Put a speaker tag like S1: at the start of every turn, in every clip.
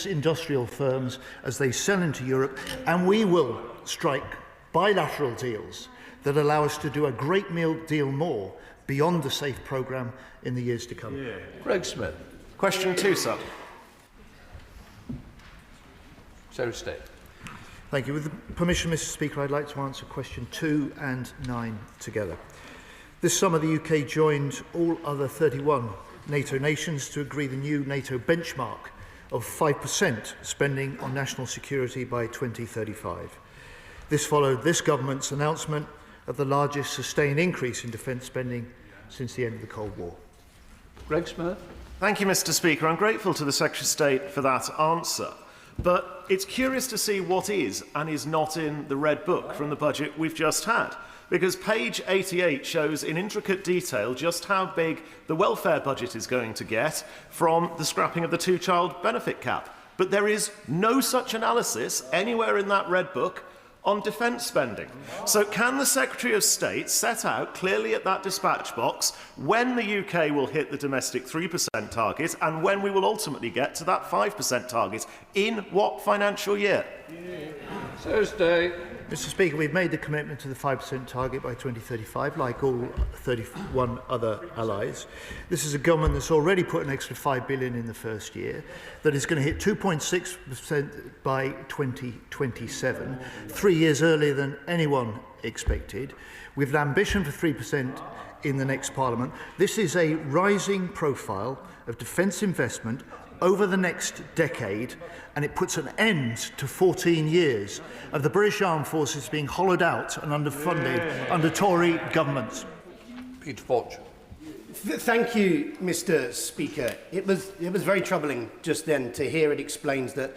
S1: industrial firms as they sell into Europe, and we will strike bilateral deals that allow us to do a great deal more beyond the SAFE programme in the years to come.
S2: Greg Smith.
S3: Question 2, sir.
S2: Secretary of State.
S1: Thank you. With the permission, Mr. Speaker, I'd like to answer question 2 and 9 together. This summer, the UK joined all other 31 NATO nations to agree the new NATO benchmark of 5% spending on national security by 2035. This followed this government's announcement of the largest sustained increase in defence spending since the end of the Cold War.
S2: Greg Smith.
S3: Thank you, Mr. Speaker. I'm grateful to the Secretary of State for that answer. But it's curious to see what is and is not in the Red Book from the budget we've just had, because page 88 shows in intricate detail just how big the welfare budget is going to get from the scrapping of the two-child benefit cap. But there is no such analysis anywhere in that Red Book on defence spending. So can the Secretary of State set out clearly at that dispatch box when the UK will hit the domestic 3% target and when we will ultimately get to that 5% target? In what financial year?
S2: Thursday.
S1: Mr. Speaker, we've made the commitment to the 5% target by 2035, like all 31 other allies. This is a government that's already put an extra $5 billion in the first year, that is going to hit 2.6% by 2027, 3 years earlier than anyone expected. With an ambition for 3% in the next Parliament. This is a rising profile of defence investment over the next decade, and it puts an end to 14 years of the British Armed Forces being hollowed out and underfunded under Tory governments.
S2: Peter Fortune.
S4: Thank you, Mr. Speaker. It was very troubling just then to hear it explained that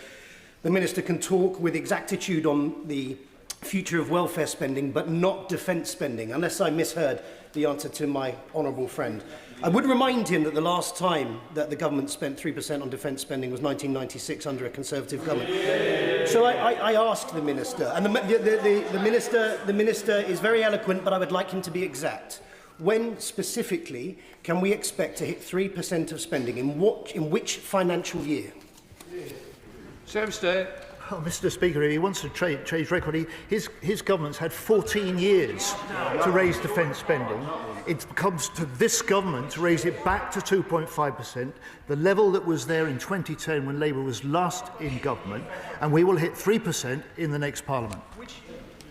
S4: the Minister can talk with exactitude on the future of welfare spending but not defence spending, unless I misheard the answer to my honourable friend. I would remind him that the last time that the government spent 3% on defence spending was 1996 under a Conservative government. So I asked the Minister, and the Minister is very eloquent, but I would like him to be exact. When specifically can we expect to hit 3% of spending? In which financial year?
S2: Secretary of State.
S1: Oh, Mr. Speaker, if he wants to change record, his government's had 14 years to raise defence spending. It comes to this government to raise it back to 2.5%, the level that was there in 2010 when Labour was last in government, and we will hit 3% in the next Parliament.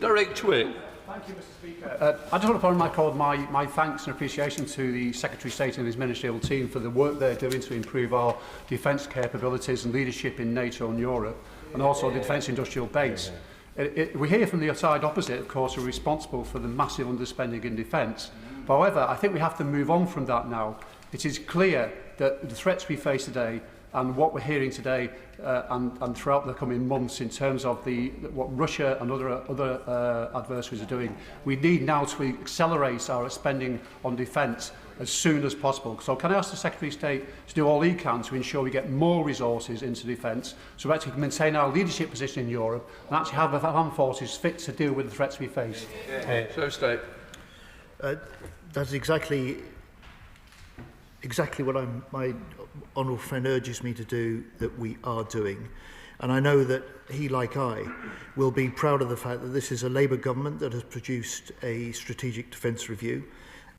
S2: Derek Twigg.
S5: Thank you, Mr. Speaker. I just want to put on record my thanks and appreciation to the Secretary of State and his ministerial team for the work they're doing to improve our defence capabilities and leadership in NATO and Europe, and also the defence industrial base. We hear from the side opposite, of course, who are responsible for the massive underspending in defence. However, I think we have to move on from that now. It is clear that the threats we face today and what we're hearing today and throughout the coming months in terms of what Russia and other adversaries are doing, we need now to accelerate our spending on defence as soon as possible. So can I ask the Secretary of State to do all he can to ensure we get more resources into defence so we actually can maintain our leadership position in Europe and actually have the armed forces fit to deal with the threats we face?
S2: Secretary of State.
S1: That's exactly what my honourable friend urges me to do, that we are doing. And I know that he, like I, will be proud of the fact that this is a Labour government that has produced a strategic defence review,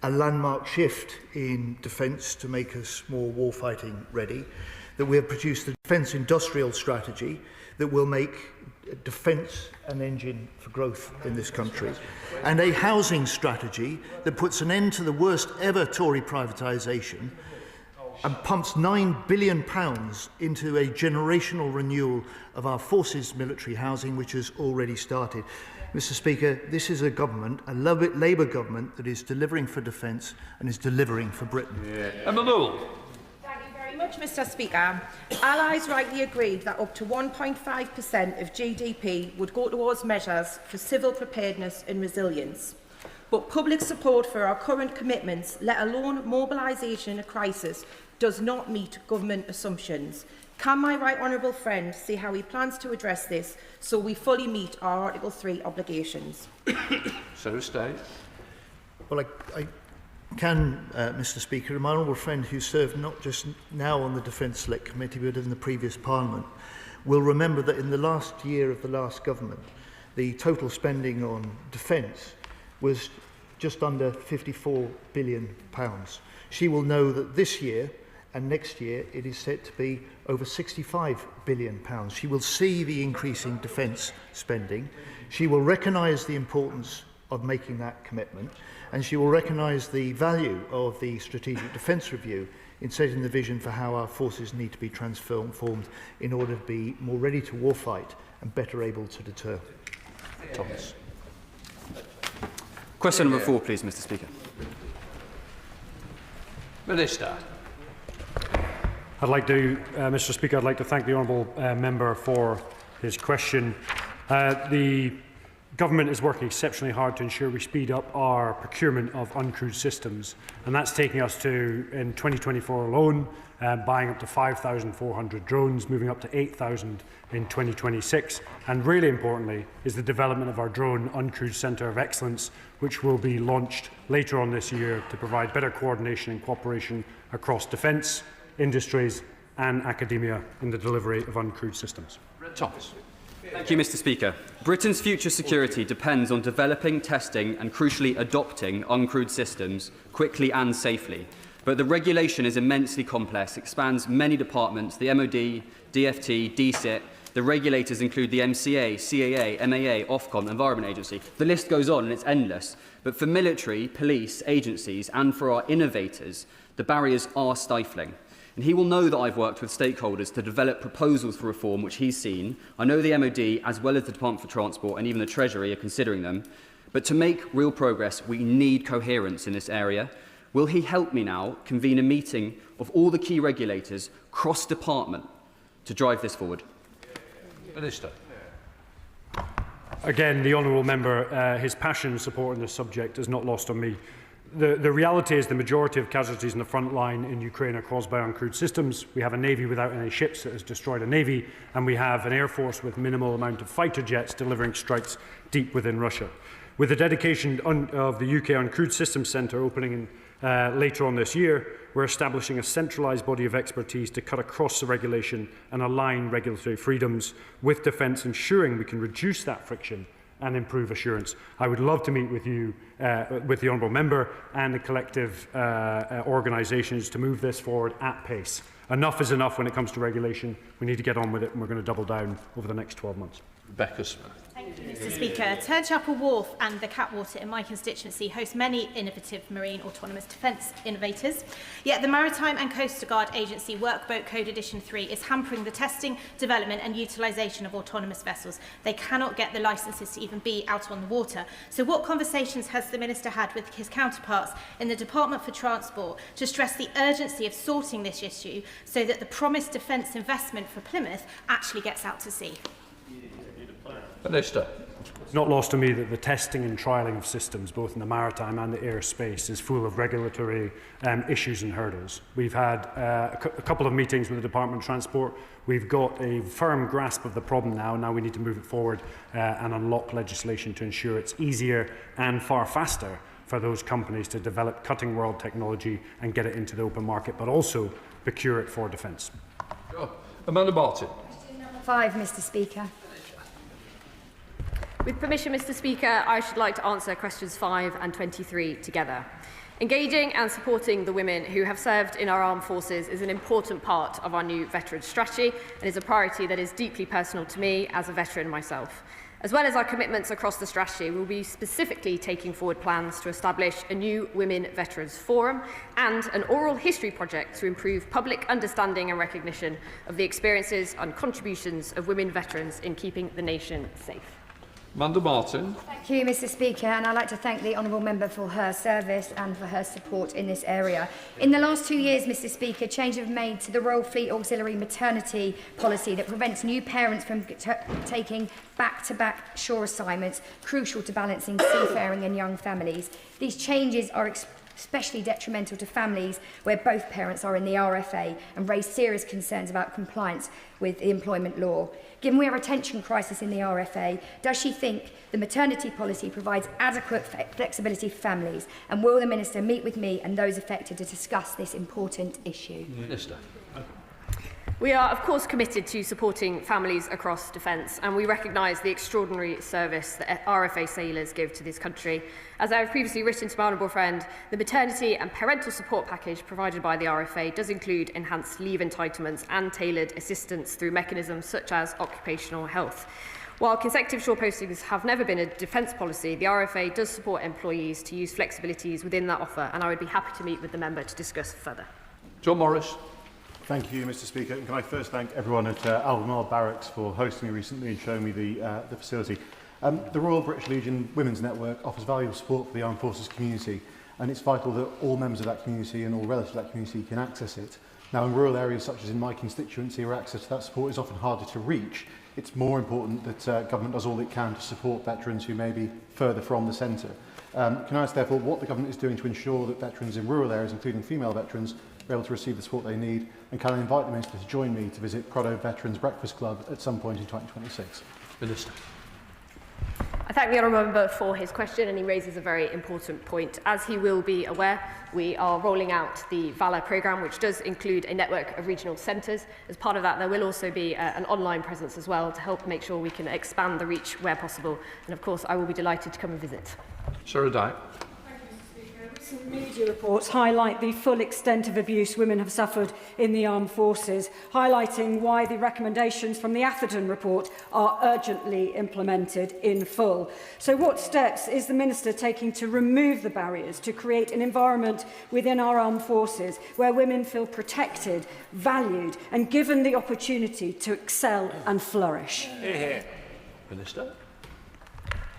S1: a landmark shift in defence to make us more warfighting ready, that we have produced a defence industrial strategy that will make defence an engine for growth in this country, and a housing strategy that puts an end to the worst ever Tory privatisation and pumps £9 billion into a generational renewal of our forces military housing, which has already started. Mr. Speaker, this is a government, a Labour government, that is delivering for defence and is delivering for Britain.
S2: Emma Lewell.
S6: Thank you very much, Mr. Speaker. Allies rightly agreed that up to 1.5% of GDP would go towards measures for civil preparedness and resilience. But public support for our current commitments, let alone mobilisation in a crisis, does not meet government assumptions. Can my right honourable friend say how he plans to address this so we fully meet our Article 3 obligations?
S2: Secretary of State.
S1: Well, Mr. Speaker, and my honourable friend who served not just now on the Defence Select Committee but in the previous Parliament, will remember that in the last year of the last government, the total spending on defence was just under £54 billion. She will know that this year and next year it is set to be over £65 billion. She will see the increasing defence spending. She will recognise the importance of making that commitment, and she will recognise the value of the Strategic Defence Review in setting the vision for how our forces need to be transformed in order to be more ready to warfight and better able to deter.
S2: Thomas.
S7: Question number 4, please, Mr. Speaker.
S2: Minister.
S8: Mr. Speaker, I'd like to thank the honourable member for his question. The Government is working exceptionally hard to ensure we speed up our procurement of uncrewed systems, and that's taking us to, in 2024 alone, buying up to 5,400 drones, moving up to 8,000 in 2026. And really importantly is the development of our Drone Uncrewed Centre of Excellence, which will be launched later on this year to provide better coordination and cooperation across defence, industries and academia in the delivery of uncrewed systems.
S2: Thomas.
S7: Thank you, Mr. Speaker. Britain's future security depends on developing, testing and, crucially, adopting uncrewed systems quickly and safely. But the regulation is immensely complex, expands many departments, the MOD, DFT, DCIT. The regulators include the MCA, CAA, MAA, Ofcom, Environment Agency. The list goes on and it's endless. But for military, police, agencies and for our innovators, the barriers are stifling. And he will know that I've worked with stakeholders to develop proposals for reform which he's seen. I know the MOD, as well as the Department for Transport and even the Treasury, are considering them. But to make real progress, we need coherence in this area. Will he help me now convene a meeting of all the key regulators, cross-department, to drive this forward?
S2: Minister.
S8: Again, the honourable member, his passion and support on this subject is not lost on me. The reality is the majority of casualties in the front line in Ukraine are caused by uncrewed systems. We have a navy without any ships that has destroyed a navy, and we have an air force with minimal amount of fighter jets delivering strikes deep within Russia. With the dedication of the UK Uncrewed Systems Centre opening later on this year, we're establishing a centralised body of expertise to cut across the regulation and align regulatory freedoms with defence, ensuring we can reduce that friction and improve assurance. I would love to meet with you, with the honourable member and the collective organisations to move this forward at pace. Enough is enough when it comes to regulation. We need to get on with it, and we're going to double down over the next 12 months.
S2: Rebecca Smith.
S9: Thank you, Mr. Speaker. Turnchapel Wharf and the Catwater in my constituency host many innovative marine autonomous defence innovators. Yet the Maritime and Coast Guard Agency Workboat Code Edition 3 is hampering the testing, development and utilisation of autonomous vessels. They cannot get the licences to even be out on the water. So what conversations has the Minister had with his counterparts in the Department for Transport to stress the urgency of sorting this issue so that the promised defence investment for Plymouth actually gets out to sea?
S2: Minister.
S8: It's not lost to me that the testing and trialling of systems, both in the maritime and the airspace, is full of regulatory issues and hurdles. We've had a couple of meetings with the Department of Transport. We've got a firm grasp of the problem now. Now we need to move it forward and unlock legislation to ensure it's easier and far faster for those companies to develop cutting world technology and get it into the open market, but also procure it for defence.
S2: Amanda Martin.
S10: Question number 5, Mr. Speaker. With permission, Mr. Speaker, I should like to answer questions 5 and 23 together. Engaging and supporting the women who have served in our armed forces is an important part of our new veterans strategy and is a priority that is deeply personal to me as a veteran myself. As well as our commitments across the strategy, we will be specifically taking forward plans to establish a new Women Veterans Forum and an oral history project to improve public understanding and recognition of the experiences and contributions of women veterans in keeping the nation safe.
S2: Amanda Martin.
S10: Thank you, Mr. Speaker, and I'd like to thank the honourable member for her service and for her support in this area. In the last 2 years, Mr. Speaker, changes have been made to the Royal Fleet Auxiliary maternity policy that prevents new parents from taking back-to-back shore assignments, crucial to balancing seafaring and young families. These changes are
S11: especially detrimental to families where both parents are in the RFA, and raise serious concerns about compliance with the employment law. Given we have a retention crisis in the RFA, does she think the maternity policy provides adequate flexibility for families? And will the Minister meet with me and those affected to discuss this important issue?
S2: Minister.
S10: We are, of course, committed to supporting families across defence, and we recognise the extraordinary service that RFA sailors give to this country. As I have previously written to my honourable friend, the maternity and parental support package provided by the RFA does include enhanced leave entitlements and tailored assistance through mechanisms such as occupational health. While consecutive shore postings have never been a defence policy, the RFA does support employees to use flexibilities within that offer, and I would be happy to meet with the member to discuss further.
S2: John Morris.
S12: Thank you, Mr. Speaker. And can I first thank everyone at Albemarle Barracks for hosting me recently and showing me the facility. The Royal British Legion Women's Network offers valuable support for the Armed Forces community, and it's vital that all members of that community and all relatives of that community can access it. Now, in rural areas such as in my constituency, where access to that support is often harder to reach, it's more important that government does all it can to support veterans who may be further from the centre. Can I ask, therefore, what the government is doing to ensure that veterans in rural areas, including female veterans, are able to receive the support they need? And can I invite the Minister to join me to visit Prado Veterans Breakfast Club at some point in 2026?
S2: Minister.
S10: I thank the honourable member for his question, and he raises a very important point. As he will be aware, we are rolling out the VALOR programme, which does include a network of regional centres. As part of that, there will also be an online presence as well to help make sure we can expand the reach where possible. And of course, I will be delighted to come and visit.
S2: Sarah Dyke.
S13: Recent media reports highlight the full extent of abuse women have suffered in the armed forces, highlighting why the recommendations from the Atherton report are urgently implemented in full. So what steps is the Minister taking to remove the barriers to create an environment within our armed forces where women feel protected, valued and given the opportunity to excel and flourish?
S2: Minister.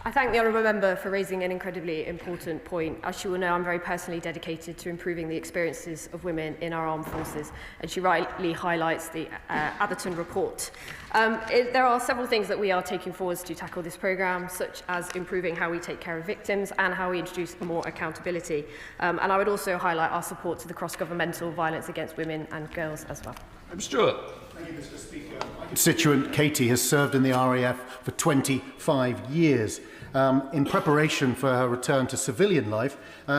S10: I thank the honourable member for raising an incredibly important point. As she will know, I'm very personally dedicated to improving the experiences of women in our armed forces, and she rightly highlights the Atherton report. There are several things that we are taking forward to tackle this programme, such as improving how we take care of victims and how we introduce more accountability. And I would also highlight our support to the cross-governmental violence against women and girls as well.
S2: Stuart.
S4: Thank you, Mr. Speaker. My constituent Katie has served in the RAF for 25 years. In preparation for her return to civilian life,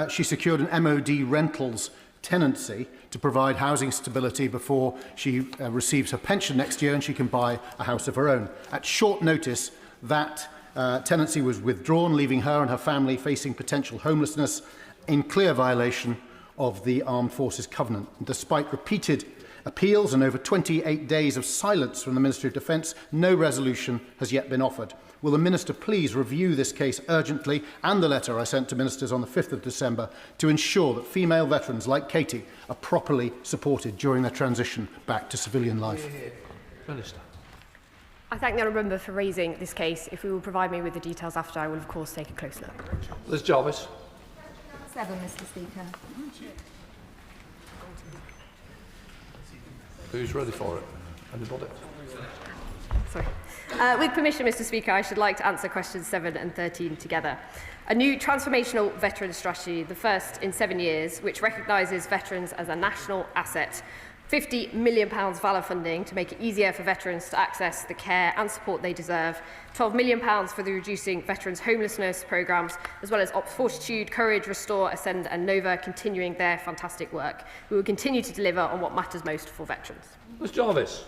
S4: she secured an MOD rentals tenancy to provide housing stability before she receives her pension next year and she can buy a house of her own. At short notice, that tenancy was withdrawn, leaving her and her family facing potential homelessness in clear violation of the Armed Forces Covenant. And despite repeated appeals and over 28 days of silence from the Ministry of Defence, no resolution has yet been offered. Will the Minister please review this case urgently and the letter I sent to Ministers on the 5th of December to ensure that female veterans like Katie are properly supported during their transition back to civilian life?
S2: Minister.
S10: I thank the honourable member for raising this case. If we will provide me with the details after, I will of course take a close look.
S2: Liz Jarvis.
S11: 7, Mr. Speaker.
S2: Who's ready for it? Anybody?
S10: Sorry. With permission, Mr. Speaker, I should like to answer questions 7 and 13 together. A new transformational veteran strategy, the first in 7 years, which recognises veterans as a national asset. £50 million VALOR funding to make it easier for veterans to access the care and support they deserve. £12 million for the Reducing Veterans Homelessness programmes, as well as Ops Fortitude, Courage, Restore, Ascend and Nova continuing their fantastic work. We will continue to deliver on what matters most for veterans.
S2: Ms Jarvis.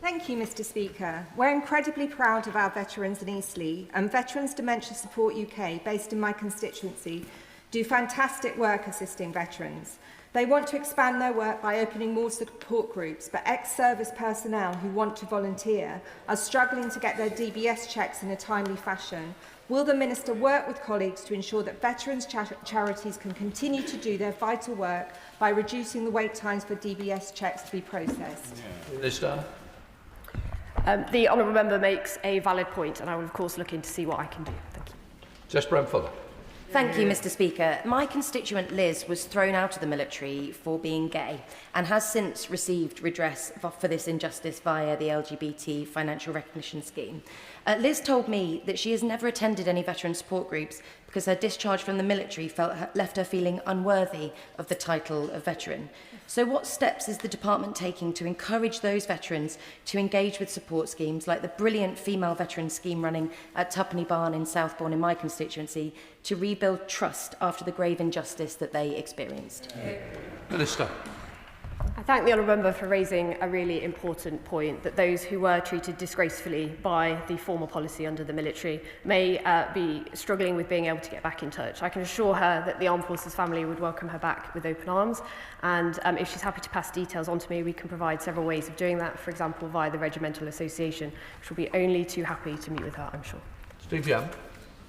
S6: Thank you, Mr. Speaker. We're incredibly proud of our veterans in Eastleigh, and Veterans Dementia Support UK, based in my constituency, do fantastic work assisting veterans. They want to expand their work by opening more support groups, but ex-service personnel who want to volunteer are struggling to get their DBS checks in a timely fashion. Will the Minister work with colleagues to ensure that veterans charities can continue to do their vital work by reducing the wait times for DBS checks to be processed?
S2: Minister.
S10: The honourable member makes a valid point, and I will of course look in to see what I can do. Thank you.
S2: Jess Brentford.
S14: Thank you, Mr. Speaker. My constituent Liz was thrown out of the military for being gay and has since received redress for this injustice via the LGBT financial recognition scheme. Liz told me that she has never attended any veteran support groups because her discharge from the military left her feeling unworthy of the title of veteran. So what steps is the department taking to encourage those veterans to engage with support schemes like the brilliant female veteran scheme running at Tuppenny Barn in Southbourne in my constituency to rebuild trust after the grave injustice that they experienced?
S2: Minister.
S10: I thank the honourable member for raising a really important point, that those who were treated disgracefully by the former policy under the military may be struggling with being able to get back in touch. I can assure her that the Armed Forces family would welcome her back with open arms, and if she's happy to pass details on to me, we can provide several ways of doing that, for example via the Regimental Association, which will be only too happy to meet with her, I'm sure.
S2: Steve Young.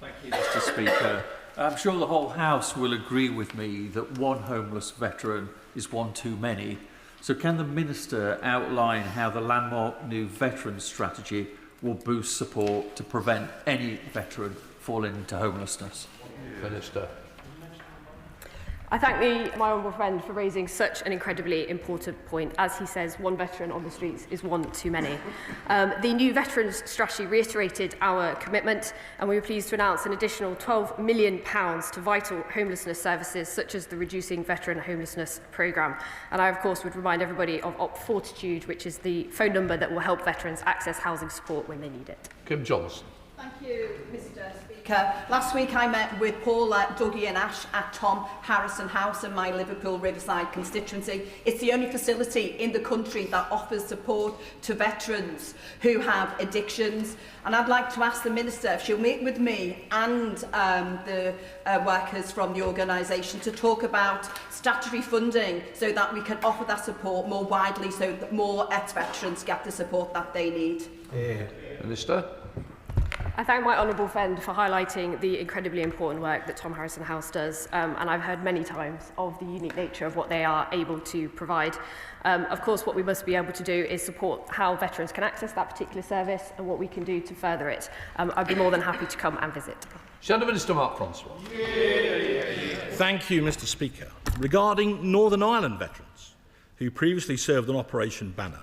S15: Thank you, Mr. Speaker. I'm sure the whole House will agree with me that one homeless veteran is one too many. So can the Minister outline how the landmark new veteran strategy will boost support to prevent any veteran falling into homelessness?
S2: Minister.
S10: I thank my honourable friend for raising such an incredibly important point. As he says, one veteran on the streets is one too many. The new Veterans Strategy reiterated our commitment, and we were pleased to announce an additional £12 million to vital homelessness services such as the Reducing Veteran Homelessness Programme. And I, of course, would remind everybody of Op Fortitude, which is the phone number that will help veterans access housing support when they need it.
S2: Kim Johnson.
S16: Thank you, Mr. Speaker. Last week I met with Paul, Dougie and Ash at Tom Harrison House in my Liverpool Riverside constituency. It's the only facility in the country that offers support to veterans who have addictions. And I'd like to ask the Minister if she'll meet with me and the workers from the organisation to talk about statutory funding so that we can offer that support more widely so that more ex-veterans get the support that they need.
S2: Minister.
S10: I thank my honourable friend for highlighting the incredibly important work that Tom Harrison House does, and I've heard many times of the unique nature of what they are able to provide. Of course, what we must be able to do is support how veterans can access that particular service and what we can do to further it. I'd be more than happy to come and visit.
S2: Shadow Minister Mark Francois.
S17: Thank you, Mr. Speaker. Regarding Northern Ireland veterans who previously served on Operation Banner,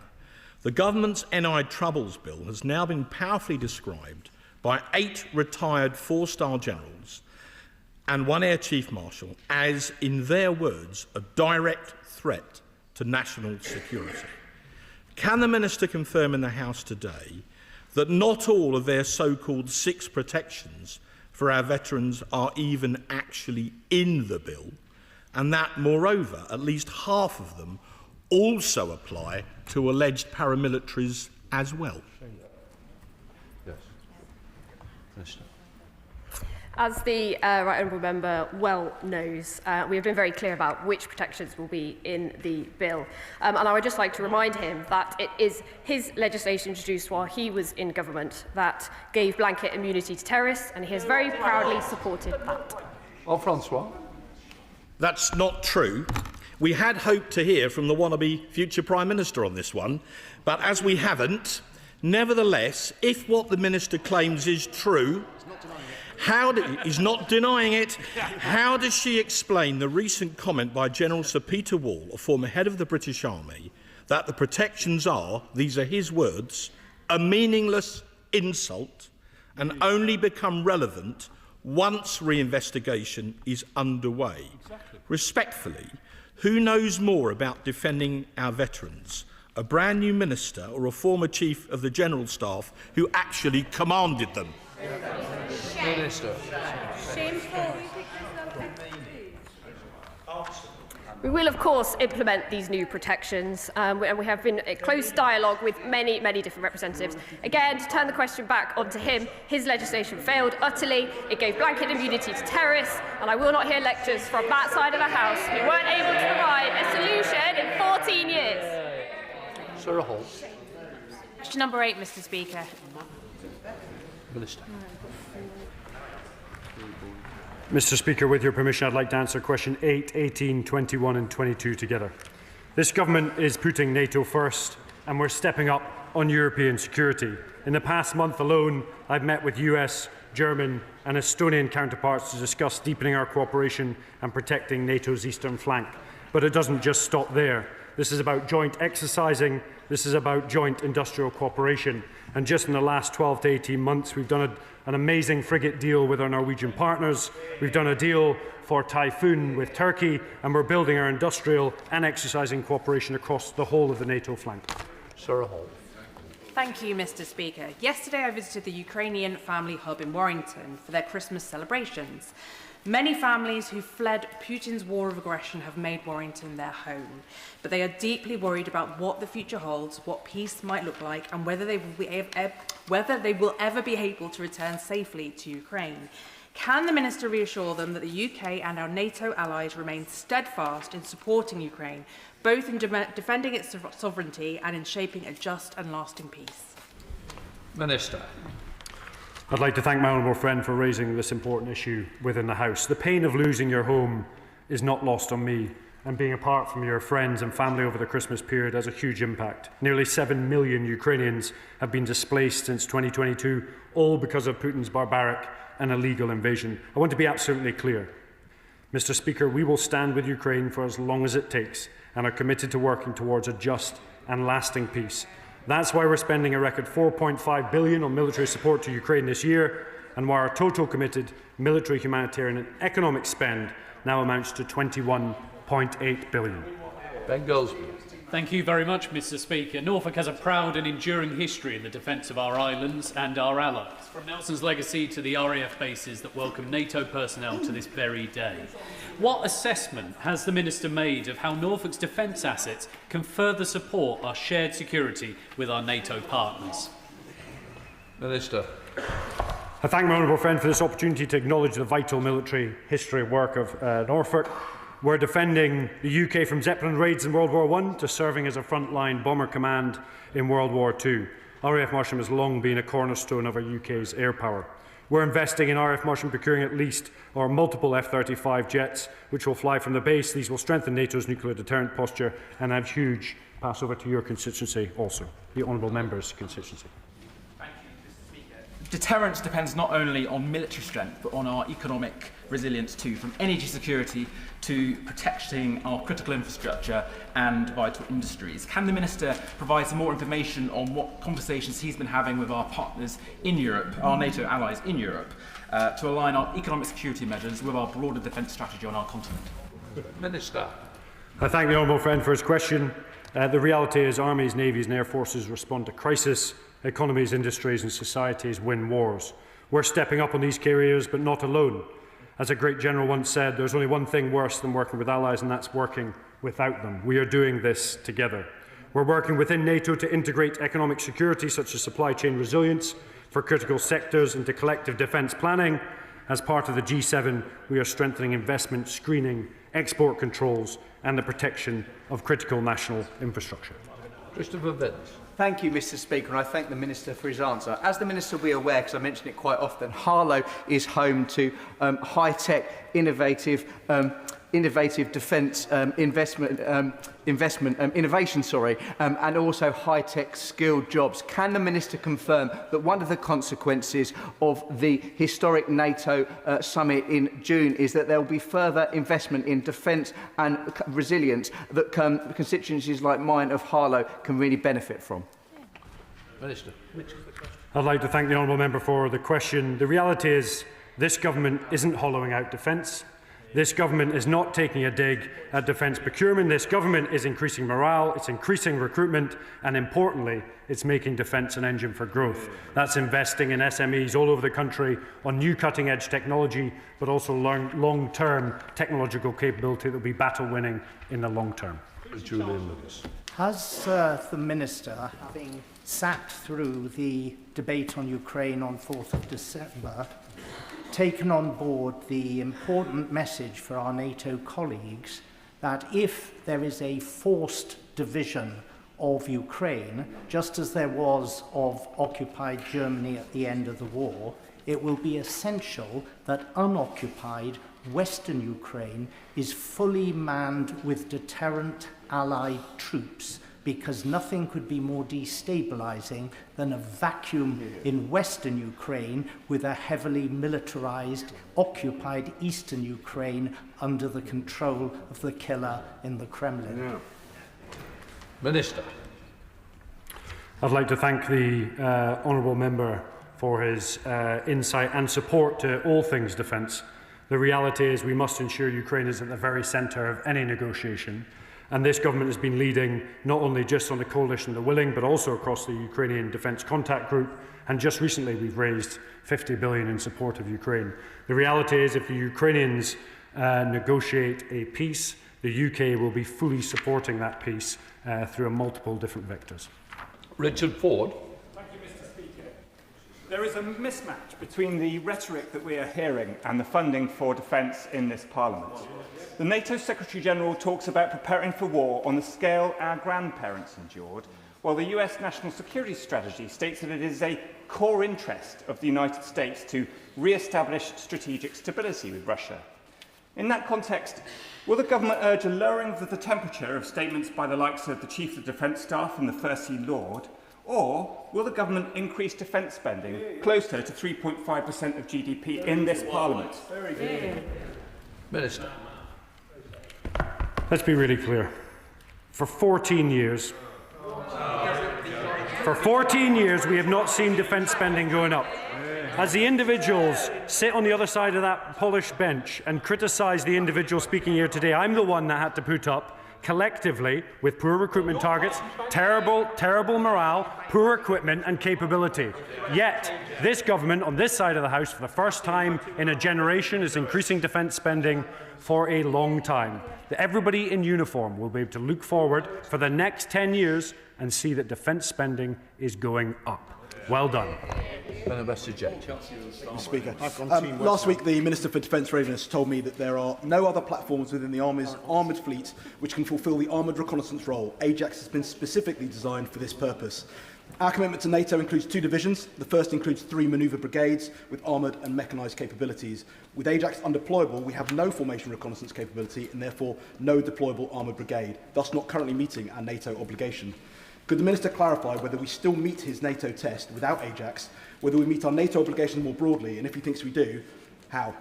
S17: the government's NI Troubles Bill has now been powerfully described by 8 retired 4-star generals and 1 Air Chief Marshal as, in their words, a direct threat to national security. Can the Minister confirm in the House today that not all of their so-called 6 protections for our veterans are even actually in the bill, and that, moreover, at least half of them also apply to alleged paramilitaries as well?
S10: As the right honourable member well knows, we have been very clear about which protections will be in the bill. And I would just like to remind him that it is his legislation introduced while he was in government that gave blanket immunity to terrorists, and he has very proudly supported that.
S2: Oh, Francois.
S17: That's not true. We had hoped to hear from the wannabe future Prime Minister on this one, but as we haven't, nevertheless, if what the Minister claims is true, he's not denying it. How does she explain the recent comment by General Sir Peter Wall, a former head of the British Army, that the protections are, these are his words, a meaningless insult and only become relevant once reinvestigation is underway? Exactly. Respectfully, who knows more about defending our veterans? A brand new minister or a former chief of the General Staff who actually commanded them?
S2: Minister.
S10: Shameful. We will, of course, implement these new protections, and we have been in close dialogue with many, many different representatives. Again, to turn the question back onto him, his legislation failed utterly. It gave blanket immunity to terrorists, and I will not hear lectures from that side of the House who weren't able to provide a solution in 14 years.
S2: Sarah Hall.
S9: Question number 8, Mr. Speaker.
S2: Minister.
S8: Mr. Speaker, with your permission, I'd like to answer question 8, 18, 21 and 22 together. This government is putting NATO first, and we're stepping up on European security. In the past month alone, I've met with US, German and Estonian counterparts to discuss deepening our cooperation and protecting NATO's eastern flank. But it doesn't just stop there. This is about joint exercising, this is about joint industrial cooperation, And just in the last 12 to 18 months, we've done an amazing frigate deal with our Norwegian partners. We've done a deal for Typhoon with Turkey, and we're building our industrial and exercising cooperation across the whole of the NATO flank.
S2: Sarah Hall.
S18: Thank you, Mr. Speaker. Yesterday I visited the Ukrainian Family Hub in Warrington for their Christmas celebrations. Many families who fled Putin's war of aggression have made Warrington their home, but they are deeply worried about what the future holds, what peace might look like, and whether they will ever be able to return safely to Ukraine. Can the Minister reassure them that the UK and our NATO allies remain steadfast in supporting Ukraine, both in defending its sovereignty and in shaping a just and lasting peace?
S2: Minister.
S8: I'd like to thank my honourable friend for raising this important issue within the House. The pain of losing your home is not lost on me, and being apart from your friends and family over the Christmas period has a huge impact. Nearly 7 million Ukrainians have been displaced since 2022, all because of Putin's barbaric and illegal invasion. I want to be absolutely clear. Mr. Speaker, we will stand with Ukraine for as long as it takes and are committed to working towards a just and lasting peace. That's why we're spending a record $4.5 billion on military support to Ukraine this year, and why our total committed military, humanitarian and economic spend now amounts to $21.8 billion.
S2: Ben Goldsby.
S19: Thank you very much, Mr. Speaker. Norfolk has a proud and enduring history in the defence of our islands and our allies, from Nelson's legacy to the RAF bases that welcome NATO personnel to this very day. What assessment has the Minister made of how Norfolk's defence assets can further support our shared security with our NATO partners?
S2: Minister.
S8: I thank my honourable friend for this opportunity to acknowledge the vital military history work of Norfolk. We're defending the UK from Zeppelin raids in World War I to serving as a frontline bomber command in World War II. RAF Marsham has long been a cornerstone of our UK's air power. We're investing in RAF Marsham procuring at least or multiple F-35 jets, which will fly from the base. These will strengthen NATO's nuclear deterrent posture and have huge pass over to your constituency also, the honourable member's constituency.
S20: Deterrence depends not only on military strength, but on our economic resilience too, from energy security to protecting our critical infrastructure and vital industries. Can the Minister provide some more information on what conversations he's been having with our partners in Europe, our NATO allies in Europe, to align our economic security measures with our broader defence strategy on our continent?
S2: Minister.
S8: I thank the honourable friend for his question. The reality is armies, navies and air forces respond to crisis. Economies, industries and societies win wars. We're stepping up on these key areas, but not alone. As a great general once said, there's only one thing worse than working with allies, and that's working without them. We are doing this together. We're working within NATO to integrate economic security, such as supply chain resilience, for critical sectors into collective defence planning. As part of the G7, we are strengthening investment, screening, export controls and the protection of critical national infrastructure.
S2: Christopher Vince.
S21: Thank you, Mr. Speaker, and I thank the Minister for his answer. As the Minister will be aware, because I mention it quite often, Harlow is home to high-tech, innovative defence innovation, and also high-tech skilled jobs. Can the Minister confirm that one of the consequences of the historic NATO summit in June is that there will be further investment in defence and resilience that constituencies like mine of Harlow can really benefit from?
S2: Minister.
S8: I'd like to thank the honourable member for the question. The reality is this government isn't hollowing out defence. This government is not taking a dig at defence procurement. This government is increasing morale, it's increasing recruitment, and importantly, it's making defence an engine for growth. That's investing in SMEs all over the country on new cutting-edge technology, but also long-term technological capability that will be battle-winning in the long term.
S2: Julian Lewis.
S22: Has the Minister, having sat through the debate on Ukraine on 4th of December, taken on board the important message for our NATO colleagues that if there is a forced division of Ukraine, just as there was of occupied Germany at the end of the war, it will be essential that unoccupied Western Ukraine is fully manned with deterrent Allied troops, because nothing could be more destabilizing than a vacuum in Western Ukraine with a heavily militarized, occupied Eastern Ukraine under the control of the killer in the Kremlin.
S2: Minister.
S8: I'd like to thank the honourable member for his insight and support to all things defence. The reality is we must ensure Ukraine is at the very centre of any negotiation, and this government has been leading not only just on the coalition of the willing but also across the Ukrainian Defence Contact Group, and just recently we've raised 50 billion in support of Ukraine. The reality is if the Ukrainians negotiate a peace, the UK will be fully supporting that peace through multiple different vectors.
S2: Richard Ford.
S3: Thank you, Mr. Speaker. There is a mismatch between the rhetoric that we are hearing and the funding for defence in this Parliament. The NATO Secretary General talks about preparing for war on the scale our grandparents endured, while the US National Security Strategy states that it is a core interest of the United States to re-establish strategic stability with Russia. In that context, will the government urge a lowering of the temperature of statements by the likes of the Chief of Defence Staff and the First Sea Lord, or will the government increase defence spending closer to 3.5% of GDP in this Parliament?
S2: Minister.
S8: Let's be really clear. For 14 years, we have not seen defence spending going up. As the individuals sit on the other side of that polished bench and criticise the individual speaking here today, I'm the one that had to put up, collectively, with poor recruitment targets, terrible morale, poor equipment and capability. Yet, this government on this side of the House, for the first time in a generation, is increasing defence spending for a long time. That everybody in uniform will be able to look forward for the next 10 years and see that defence spending is going up. Well done.
S5: Mr. Speaker, last week the Minister for Defence Readiness told me that there are no other platforms within the Army's armoured fleet which can fulfil the armoured reconnaissance role. Ajax has been specifically designed for this purpose. Our commitment to NATO includes 2 divisions. The first includes 3 manoeuvre brigades with armoured and mechanised capabilities. With Ajax undeployable, we have no formation reconnaissance capability and therefore no deployable armoured brigade, thus not currently meeting our NATO obligation. Could the Minister clarify whether we still meet his NATO test without Ajax, whether we meet our NATO obligations more broadly, and if he thinks we do, how?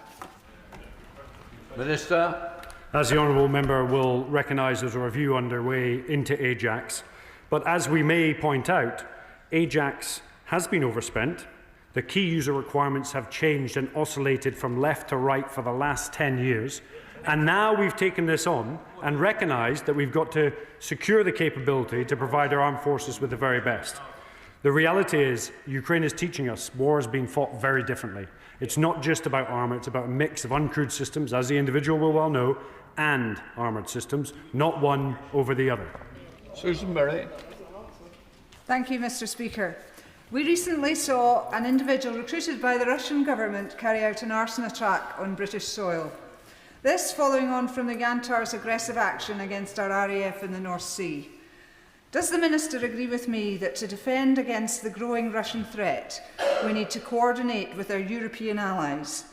S2: Minister.
S8: As the honourable member will recognise, there's a review underway into Ajax. But as we may point out, Ajax has been overspent. The key user requirements have changed and oscillated from left to right for the last 10 years. And now we've taken this on and recognised that we've got to secure the capability to provide our armed forces with the very best. The reality is Ukraine is teaching us war is being fought very differently. It's not just about armour, it's about a mix of uncrewed systems, as the individual will well know, and armoured systems, not one over the other.
S2: Susan Murray.
S23: Thank you, Mr. Speaker. We recently saw an individual recruited by the Russian government carry out an arson attack on British soil. This following on from the Yantar's aggressive action against our RAF in the North Sea. Does the Minister agree with me that to defend against the growing Russian threat, we need to coordinate with our European allies,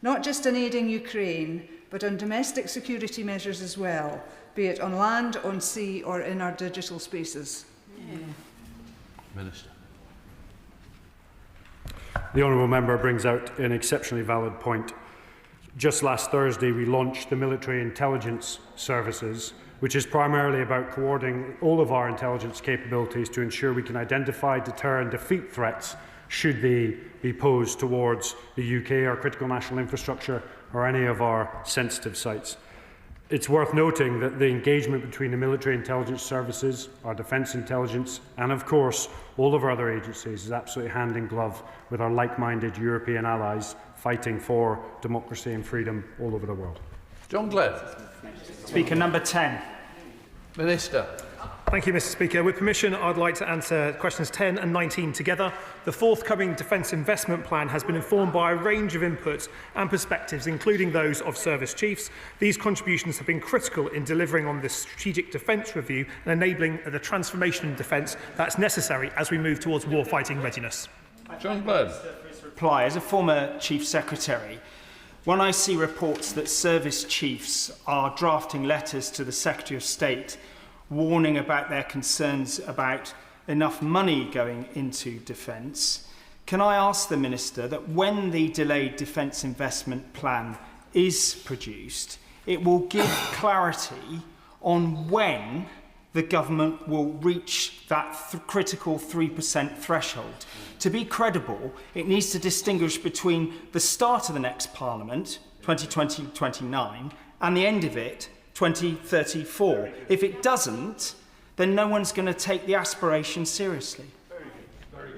S23: not just in aiding Ukraine, but on domestic security measures as well, be it on land, on sea or in our digital spaces?
S2: Minister.
S8: The honourable member brings out an exceptionally valid point. Just last Thursday, we launched the Military Intelligence Services, which is primarily about coordinating all of our intelligence capabilities to ensure we can identify, deter and defeat threats should they be posed towards the UK, our critical national infrastructure or any of our sensitive sites. It's worth noting that the engagement between the Military Intelligence Services, our Defence Intelligence and of course all of our other agencies is absolutely hand in glove with our like-minded European allies fighting for democracy and freedom all over the world.
S2: John Glenn.
S3: Speaker number 10.
S2: Minister.
S24: Thank you, Mr. Speaker. With permission, I'd like to answer questions 10 and 19 together. The forthcoming Defence Investment Plan has been informed by a range of inputs and perspectives, including those of service chiefs. These contributions have been critical in delivering on this strategic defence review and enabling the transformation in defence that's necessary as we move towards warfighting readiness.
S2: John Bird.
S3: Reply. As a former Chief Secretary, when I see reports that service chiefs are drafting letters to the Secretary of State warning about their concerns about enough money going into defence, can I ask the Minister that when the delayed Defence Investment Plan is produced, it will give clarity on when the government will reach that critical 3% threshold. To be credible, it needs to distinguish between the start of the next Parliament, 2020-29, and the end of it, 2034. If it doesn't, then no one's going to take the aspiration seriously.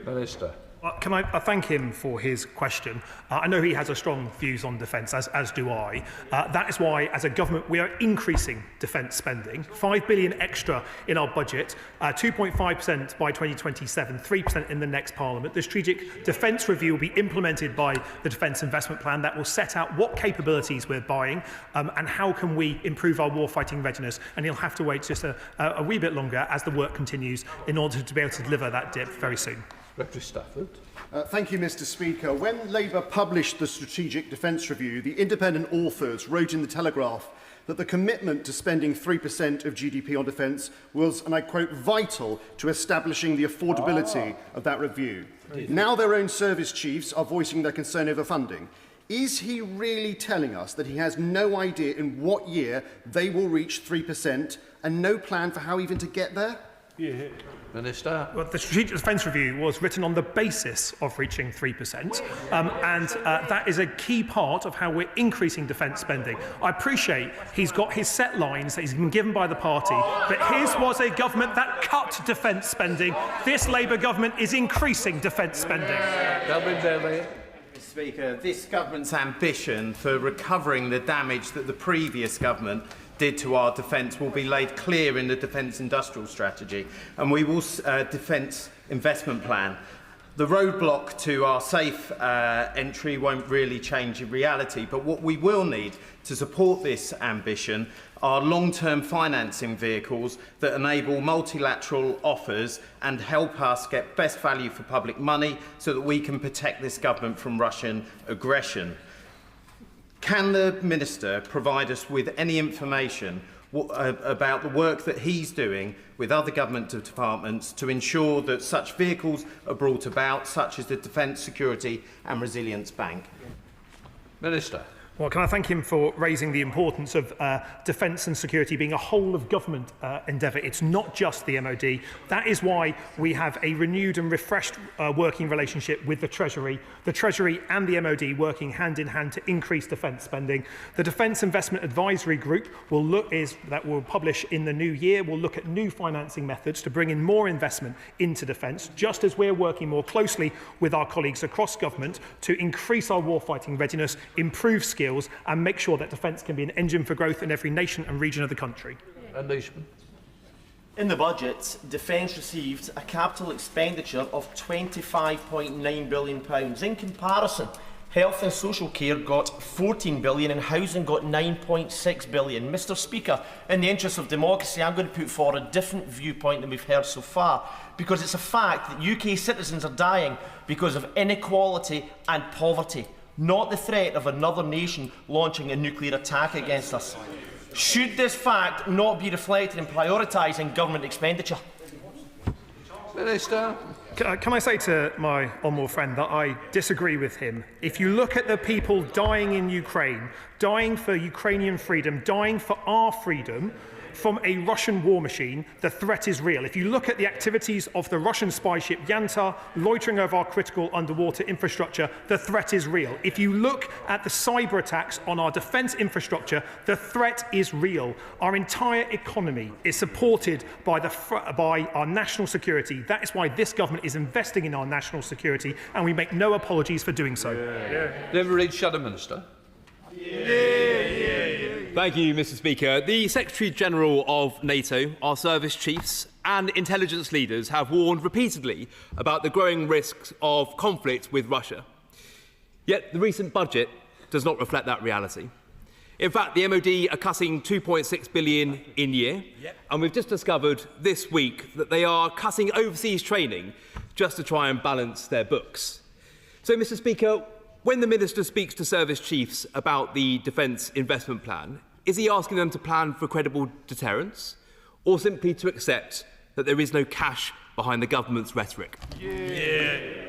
S2: Minister.
S24: Can I thank him for his question? I know he has a strong views on defence, as do I. That is why, as a government, we are increasing defence spending, £5 billion extra in our budget, 2.5% by 2027, 3% in the next Parliament. The Strategic Defence Review will be implemented by the Defence Investment Plan that will set out what capabilities we're buying and how can we improve our warfighting readiness. And he'll have to wait just a wee bit longer as the work continues in order to be able to deliver that dip very soon.
S2: Secretary Stafford.
S1: Thank you, Mr. Speaker. When Labour published the Strategic Defence Review, the independent authors wrote in the Telegraph that the commitment to spending 3% of GDP on defence was, and I quote, vital to establishing the affordability of that review. Now their own service chiefs are voicing their concern over funding. Is he really telling us that he has no idea in what year they will reach 3% and no plan for how even to get there?
S24: Yeah.
S2: Minister.
S24: Well, the Strategic Defence Review was written on the basis of reaching 3%, and that is a key part of how we're increasing defence spending. I appreciate he's got his set lines that he's been given by the party, but his was a government that cut defence spending. This Labour government is increasing defence spending.
S7: Mr. Speaker, this government's ambition for recovering the damage that the previous government did to our defence will be laid clear in the Defence Industrial Strategy, and we will Defence Investment Plan. The roadblock to our safe entry won't really change in reality, but what we will need to support this ambition are long-term financing vehicles that enable multilateral offers and help us get best value for public money so that we can protect this government from Russian aggression. Can the Minister provide us with any information about the work that he's doing with other government departments to ensure that such vehicles are brought about, such as the Defence, Security and Resilience Bank?
S2: Minister.
S24: Well, can I thank him for raising the importance of defence and security being a whole-of-government endeavour. It's not just the MOD. That is why we have a renewed and refreshed working relationship with the Treasury and the MOD working hand-in-hand to increase defence spending. The Defence Investment Advisory Group that will publish in the new year will look at new financing methods to bring in more investment into defence, just as we're working more closely with our colleagues across government to increase our warfighting readiness, improve skills, and make sure that defence can be an engine for growth in every nation and region of the country.
S12: In the budget, defence received a capital expenditure of £25.9 billion. In comparison, health and social care got £14 billion and housing got £9.6 billion. Mr. Speaker, in the interest of democracy, I'm going to put forward a different viewpoint than we've heard so far, because it's a fact that UK citizens are dying because of inequality and poverty, not the threat of another nation launching a nuclear attack against us. Should this fact not be reflected in prioritising government expenditure?
S2: Minister.
S24: Can I say to my honourable friend that I disagree with him? If you look at the people dying in Ukraine, dying for Ukrainian freedom, dying for our freedom, from a Russian war machine, the threat is real. If you look at the activities of the Russian spy ship Yanta loitering over our critical underwater infrastructure, the threat is real. If you look at the cyber attacks on our defence infrastructure, the threat is real. Our entire economy is supported by our national security. That is why this government is investing in our national security, and we make no apologies for doing so.
S2: Never read Shadow Minister.
S13: Thank you, Mr. Speaker. The Secretary General of NATO, our service chiefs and intelligence leaders have warned repeatedly about the growing risks of conflict with Russia. Yet the recent budget does not reflect that reality. In fact, the MOD are cutting £2.6 billion in year, and we've just discovered this week that they are cutting overseas training just to try and balance their books. So, Mr. Speaker, when the Minister speaks to service chiefs about the Defence Investment Plan, is he asking them to plan for credible deterrence, or simply to accept that there is no cash behind the government's rhetoric.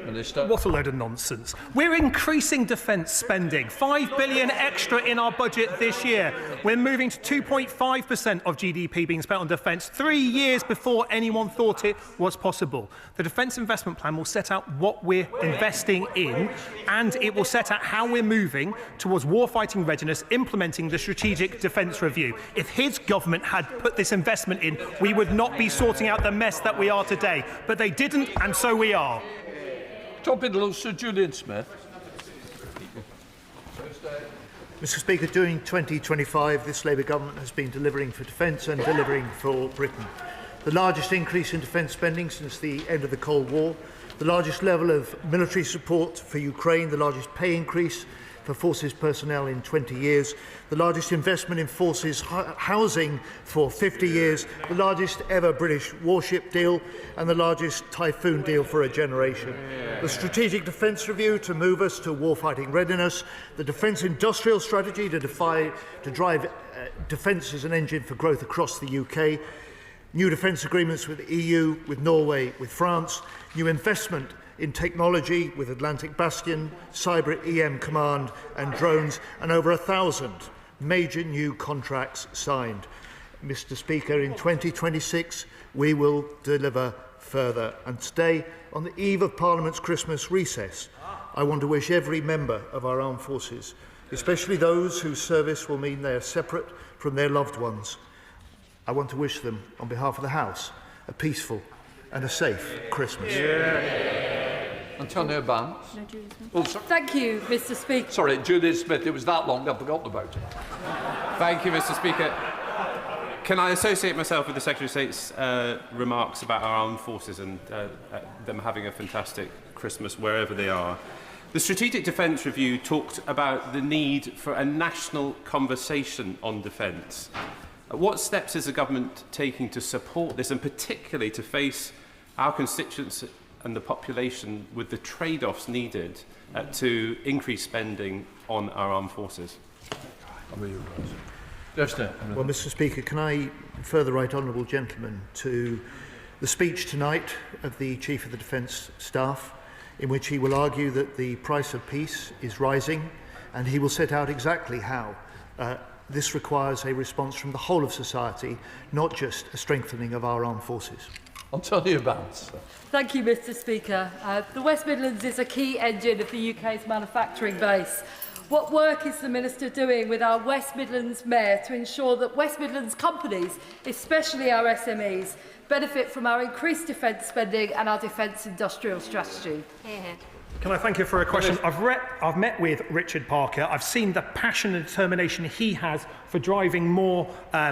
S2: Minister.
S24: What a load of nonsense. We're increasing defence spending. £5 billion extra in our budget this year. We're moving to 2.5% of GDP being spent on defence 3 years before anyone thought it was possible. The Defence Investment Plan will set out what we're investing in, and it will set out how we're moving towards warfighting readiness, implementing the Strategic Defence Review. If his government had put this investment in, we would not be sorting out the mess that we are today. But they didn't, and so we are.
S2: Top in Sir Julian Smith.
S4: Mr Speaker, during 2025, this Labour government has been delivering for defence and delivering for Britain. The largest increase in defence spending since the end of the Cold War, the largest level of military support for Ukraine, the largest pay increase for forces personnel in 20 years, the largest investment in forces housing for 50 years, the largest ever British warship deal, and the largest Typhoon deal for a generation. The Strategic Defence Review to move us to warfighting readiness, the Defence Industrial Strategy to drive defence as an engine for growth across the UK, new defence agreements with the EU, with Norway, with France, new investment in technology with Atlantic Bastion, Cyber EM Command and drones, and over 1,000 major new contracts signed. Mr Speaker, in 2026 we will deliver further. And today, on the eve of Parliament's Christmas recess, I want to wish every member of our armed forces, especially those whose service will mean they are separate from their loved ones, I want to wish them, on behalf of the House, a peaceful and a safe Christmas.
S2: Antonio Barnes.
S6: Thank you, Mr Speaker.
S2: Sorry, Julian Smith, it was that long, I've forgotten about it.
S7: Thank you, Mr Speaker. Can I associate myself with the Secretary of State's remarks about our armed forces and them having a fantastic Christmas wherever they are? The Strategic Defence Review talked about the need for a national conversation on defence. What steps is the government taking to support this, and particularly to face our constituents and the population with the trade-offs needed to increase spending on our armed forces?
S4: Well, Mr Speaker, can I refer the right honourable gentleman to the speech tonight of the Chief of the Defence Staff, in which he will argue that the price of peace is rising, and he will set out exactly how this requires a response from the whole of society, not just a strengthening of our armed forces.
S2: Antonio Barnes.
S6: Thank you, Mr Speaker. The West Midlands is a key engine of the UK's manufacturing base. What work is the Minister doing with our West Midlands Mayor to ensure that West Midlands companies, especially our SMEs, benefit from our increased defence spending and our defence industrial strategy?
S24: Can I thank you for a question? I've met with Richard Parker. I've seen the passion and determination he has for driving more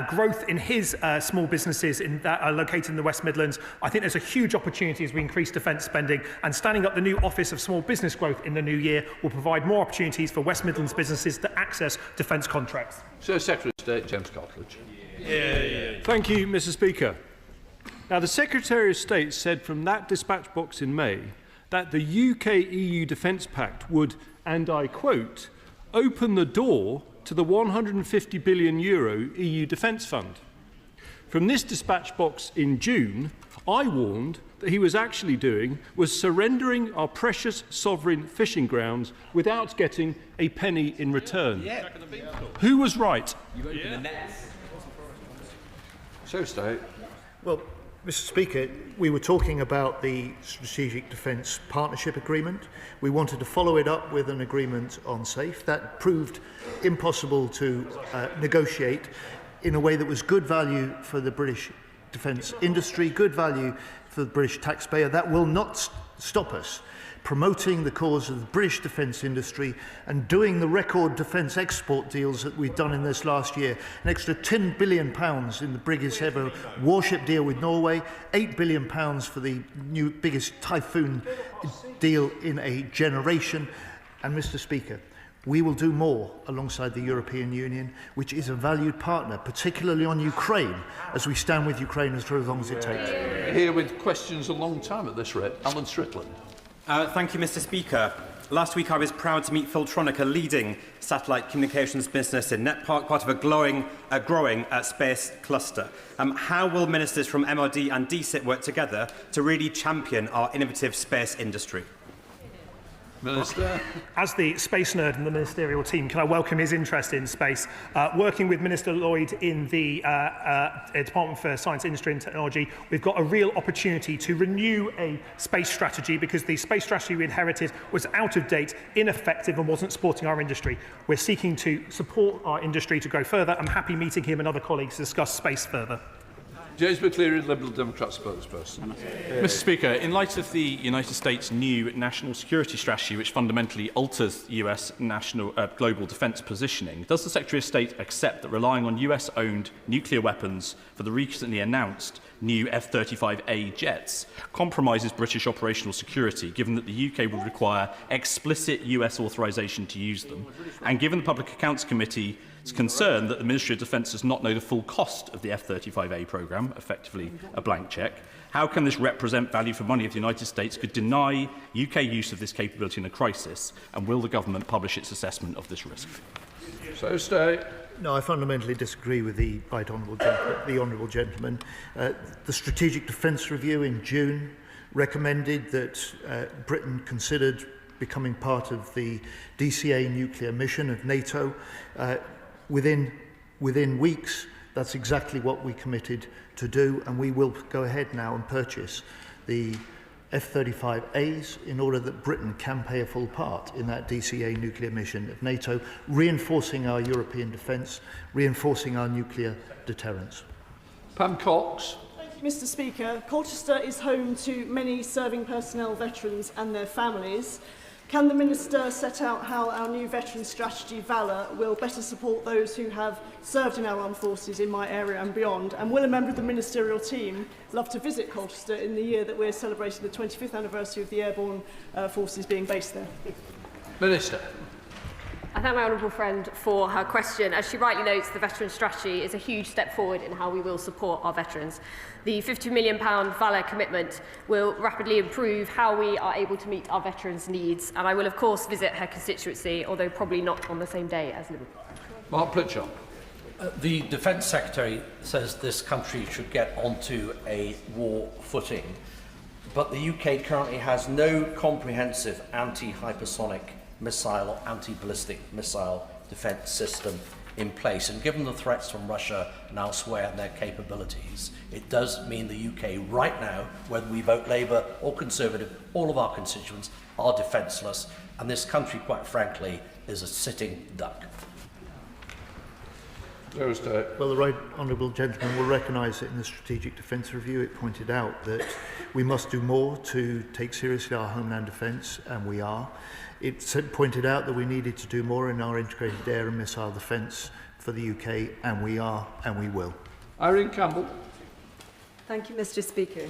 S24: growth in his small businesses that are located in the West Midlands. I think there's a huge opportunity as we increase defence spending, and standing up the new Office of Small Business Growth in the new year will provide more opportunities for West Midlands businesses to access defence contracts.
S2: Sir Secretary of State James Cartledge.
S11: Thank you, Mr Speaker. Now, the Secretary of State said from that dispatch box in May that the UK-EU Defence Pact would, and I quote, open the door to the €150 billion EU Defence Fund. From this dispatch box in June, I warned that he was actually doing was surrendering our precious sovereign fishing grounds without getting a penny in return. Who was right?
S7: You opened the nets.
S2: So, State.
S4: Well, Mr Speaker, we were talking about the Strategic Defence Partnership Agreement. We wanted to follow it up with an agreement on SAFE. That proved impossible to negotiate in a way that was good value for the British defence industry, good value for the British taxpayer. That will not stop us promoting the cause of the British defence industry and doing the record defence export deals that we've done in this last year. An extra £10 billion in the biggest ever warship deal with Norway, £8 billion for the new biggest Typhoon deal in a generation. And Mr Speaker, we will do more alongside the European Union, which is a valued partner, particularly on Ukraine, as we stand with Ukraine for as long as it takes.
S2: Here with questions a long time at this rate, Alan Strickland.
S14: Thank you, Mr Speaker. Last week I was proud to meet Filtronic, a leading satellite communications business in Net Park, part of a growing space cluster. How will ministers from MRD and DSIT work together to really champion our innovative space industry?
S2: Minister.
S24: As the space nerd in the ministerial team, can I welcome his interest in space? Working with Minister Lloyd in the Department for Science, Industry and Technology, we've got a real opportunity to renew a space strategy because the space strategy we inherited was out of date, ineffective and wasn't supporting our industry. We're seeking to support our industry to go further. I'm happy meeting him and other colleagues to discuss space further.
S2: James McCleary, Liberal Democrat spokesperson.
S15: Mr. Speaker, in light of the United States' new national security strategy, which fundamentally alters US global defence positioning, does the Secretary of State accept that relying on US-owned nuclear weapons for the recently announced new F-35A jets compromises British operational security, given that the UK would require explicit US authorisation to use them, and given the Public Accounts Committee concerned that the Ministry of Defence does not know the full cost of the F-35A programme, effectively a blank cheque? How can this represent value for money if the United States could deny UK use of this capability in a crisis? And will the government publish its assessment of this risk?
S2: So stay.
S4: No, I fundamentally disagree with the honourable gentleman. The Strategic Defence Review in June recommended that Britain considered becoming part of the DCA nuclear mission of NATO. Within weeks, that's exactly what we committed to do, and we will go ahead now and purchase the F-35As in order that Britain can play a full part in that DCA nuclear mission of NATO, reinforcing our European defence, reinforcing our nuclear deterrence.
S2: Pam Cox.
S16: Mr. Speaker, Colchester is home to many serving personnel veterans and their families. Can the Minister set out how our new veteran strategy, Valour, will better support those who have served in our armed forces in my area and beyond? And will a member of the ministerial team love to visit Colchester in the year that we're celebrating the 25th anniversary of the airborne forces being based there?
S2: Minister.
S10: I thank my honourable friend for her question. As she rightly notes, the veteran strategy is a huge step forward in how we will support our veterans. The £50 million Valour commitment will rapidly improve how we are able to meet our veterans' needs, and I will of course visit her constituency, although probably not on the same day as Liverpool.
S2: Mark Plitchard.
S17: The Defence Secretary says this country should get onto a war footing, but the UK currently has no comprehensive anti-hypersonic missile or anti-ballistic missile defence system in place. And given the threats from Russia and elsewhere and their capabilities, it does mean the UK right now, whether we vote Labour or Conservative, all of our constituents are defenceless, and this country, quite frankly, is a sitting duck.
S4: Well, the right honourable gentleman will recognise that in the Strategic Defence Review it pointed out that we must do more to take seriously our homeland defence, and we are. It pointed out that we needed to do more in our integrated air and missile defence for the UK, and we are, and we will.
S2: Irene Campbell.
S25: Thank you, Mr. Speaker.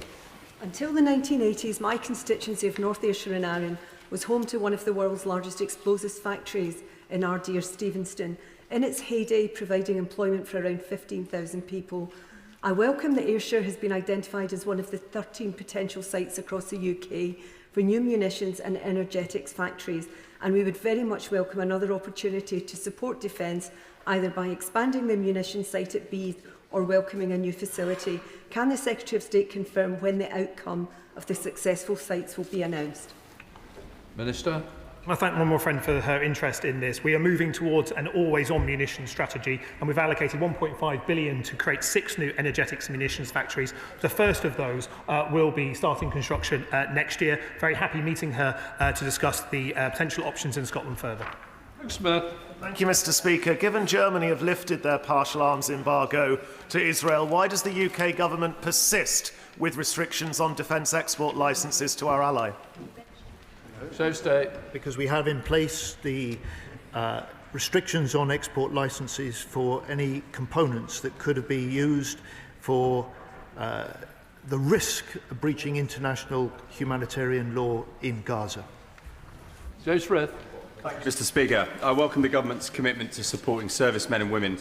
S25: Until the 1980s, my constituency of North Ayrshire and Arran was home to one of the world's largest explosives factories in Ardere, Stevenston, in its heyday providing employment for around 15,000 people. I welcome that Ayrshire has been identified as one of the 13 potential sites across the UK for new munitions and energetics factories, and we would very much welcome another opportunity to support defence, either by expanding the munitions site at Beith or welcoming a new facility. Can the Secretary of State confirm when the outcome of the successful sites will be announced?
S2: Minister.
S24: I thank one more friend for her interest in this. We are moving towards an always-on munitions strategy, and we've allocated £1.5 billion to create 6 new energetics munitions factories. The first of those will be starting construction next year. Very happy meeting her to discuss the potential options in Scotland further.
S2: Thanks, Matt.
S26: Thank you, Mr. Speaker. Given Germany have lifted their partial arms embargo to Israel, why does the UK government persist with restrictions on defence export licences to our ally?
S4: Because we have in place the restrictions on export licences for any components that could be used for the risk of breaching international humanitarian law in Gaza.
S2: James Frith.
S27: Mr. Speaker, I welcome the government's commitment to supporting servicemen and women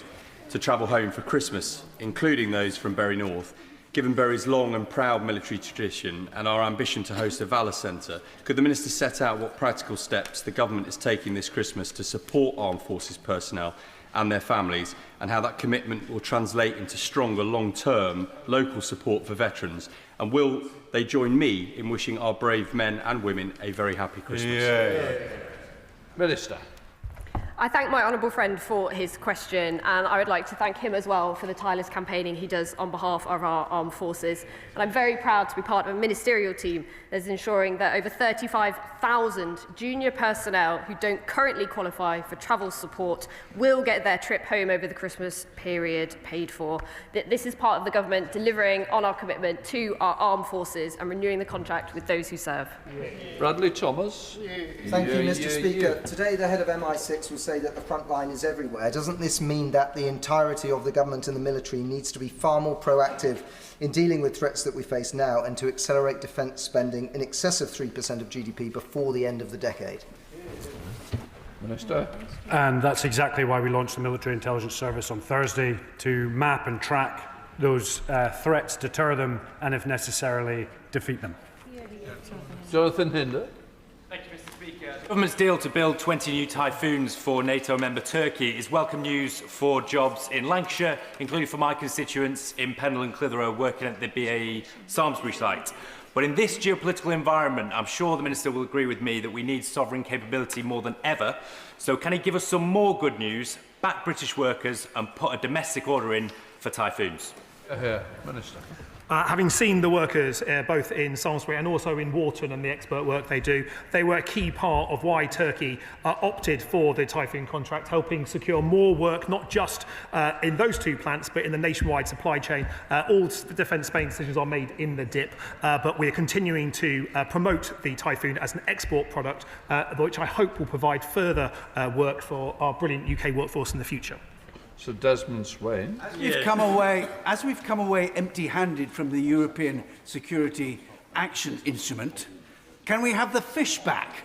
S27: to travel home for Christmas, including those from Bury North. Given Bury's long and proud military tradition and our ambition to host a Valour Centre, could the Minister set out what practical steps the Government is taking this Christmas to support Armed Forces personnel and their families, and how that commitment will translate into stronger long-term local support for veterans? And will they join me in wishing our brave men and women a very happy Christmas?
S2: Minister.
S10: I thank my honourable friend for his question, and I would like to thank him as well for the tireless campaigning he does on behalf of our armed forces. And I'm very proud to be part of a ministerial team that is ensuring that over 35,000 junior personnel who don't currently qualify for travel support will get their trip home over the Christmas period paid for. This is part of the government delivering on our commitment to our armed forces and renewing the contract with those who serve.
S2: Bradley Thomas.
S5: Thank you, Mr. Speaker. Today, the head of MI6 will say that the front line is everywhere. Doesn't this mean that the entirety of the government and the military needs to be far more proactive in dealing with threats that we face now and to accelerate defence spending in excess of 3% of GDP before the end of the decade?
S2: Minister.
S8: And that's exactly why we launched the Military Intelligence Service on Thursday, to map and track those threats, deter them, and if necessarily, defeat them.
S2: Jonathan Hinder.
S9: Thank you, Mr. Speaker. The government's deal to build 20 new Typhoons for NATO member Turkey is welcome news for jobs in Lancashire, including for my constituents in Pendle and Clitheroe working at the BAE Samlesbury site. But in this geopolitical environment, I'm sure the Minister will agree with me that we need sovereign capability more than ever. So can he give us some more good news, back British workers and put a domestic order in for Typhoons?
S2: Minister.
S24: Having seen the workers both in Samlesbury and also in Wharton and the expert work they do, they were a key part of why Turkey opted for the Typhoon contract, helping secure more work, not just in those two plants, but in the nationwide supply chain. All defence spending decisions are made in the dip, but we're continuing to promote the Typhoon as an export product, which I hope will provide further work for our brilliant UK workforce in the future.
S2: Sir Desmond Swain.
S18: As we've come away empty-handed from the European Security Action Instrument, can we have the fish back?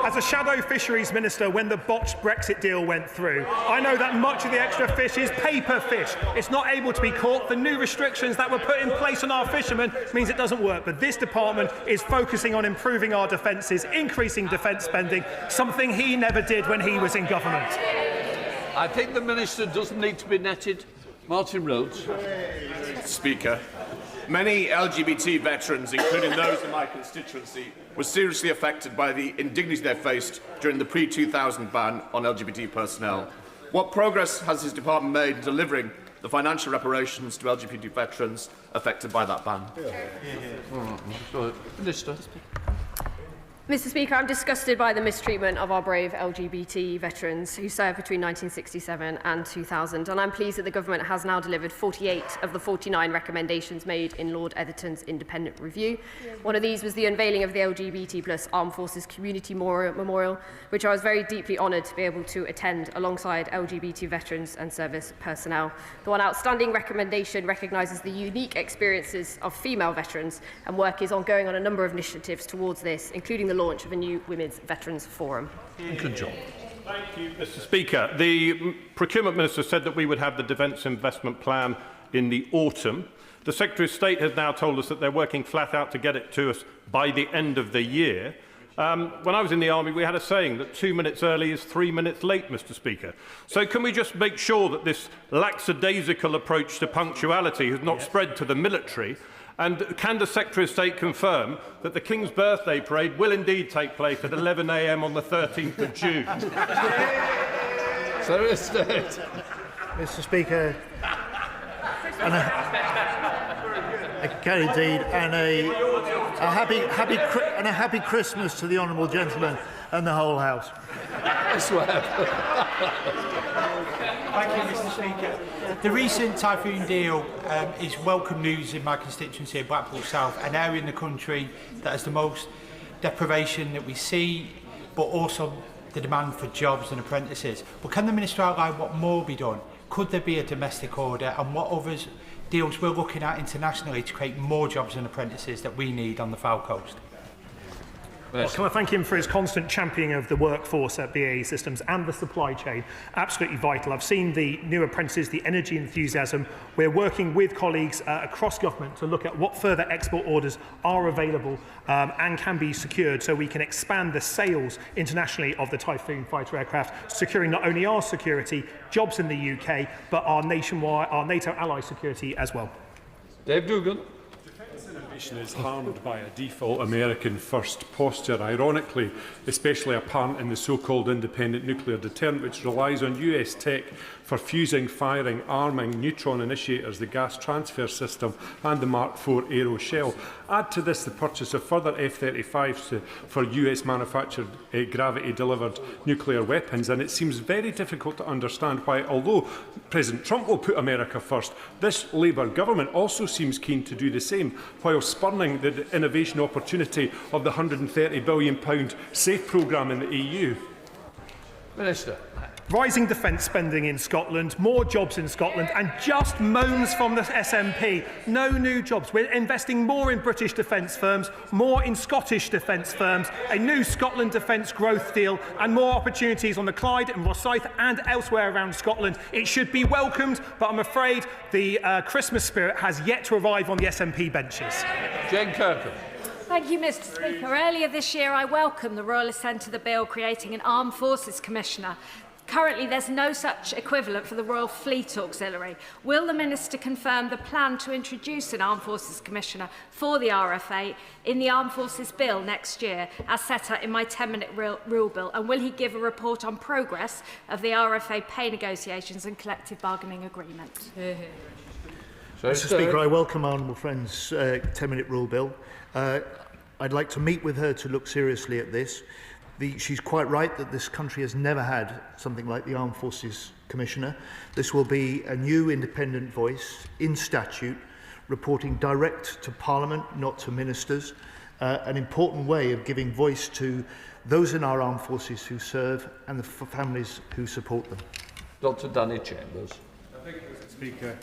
S24: As a shadow fisheries minister, when the botched Brexit deal went through, I know that much of the extra fish is paper fish. It's not able to be caught. The new restrictions that were put in place on our fishermen means it doesn't work. But this department is focusing on improving our defences, increasing defence spending, something he never did when he was in government.
S2: I think the Minister doesn't need to be netted. Martin Rhodes.
S19: Speaker, many LGBT veterans, including those in my constituency, were seriously affected by the indignity they faced during the pre-2000 ban on LGBT personnel. What progress has his department made in delivering the financial reparations to LGBT veterans affected by that ban?
S2: Minister.
S10: Mr. Speaker, I'm disgusted by the mistreatment of our brave LGBT veterans who served between 1967 and 2000, and I'm pleased that the government has now delivered 48 of the 49 recommendations made in Lord Etherton's independent review. One of these was the unveiling of the LGBT plus Armed Forces Community Memorial, which I was very deeply honoured to be able to attend alongside LGBT veterans and service personnel. The one outstanding recommendation recognises the unique experiences of female veterans, and work is ongoing on a number of initiatives towards this, including the launch of a new Women's Veterans Forum.
S11: John. Thank you, Mr. Speaker. The Procurement Minister said that we would have the Defence Investment Plan in the autumn. The Secretary of State has now told us that they're working flat out to get it to us by the end of the year. When I was in the Army, we had a saying that 2 minutes early is 3 minutes late, Mr. Speaker. So can we just make sure that this lackadaisical approach to punctuality has not spread to the military? And can the Secretary of State confirm that the King's Birthday Parade will indeed take place at 11 a.m. on the 13th of June?
S4: Mr. Speaker, can indeed, and a happy Christmas to the honourable gentleman and the whole House.
S20: Thank you, Mr. Speaker. The recent Typhoon deal is welcome news in my constituency of Blackpool South, an area in the country that has the most deprivation that we see, but also the demand for jobs and apprentices. But can the Minister outline what more will be done? Could there be a domestic order, and what other deals we're looking at internationally to create more jobs and apprentices that we need on the Foul Coast?
S24: Well, can I thank him for his constant championing of the workforce at BAE Systems and the supply chain? Absolutely vital. I've seen the new apprentices, the energy enthusiasm. We're working with colleagues across government to look at what further export orders are available and can be secured so we can expand the sales internationally of the Typhoon fighter aircraft, securing not only our security, jobs in the UK, but our nationwide, our NATO ally security as well.
S2: Dave Dugan.
S11: Is harmed by a default American first posture, ironically, especially apparent in the so-called independent nuclear deterrent, which relies on US tech for fusing, firing, arming, neutron initiators, the gas transfer system and the Mark IV aero shell. Add to this the purchase of further F-35s for US manufactured gravity-delivered nuclear weapons, and it seems very difficult to understand why, although President Trump will put America first, this Labour government also seems keen to do the same, while spurning the innovation opportunity of the £130 billion SAFE programme in the EU.
S2: Minister.
S24: Rising defence spending in Scotland, more jobs in Scotland, and just moans from the SNP. No new jobs. We're investing more in British defence firms, more in Scottish defence firms, a new Scotland defence growth deal, and more opportunities on the Clyde and Rosyth and elsewhere around Scotland. It should be welcomed, but I'm afraid the Christmas spirit has yet to arrive on the SNP benches.
S2: Jane Kirkham.
S1: Thank you, Mr Speaker. Earlier this year, I welcomed the Royal Assent to the bill creating an Armed Forces Commissioner. Currently, there's no such equivalent for the Royal Fleet Auxiliary. Will the Minister confirm the plan to introduce an Armed Forces Commissioner for the RFA in the Armed Forces Bill next year, as set out in my 10-minute rule bill? And will he give a report on progress of the RFA pay negotiations and collective bargaining agreement?
S4: Mr Speaker, I welcome our honourable friend's 10-minute rule bill. I'd like to meet with her to look seriously at this. She's quite right that this country has never had something like the Armed Forces Commissioner. This will be a new independent voice in statute, reporting direct to Parliament, not to ministers, an important way of giving voice to those in our armed forces who serve and the families who support them.
S2: Dr Danny Chambers.
S3: Thank you, Mr Speaker.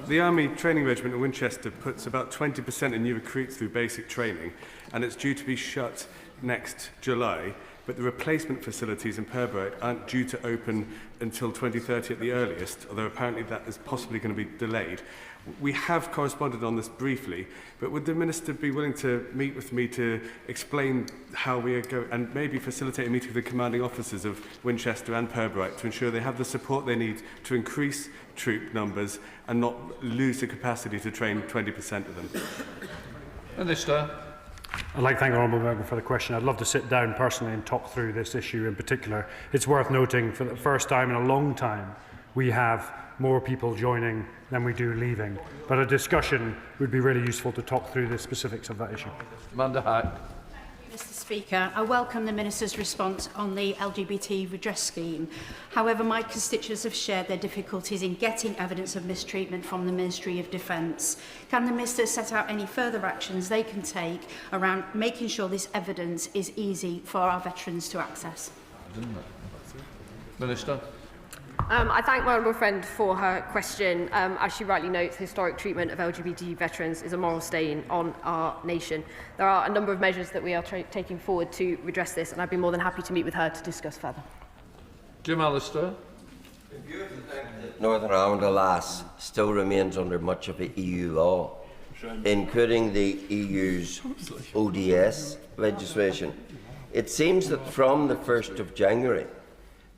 S3: The Army Training Regiment in Winchester puts about 20% of new recruits through basic training, and it's due to be shut next July. But the replacement facilities in Purbeck aren't due to open until 2030 at the earliest, although apparently that is possibly going to be delayed. We have corresponded on this briefly, but would the Minister be willing to meet with me to explain how we are going, and maybe facilitate a meeting with the commanding officers of Winchester and Purbeck to ensure they have the support they need to increase troop numbers and not lose the capacity to train 20% of them?
S2: Minister.
S8: I'd like to thank the Honourable Member for the question. I'd love to sit down personally and talk through this issue in particular. It's worth noting, for the first time in a long time, we have more people joining than we do leaving. But a discussion would be really useful to talk through the specifics of that issue.
S2: Amanda Hack.
S12: Mr Speaker, I welcome the Minister's response on the LGBT redress scheme. However, my constituents have shared their difficulties in getting evidence of mistreatment from the Ministry of Defence. Can the Minister set out any further actions they can take around making sure this evidence is easy for our veterans to access?
S2: Minister.
S10: I thank my honourable friend for her question. As she rightly notes, historic treatment of LGBT veterans is a moral stain on our nation. There are a number of measures that we are taking forward to redress this, and I'd be more than happy to meet with her to discuss further.
S2: Jim Allister.
S13: Northern Ireland, alas, still remains under much of the EU law, including the EU's ODS legislation. It seems that from the 1st of January,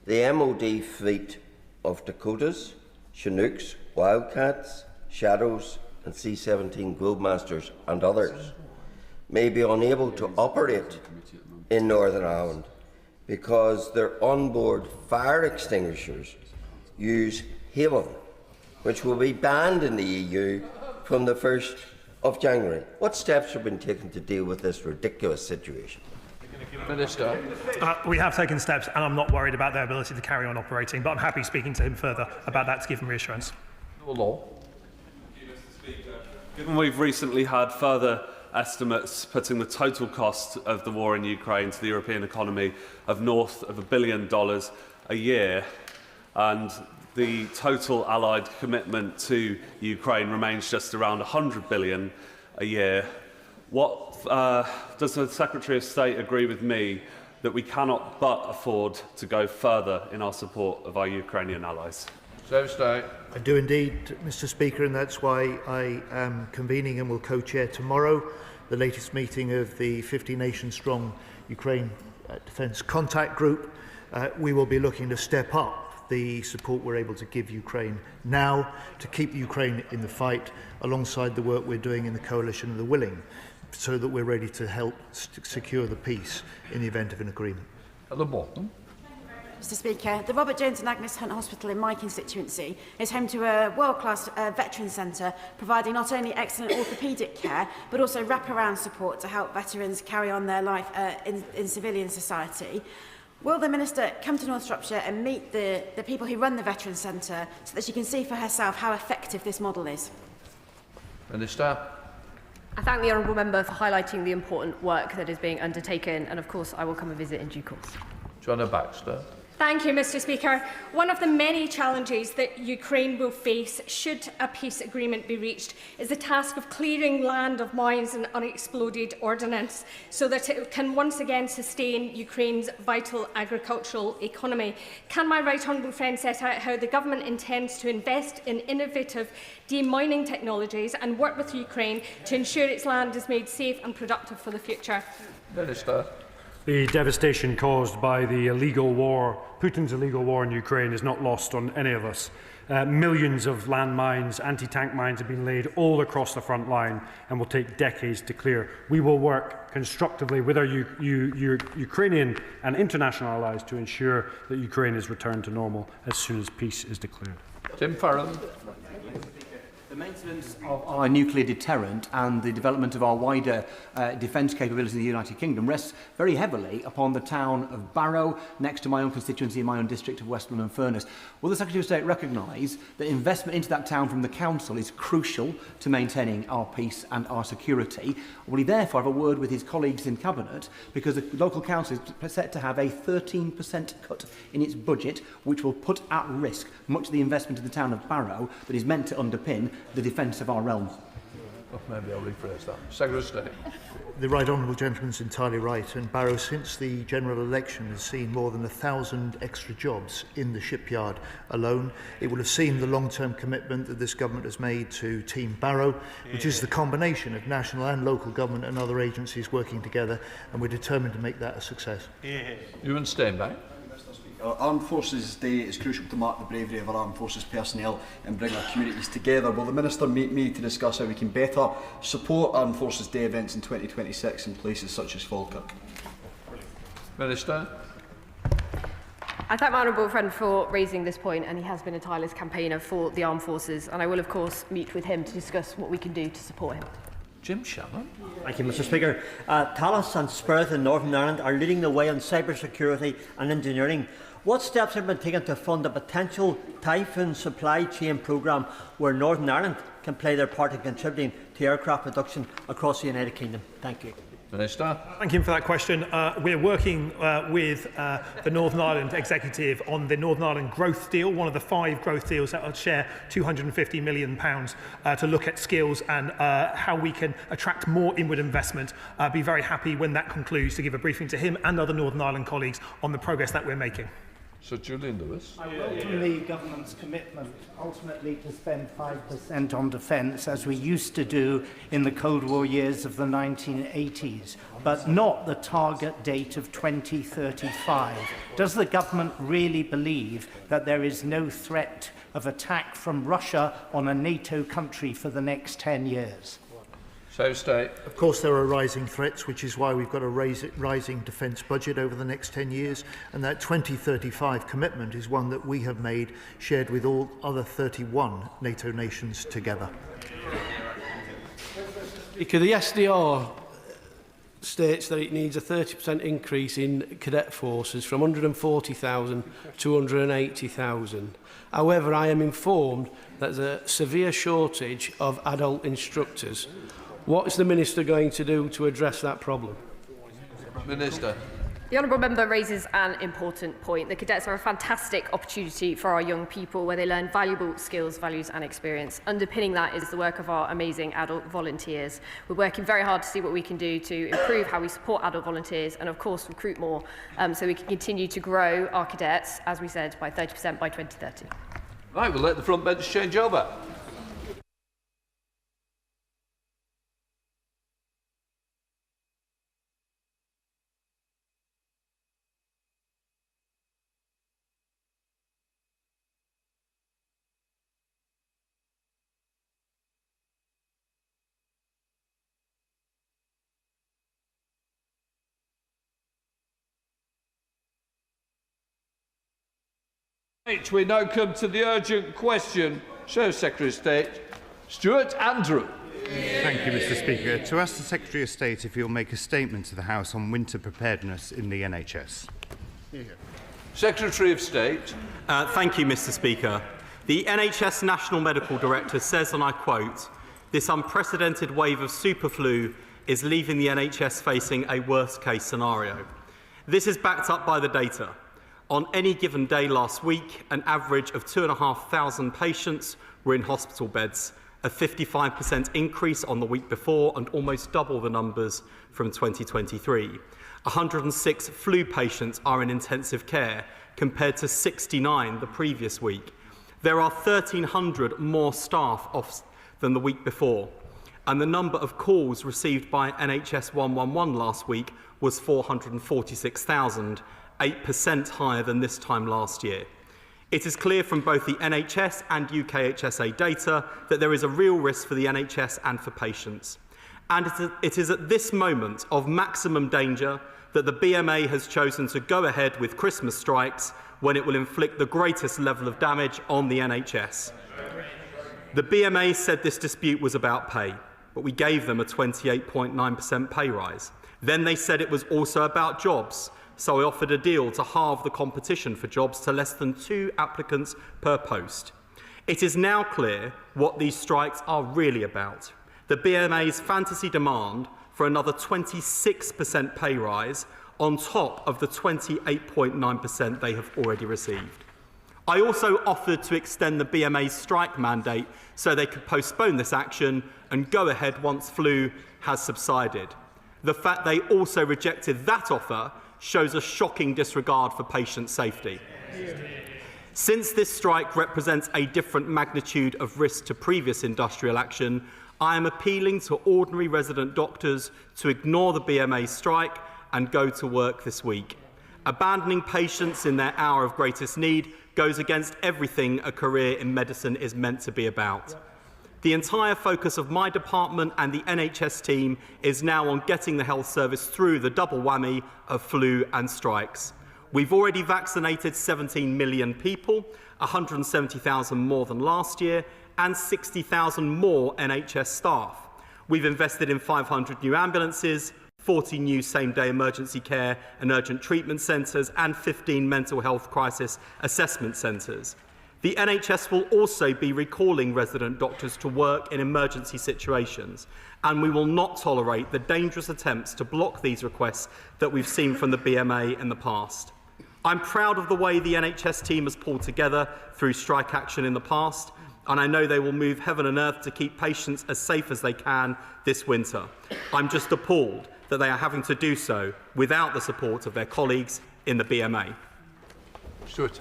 S13: the MOD fleet of Dakotas, Chinooks, Wildcats, Shadows and C-17 Globemasters and others may be unable to operate in Northern Ireland because their onboard fire extinguishers use halon, which will be banned in the EU from the 1st of January. What steps have been taken to deal with this ridiculous situation?
S2: Minister.
S24: We have taken steps, and I'm not worried about their ability to carry on operating, but I'm happy speaking to him further about that to give him reassurance.
S2: Law.
S21: Given we've recently had further estimates putting the total cost of the war in Ukraine to the European economy of north of $1 billion a year, and the total Allied commitment to Ukraine remains just around $100 billion a year, Does the Secretary of State agree with me that we cannot but afford to go further in our support of our Ukrainian allies?
S2: Secretary.
S4: I do indeed, Mr. Speaker, and that's why I am convening and will co-chair tomorrow the latest meeting of the 50-nation-strong Ukraine Defence Contact Group. We will be looking to step up the support we're able to give Ukraine now to keep Ukraine in the fight alongside the work we're doing in the Coalition of the Willing, so that we're ready to help secure the peace in the event of an agreement.
S6: Mr. Speaker, the Robert Jones and Agnes Hunt Hospital in my constituency is home to a world-class veterans centre, providing not only excellent orthopaedic care, but also wraparound support to help veterans carry on their life in civilian society. Will the Minister come to North Shropshire and meet the people who run the veterans centre so that she can see for herself how effective this model is?
S2: Minister.
S10: I thank the honourable member for highlighting the important work that is being undertaken, and of course I will come and visit in due course.
S2: Joanna Baxter.
S7: Thank you, Mr. Speaker. One of the many challenges that Ukraine will face should a peace agreement be reached is the task of clearing land of mines and unexploded ordnance so that it can once again sustain Ukraine's vital agricultural economy. Can my right honourable friend set out how the government intends to invest in innovative demining technologies and work with Ukraine to ensure its land is made safe and productive for the future?
S2: Minister.
S8: The devastation caused by the illegal war, Putin's illegal war in Ukraine, is not lost on any of us. Millions of landmines, anti-tank mines have been laid all across the front line and will take decades to clear. We will work constructively with our Ukrainian and international allies to ensure that Ukraine is returned to normal as soon as peace is declared.
S2: Tim Farrell.
S14: The maintenance of our nuclear deterrent and the development of our wider defence capabilities in the United Kingdom rests very heavily upon the town of Barrow, next to my own constituency in my own district of Westmoreland and Furness. Will the Secretary of State recognise that investment into that town from the Council is crucial to maintaining our peace and our security? Will he therefore have a word with his colleagues in Cabinet, because the local council is set to have a 13% cut in its budget, which will put at risk much of the investment in the town of Barrow that is meant to underpin the defence of our realm?
S2: Maybe I'll rephrase that. Secretary of State.
S4: The right honourable gentleman's entirely right, and Barrow, since the general election, has seen more than 1,000 extra jobs in the shipyard alone. It will have seen the long-term commitment that this government has made to Team Barrow, which is the combination of national and local government and other agencies working together, and we're determined to make that a success.
S2: Ewan Steinbeck.
S15: Our Armed Forces Day is crucial to mark the bravery of our Armed Forces personnel and bring our communities together. Will the Minister meet me to discuss how we can better support Armed Forces Day events in 2026 in places such as Falkirk?
S2: Minister.
S10: I thank my honourable friend for raising this point, and he has been a tireless campaigner for the armed forces, and I will of course meet with him to discuss what we can do to support him.
S2: Jim Shannon.
S16: Thank you, Mr. Speaker. Talis and Spurth in Northern Ireland are leading the way on cybersecurity and engineering. What steps have been taken to fund a potential typhoon supply chain programme where Northern Ireland can play their part in contributing to aircraft production across the United Kingdom? Thank you.
S2: Minister.
S24: Thank you for that question. We're working with the Northern Ireland Executive on the Northern Ireland Growth Deal, one of the 5 growth deals that will share £250 million to look at skills and how we can attract more inward investment. I'll be very happy when that concludes to give a briefing to him and other Northern Ireland colleagues on the progress that we're making.
S2: Sir Julian Lewis.
S18: I welcome the government's commitment ultimately to spend 5% on defence, as we used to do in the Cold War years of the 1980s, but not the target date of 2035. Does the government really believe that there is no threat of attack from Russia on a NATO country for the next 10 years?
S4: Of course, there are rising threats, which is why we've got a rising defence budget over the next 10 years. And that 2035 commitment is one that we have made, shared with all other 31 NATO nations together.
S22: Because the SDR states that it needs a 30% increase in cadet forces from 140,000 to 180,000. However, I am informed that there's a severe shortage of adult instructors. What is the Minister going to do to address that problem?
S2: Minister.
S10: The honourable member raises an important point. The cadets are a fantastic opportunity for our young people where they learn valuable skills, values and experience. Underpinning that is the work of our amazing adult volunteers. We're working very hard to see what we can do to improve how we support adult volunteers and of course recruit more so we can continue to grow our cadets, as we said, by 30% by 2030.
S2: Right, we'll let the front bench change over. We now come to the urgent question. Secretary of State Stuart Andrew.
S5: Thank you, Mr. Speaker. To ask the Secretary of State if he will make a statement to the House on winter preparedness in the NHS.
S2: Secretary of State.
S9: Thank you, Mr. Speaker. The NHS National Medical Director says, and I quote, "This unprecedented wave of superflu is leaving the NHS facing a worst-case scenario." This is backed up by the data. On any given day last week, an average of 2,500 patients were in hospital beds, a 55% increase on the week before and almost double the numbers from 2023. 106 flu patients are in intensive care compared to 69 the previous week. There are 1,300 more staff off than the week before, and the number of calls received by NHS 111 last week was 446,000. 8% higher than this time last year. It is clear from both the NHS and UKHSA data that there is a real risk for the NHS and for patients. And it is at this moment of maximum danger that the BMA has chosen to go ahead with Christmas strikes when it will inflict the greatest level of damage on the NHS. The BMA said this dispute was about pay, but we gave them a 28.9% pay rise. Then they said it was also about jobs, so I offered a deal to halve the competition for jobs to less than 2 applicants per post. It is now clear what these strikes are really about. The BMA's fantasy demand for another 26% pay rise on top of the 28.9% they have already received. I also offered to extend the BMA's strike mandate so they could postpone this action and go ahead once flu has subsided. The fact they also rejected that offer shows a shocking disregard for patient safety. Since this strike represents a different magnitude of risk to previous industrial action, I am appealing to ordinary resident doctors to ignore the BMA strike and go to work this week. Abandoning patients in their hour of greatest need goes against everything a career in medicine is meant to be about. The entire focus of my department and the NHS team is now on getting the health service through the double whammy of flu and strikes. We've already vaccinated 17 million people, 170,000 more than last year, and 60,000 more NHS staff. We've invested in 500 new ambulances, 40 new same-day emergency care and urgent treatment centres, and 15 mental health crisis assessment centres. The NHS will also be recalling resident doctors to work in emergency situations, and we will not tolerate the dangerous attempts to block these requests that we've seen from the BMA in the past. I'm proud of the way the NHS team has pulled together through strike action in the past, and I know they will move heaven and earth to keep patients as safe as they can this winter. I'm just appalled that they are having to do so without the support of their colleagues in the BMA.
S2: Stuart.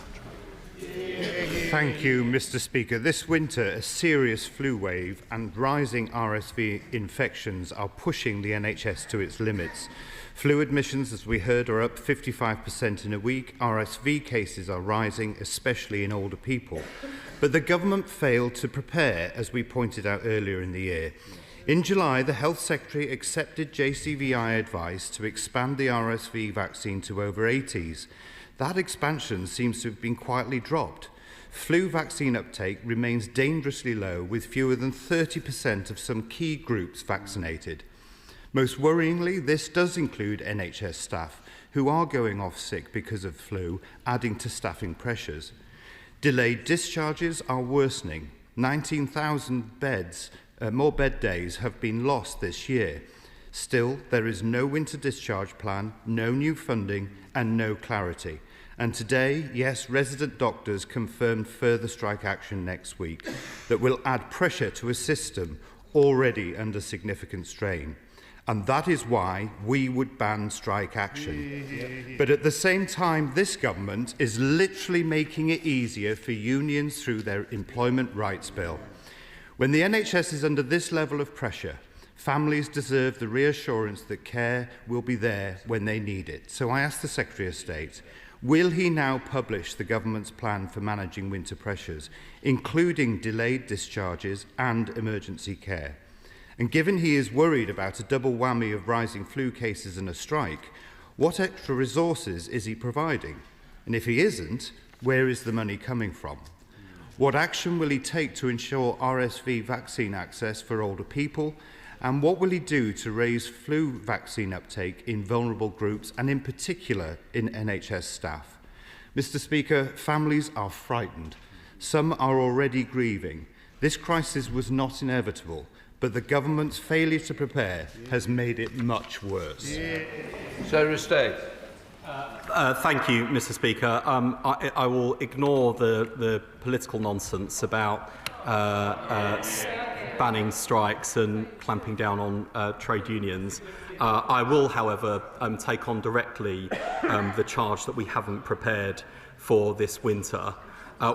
S5: Thank you, Mr. Speaker. This winter, a serious flu wave and rising RSV infections are pushing the NHS to its limits. Flu admissions, as we heard, are up 55% in a week. RSV cases are rising, especially in older people. But the government failed to prepare, as we pointed out earlier in the year. In July, the Health Secretary accepted JCVI advice to expand the RSV vaccine to over 80s. That expansion seems to have been quietly dropped. Flu vaccine uptake remains dangerously low, with fewer than 30% of some key groups vaccinated. Most worryingly, this does include NHS staff, who are going off sick because of flu, adding to staffing pressures. Delayed discharges are worsening. 19,000 beds, more bed days have been lost this year. Still, there is no winter discharge plan, no new funding and no clarity. And today, yes, resident doctors confirmed further strike action next week that will add pressure to a system already under significant strain. And that is why we would ban strike action. But at the same time, this government is literally making it easier for unions through their employment rights bill. When the NHS is under this level of pressure, families deserve the reassurance that care will be there when they need it. So I ask the Secretary of State, will he now publish the government's plan for managing winter pressures, including delayed discharges and emergency care? And given he is worried about a double whammy of rising flu cases and a strike, what extra resources is he providing? And if he isn't, where is the money coming from? What action will he take to ensure RSV vaccine access for older people? And what will he do to raise flu vaccine uptake in vulnerable groups and in particular in NHS staff? Mr. Speaker, families are frightened. Some are already grieving. This crisis was not inevitable, but the government's failure to prepare has made it much worse.
S2: Secretary of State.
S9: Thank you, Mr. Speaker. I will ignore the political nonsense about banning strikes and clamping down on trade unions. I will, however, take on directly the charge that we haven't prepared for this winter.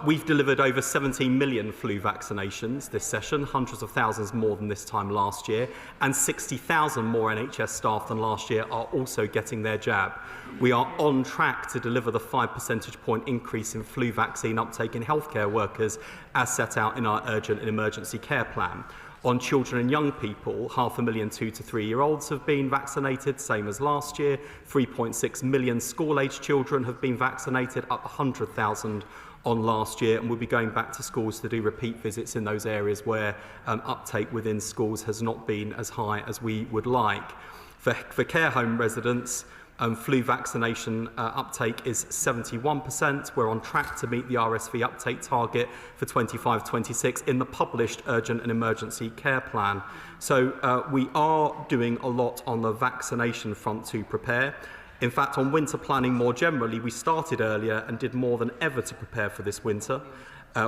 S9: We've delivered over 17 million flu vaccinations this session, hundreds of thousands more than this time last year, and 60,000 more NHS staff than last year are also getting their jab. We are on track to deliver the 5 percentage point increase in flu vaccine uptake in healthcare workers as set out in our urgent and emergency care plan. On children and young people, 500,000 2 to 3 year olds have been vaccinated, same as last year. 3.6 million school-aged children have been vaccinated, up 100,000 on last year, and we'll be going back to schools to do repeat visits in those areas where uptake within schools has not been as high as we would like. For care home residents, flu vaccination uptake is 71%. We're on track to meet the RSV uptake target for 25-26 in the published urgent and emergency care plan. So we are doing a lot on the vaccination front to prepare. In fact, on winter planning more generally, we started earlier and did more than ever to prepare for this winter.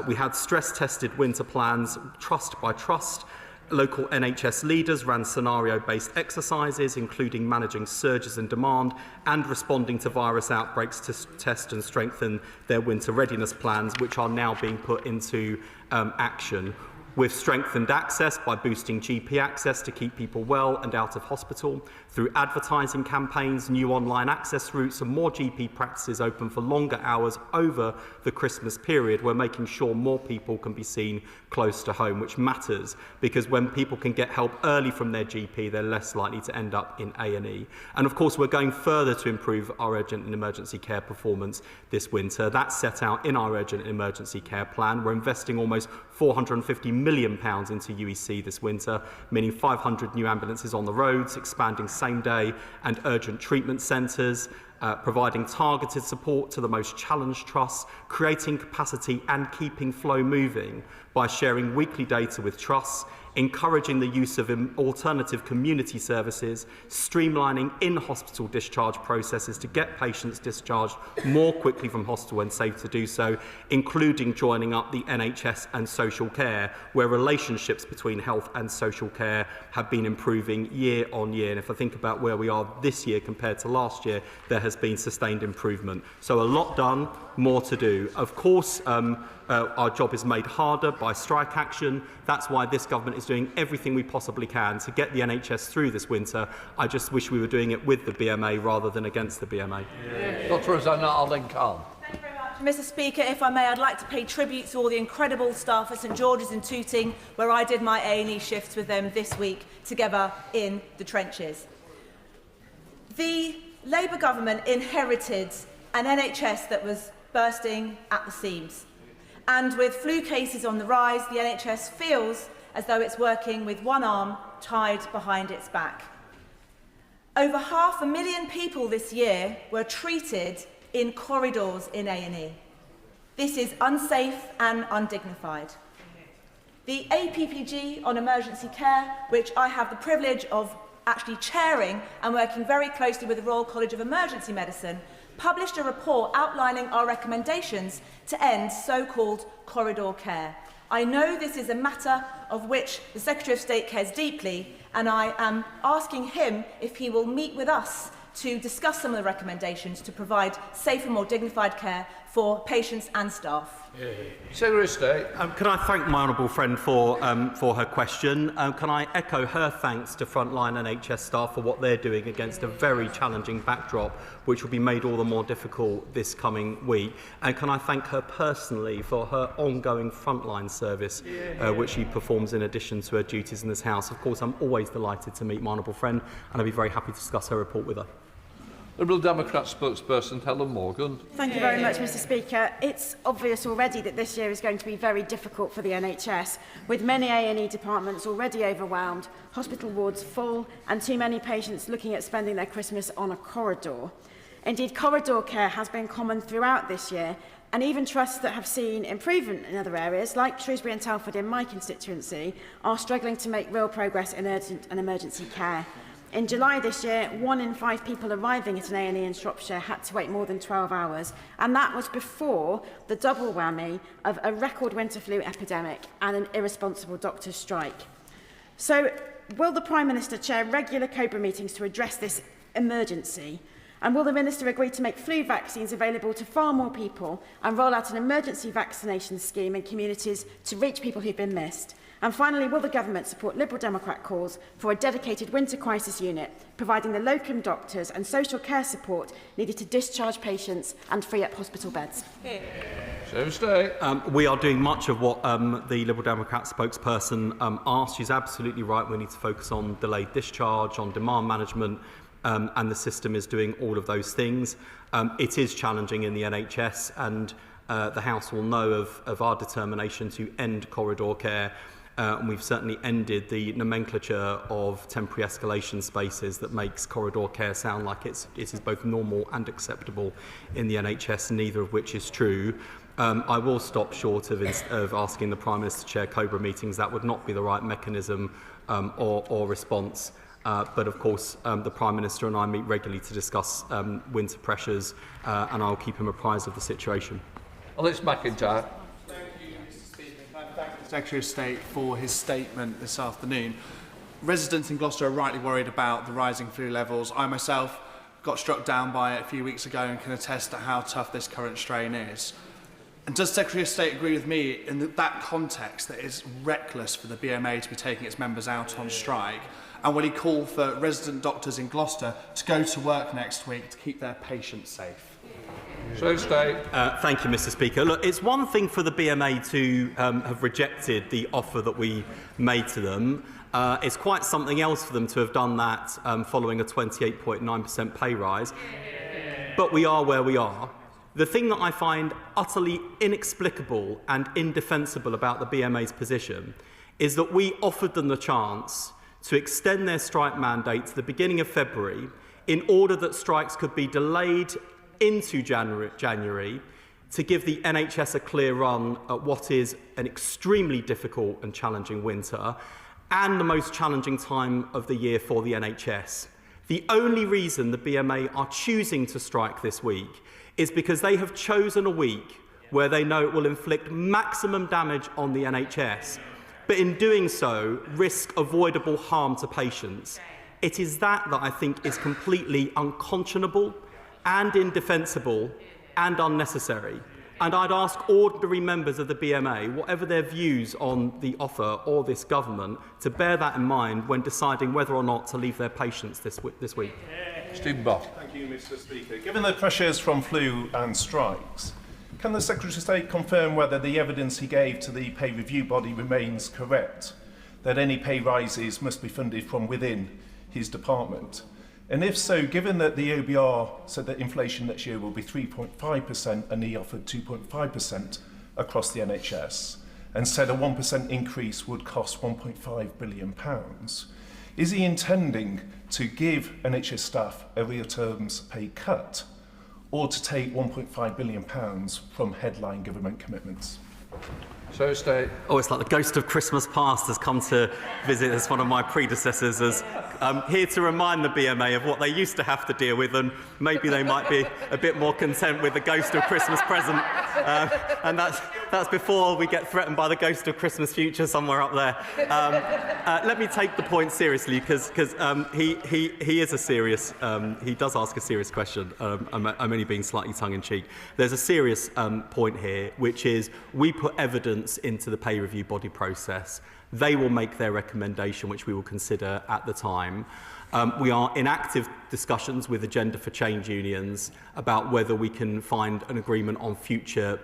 S9: We had stress-tested winter plans, trust by trust. Local NHS leaders ran scenario-based exercises, including managing surges in demand and responding to virus outbreaks to test and strengthen their winter readiness plans, which are now being put into action. We've strengthened access by boosting GP access to keep people well and out of hospital. Through advertising campaigns, new online access routes and more GP practices open for longer hours over the Christmas period, we're making sure more people can be seen close to home, which matters because when people can get help early from their GP, they're less likely to end up in A&E. And of course, we're going further to improve our urgent and emergency care performance this winter. That's set out in our urgent and emergency care plan. We're investing almost £450 million into UEC this winter, meaning 500 new ambulances on the roads, expanding same-day and urgent treatment centres, providing targeted support to the most challenged trusts, creating capacity and keeping flow moving by sharing weekly data with trusts, encouraging the use of alternative community services, streamlining in-hospital discharge processes to get patients discharged more quickly from hospital when safe to do so, including joining up the NHS and social care, where relationships between health and social care have been improving year on year. And if I think about where we are this year compared to last year, there has been sustained improvement. So a lot done, more to do. Of course, our job is made harder by strike action. That's why this government is doing everything we possibly can to get the NHS through this winter. I just wish we were doing it with the BMA rather than against the BMA.
S2: Dr. Rosanna Arlington.
S17: Mr. Speaker, if I may, I'd like to pay tribute to all the incredible staff at St George's in Tooting, where I did my A&E shifts with them this week, together in the trenches. The Labour government inherited an NHS that was bursting at the seams. And with flu cases on the rise, the NHS feels as though it's working with one arm tied behind its back. Over 500,000 people this year were treated in corridors in A&E. This is unsafe and undignified. The APPG on emergency care, which I have the privilege of actually chairing and working very closely with the Royal College of Emergency Medicine, published a report outlining our recommendations to end so-called corridor care. I know this is a matter of which the Secretary of State cares deeply, and I am asking him if he will meet with us to discuss some of the recommendations to provide safer, more dignified care for patients and staff.
S2: Secretary of State.
S9: Can I thank my honourable friend for her question? Can I echo her thanks to frontline NHS staff for what they're doing against a very challenging backdrop, which will be made all the more difficult this coming week? And can I thank her personally for her ongoing frontline service, which she performs in addition to her duties in this House? Of course, I'm always delighted to meet my honourable friend, and I'll be very happy to discuss her report with her.
S2: Liberal Democrat spokesperson Helen Morgan.
S6: Thank you very much, Mr Speaker. It's obvious already that this year is going to be very difficult for the NHS, with many A&E departments already overwhelmed, hospital wards full, and too many patients looking at spending their Christmas on a corridor. Indeed, corridor care has been common throughout this year, and even trusts that have seen improvement in other areas, like Shrewsbury and Telford in my constituency, are struggling to make real progress in urgent and emergency care. In July this year, 1 in 5 people arriving at an A&E in Shropshire had to wait more than 12 hours, and that was before the double whammy of a record winter flu epidemic and an irresponsible doctors' strike. So, will the Prime Minister chair regular COBRA meetings to address this emergency? And will the Minister agree to make flu vaccines available to far more people and roll out an emergency vaccination scheme in communities to reach people who've been missed? And finally, will the Government support Liberal Democrat calls for a dedicated winter crisis unit, providing the locum doctors and social care support needed to discharge patients and free up hospital beds?
S9: We are doing much of what the Liberal Democrat spokesperson asked. She's absolutely right. We need to focus on delayed discharge, on demand management, and the system is doing all of those things. It is challenging in the NHS, and the House will know of our determination to end corridor care. And we've certainly ended the nomenclature of temporary escalation spaces that makes corridor care sound like it is both normal and acceptable in the NHS, neither of which is true. I will stop short of asking the Prime Minister to chair COBRA meetings. That would not be the right mechanism or response. But of course, the Prime Minister and I meet regularly to discuss winter pressures, and I'll keep him apprised of the situation.
S2: Alice McIntyre.
S11: Secretary of State for his statement this afternoon. Residents in Gloucester are rightly worried about the rising flu levels. I myself got struck down by it a few weeks ago and can attest to how tough this current strain is. And does Secretary of State agree with me in that context that it's reckless for the BMA to be taking its members out on strike? And will he call for resident doctors in Gloucester to go to work next week to keep their patients safe?
S9: Thank you, Mr. Speaker. Look, it's one thing for the BMA to have rejected the offer that we made to them. It's quite something else for them to have done that following a 28.9% pay rise. But we are where we are. The thing that I find utterly inexplicable and indefensible about the BMA's position is that we offered them the chance to extend their strike mandate to the beginning of February in order that strikes could be delayed into January to give the NHS a clear run at what is an extremely difficult and challenging winter and the most challenging time of the year for the NHS. The only reason the BMA are choosing to strike this week is because they have chosen a week where they know it will inflict maximum damage on the NHS, but in doing so risk avoidable harm to patients. It is that I think is completely unconscionable and indefensible and unnecessary. And I'd ask ordinary members of the BMA, whatever their views on the offer or this government, to bear that in mind when deciding whether or not to leave their patients this week.
S2: Stephen Bott.
S19: Thank you, Mr. Speaker. Given the pressures from flu and strikes, can the Secretary of State confirm whether the evidence he gave to the pay review body remains correct, that any pay rises must be funded from within his department? And if so, given that the OBR said that inflation next year will be 3.5% and he offered 2.5% across the NHS and said a 1% increase would cost £1.5 billion, is he intending to give NHS staff a real terms pay cut or to take £1.5 billion from headline government commitments?
S2: So state.
S9: Oh, it's like the ghost of Christmas past has come to visit as one of my predecessors, as here to remind the BMA of what they used to have to deal with, and maybe they might be a bit more content with the ghost of Christmas present. And that's before we get threatened by the ghost of Christmas future somewhere up there. Let me take the point seriously, because he is a serious, he does ask a serious question. I'm only being slightly tongue-in-cheek. There's a serious point here, which is we put evidence into the pay review body process. They will make their recommendation, which we will consider at the time. We are in active discussions with Agenda for Change unions about whether we can find an agreement on future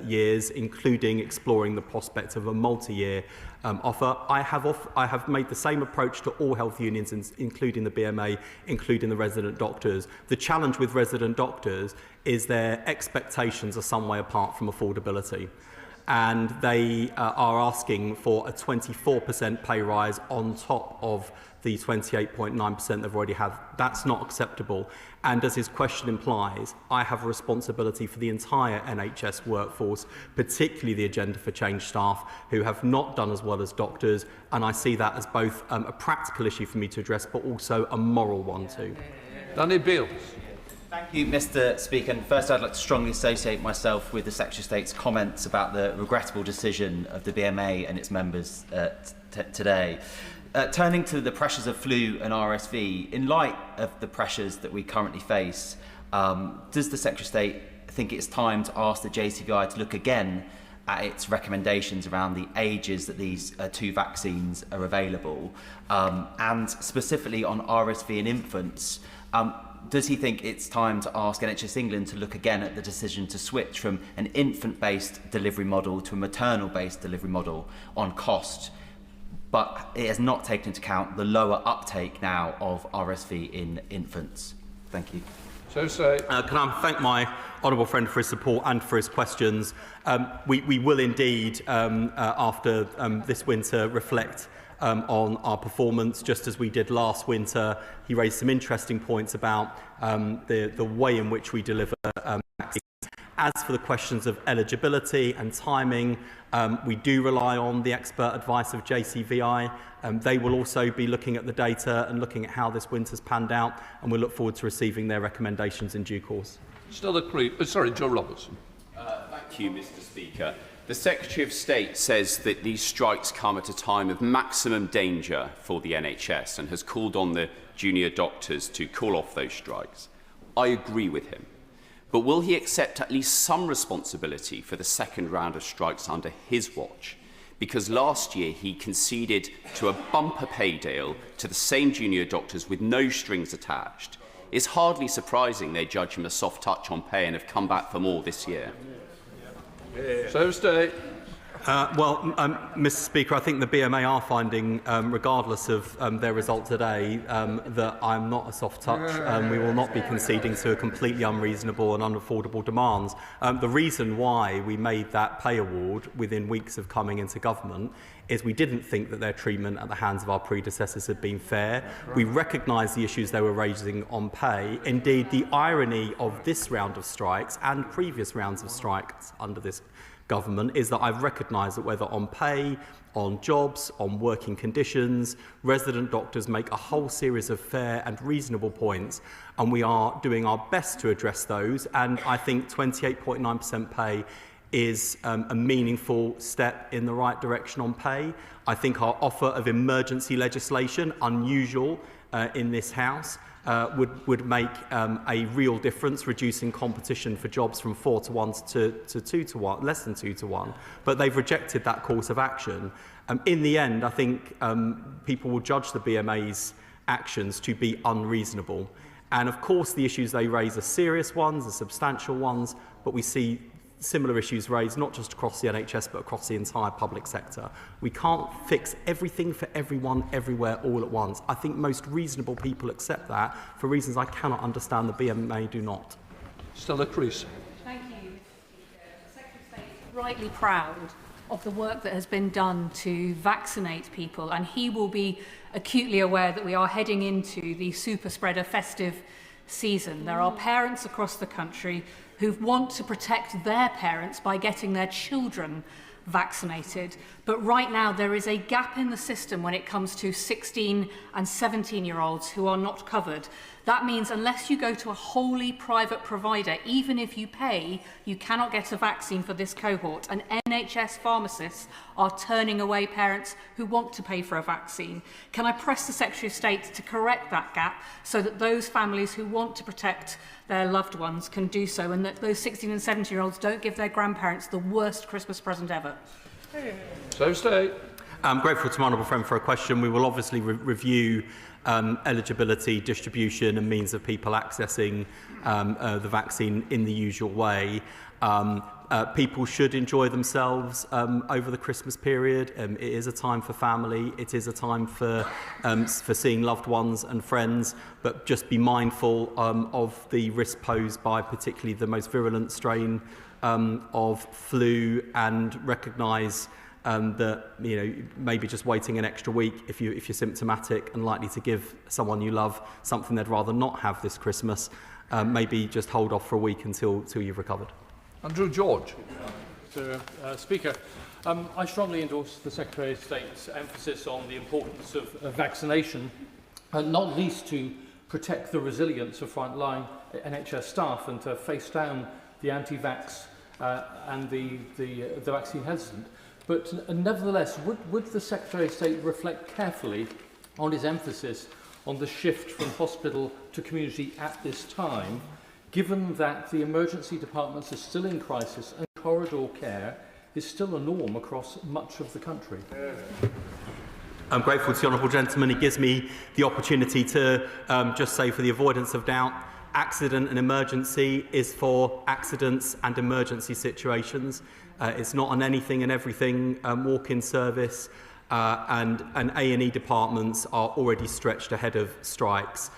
S9: years, including exploring the prospect of a multi-year offer. I have made the same approach to all health unions, including the BMA, including the resident doctors. The challenge with resident doctors is their expectations are some way apart from affordability. And they are asking for a 24% pay rise on top of the 28.9% they've already had. That's not acceptable. And as his question implies, I have a responsibility for the entire NHS workforce, particularly the Agenda for Change staff, who have not done as well as doctors. And I see that as both a practical issue for me to address, but also a moral one too.
S2: Danny Beales.
S1: Thank you, Mr. Speaker. And first, I'd like to strongly associate myself with the Secretary of State's comments about the regrettable decision of the BMA and its members today. Turning to the pressures of flu and RSV, in light of the pressures that we currently face, does the Secretary of State think it's time to ask the JCVI to look again at its recommendations around the ages that these two vaccines are available, and specifically on RSV in infants? Does he think it's time to ask NHS England to look again at the decision to switch from an infant-based delivery model to a maternal-based delivery model on cost, but it has not taken into account the lower uptake now of RSV in infants? Thank you.
S2: So say.
S9: Can I thank my honourable friend for his support and for his questions? We will indeed, after this winter, reflect on our performance, just as we did last winter. He raised some interesting points about the way in which we deliver vaccines. As for the questions of eligibility and timing, we do rely on the expert advice of JCVI. They will also be looking at the data and looking at how this winter's panned out, and we look forward to receiving their recommendations in due course.
S2: Still a creep. Sorry, Joe Robertson.
S3: Thank you, Mr. Speaker. The Secretary of State says that these strikes come at a time of maximum danger for the NHS and has called on the junior doctors to call off those strikes. I agree with him. But will he accept at least some responsibility for the second round of strikes under his watch? Because last year he conceded to a bumper pay deal to the same junior doctors with no strings attached. It's hardly surprising they judge him a soft touch on pay and have come back for more this year.
S2: So stay.
S9: Mr. Speaker, I think the BMA are finding, regardless of their result today, that I'm not a soft touch. We will not be conceding to a completely unreasonable and unaffordable demands. The reason why we made that pay award within weeks of coming into government is we didn't think that their treatment at the hands of our predecessors had been fair. We recognise the issues they were raising on pay. Indeed, the irony of this round of strikes and previous rounds of strikes under this government is that I've recognised that whether on pay, on jobs, on working conditions, resident doctors make a whole series of fair and reasonable points, and we are doing our best to address those. And I think 28.9% pay is a meaningful step in the right direction on pay. I think our offer of emergency legislation, unusual in this House, would make a real difference, reducing competition for jobs from 4 to 1 to 2 to 1, less than 2 to 1. But they've rejected that course of action. In the end, I think people will judge the BMA's actions to be unreasonable. And of course, the issues they raise are serious ones, are substantial ones, but we see similar issues raised not just across the NHS but across the entire public sector. We can't fix everything for everyone everywhere all at once. I think most reasonable people accept that for reasons I cannot understand. The BMA do not.
S2: Stella Creasy.
S20: Thank you, Mr. Speaker. The Secretary of State is rightly proud of the work that has been done to vaccinate people, and he will be acutely aware that we are heading into the super spreader festive season. There are parents across the country who want to protect their parents by getting their children vaccinated. But right now there is a gap in the system when it comes to 16 and 17-year-olds who are not covered. That means unless you go to a wholly private provider, even if you pay, you cannot get a vaccine for this cohort. And NHS pharmacists are turning away parents who want to pay for a vaccine. Can I press the Secretary of State to correct that gap so that those families who want to protect their loved ones can do so, and that those 16 and 17-year-olds don't give their grandparents the worst Christmas present ever?
S2: So State.
S9: I'm grateful to my honourable friend for a question. We will obviously review eligibility, distribution and means of people accessing the vaccine in the usual way. People should enjoy themselves over the Christmas period. It is a time for family. It is a time for seeing loved ones and friends, but just be mindful of the risk posed by particularly the most virulent strain of flu, and recognise that maybe just waiting an extra week if you're symptomatic and likely to give someone you love something they'd rather not have this Christmas, maybe just hold off for a week until you've recovered.
S2: Andrew George.
S12: Mr. Speaker, I strongly endorse the Secretary of State's emphasis on the importance of vaccination, not least to protect the resilience of frontline NHS staff and to face down the anti-vax and the vaccine hesitant. But nevertheless, would the Secretary of State reflect carefully on his emphasis on the shift from hospital to community at this time, given that the emergency departments are still in crisis and corridor care is still a norm across much of the country?
S9: I'm grateful to the honourable gentleman. He gives me the opportunity to just say, for the avoidance of doubt, accident and emergency is for accidents and emergency situations. It's not an anything and everything walk-in service, and A&E departments are already stretched ahead of strikes.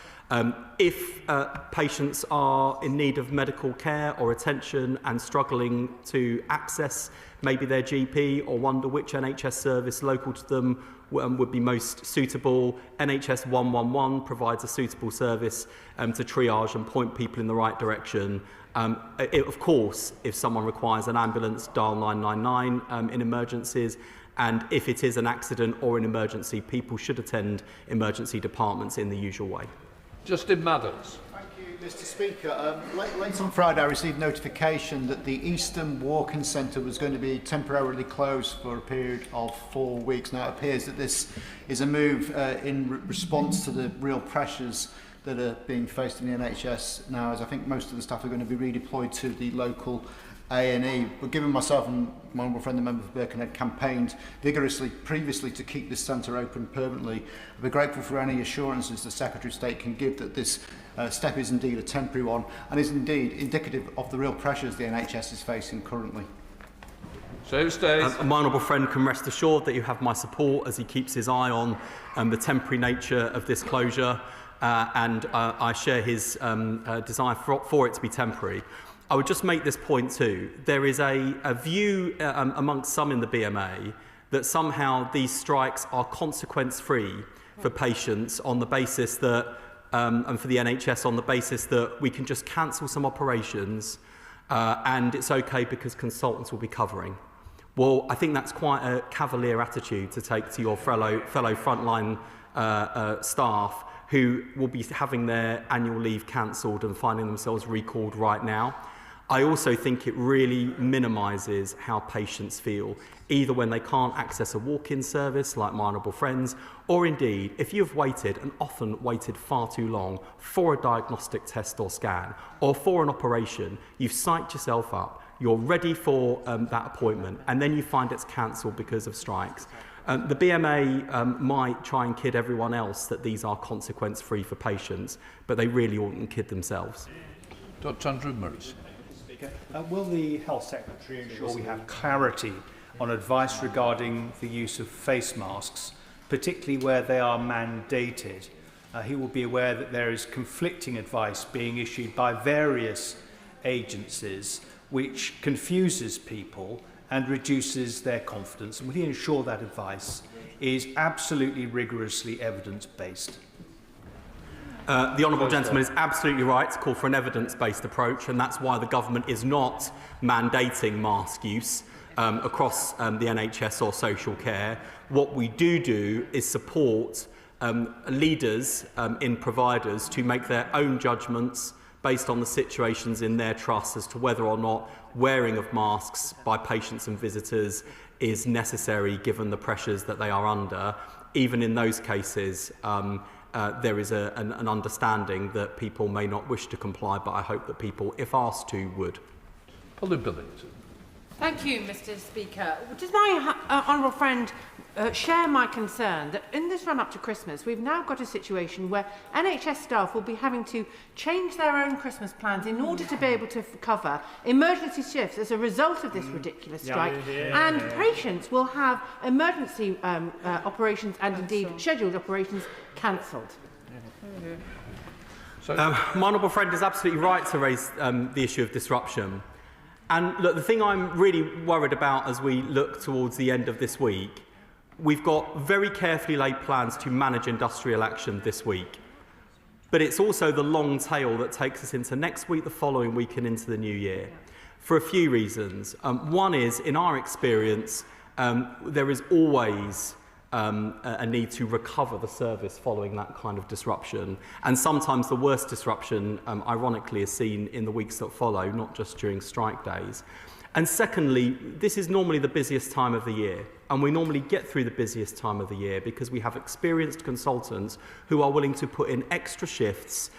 S9: If patients are in need of medical care or attention and struggling to access maybe their GP or wonder which NHS service local to them would be most suitable, NHS 111 provides a suitable service to triage and point people in the right direction. Of course, if someone requires an ambulance, dial 999 in emergencies. And if it is an accident or an emergency, people should attend emergency departments in the usual way.
S2: Justin Madders.
S13: Thank you, Mr. Speaker. Late on Friday, I received notification that the Eastern Walk-in Centre was going to be temporarily closed for a period of 4 weeks. Now, it appears that this is a move in response to the real pressures that are being faced in the NHS now, as I think most of the staff are going to be redeployed to the local A&E. But given myself and my honourable friend, the member for Birkenhead, campaigned vigorously previously to keep this centre open permanently, I'd be grateful for any assurances the Secretary of State can give that this step is indeed a temporary one and is indeed indicative of the real pressures the NHS is facing currently.
S2: So stays.
S9: My honourable friend can rest assured that you have my support as he keeps his eye on the temporary nature of this closure, and I share his desire for it to be temporary. I would just make this point too. There is a view amongst some in the BMA that somehow these strikes are consequence-free for patients on the basis that, and for the NHS on the basis that we can just cancel some operations and it's okay because consultants will be covering. Well, I think that's quite a cavalier attitude to take to your fellow frontline staff who will be having their annual leave cancelled and finding themselves recalled right now. I also think it really minimises how patients feel, either when they can't access a walk-in service like my honourable friends, or indeed if you've waited, and often waited far too long, for a diagnostic test or scan, or for an operation, you've psyched yourself up, you're ready for that appointment, and then you find it's cancelled because of strikes. The BMA might try and kid everyone else that these are consequence-free for patients, but they really oughtn't kid themselves.
S2: Dr. Andrew Morris.
S21: Will the Health Secretary ensure we have clarity on advice regarding the use of face masks, particularly where they are mandated? He will be aware that there is conflicting advice being issued by various agencies, which confuses people and reduces their confidence. And will he ensure that advice is absolutely rigorously evidence-based?
S9: The honourable gentleman is absolutely right to call for an evidence-based approach, and that's why the government is not mandating mask use. across the NHS or social care. What we do is support leaders in providers to make their own judgments based on the situations in their trust as to whether or not wearing of masks by patients and visitors is necessary given the pressures that they are under. Even in those cases, there is an understanding that people may not wish to comply, but I hope that people, if asked to, would.
S7: Thank you, Mr. Speaker. Does my honourable friend share my concern that in this run-up to Christmas, we've now got a situation where NHS staff will be having to change their own Christmas plans in order to be able to cover emergency shifts as a result of this ridiculous strike, and patients will have emergency operations and indeed scheduled operations cancelled.
S9: My honourable friend is absolutely right to raise the issue of disruption. And look, the thing I'm really worried about as we look towards the end of this week, we've got very carefully laid plans to manage industrial action this week. But it's also the long tail that takes us into next week, the following week and into the new year, for a few reasons. One is, in our experience, there is always a need to recover the service following that kind of disruption. And sometimes the worst disruption, ironically, is seen in the weeks that follow, not just during strike days. And secondly, this is normally the busiest time of the year. And we normally get through the busiest time of the year because we have experienced consultants who are willing to put in extra shifts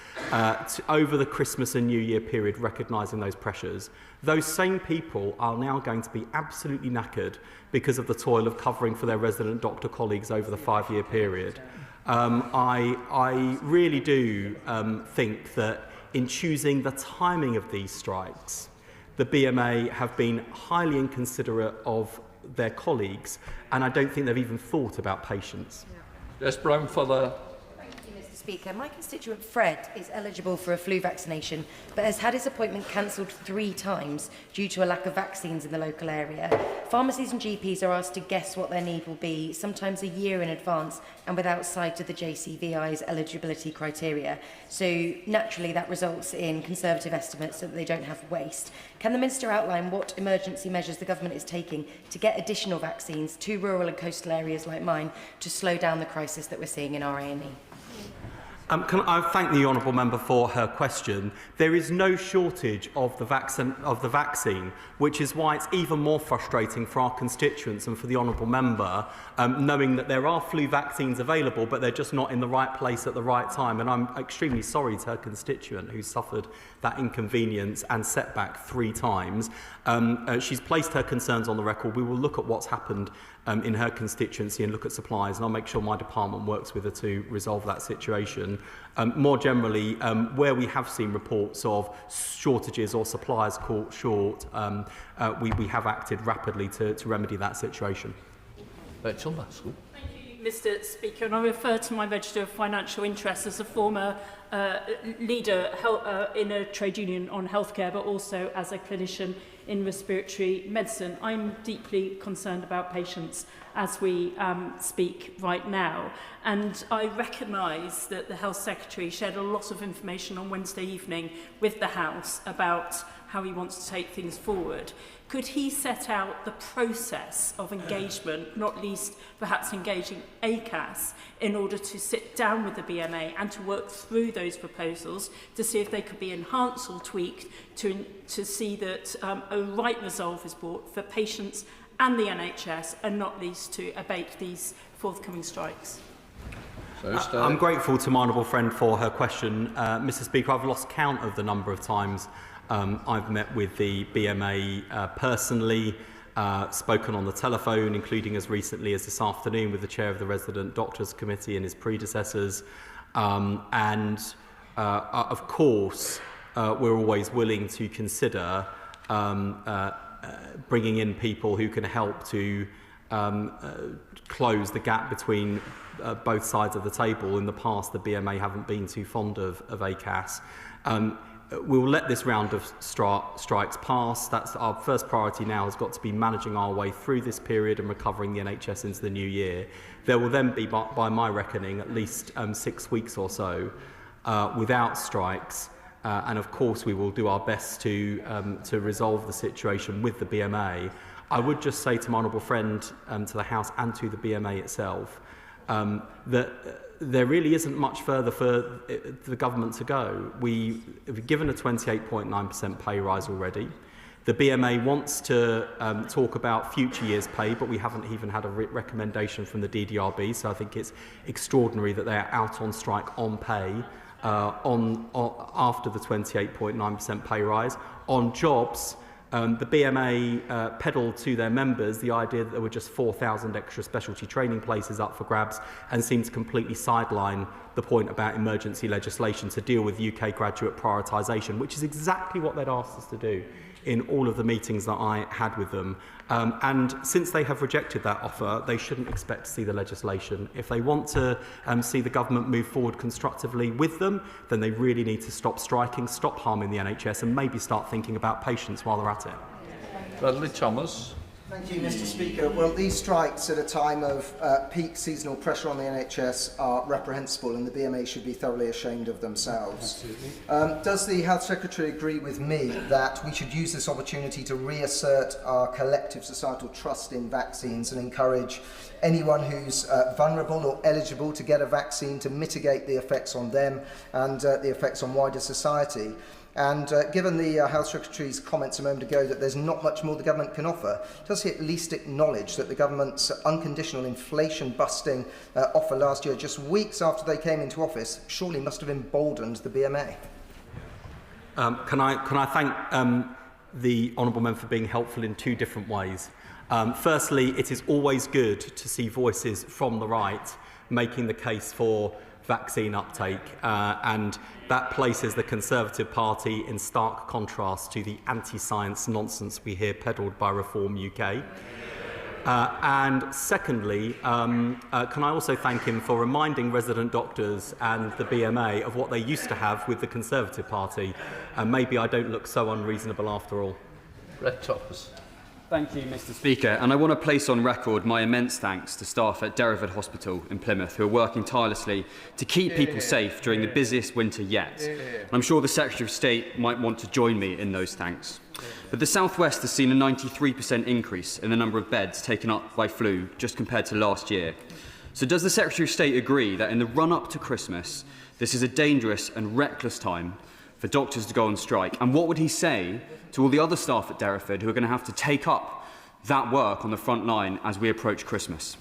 S9: over the Christmas and New Year period, recognising those pressures. Those same people are now going to be absolutely knackered because of the toil of covering for their resident doctor colleagues over the 5-year period. I really do think that in choosing the timing of these strikes, the BMA have been highly inconsiderate of their colleagues, and I don't think they've even thought about patients.
S2: Yes, Brown for the...
S8: Thank you, Mr. Speaker. My constituent Fred is eligible for a flu vaccination, but has had his appointment cancelled 3 times due to a lack of vaccines in the local area. Pharmacies and GPs are asked to guess what their need will be, sometimes a year in advance, and without sight of the JCVI's eligibility criteria. So naturally that results in conservative estimates so that they don't have waste. Can the Minister outline what emergency measures the government is taking to get additional vaccines to rural and coastal areas like mine to slow down the crisis that we're seeing in our A&E?
S9: Can I thank the honourable member for her question? There is no shortage of the vaccine, which is why it's even more frustrating for our constituents and for the honourable member, knowing that there are flu vaccines available, but they're just not in the right place at the right time. And I'm extremely sorry to her constituent who suffered that inconvenience and setback 3 times. She's placed her concerns on the record. We will look at what's happened in her constituency and look at supplies, and I'll make sure my department works with her to resolve that situation. More generally, where we have seen reports of shortages or suppliers caught short, we have acted rapidly to remedy that situation.
S2: Rachel,
S14: Mr. Speaker, and I refer to my register of financial interests as a former leader in a trade union on healthcare, but also as a clinician in respiratory medicine. I'm deeply concerned about patients as we speak right now, and I recognise that the Health Secretary shared a lot of information on Wednesday evening with the House about how he wants to take things forward. Could he set out the process of engagement, not least perhaps engaging ACAS, in order to sit down with the BMA and to work through those proposals to see if they could be enhanced or tweaked to see that a right resolve is brought for patients and the NHS, and not least to abate these forthcoming strikes?
S9: I'm grateful to my honourable friend for her question. Mr. Speaker, I've lost count of the number of times I've met with the BMA personally, spoken on the telephone, including as recently as this afternoon with the chair of the Resident Doctors Committee and his predecessors. Of course, we're always willing to consider bringing in people who can help to close the gap between both sides of the table. In the past, the BMA haven't been too fond of ACAS. We'll let this round of strikes pass. That's our first priority now, has got to be managing our way through this period and recovering the NHS into the new year. There will then be, by my reckoning, at least 6 weeks or so without strikes. And of course, we will do our best to resolve the situation with the BMA. I would just say to my honourable friend, to the House and to the BMA itself, that there really isn't much further for the government to go. We've given a 28.9% pay rise already. The BMA wants to talk about future years' pay, but we haven't even had a recommendation from the DDRB, so I think it's extraordinary that they are out on strike on pay after the 28.9% pay rise. On jobs, the BMA peddled to their members the idea that there were just 4,000 extra specialty training places up for grabs and seemed to completely sideline the point about emergency legislation to deal with UK graduate prioritisation, which is exactly what they'd asked us to do in all of the meetings that I had with them. And since they have rejected that offer, they shouldn't expect to see the legislation. If they want to see the government move forward constructively with them, then they really need to stop striking, stop harming the NHS, and maybe start thinking about patients while they're at it.
S2: Bradley Thomas.
S15: Thank you, Mr. Speaker. Well, these strikes at a time of peak seasonal pressure on the NHS are reprehensible, and the BMA should be thoroughly ashamed of themselves. Does the Health Secretary agree with me that we should use this opportunity to reassert our collective societal trust in vaccines and encourage anyone who's vulnerable or eligible to get a vaccine to mitigate the effects on them and the effects on wider society? And given the Health Secretary's comments a moment ago that there's not much more the government can offer, does he at least acknowledge that the government's unconditional inflation-busting offer last year, just weeks after they came into office, surely must have emboldened the BMA?
S9: Can I thank the honourable member for being helpful in two different ways. Firstly, it is always good to see voices from the right making the case for vaccine uptake, and that places the Conservative Party in stark contrast to the anti-science nonsense we hear peddled by Reform UK. And secondly, can I also thank him for reminding resident doctors and the BMA of what they used to have with the Conservative Party, and maybe I don't look so unreasonable after all.
S2: Brett Toppers.
S16: Thank you, Mr. Speaker, and I want to place on record my immense thanks to staff at Derriford Hospital in Plymouth who are working tirelessly to keep people safe during the busiest winter yet. And I'm sure the Secretary of State might want to join me in those thanks. But the South West has seen a 93% increase in the number of beds taken up by flu just compared to last year. So does the Secretary of State agree that in the run-up to Christmas, this is a dangerous and reckless time for doctors to go on strike? And what would he say to all the other staff at Derriford who are going to have to take up that work on the front line as we approach Christmas?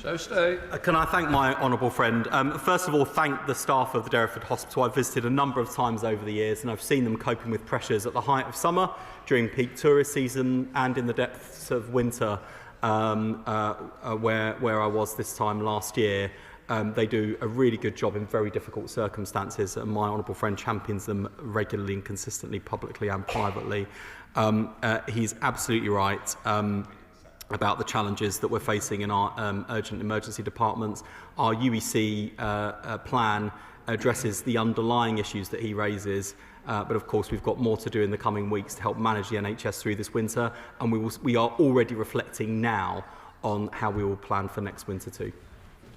S2: So stay.
S9: Can I thank my honourable friend? First of all, thank the staff of the Derriford Hospital. I've visited a number of times over the years and I've seen them coping with pressures at the height of summer, during peak tourist season and in the depths of winter, where I was this time last year. They do a really good job in very difficult circumstances, and my honourable friend champions them regularly and consistently, publicly and privately. He's absolutely right about the challenges that we're facing in our urgent emergency departments. Our UEC plan addresses the underlying issues that he raises, but of course we've got more to do in the coming weeks to help manage the NHS through this winter, and we are already reflecting now on how we will plan for next winter too.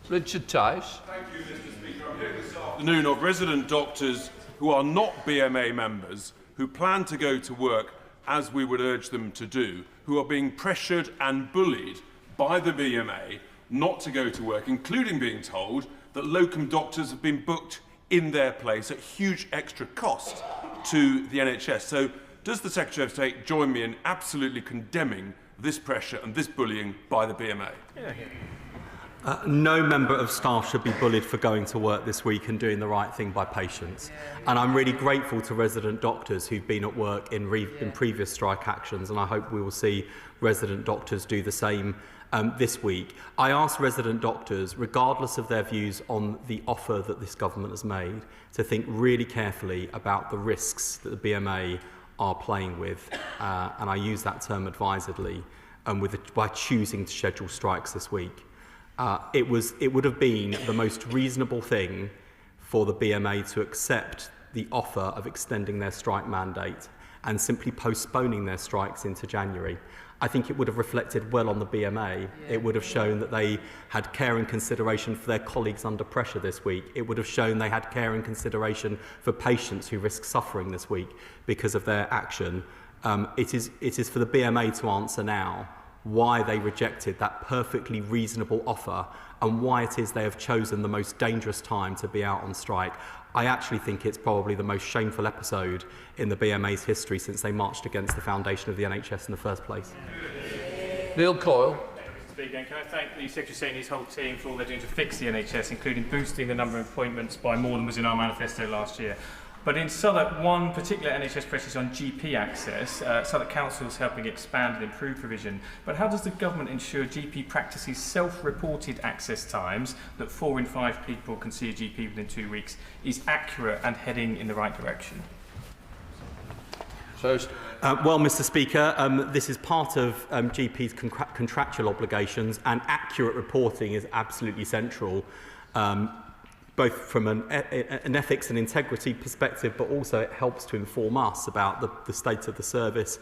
S2: Richard Tice.
S23: Thank you, Mr. Speaker. I'm here this afternoon of resident doctors who are not BMA members, who plan to go to work as we would urge them to do, who are being pressured and bullied by the BMA not to go to work, including being told that locum doctors have been booked in their place at huge extra cost to the NHS. So does the Secretary of State join me in absolutely condemning this pressure and this bullying by the BMA?
S9: No member of staff should be bullied for going to work this week and doing the right thing by patients. And I'm really grateful to resident doctors who've been at work in previous strike actions, and I hope we will see resident doctors do the same this week. I asked resident doctors, regardless of their views on the offer that this government has made, to think really carefully about the risks that the BMA are playing with, and I use that term advisedly, by choosing to schedule strikes this week. It would have been the most reasonable thing for the BMA to accept the offer of extending their strike mandate and simply postponing their strikes into January. I think it would have reflected well on the BMA. It would have shown that they had care and consideration for their colleagues under pressure this week. It would have shown they had care and consideration for patients who risk suffering this week because of their action. It is for the BMA to answer now why they rejected that perfectly reasonable offer and why it is they have chosen the most dangerous time to be out on strike. I actually think it's probably the most shameful episode in the BMA's history since they marched against the foundation of the NHS in the first place.
S2: Neil Coyle.
S4: Speaker, can I thank the Secretary of State and his whole team for all they're doing to fix the NHS, including boosting the number of appointments by more than was in our manifesto last year. But in Southwark, one particular NHS press is on GP access. Southwark Council is helping expand and improve provision. But how does the government ensure GP practices self-reported access times, that 4 in 5 people can see a GP within 2 weeks, is accurate and heading in the right direction?
S9: Well, Mr. Speaker, this is part of GP's contractual obligations, and accurate reporting is absolutely central, both from an ethics and integrity perspective, but also it helps to inform us about the state of the service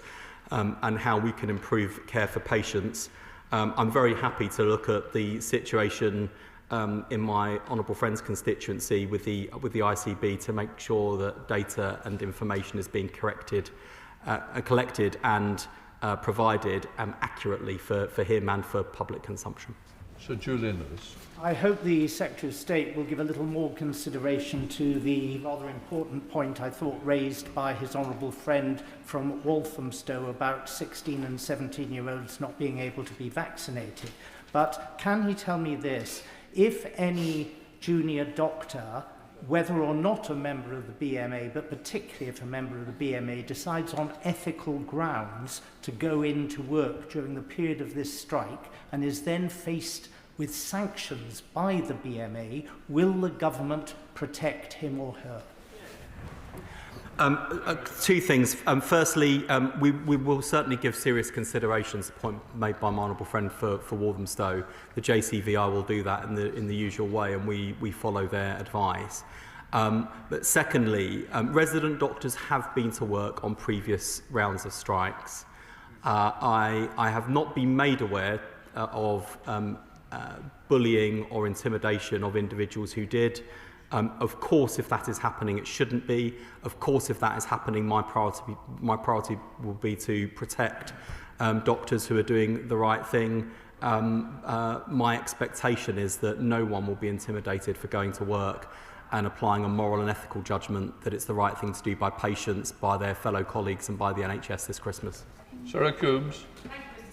S9: and how we can improve care for patients. I'm very happy to look at the situation in my honourable friend's constituency with the ICB to make sure that data and information is being collected and provided accurately for him and for public consumption.
S2: Sir Julian Lewis.
S21: I hope the Secretary of State will give a little more consideration to the rather important point I thought raised by his honourable friend from Walthamstow about 16 and 17-year-olds not being able to be vaccinated. But can he tell me this? If any junior doctor, whether or not a member of the BMA, but particularly if a member of the BMA decides on ethical grounds to go into work during the period of this strike and is then faced with sanctions by the BMA, will the government protect him or her?
S9: Two things. Firstly, we will certainly give serious consideration to the point made by my honourable friend for Walthamstow. The JCVI will do that in the usual way, and we follow their advice. But secondly, resident doctors have been to work on previous rounds of strikes. I have not been made aware of bullying or intimidation of individuals who did. Of course, if that is happening, it shouldn't be. Of course, if that is happening, my priority will be to protect doctors who are doing the right thing. My expectation is that no one will be intimidated for going to work and applying a moral and ethical judgment that it's the right thing to do by patients, by their fellow colleagues and by the NHS this Christmas.
S2: Sarah Coombs.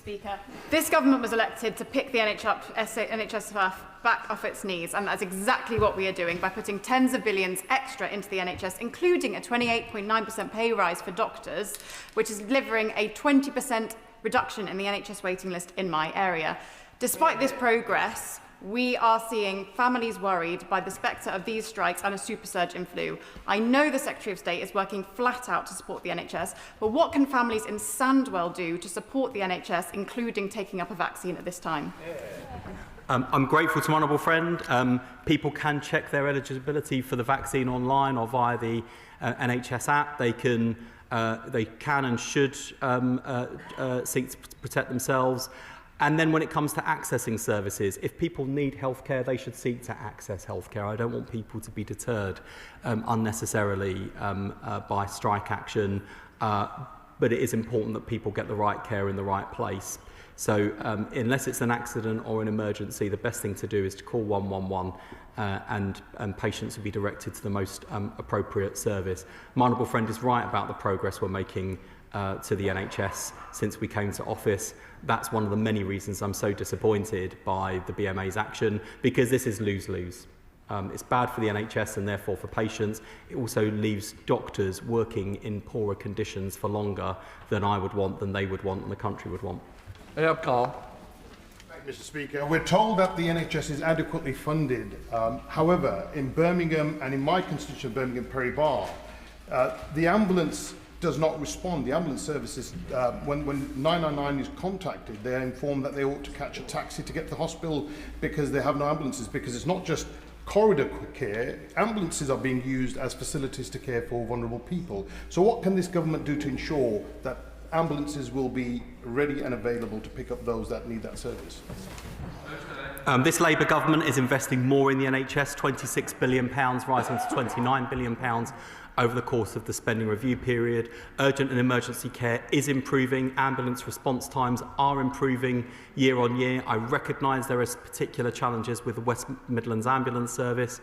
S18: Speaker. This government was elected to pick the NHS staff back off its knees, and that's exactly what we are doing by putting tens of billions extra into the NHS, including a 28.9% pay rise for doctors, which is delivering a 20% reduction in the NHS waiting list in my area. Despite this progress, we are seeing families worried by the spectre of these strikes and a super surge in flu. I know the Secretary of State is working flat out to support the NHS, but what can families in Sandwell do to support the NHS, including taking up a vaccine at this time?
S9: I'm grateful to my honourable friend. People can check their eligibility for the vaccine online or via the NHS app. They can and should seek to protect themselves. And then when it comes to accessing services, if people need healthcare, they should seek to access healthcare. I don't want people to be deterred unnecessarily by strike action, but it is important that people get the right care in the right place. So unless it's an accident or an emergency, the best thing to do is to call 111 and patients will be directed to the most appropriate service. My honourable friend is right about the progress we're making to the NHS since we came to office. That's one of the many reasons I'm so disappointed by the BMA's action, because this is lose-lose. It's bad for the NHS and therefore for patients. It also leaves doctors working in poorer conditions for longer than I would want, than they would want, and the country would want.
S2: Yeah, Carl.
S22: Mr. Speaker, we're told that the NHS is adequately funded. However, in Birmingham and in my constituency of Birmingham Perry-Barr, the ambulance does not respond. The ambulance services, when 999 is contacted, they are informed that they ought to catch a taxi to get to the hospital because they have no ambulances, because it's not just corridor care. Ambulances are being used as facilities to care for vulnerable people. So what can this government do to ensure that ambulances will be ready and available to pick up those that need that service?
S9: This Labour government is investing more in the NHS, £26 billion rising to £29 billion over the course of the spending review period. Urgent and emergency care is improving. Ambulance response times are improving year on year. I recognise there are particular challenges with the West Midlands Ambulance Service.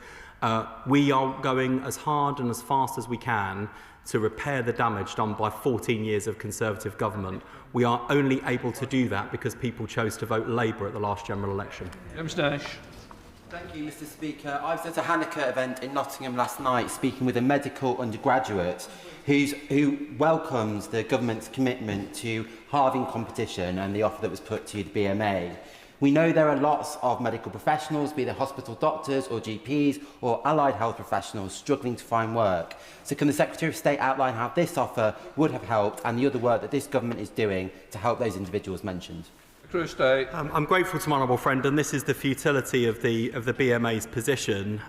S9: We are going as hard and as fast as we can to repair the damage done by 14 years of Conservative government. We are only able to do that because people chose to vote Labour at the last general election.
S1: Thank you, Mr. Speaker. I was at a Hanukkah event in Nottingham last night speaking with a medical undergraduate who welcomes the government's commitment to halving competition and the offer that was put to the BMA. We know there are lots of medical professionals, be they hospital doctors or GPs or allied health professionals, struggling to find work. So can the Secretary of State outline how this offer would have helped and the other work that this government is doing to help those individuals mentioned?
S9: I'm grateful to my honourable friend, and this is the futility of the BMA's position.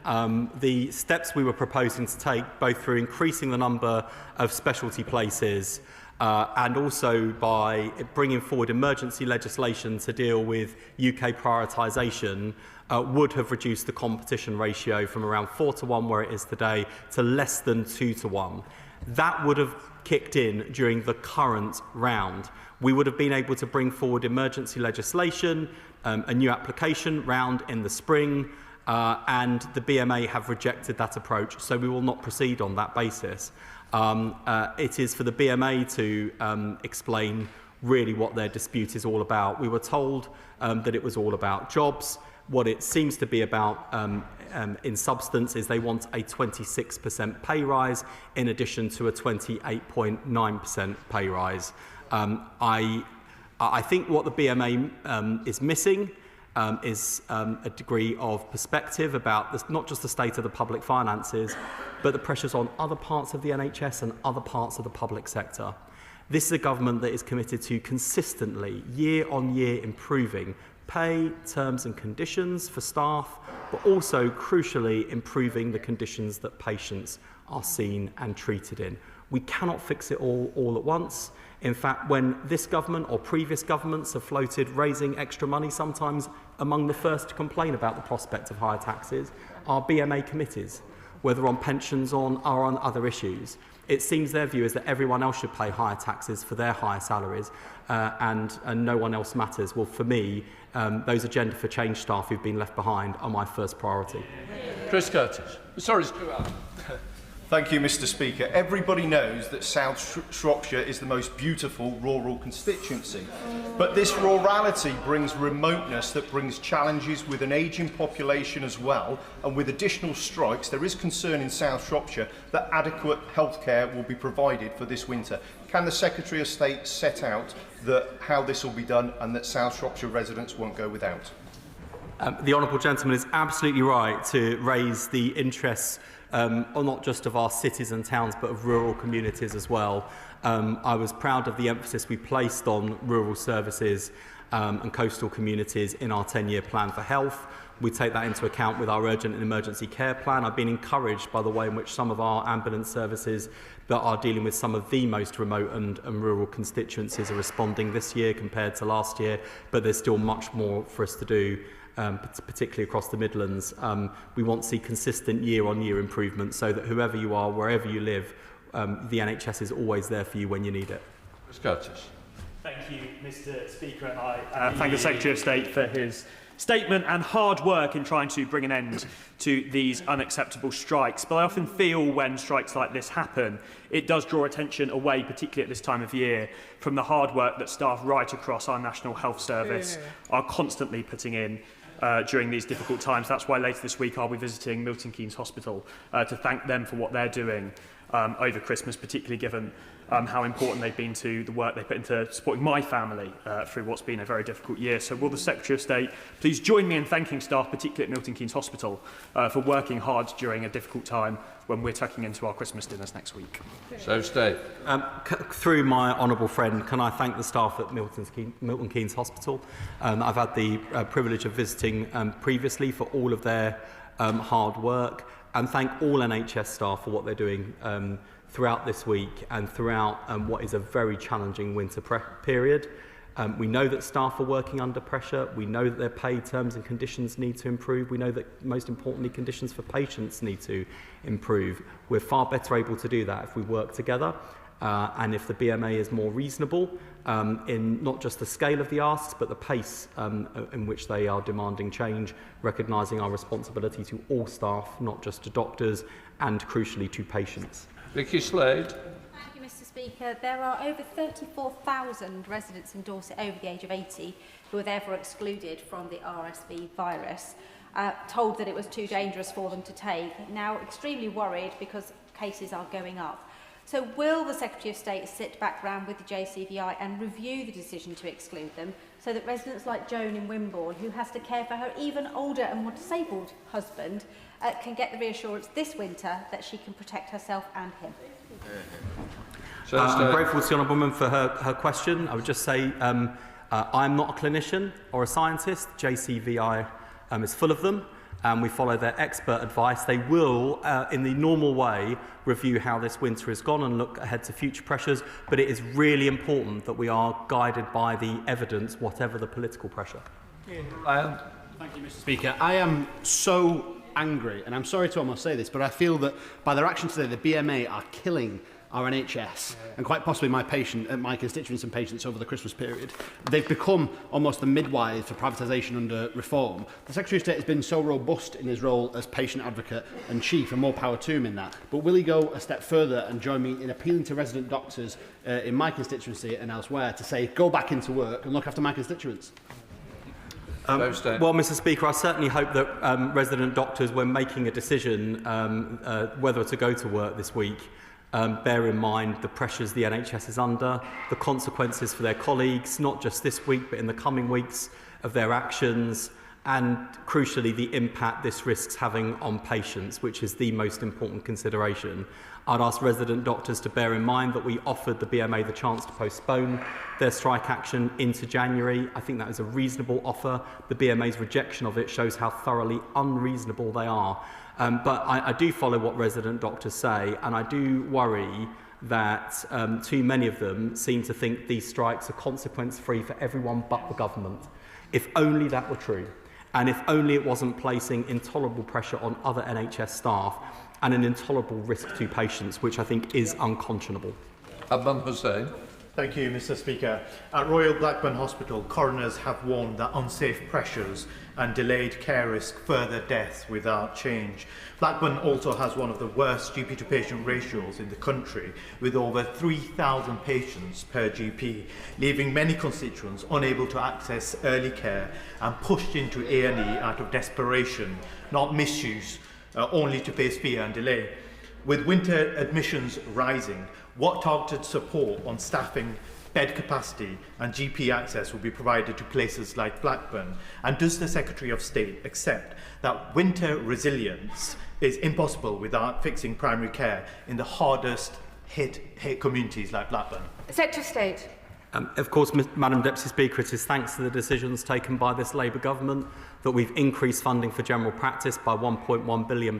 S9: The steps we were proposing to take, both through increasing the number of specialty places and also by bringing forward emergency legislation to deal with UK prioritisation, would have reduced the competition ratio from around 4 to 1, where it is today, to less than 2 to 1. That would have kicked in during the current round. We would have been able to bring forward emergency legislation, a new application round in the spring, and the BMA have rejected that approach, so we will not proceed on that basis. It is for the BMA to explain really what their dispute is all about. We were told that it was all about jobs. What it seems to be about in substance is they want a 26% pay rise in addition to a 28.9% pay rise. I think what the BMA is missing is a degree of perspective about this, not just the state of the public finances, but the pressures on other parts of the NHS and other parts of the public sector. This is a government that is committed to consistently, year on year, improving pay, terms and conditions for staff, but also, crucially, improving the conditions that patients are seen and treated in. We cannot fix it all at once. In fact, when this government or previous governments have floated raising extra money, sometimes among the first to complain about the prospect of higher taxes are BMA committees, whether on pensions or on other issues. It seems their view is that everyone else should pay higher taxes for their higher salaries and no one else matters. Well, for me, those Agenda for Change staff who've been left behind are my first priority.
S2: Chris Curtis. Sorry,
S19: Thank you, Mr. Speaker. Everybody knows that South Shropshire is the most beautiful rural constituency. But this rurality brings remoteness that brings challenges with an ageing population as well. And with additional strikes, there is concern in South Shropshire that adequate healthcare will be provided for this winter. Can the Secretary of State set out how this will be done and that South Shropshire residents won't go without?
S9: The honourable gentleman is absolutely right to raise the interests not just of our cities and towns, but of rural communities as well. I was proud of the emphasis we placed on rural services and coastal communities in our 10-year plan for health. We take that into account with our urgent and emergency care plan. I've been encouraged by the way in which some of our ambulance services that are dealing with some of the most remote and rural constituencies are responding this year compared to last year, but there's still much more for us to do. Particularly across the Midlands. We want to see consistent year-on-year improvement so that whoever you are, wherever you live, the NHS is always there for you when you need it.
S5: Thank you, Mr. Speaker, and I thank the Secretary of State for his statement and hard work in trying to bring an end to these unacceptable strikes. But I often feel when strikes like this happen, it does draw attention away, particularly at this time of year, from the hard work that staff right across our National Health Service are constantly putting in during these difficult times. That's why later this week I'll be visiting Milton Keynes Hospital to thank them for what they're doing over Christmas, particularly given how important they've been to the work they put into supporting my family through what's been a very difficult year. So will the Secretary of State please join me in thanking staff, particularly at Milton Keynes Hospital, for working hard during a difficult time when we're tucking into our Christmas dinners next week.
S2: So stay.
S9: Through my honourable friend, can I thank the staff at Milton Keynes Hospital? I've had the privilege of visiting previously for all of their hard work, and thank all NHS staff for what they're doing throughout this week and throughout what is a very challenging winter period. We know that staff are working under pressure. We know that their pay terms and conditions need to improve. We know that, most importantly, conditions for patients need to improve. We're far better able to do that if we work together and if the BMA is more reasonable in not just the scale of the asks, but the pace in which they are demanding change, recognising our responsibility to all staff, not just to doctors, and crucially to patients.
S2: Vicky Slade.
S6: Mr Speaker, there are over 34,000 residents in Dorset over the age of 80 who are therefore excluded from the RSV virus, told that it was too dangerous for them to take, now extremely worried because cases are going up. So will the Secretary of State sit back round with the JCVI and review the decision to exclude them so that residents like Joan in Wimborne, who has to care for her even older and more disabled husband, can get the reassurance this winter that she can protect herself and him?
S9: I'm grateful to the Honourable Woman for her question. I would just say I'm not a clinician or a scientist. JCVI is full of them, and we follow their expert advice. They will, in the normal way, review how this winter has gone and look ahead to future pressures, but it is really important that we are guided by the evidence, whatever the political pressure.
S10: Thank you, Mr Speaker. I am so angry, and I'm sorry to almost say this, but I feel that by their actions today, the BMA are killing our NHS and quite possibly my constituents and patients over the Christmas period. They've become almost the midwives for privatisation under reform. The Secretary of State has been so robust in his role as patient advocate and chief, and more power to him in that. But will he go a step further and join me in appealing to resident doctors in my constituency and elsewhere to say, go back into work and look after my constituents?
S9: Well, Mr Speaker, I certainly hope that resident doctors, when making a decision whether to go to work this week, bear in mind the pressures the NHS is under, the consequences for their colleagues, not just this week, but in the coming weeks, of their actions, and crucially, the impact this risks having on patients, which is the most important consideration. I'd ask resident doctors to bear in mind that we offered the BMA the chance to postpone their strike action into January. I think that is a reasonable offer. The BMA's rejection of it shows how thoroughly unreasonable they are. But I do follow what resident doctors say, and I do worry that too many of them seem to think these strikes are consequence-free for everyone but the government. If only that were true, and if only it wasn't placing intolerable pressure on other NHS staff and an intolerable risk to patients, which I think is unconscionable.
S2: Adnan Hussain.
S21: Thank you, Mr Speaker. At Royal Blackburn Hospital, coroners have warned that unsafe pressures and delayed care risk further deaths without change. Blackburn also has one of the worst GP to patient ratios in the country, with over 3,000 patients per GP, leaving many constituents unable to access early care and pushed into A&E out of desperation, not misuse, only to face fear and delay. With winter admissions rising, what targeted support on staffing, bed capacity and GP access will be provided to places like Blackburn? And does the Secretary of State accept that winter resilience is impossible without fixing primary care in the hardest hit communities like Blackburn?
S18: Secretary of State.
S9: Of course, Madam Deputy Speaker, it is thanks to the decisions taken by this Labour government that we've increased funding for general practice by £1.1 billion,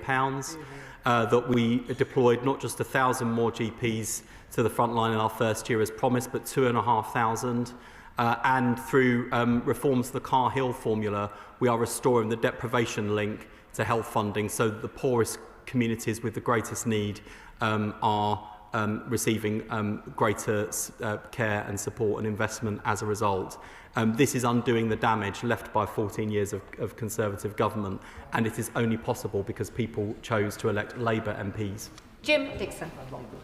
S9: that we deployed not just 1,000 more GPs to the front line in our first year as promised, but 2,500. And through reforms to the Car-Hill formula, we are restoring the deprivation link to health funding so that the poorest communities with the greatest need are receiving greater care and support and investment as a result. This is undoing the damage left by 14 years of Conservative government, and it is only possible because people chose to elect Labour MPs.
S18: Jim Dixon.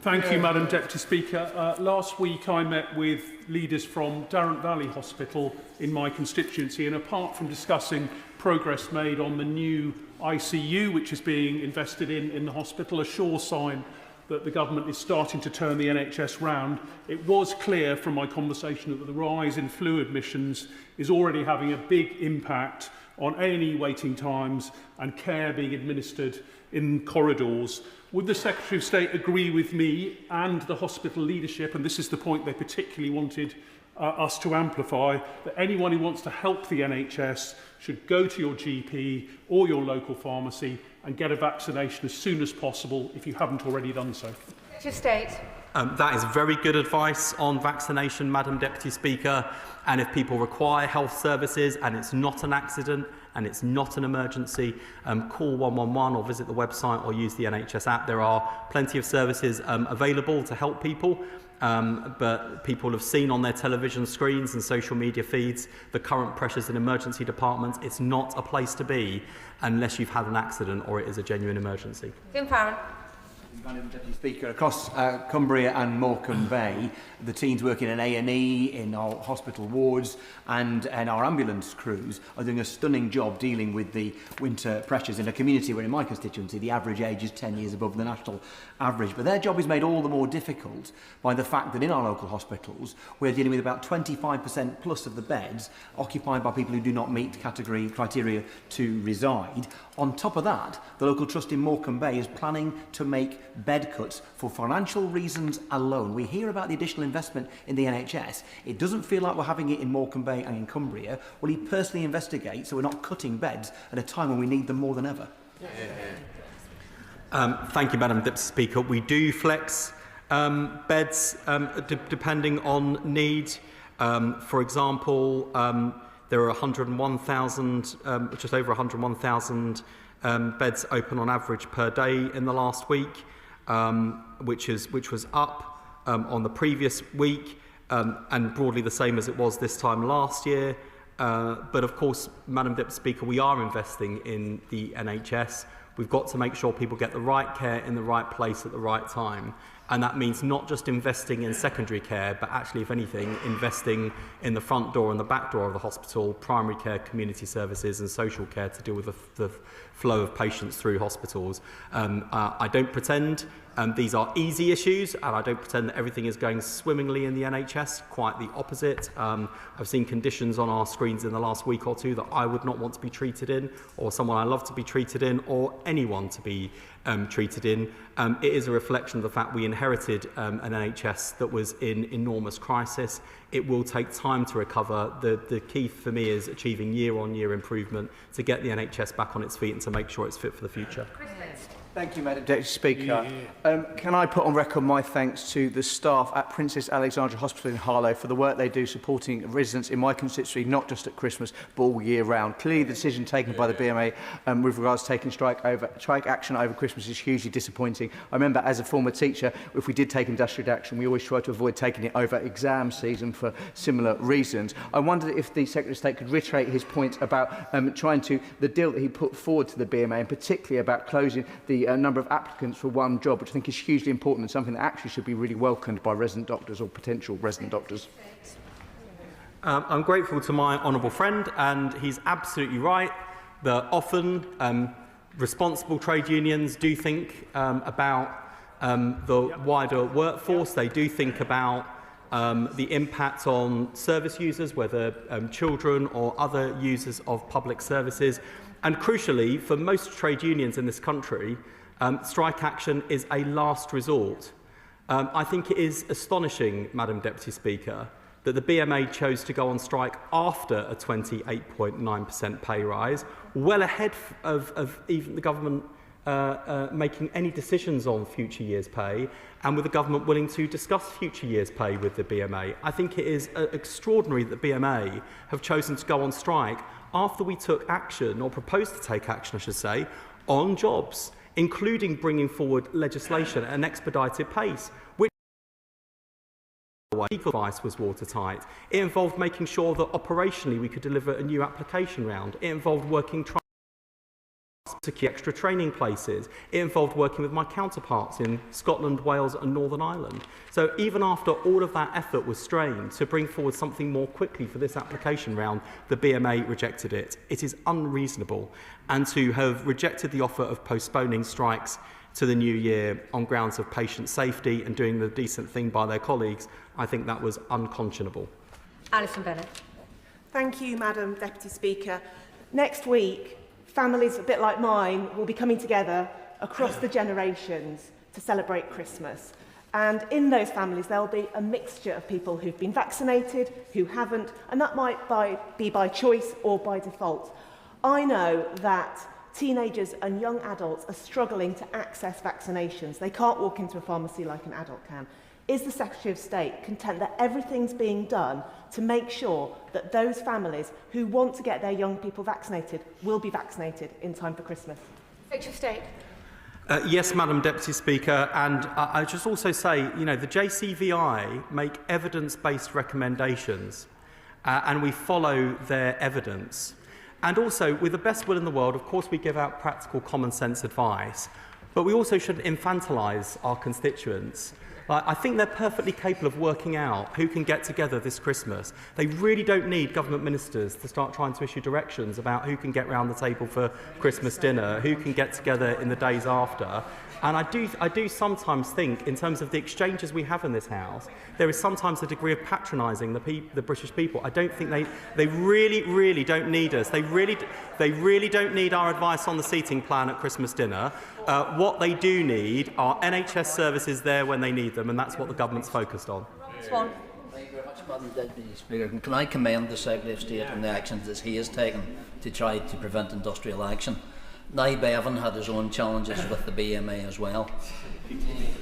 S17: Thank you, Madam Deputy Speaker. Last week I met with leaders from Darrant Valley Hospital in my constituency, and apart from discussing progress made on the new ICU which is being invested in the hospital, a sure sign that the government is starting to turn the NHS round, it was clear from my conversation that the rise in flu admissions is already having a big impact on A&E waiting times and care being administered in corridors. Would the Secretary of State agree with me and the hospital leadership, and this is the point they particularly wanted us to amplify, that anyone who wants to help the NHS should go to your GP or your local pharmacy and get a vaccination as soon as possible if you haven't already done so?
S18: Secretary of State.
S9: That is very good advice on vaccination, Madam Deputy Speaker. And if people require health services and it's not an accident and it's not an emergency, call 111 or visit the website or use the NHS app. There are plenty of services available to help people. But people have seen on their television screens and social media feeds the current pressures in emergency departments. It's not a place to be unless you've had an accident or it is a genuine emergency.
S8: Tim Farron.
S3: Madam Deputy Speaker, across Cumbria and Morecambe Bay, the teams working in A&E, in our hospital wards and our ambulance crews are doing a stunning job dealing with the winter pressures in a community where in my constituency the average age is 10 years above the national average. But their job is made all the more difficult by the fact that in our local hospitals we're dealing with about 25% plus of the beds occupied by people who do not meet category criteria to reside. On top of that, the local trust in Morecambe Bay is planning to make bed cuts for financial reasons alone. We hear about the additional investment in the NHS. It doesn't feel like we're having it in Morecambe Bay and in Cumbria. Will he personally investigate so we're not cutting beds at a time when we need them more than ever?
S9: Thank you, Madam Deputy Speaker. We do flex beds depending on need. For example, there are 101,000, just over 101,000 beds open on average per day in the last week, which was up on the previous week and broadly the same as it was this time last year. But of course, Madam Deputy Speaker, we are investing in the NHS. We've got to make sure people get the right care in the right place at the right time. And that means not just investing in secondary care, but actually, if anything, investing in the front door and the back door of the hospital, primary care, community services and social care to deal with the flow of patients through hospitals. I don't pretend these are easy issues, and I don't pretend that everything is going swimmingly in the NHS. Quite the opposite. I've seen conditions on our screens in the last week or two that I would not want to be treated in, or someone I love to be treated in, or anyone to be treated in. It is a reflection of the fact we inherited an NHS that was in enormous crisis. It will take time to recover. The key for me is achieving year-on-year improvement to get the NHS back on its feet and to make sure it's fit for the future.
S3: Thank you, Madam Deputy Speaker. Can I put on record my thanks to the staff at Princess Alexandra Hospital in Harlow for the work they do supporting residents in my constituency, not just at Christmas, but all year round. Clearly, the decision taken by the BMA with regards to taking strike action over Christmas is hugely disappointing. I remember as a former teacher, if we did take industrial action, we always tried to avoid taking it over exam season for similar reasons. I wondered if the Secretary of State could reiterate his point about the deal that he put forward to the BMA, and particularly about closing the number of applicants for one job, which I think is hugely important and something that actually should be really welcomed by resident doctors or potential resident doctors.
S9: I'm grateful to my honourable friend, and he's absolutely right that often responsible trade unions do think about the wider workforce. They do think about the impact on service users, whether children or other users of public services. And crucially, for most trade unions in this country, strike action is a last resort. I think it is astonishing, Madam Deputy Speaker, that the BMA chose to go on strike after a 28.9% pay rise, well ahead of even the government making any decisions on future years' pay, and with the government willing to discuss future years' pay with the BMA. I think it is extraordinary that the BMA have chosen to go on strike after we took action, or proposed to take action, I should say, on jobs, including bringing forward legislation at an expedited pace, which legal advice was watertight. It involved making sure that operationally we could deliver a new application round. It involved working to keep extra training places. It involved working with my counterparts in Scotland, Wales and Northern Ireland. So even after all of that effort was strained to bring forward something more quickly for this application round, the BMA rejected it. It is unreasonable. And to have rejected the offer of postponing strikes to the new year on grounds of patient safety and doing the decent thing by their colleagues, I think that was unconscionable.
S8: Alison Bennett.
S11: Thank you, Madam Deputy Speaker. Next week, families a bit like mine will be coming together across the generations to celebrate Christmas. And in those families, there'll be a mixture of people who've been vaccinated, who haven't, and that might be by choice or by default. I know that teenagers and young adults are struggling to access vaccinations. They can't walk into a pharmacy like an adult can. Is the Secretary of State content that everything's being done to make sure that those families who want to get their young people vaccinated will be vaccinated in time for Christmas?
S18: Secretary of State.
S9: Yes, Madam Deputy Speaker, and I just also say, you know, the JCVI make evidence-based recommendations and we follow their evidence. And also, with the best will in the world, of course we give out practical common sense advice, but we also shouldn't infantilise our constituents. I think they're perfectly capable of working out who can get together this Christmas. They really don't need government ministers to start trying to issue directions about who can get round the table for Christmas dinner, who can get together in the days after. And I do sometimes think, in terms of the exchanges we have in this House, there is sometimes a degree of patronising the British people. I don't think they really don't need us. They really don't need our advice on the seating plan at Christmas dinner. What they do need are NHS services there when they need them, and that's what the government's focused on.
S18: Swan.
S12: Thank you very much, Madam Deputy Speaker. And can I commend the Secretary of State on the actions that he has taken to try to prevent industrial action? Nye Bevan had his own challenges with the BMA as well.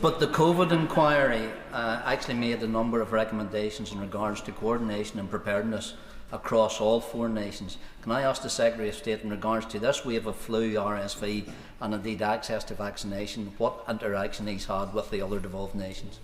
S12: But the COVID inquiry actually made a number of recommendations in regards to coordination and preparedness across all 4 nations. Can I ask the Secretary of State, in regards to this wave of flu, RSV and indeed access to vaccination, what interaction he's had with the other devolved nations?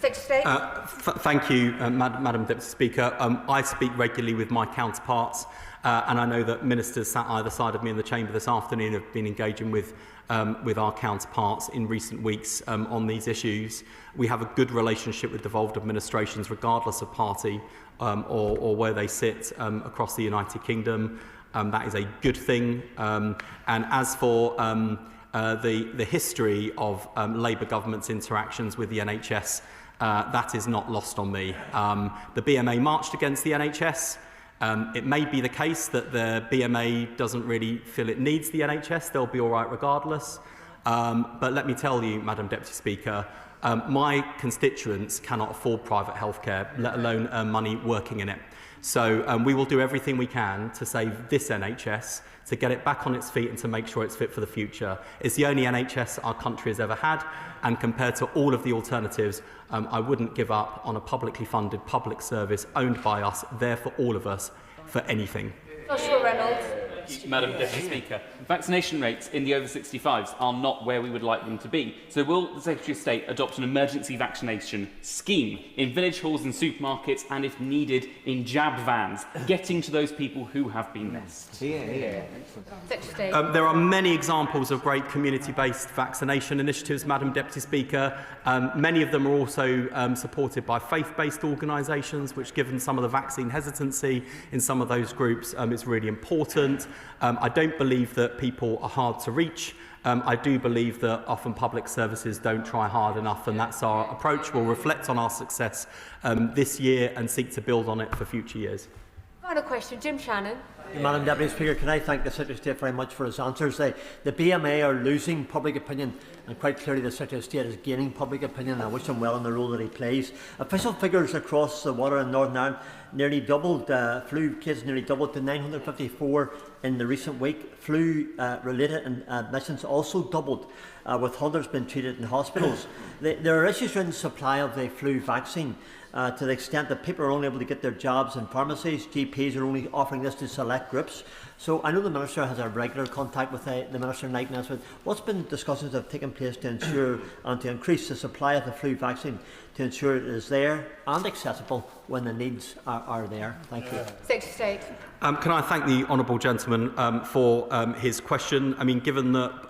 S18: Secretary of State.
S9: Thank you, Madam Deputy Speaker. I speak regularly with my counterparts, and I know that ministers sat either side of me in the chamber this afternoon have been engaging with our counterparts in recent weeks on these issues. We have a good relationship with devolved administrations, regardless of party or where they sit across the United Kingdom. That is a good thing. And as for the history of Labour government's interactions with the NHS, that is not lost on me. The BMA marched against the NHS. It may be the case that the BMA doesn't really feel it needs the NHS. They'll be all right regardless. But let me tell you, Madam Deputy Speaker, my constituents cannot afford private healthcare, let alone earn money working in it. So we will do everything we can to save this NHS, to get it back on its feet and to make sure it's fit for the future. It's the only NHS our country has ever had, and compared to all of the alternatives, I wouldn't give up on a publicly funded public service owned by us, there for all of us, for anything.
S18: Joshua Reynolds.
S13: Madam Deputy Speaker, vaccination rates in the over 65s are not where we would like them to be. So will the Secretary of State adopt an emergency vaccination scheme in village halls and supermarkets, and if needed in jab vans, getting to those people who have been missed?
S9: There are many examples of great community-based vaccination initiatives, Madam Deputy Speaker. Many of them are also supported by faith-based organisations, which, given some of the vaccine hesitancy in some of those groups, is really important. I don't believe that people are hard to reach. I do believe that often public services don't try hard enough, and that's our approach. We'll reflect on our success this year and seek to build on it for future years.
S18: Final question, Jim Shannon.
S20: Madam Deputy Speaker, can I thank the Secretary of State very much for his answers. The BMA are losing public opinion, and quite clearly the Secretary of State is gaining public opinion. I wish him well in the role that he plays. Official figures across the water in Northern Ireland nearly doubled. Flu cases nearly doubled to 954 in the recent week. Flu-related admissions also doubled, with hundreds being treated in hospitals. There are issues around the supply of the flu vaccine. To the extent that people are only able to get their jobs in pharmacies, GPs are only offering this to select groups. So I know the Minister has a regular contact with the Minister Knight and elsewhere. What's been discussions that have taken place to ensure and to increase the supply of the flu vaccine, to ensure it is there and accessible when the needs are there? Thank you.
S18: Secretary of State.
S9: Can I thank the honourable gentleman for his question? I mean, given that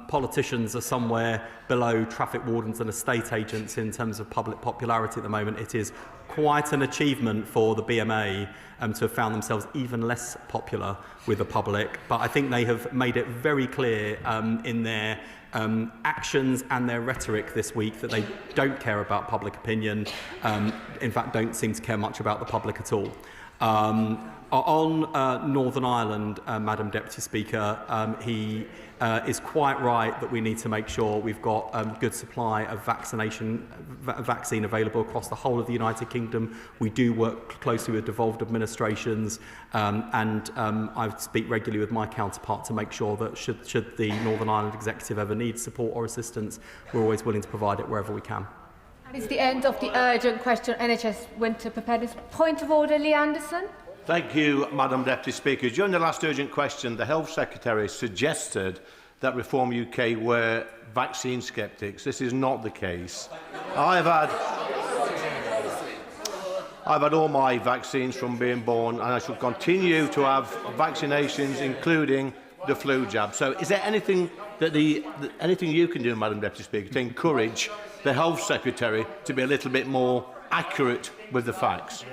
S9: politicians are somewhere below traffic wardens and estate agents in terms of public popularity at the moment, it is quite an achievement for the BMA to have found themselves even less popular with the public. But I think they have made it very clear in their actions and their rhetoric this week that they don't care about public opinion, in fact don't seem to care much about the public at all. On Northern Ireland, Madam Deputy Speaker, he is quite right that we need to make sure we've got a good supply of vaccine available across the whole of the United Kingdom. We do work closely with devolved administrations, and I speak regularly with my counterpart to make sure that should the Northern Ireland Executive ever need support or assistance, we're always willing to provide it wherever we can.
S7: It's the end of the urgent question on NHS winter preparedness. Point of order, Lee Anderson.
S14: Thank you, Madam Deputy Speaker. During the last urgent question, the Health Secretary suggested that Reform UK were vaccine sceptics. This is not the case. I've had all my vaccines from being born, and I shall continue to have vaccinations, including the flu jab. So is there anything that anything you can do, Madam Deputy Speaker, to encourage the Health Secretary to be a little bit more accurate with the facts?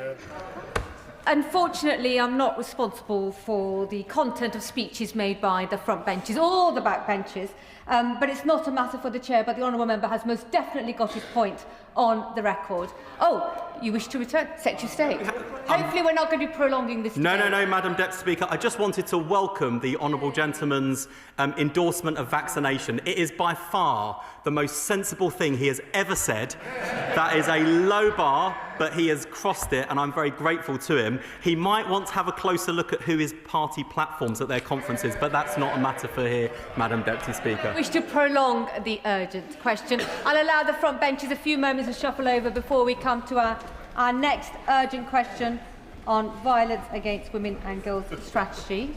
S7: Unfortunately, I'm not responsible for the content of speeches made by the front benches or the back benches, but it's not a matter for the Chair, but the Honourable Member has most definitely got his point on the record. Oh, you wish to return? Secretary of State. Hopefully we're not going to be prolonging this
S9: No,
S7: debate.
S9: no, Madam Deputy Speaker. I just wanted to welcome the honourable gentleman's endorsement of vaccination. It is by far the most sensible thing he has ever said. That is a low bar, but he has crossed it, and I'm very grateful to him. He might want to have a closer look at who his party platforms at their conferences, but that's not a matter for here, Madam Deputy Speaker.
S7: Wish to prolong the urgent question. I'll allow the front benches a few moments to shuffle over before we come to our next urgent question on violence against women and girls strategy.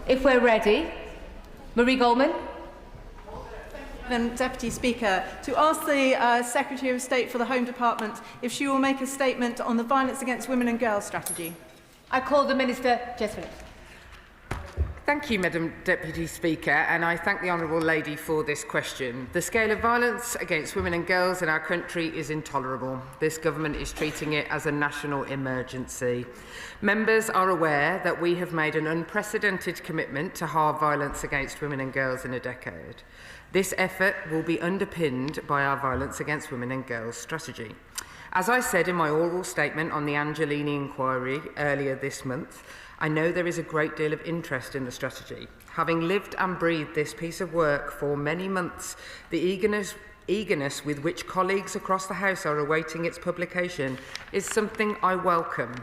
S7: If we're ready, Marie Goldman.
S15: Madam Deputy Speaker, to ask the Secretary of State for the Home Department if she will make a statement on the violence against women and girls strategy.
S7: I call the Minister, Jess Phillips.
S24: Thank you, Madam Deputy Speaker, and I thank the Honourable Lady for this question. The scale of violence against women and girls in our country is intolerable. This government is treating it as a national emergency. Members are aware that we have made an unprecedented commitment to halve violence against women and girls in a decade. This effort will be underpinned by our violence against women and girls strategy. As I said in my oral statement on the Angelini inquiry earlier this month, I know there is a great deal of interest in the strategy. Having lived and breathed this piece of work for many months, the eagerness with which colleagues across the House are awaiting its publication is something I welcome,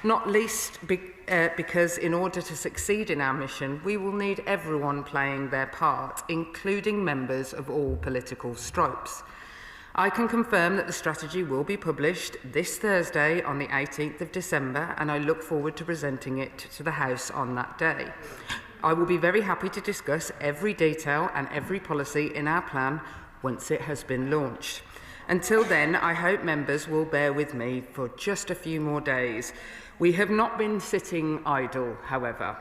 S24: not least because in order to succeed in our mission, we will need everyone playing their part, including members of all political stripes. I can confirm that the strategy will be published this Thursday on the 18th of December, and I look forward to presenting it to the House on that day. I will be very happy to discuss every detail and every policy in our plan once it has been launched. Until then, I hope members will bear with me for just a few more days. We have not been sitting idle, however.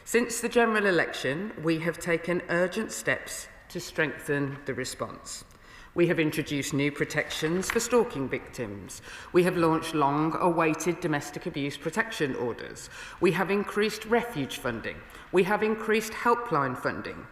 S24: Since the general election, we have taken urgent steps to strengthen the response. We have introduced new protections for stalking victims. We have launched long-awaited domestic abuse protection orders. We have increased refuge funding. We have increased helpline funding.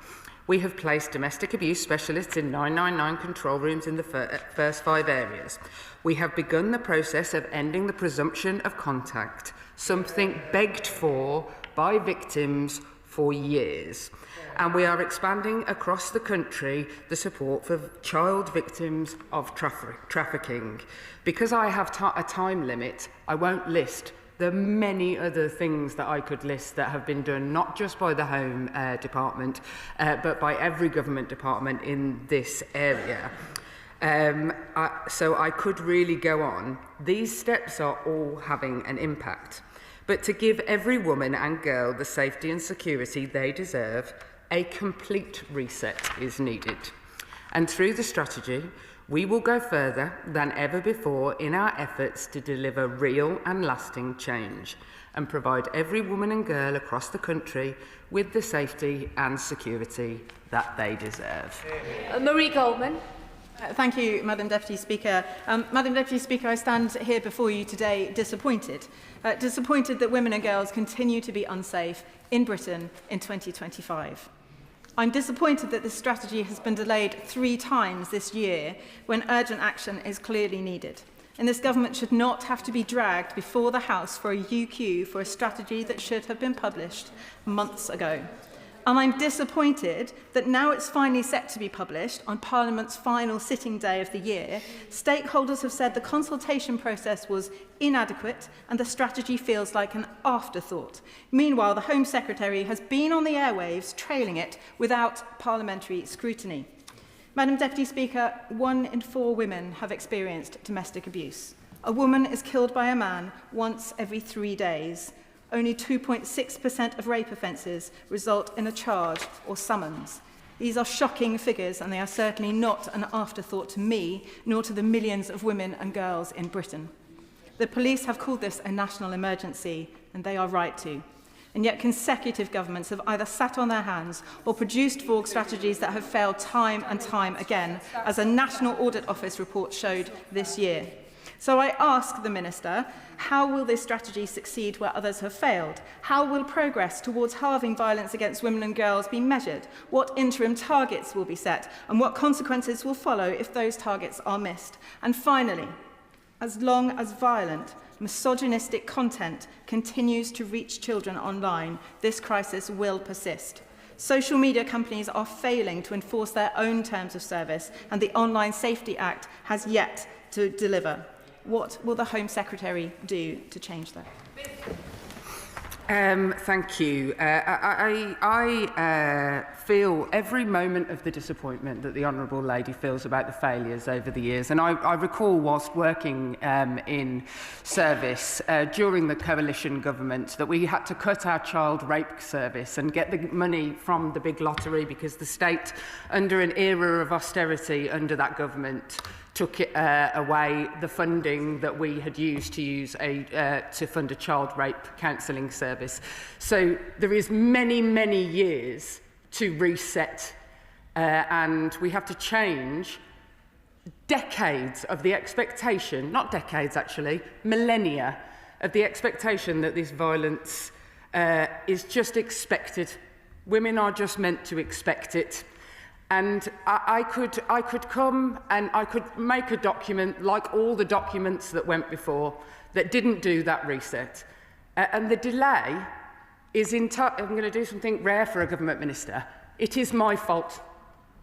S24: We have placed domestic abuse specialists in 999 control rooms in the first 5 areas. We have begun the process of ending the presumption of contact, something begged for by victims for years. And we are expanding across the country the support for child victims of trafficking. Because I have a time limit, I won't list the many other things that I could list that have been done not just by the Home Department, but by every government department in this area. So I could really go on. These steps are all having an impact. But to give every woman and girl the safety and security they deserve, a complete reset is needed. And through the strategy, we will go further than ever before in our efforts to deliver real and lasting change and provide every woman and girl across the country with the safety and security that they deserve.
S7: Marie Goldman.
S15: Thank you, Madam Deputy Speaker. Madam Deputy Speaker, I stand here before you today disappointed. Disappointed that women and girls continue to be unsafe in Britain in 2025. I'm disappointed that this strategy has been delayed 3 times this year when urgent action is clearly needed. And this government should not have to be dragged before the House for a UQ for a strategy that should have been published months ago. And I'm disappointed that now it's finally set to be published on Parliament's final sitting day of the year, stakeholders have said the consultation process was inadequate and the strategy feels like an afterthought. Meanwhile, the Home Secretary has been on the airwaves trailing it without parliamentary scrutiny. Madam Deputy Speaker, 1 in 4 women have experienced domestic abuse. A woman is killed by a man once every 3 days. Only 2.6% of rape offences result in a charge or summons. These are shocking figures, and they are certainly not an afterthought to me, nor to the millions of women and girls in Britain. The police have called this a national emergency, and they are right to. And yet consecutive governments have either sat on their hands or produced vague strategies that have failed time and time again, as a National Audit Office report showed this year. So I ask the Minister, how will this strategy succeed where others have failed? How will progress towards halving violence against women and girls be measured? What interim targets will be set? And what consequences will follow if those targets are missed? And finally, as long as violent, misogynistic content continues to reach children online, this crisis will persist. Social media companies are failing to enforce their own terms of service, and the Online Safety Act has yet to deliver. What will the Home Secretary do to change that?
S24: Thank you. I feel every moment of the disappointment that the Honourable Lady feels about the failures over the years. And I recall, whilst working in service during the coalition government, that we had to cut our child rape service and get the money from the big lottery because the state, under an era of austerity under that government, took away the funding that we had used to fund a child rape counselling service. So there is many, many years to reset, and we have to change decades of the expectation, not decades actually, millennia of the expectation that this violence is just expected. Women are just meant to expect it. And I could come and I could make a document like all the documents that went before that didn't do that reset. And the delay is I'm going to do something rare for a government minister. It is my fault.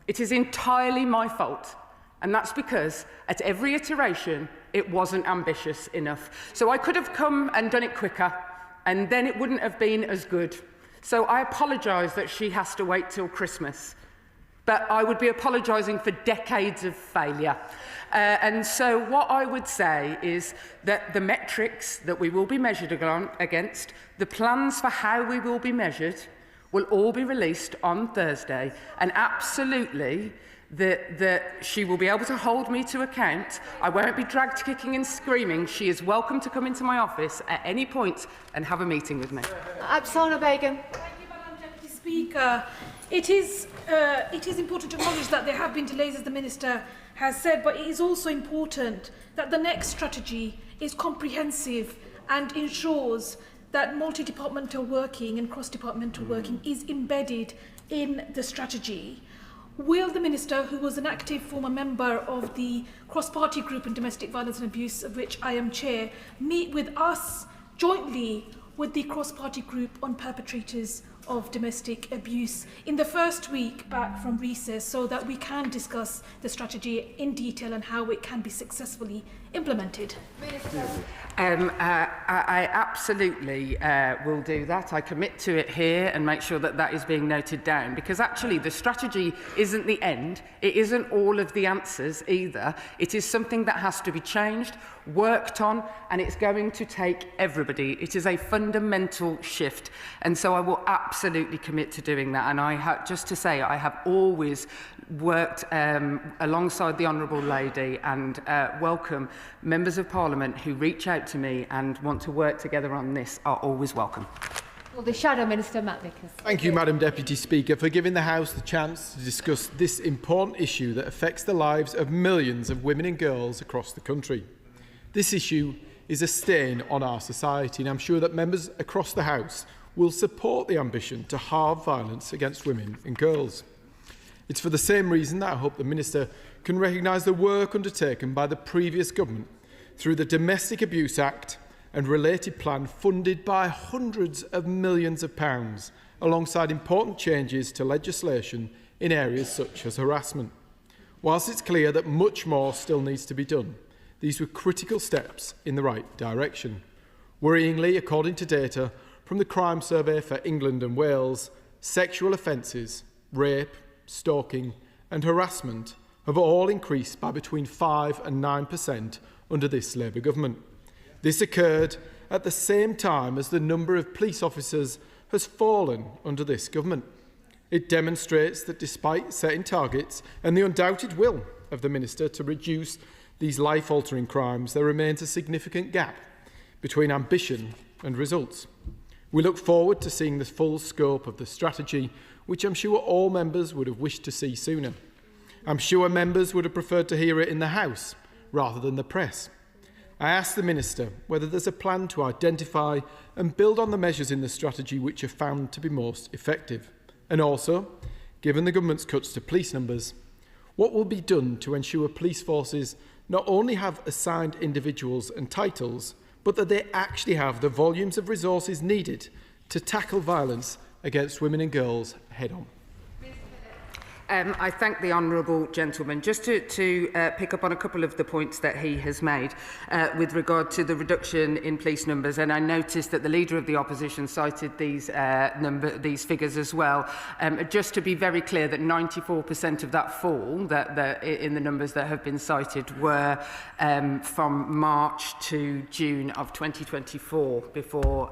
S24: It is entirely my fault. And that's because at every iteration, it wasn't ambitious enough. So I could have come and done it quicker, and then it wouldn't have been as good. So I apologise that she has to wait till Christmas. But I would be apologising for decades of failure. And so what I would say is that the metrics that we will be measured against, the plans for how we will be measured, will all be released on Thursday. And absolutely, that she will be able to hold me to account. I won't be dragged kicking and screaming. She is welcome to come into my office at any point and have a meeting with me.
S4: Absana Begum. Thank you, Madam Deputy Speaker. It is important to acknowledge that there have been delays, as the Minister has said, but it is also important that the next strategy is comprehensive and ensures that multi-departmental working and cross-departmental working is embedded in the strategy. Will the Minister, who was an active former member of the cross-party group on domestic violence and abuse, of which I am chair, meet with us jointly with the cross-party group on perpetrators of domestic abuse in the first week back from recess, so that we can discuss the strategy in detail and how it can be successfully implemented?
S24: I absolutely will do that. I commit to it here and make sure that that is being noted down, because actually the strategy isn't the end. It isn't all of the answers either. It is something that has to be changed, worked on, and it's going to take everybody. It is a fundamental shift, and so I will absolutely commit to doing that. And just to say, I have always worked alongside the Honourable Lady and welcome members of Parliament who reach out to me and want to work together on this are always welcome.
S7: Well, the Shadow Minister, Matt Vickers.
S16: Thank you, Madam Deputy Speaker, for giving the House the chance to discuss this important issue that affects the lives of millions of women and girls across the country. This issue is a stain on our society, and I'm sure that members across the House will support the ambition to halve violence against women and girls. It's for the same reason that I hope the Minister can recognise the work undertaken by the previous government through the Domestic Abuse Act, and related plan funded by hundreds of millions of pounds, alongside important changes to legislation in areas such as harassment. Whilst it's clear that much more still needs to be done, these were critical steps in the right direction. Worryingly, according to data from the Crime Survey for England and Wales, sexual offences, rape, stalking and harassment have all increased by between 5 and 9% under this Labour government. This occurred at the same time as the number of police officers has fallen under this government. It demonstrates that despite setting targets and the undoubted will of the Minister to reduce these life-altering crimes, there remains a significant gap between ambition and results. We look forward to seeing the full scope of the strategy, which I'm sure all members would have wished to see sooner. I'm sure members would have preferred to hear it in the House rather than the press. I asked the Minister whether there's a plan to identify and build on the measures in the strategy which are found to be most effective. And also, given the government's cuts to police numbers, what will be done to ensure police forces not only have assigned individuals and titles, but that they actually have the volumes of resources needed to tackle violence against women and girls head-on?
S24: I thank the honourable gentleman. Just to pick up on a couple of the points that he has made with regard to the reduction in police numbers, and I noticed that the Leader of the Opposition cited these figures as well. Just to be very clear that 94% of that fall in the numbers that have been cited were from March to June of 2024, before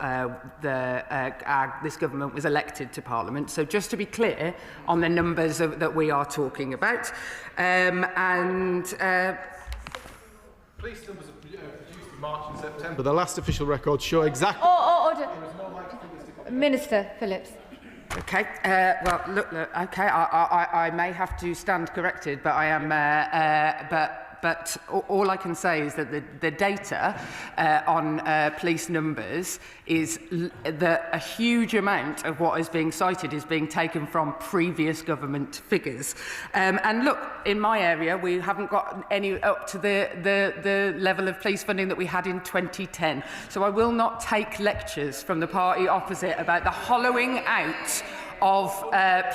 S24: this government was elected to Parliament. So just to be clear on the numbers that we are talking about.
S16: Police numbers are produced in March and September. The last official records show exactly...
S7: Order. Minister Phillips.
S24: Okay. Well, look. Okay. I may have to stand corrected, but I am. But all I can say is that the data on police numbers is that a huge amount of what is being cited is being taken from previous government figures. And look, in my area, we haven't got any up to the level of police funding that we had in 2010. So I will not take lectures from the party opposite about the hollowing out of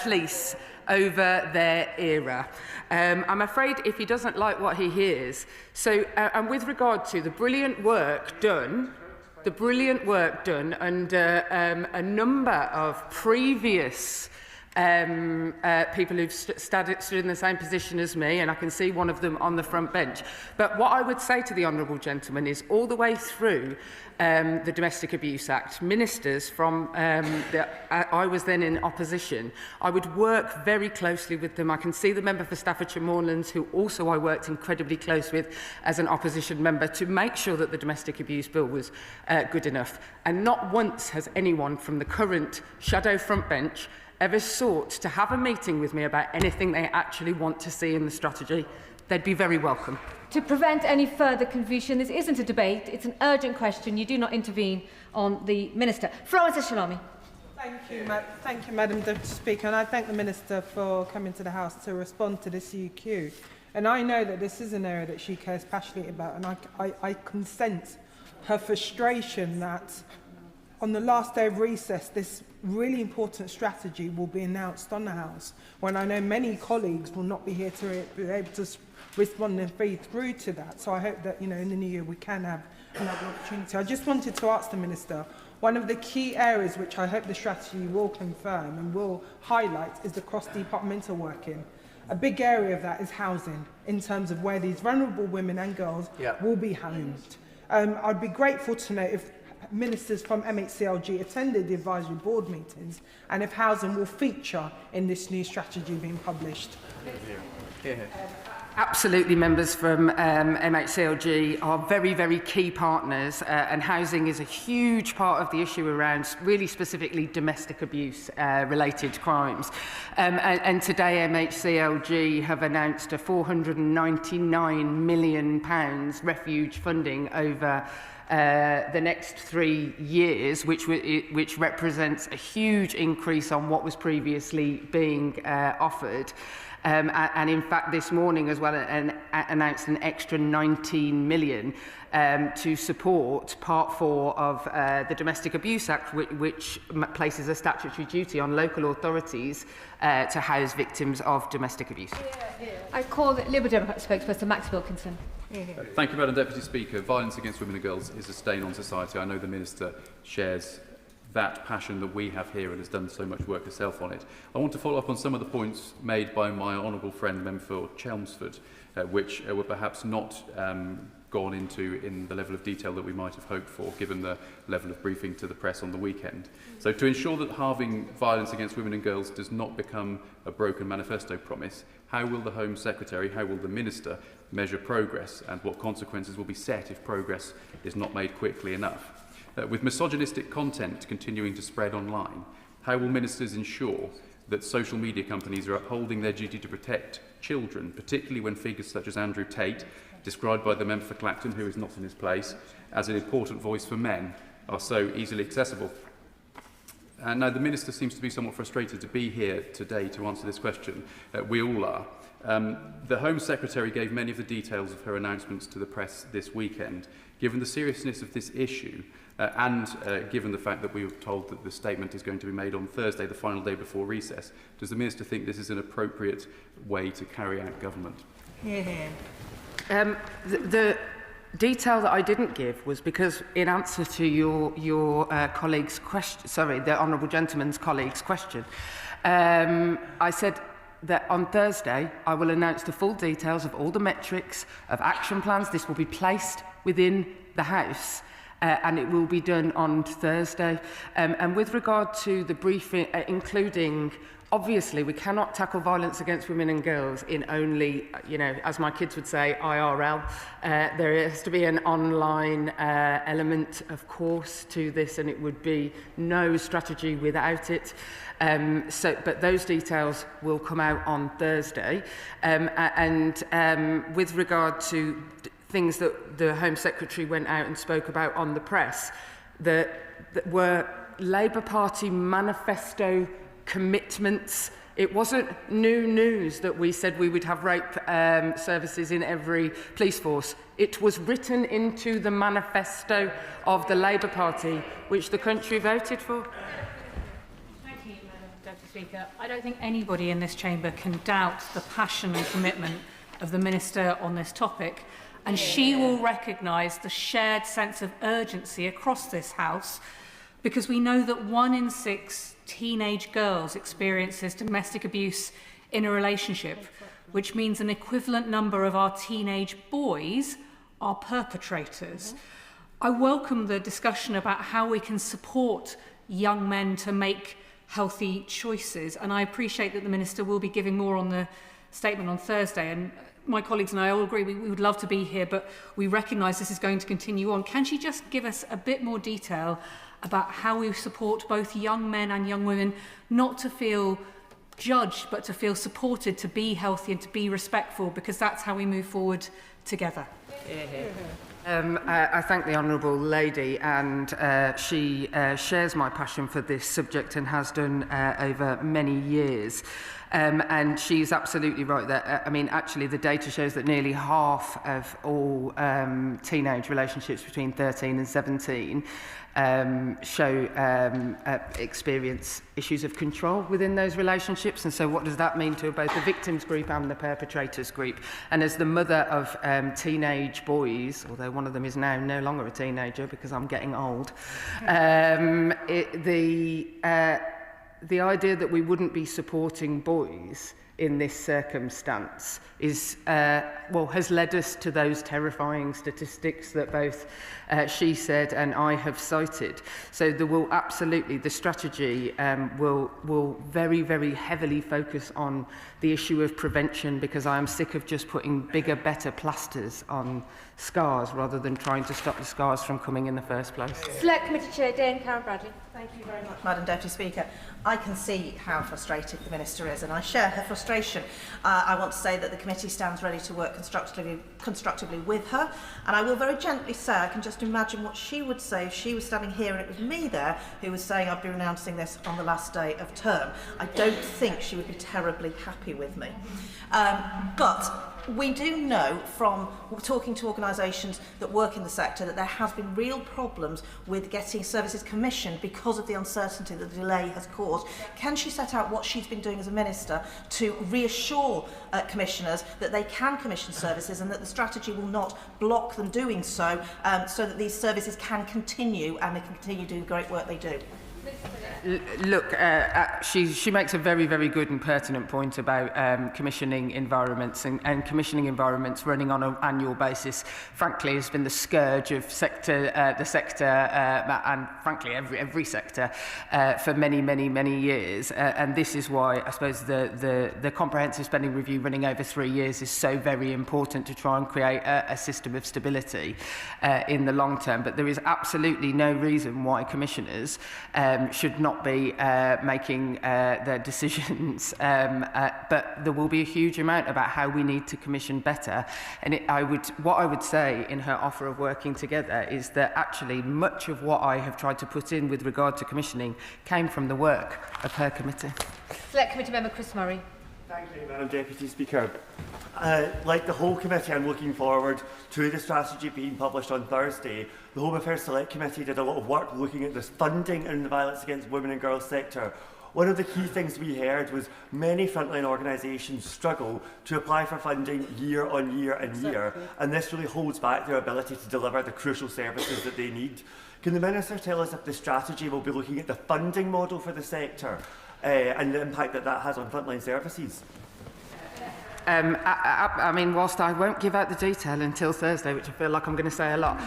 S24: police over their era. I'm afraid if he doesn't like what he hears. So, and with regard to the brilliant work done under a number of previous people who've stood in the same position as me, and I can see one of them on the front bench. But what I would say to the honourable gentleman is all the way through the Domestic Abuse Act, ministers from I was then in opposition, I would work very closely with them. I can see the member for Staffordshire Moorlands, who also I worked incredibly close with as an opposition member, to make sure that the domestic abuse bill was good enough. And not once has anyone from the current shadow front bench ever sought to have a meeting with me about anything they actually want to see in the strategy. They'd be very welcome.
S7: To prevent any further confusion, this isn't a debate, it's an urgent question. You do not intervene on the Minister. Francis Shalami.
S1: Thank you, Madam Deputy Speaker, and I thank the Minister for coming to the House to respond to this UQ. And I know that this is an area that she cares passionately about, and I can sense her frustration that on the last day of recess, this really important strategy will be announced on the House, when I know many colleagues will not be here to be able to respond and feed through to that. So I hope that, in the new year we can have another opportunity. I just wanted to ask the Minister, one of the key areas which I hope the strategy will confirm and will highlight is the cross-departmental working. A big area of that is housing, in terms of where these vulnerable women and girls will be homed. I'd be grateful to know if ministers from MHCLG attended the advisory board meetings and if housing will feature in this new strategy being published.
S24: Absolutely, members from MHCLG are very, very key partners, and housing is a huge part of the issue around really specifically domestic abuse related crimes. And today MHCLG have announced a £499 million refuge funding over the next 3 years, which represents a huge increase on what was previously being offered. And in fact, this morning as well, an announced an extra 19 million to support Part 4 of the Domestic Abuse Act, which places a statutory duty on local authorities to house victims of domestic abuse.
S7: I call the Liberal Democrat spokesperson Max Wilkinson.
S5: Thank you, Madam Deputy Speaker. Violence against women and girls is a stain on society. I know the Minister shares that passion that we have here and has done so much work herself on it. I want to follow up on some of the points made by my honourable friend, Member for Chelmsford, which were perhaps not gone into in the level of detail that we might have hoped for, given the level of briefing to the press on the weekend. So to ensure that halving violence against women and girls does not become a broken manifesto promise, how will the Home Secretary, how will the Minister measure progress, and what consequences will be set if progress is not made quickly enough? With misogynistic content continuing to spread online, how will ministers ensure that social media companies are upholding their duty to protect children, particularly when figures such as Andrew Tate, described by the member for Clacton, who is not in his place, as an important voice for men, are so easily accessible? And now the Minister seems to be somewhat frustrated to be here today to answer this question. We all are. The Home Secretary gave many of the details of her announcements to the press this weekend. Given the seriousness of this issue, and given the fact that we were told that the statement is going to be made on Thursday, the final day before recess, does the Minister think this is an appropriate way to carry out government?
S24: The detail that I didn't give was because, in answer to your colleague's question, sorry, the honourable gentleman's colleague's question, I said that on Thursday I will announce the full details of all the metrics of action plans. This will be placed within the House. And it will be done on Thursday. And with regard to the briefing, including, obviously, we cannot tackle violence against women and girls in only, as my kids would say, IRL. There has to be an online element, of course, to this, and it would be no strategy without it. But those details will come out on Thursday. With regard to things that the Home Secretary went out and spoke about on the press that were Labour Party manifesto commitments. It wasn't new news that we said we would have rape services in every police force. It was written into the manifesto of the Labour Party, which the country voted for.
S4: Thank you, Madam Deputy Speaker. I don't think anybody in this chamber can doubt the passion and commitment of the Minister on this topic. And she will recognise the shared sense of urgency across this House, because we know that 1 in 6 teenage girls experiences domestic abuse in a relationship, which means an equivalent number of our teenage boys are perpetrators. I welcome the discussion about how we can support young men to make healthy choices, and I appreciate that the Minister will be giving more on the statement on Thursday. And my colleagues and I all agree we would love to be here, but we recognise this is going to continue on. Can she just give us a bit more detail about how we support both young men and young women not to feel judged, but to feel supported, to be healthy and to be respectful, because that's how we move forward together?
S24: I thank the honourable lady, and she shares my passion for this subject and has done over many years. And she's absolutely right that, actually the data shows that nearly half of all teenage relationships between 13 and 17 experience issues of control within those relationships. And so what does that mean to both the victims group and the perpetrators group? And as the mother of teenage boys, although one of them is now no longer a teenager because I'm getting old, the idea that we wouldn't be supporting boys in this circumstance is, has led us to those terrifying statistics that both she said and I have cited. So there will absolutely, the strategy will very, very heavily focus on the issue of prevention, because I am sick of just putting bigger, better plasters on scars rather than trying to stop the scars from coming in the first place.
S7: Select Committee Chair Dame Karen Bradley.
S19: Thank you very much, Madam Deputy Speaker. I can see how frustrated the Minister is, and I share her frustration. I want to say that the committee stands ready to work constructively with her, and I will very gently say I can just imagine what she would say if she was standing here and it was me there who was saying I'd be renouncing this on the last day of term. I don't think she would be terribly happy with me. But we do know from talking to organisations that work in the sector that there has been real problems with getting services commissioned because of the uncertainty that the delay has caused. Can she set out what she's been doing as a minister to reassure commissioners that they can commission services and that the strategy will not block them doing so, so that these services can continue and they can continue doing the great work they do?
S24: Look, she makes a very, very good and pertinent point about commissioning environments and commissioning environments running on an annual basis. Frankly, has been the scourge of the sector and frankly every sector for many, many, many years. And this is why I suppose the comprehensive spending review running over 3 years is so very important to try and create a system of stability in the long term. But there is absolutely no reason why commissioners should not be making their decisions, but there will be a huge amount about how we need to commission better. And what I would say in her offer of working together is that actually much of what I have tried to put in with regard to commissioning came from the work of her committee.
S7: Select Committee Member Chris Murray.
S6: Thank you, Madam Deputy Speaker. Like the whole committee, I'm looking forward to the strategy being published on Thursday. The Home Affairs Select Committee did a lot of work looking at this funding in the violence against women and girls sector. One of the key things we heard was many frontline organisations struggle to apply for funding year on year and year, and this really holds back their ability to deliver the crucial services that they need. Can the Minister tell us if the strategy will be looking at the funding model for the sector and the impact that that has on frontline services?
S24: I mean, whilst I won't give out the detail until Thursday, which I feel like I'm going to say a lot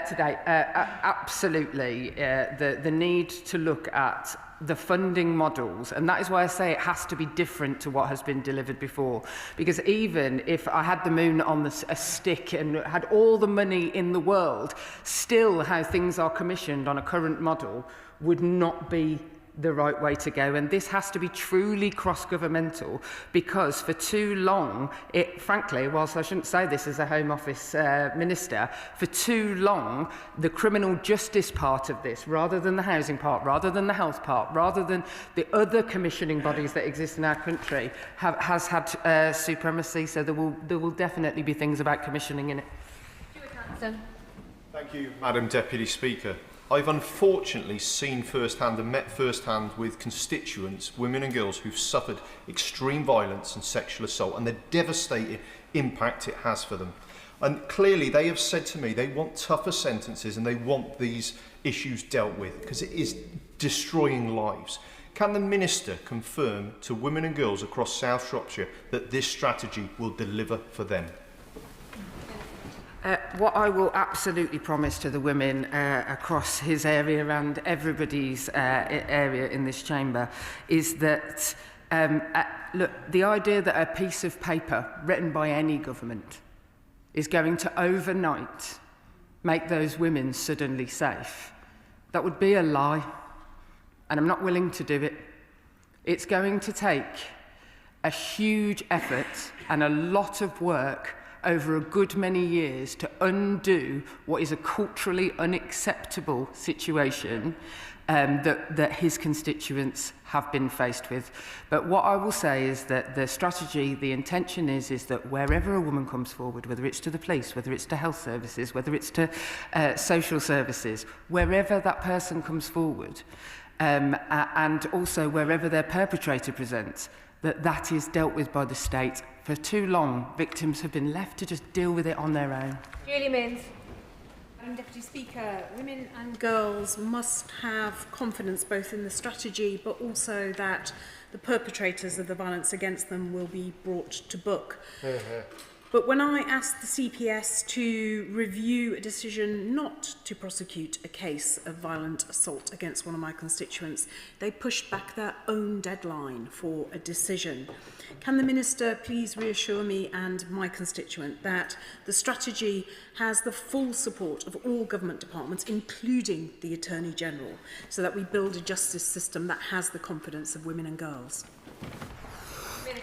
S24: today, absolutely, the need to look at the funding models, and that is why I say it has to be different to what has been delivered before, because even if I had the moon on a stick and had all the money in the world, still how things are commissioned on a current model would not be the right way to go. And this has to be truly cross-governmental, because for too long, frankly, whilst I shouldn't say this as a Home Office minister, for too long, the criminal justice part of this, rather than the housing part, rather than the health part, rather than the other commissioning bodies that exist in our country, has had supremacy. So there will definitely be things about commissioning in it.
S10: Thank you, Madam Deputy Speaker. I've unfortunately seen firsthand and met firsthand with constituents, women and girls, who've suffered extreme violence and sexual assault, and the devastating impact it has for them. And clearly they have said to me they want tougher sentences and they want these issues dealt with because it is destroying lives. Can the Minister confirm to women and girls across South Shropshire that this strategy will deliver for them?
S24: What I will absolutely promise to the women across his area and everybody's area in this chamber is that, look, the idea that a piece of paper written by any government is going to overnight make those women suddenly safe, that would be a lie, and I'm not willing to do it. It's going to take a huge effort and a lot of work over a good many years to undo what is a culturally unacceptable situation that his constituents have been faced with. But what I will say is that the strategy, the intention is that wherever a woman comes forward, whether it's to the police, whether it's to health services, whether it's to social services, wherever that person comes forward, and also wherever their perpetrator presents, that is dealt with by the state. For too long, victims have been left to just deal with it on their own.
S7: Julie Means.
S4: Madam Deputy Speaker, women and girls must have confidence both in the strategy but also that the perpetrators of the violence against them will be brought to book. But when I asked the CPS to review a decision not to prosecute a case of violent assault against one of my constituents, they pushed back their own deadline for a decision. Can the Minister please reassure me and my constituent that the strategy has the full support of all government departments, including the Attorney General, so that we build a justice system that has the confidence of women and girls?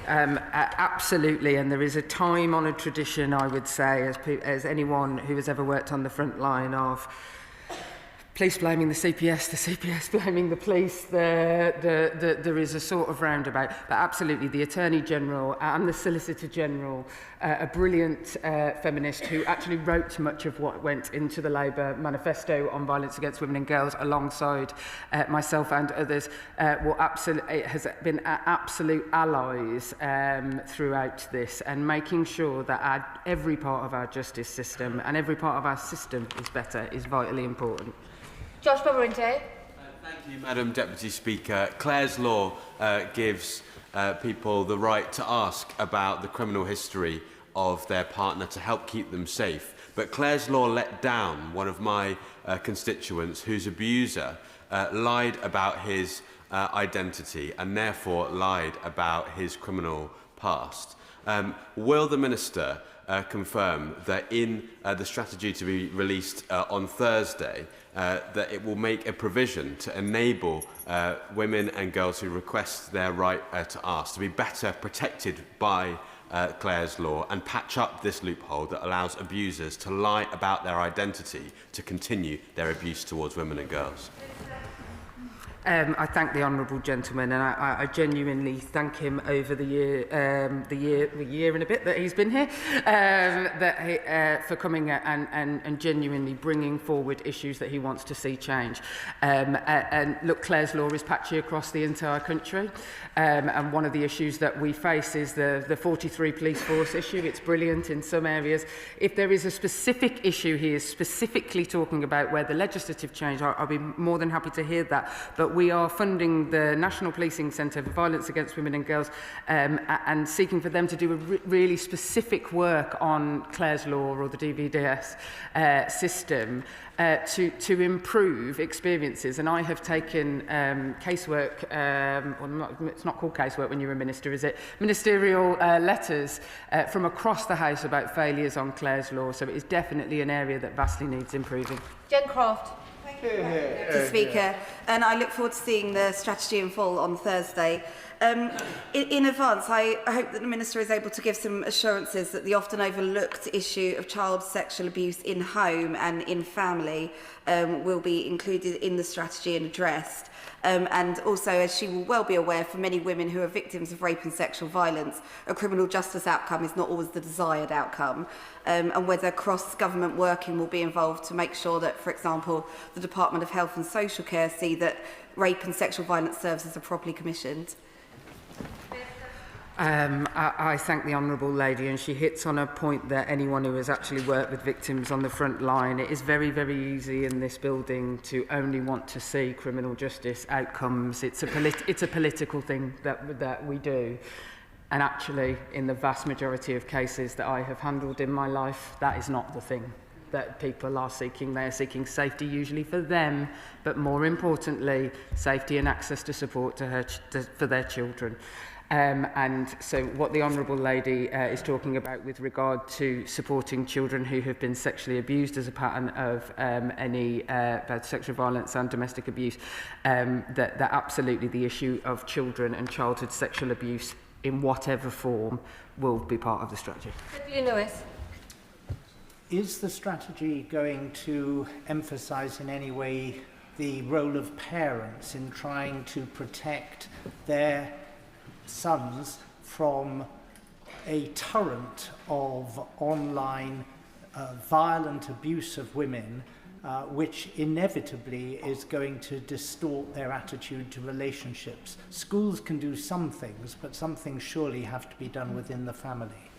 S24: Absolutely, and there is a time-honoured tradition, I would say, as anyone who has ever worked on the front line of police blaming the CPS blaming the police, there is a sort of roundabout. But absolutely, the Attorney General and the Solicitor General, a brilliant feminist who actually wrote much of what went into the Labour manifesto on violence against women and girls alongside myself and others, has been absolute allies throughout this, and making sure that every part of our justice system and every part of our system is better is vitally important.
S7: Josh Babarinte.
S2: Thank you, Madam Deputy Speaker. Clare's Law gives people the right to ask about the criminal history of their partner to help keep them safe. But Clare's Law let down one of my constituents whose abuser lied about his identity and therefore lied about his criminal past. Will the Minister confirm that in the strategy to be released on Thursday, that it will make a provision to enable women and girls who request their right to ask to be better protected by Clare's Law and patch up this loophole that allows abusers to lie about their identity to continue their abuse towards women and girls?
S24: I thank the honourable gentleman, and I genuinely thank him over the year and a bit that he's been here, for coming and genuinely bringing forward issues that he wants to see change. And look, Clare's Law is patchy across the entire country, and one of the issues that we face is the 43 police force issue. It's brilliant in some areas. If there is a specific issue he is specifically talking about where the legislative change, I'll be more than happy to hear that. But we are funding the National Policing Centre for Violence Against Women and Girls and seeking for them to do a really specific work on Clare's Law or the DVDS system to improve experiences. And I have taken casework, it's not called casework when you're a minister, is it? Ministerial letters from across the House about failures on Clare's Law. So it is definitely an area that vastly needs improving.
S7: Jen Croft.
S21: Mr. Speaker, and I look forward to seeing the strategy in full on Thursday. In advance, I hope that the Minister is able to give some assurances that the often overlooked issue of child sexual abuse in home and in family will be included in the strategy and addressed. And also, as she will well be aware, for many women who are victims of rape and sexual violence, a criminal justice outcome is not always the desired outcome, and whether cross-government working will be involved to make sure that, for example, the Department of Health and Social Care see that rape and sexual violence services are properly commissioned.
S24: I thank the honourable lady, and she hits on a point that anyone who has actually worked with victims on the front line, it is very, very easy in this building to only want to see criminal justice outcomes. It's a political thing that we do. And actually, in the vast majority of cases that I have handled in my life, that is not the thing that people are seeking. They are seeking safety usually for them, but more importantly, safety and access to support for their children. And so what the honourable lady is talking about with regard to supporting children who have been sexually abused as a pattern of any both sexual violence and domestic abuse, that absolutely the issue of children and childhood sexual abuse in whatever form will be part of the strategy.
S7: Lewis.
S22: Is the strategy going to emphasise in any way the role of parents in trying to protect their sons from a torrent of online violent abuse of women, which inevitably is going to distort their attitude to relationships? Schools can do some things, but some things surely have to be done within the family.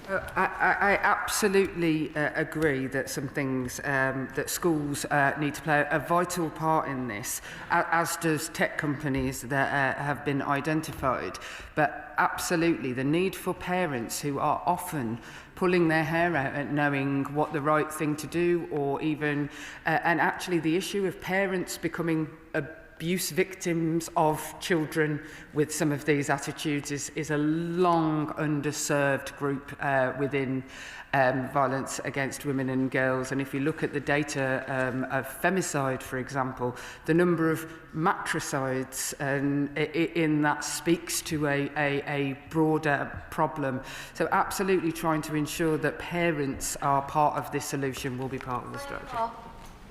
S24: I absolutely agree that some things that schools need to play a vital part in this, as does tech companies that have been identified. But absolutely, the need for parents who are often pulling their hair out at knowing what the right thing to do, or even, and actually the issue of parents becoming abuse victims of children with some of these attitudes is a long underserved group within violence against women and girls. And if you look at the data of femicide, for example, the number of matricides in that speaks to a broader problem. So absolutely trying to ensure that parents are part of this solution will be part of the strategy.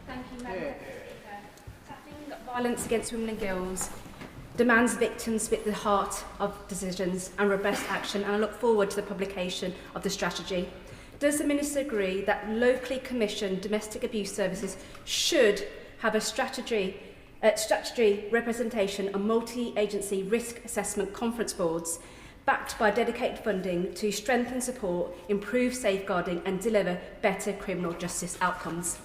S3: Thank you, Madam Deputy Speaker. Tackling violence against women and girls demands victims be at the heart of decisions and robust action, and I look forward to the publication of the strategy. Does the Minister agree that locally commissioned domestic abuse services should have a statutory representation on multi-agency risk assessment conference boards backed by dedicated funding to strengthen support, improve safeguarding and deliver better criminal justice outcomes?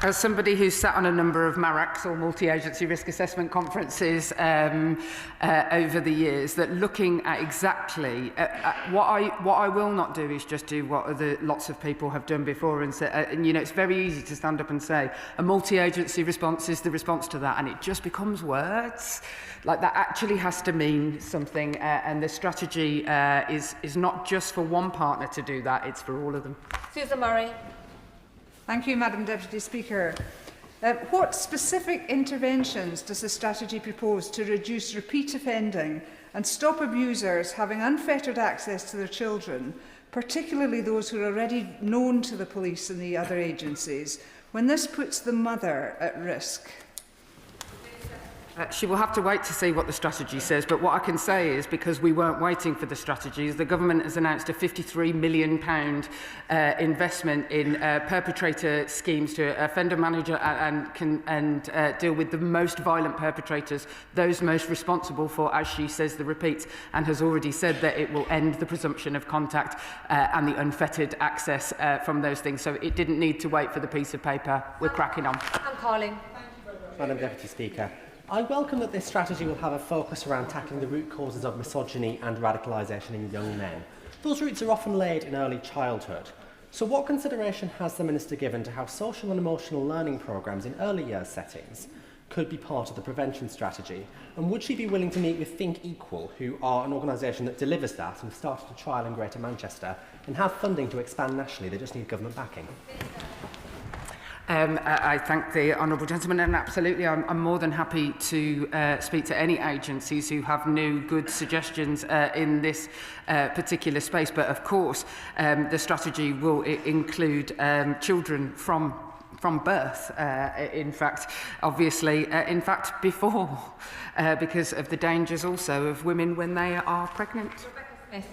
S24: As somebody who's sat on a number of MARACs or multi-agency risk assessment conferences over the years, that looking at exactly what I will not do is just do what lots of people have done before and say, and you know, it's very easy to stand up and say a multi-agency response is the response to that, and it just becomes words. Like that actually has to mean something, and the strategy is not just for one partner to do that; it's for all of them.
S7: Susan Murray.
S8: Thank you, Madam Deputy Speaker. What specific interventions does the strategy propose to reduce repeat offending and stop abusers having unfettered access to their children, particularly those who are already known to the police and the other agencies, when this puts the mother at risk?
S24: She will have to wait to see what the strategy says, but what I can say is, because we weren't waiting for the strategies, the government has announced a £53 million investment in perpetrator schemes to offender manager and deal with the most violent perpetrators, those most responsible for, as she says, the repeats, and has already said that it will end the presumption of contact and the unfettered access from those things. So it didn't need to wait for the piece of paper. We're cracking on.
S7: Anne Carling.
S17: Madam Deputy Speaker, I welcome that this strategy will have a focus around tackling the root causes of misogyny and radicalisation in young men. Those roots are often laid in early childhood. So what consideration has the Minister given to how social and emotional learning programmes in early years settings could be part of the prevention strategy? And would she be willing to meet with Think Equal, who are an organisation that delivers that and have started a trial in Greater Manchester and have funding to expand nationally? They just need government backing.
S24: I thank the honourable gentleman, and absolutely I'm more than happy to speak to any agencies who have new good suggestions in this particular space. But of course the strategy will include children from birth, in fact, obviously, in fact before, because of the dangers also of women when they are pregnant.
S7: Smith.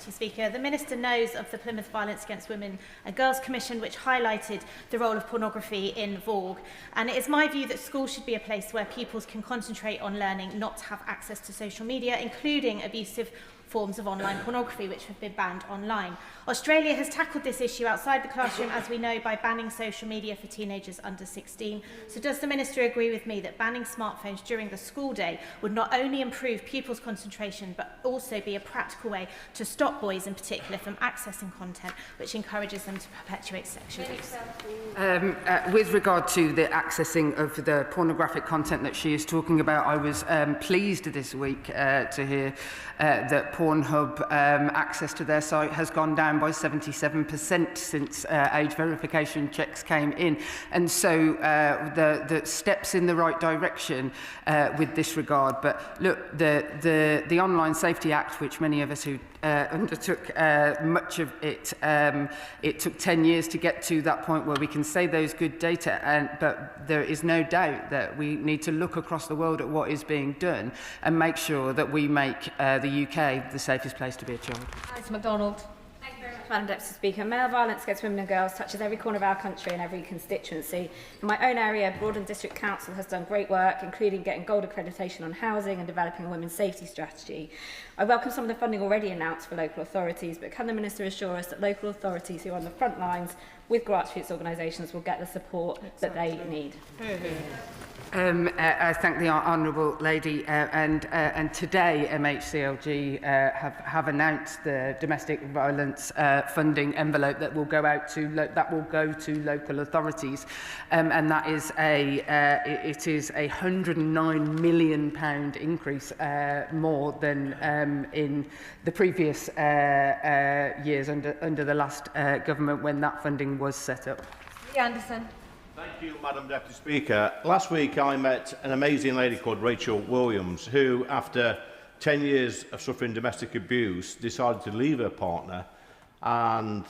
S23: Speaker, the Minister knows of the Plymouth Violence Against Women and Girls Commission, which highlighted the role of pornography in VAUG, and it is my view that schools should be a place where pupils can concentrate on learning, not have access to social media, including abusive forms of online pornography which have been banned online. Australia has tackled this issue outside the classroom, as we know, by banning social media for teenagers under 16. So does the Minister agree with me that banning smartphones during the school day would not only improve pupils' concentration but also be a practical way to stop boys in particular from accessing content which encourages them to perpetuate sexual abuse?
S24: With regard to the accessing of the pornographic content that she is talking about, I was pleased this week to hear that Pornhub access to their site has gone down by 77% since age verification checks came in. And so the steps in the right direction with this regard. But look, the Online Safety Act, which many of us who undertook much of it, it took 10 years to get to that point where we can say those good data, but there is no doubt that we need to look across the world at what is being done and make sure that we make the UK the safest place to be a child.
S7: Alice MacDonald.
S3: Thank you very much, Madam Deputy Speaker. Male violence against women and girls touches every corner of our country and every constituency. In my own area, Broadland District Council has done great work, including getting gold accreditation on housing and developing a women's safety strategy. I welcome some of the funding already announced for local authorities, but can the Minister assure us that local authorities who are on the front lines with grassroots organisations will get the support that they need?
S24: I thank the honourable lady, and today MHCLG have announced the domestic violence funding envelope that will go out to local authorities, and that is it is a £109 million increase, more than in the previous years under the last government when that funding was set up.
S7: Lee Anderson.
S14: Thank you, Madam Deputy Speaker. Last week I met an amazing lady called Rachel Williams, who, after 10 years of suffering domestic abuse, decided to leave her partner and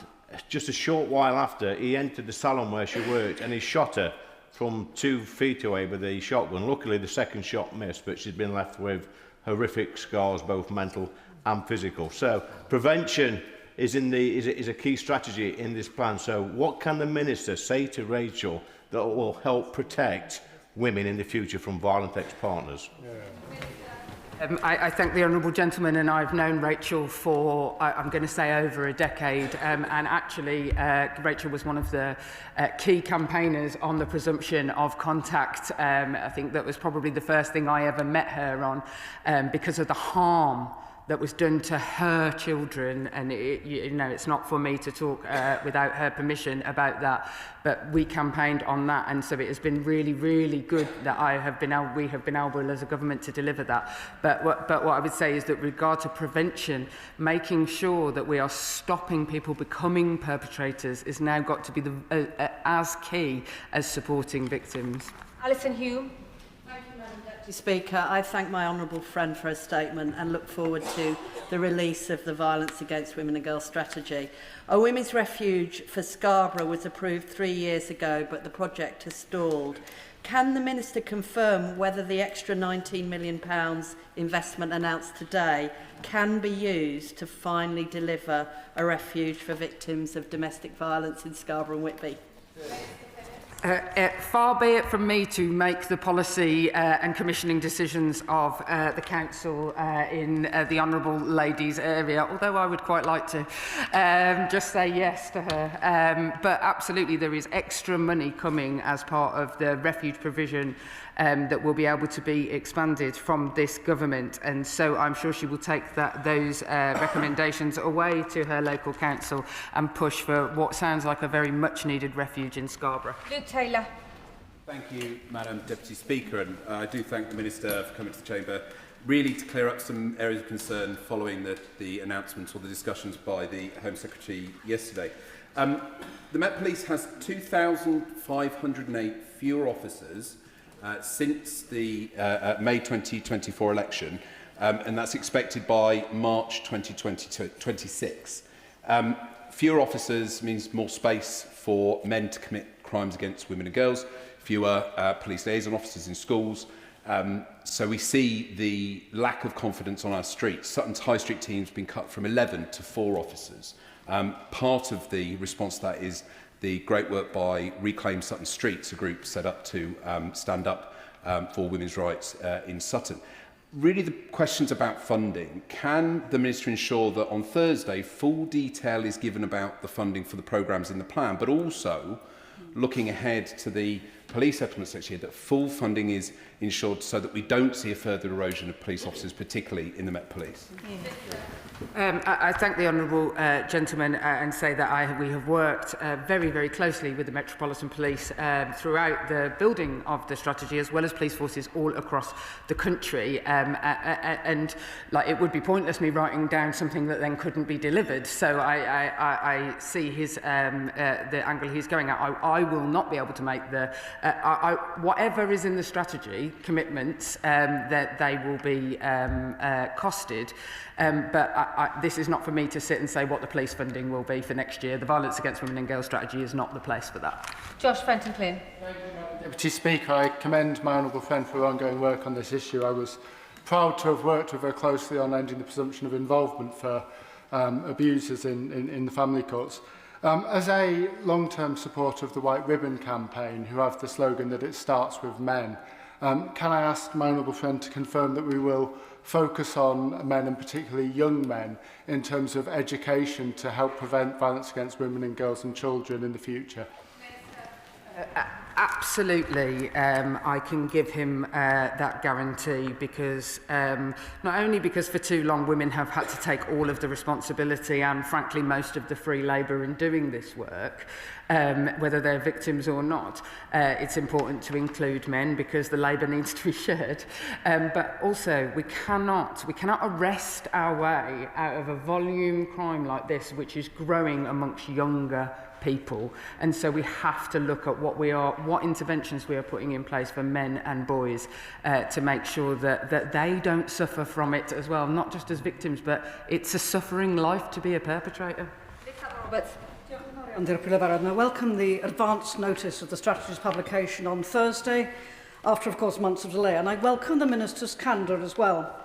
S14: just a short while after, he entered the salon where she worked and he shot her from 2 feet away with a shotgun. Luckily, the second shot missed, but she's been left with horrific scars, both mental and physical. So prevention is a key strategy in this plan. So what can the Minister say to Rachel that will help protect women in the future from violent ex-partners?
S24: I thank the honourable gentleman, and I've known Rachel for, I'm going to say, over a decade, and actually Rachel was one of the key campaigners on the presumption of contact. I think that was probably the first thing I ever met her on, because of the harm that was done to her children, and it's not for me to talk without her permission about that, but we campaigned on that, and so it has been really, really good that we have been able as a government to deliver that. But what I would say is that with regard to prevention, making sure that we are stopping people becoming perpetrators is now got to be as key as supporting victims.
S7: Alison Hume.
S11: Speaker, I thank my honourable friend for her statement and look forward to the release of the Violence Against Women and Girls strategy. A women's refuge for Scarborough was approved 3 years ago, but the project has stalled. Can the Minister confirm whether the extra £19 million investment announced today can be used to finally deliver a refuge for victims of domestic violence in Scarborough and Whitby?
S24: Far be it from me to make the policy and commissioning decisions of the Council in the Honourable Lady's area, although I would quite like to just say yes to her. But absolutely, there is extra money coming as part of the refuge provision that will be able to be expanded from this government, and so I'm sure she will take those recommendations away to her local council and push for what sounds like a very much needed refuge in Scarborough.
S7: Luke Taylor.
S12: Thank you, Madam Deputy Speaker, and I do thank the Minister for coming to the Chamber, really to clear up some areas of concern following the announcements or the discussions by the Home Secretary yesterday. The Met Police has 2,508 fewer officers since the May 2024 election, and that's expected by March 2026. Fewer officers means more space for men to commit crimes against women and girls, fewer police liaison officers in schools. So we see the lack of confidence on our streets. Sutton's High Street team's been cut from 11 to 4 officers. Part of the response to that is the great work by Reclaim Sutton Streets, a group set up to stand up for women's rights in Sutton. Really, the question's about funding. Can the Minister ensure that on Thursday full detail is given about the funding for the programmes in the plan, but also looking ahead to the police settlements next year, that full funding is ensured so that we don't see a further erosion of police officers, particularly in the Met Police?
S24: I thank the honourable gentleman and say that we have worked very, very closely with the Metropolitan Police throughout the building of the strategy, as well as police forces all across the country. And it would be pointless me writing down something that then couldn't be delivered. So I see the angle he's going at. I will not be able to make whatever is in the strategy commitments that they will be costed. But this is not for me to sit and say what the police funding will be for next year. The Violence Against Women and Girls strategy is not the place for that.
S7: Josh Fenton-Flynn.
S13: Deputy Speaker, I commend my honourable friend for her ongoing work on this issue. I was proud to have worked with her closely on ending the presumption of involvement for abusers in the family courts. As a long-term supporter of the White Ribbon campaign, who have the slogan that it starts with men, can I ask my honourable friend to confirm that we will focus on men, and particularly young men, in terms of education to help prevent violence against women and girls and children in the future?
S24: Absolutely, I can give him that guarantee, because not only because for too long women have had to take all of the responsibility and frankly most of the free labour in doing this work, whether they're victims or not. It's important to include men because the labour needs to be shared. But also we cannot arrest our way out of a volume crime like this, which is growing amongst younger people, and so we have to look at what interventions we are putting in place for men and boys to make sure that they don't suffer from it as well, not just as victims, but it's a suffering life to be a perpetrator.
S7: Roberts.
S9: and I welcome the advance notice of the strategy's publication on Thursday, after, of course, months of delay, and I welcome the Minister's candour as well.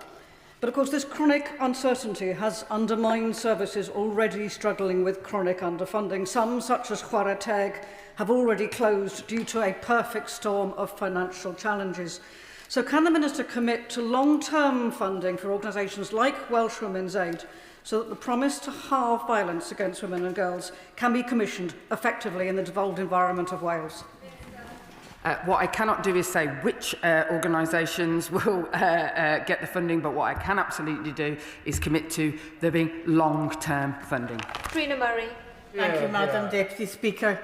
S9: But, of course, this chronic uncertainty has undermined services already struggling with chronic underfunding. Some, such as Chwarae Teg, have already closed due to a perfect storm of financial challenges. So can the Minister commit to long-term funding for organisations like Welsh Women's Aid so that the promise to halve violence against women and girls can be commissioned effectively in the devolved environment of Wales?
S24: What I cannot do is say which organisations will get the funding, but what I can absolutely do is commit to there being long-term funding.
S7: Rena Murray.
S15: Thank you, Madam Deputy Speaker.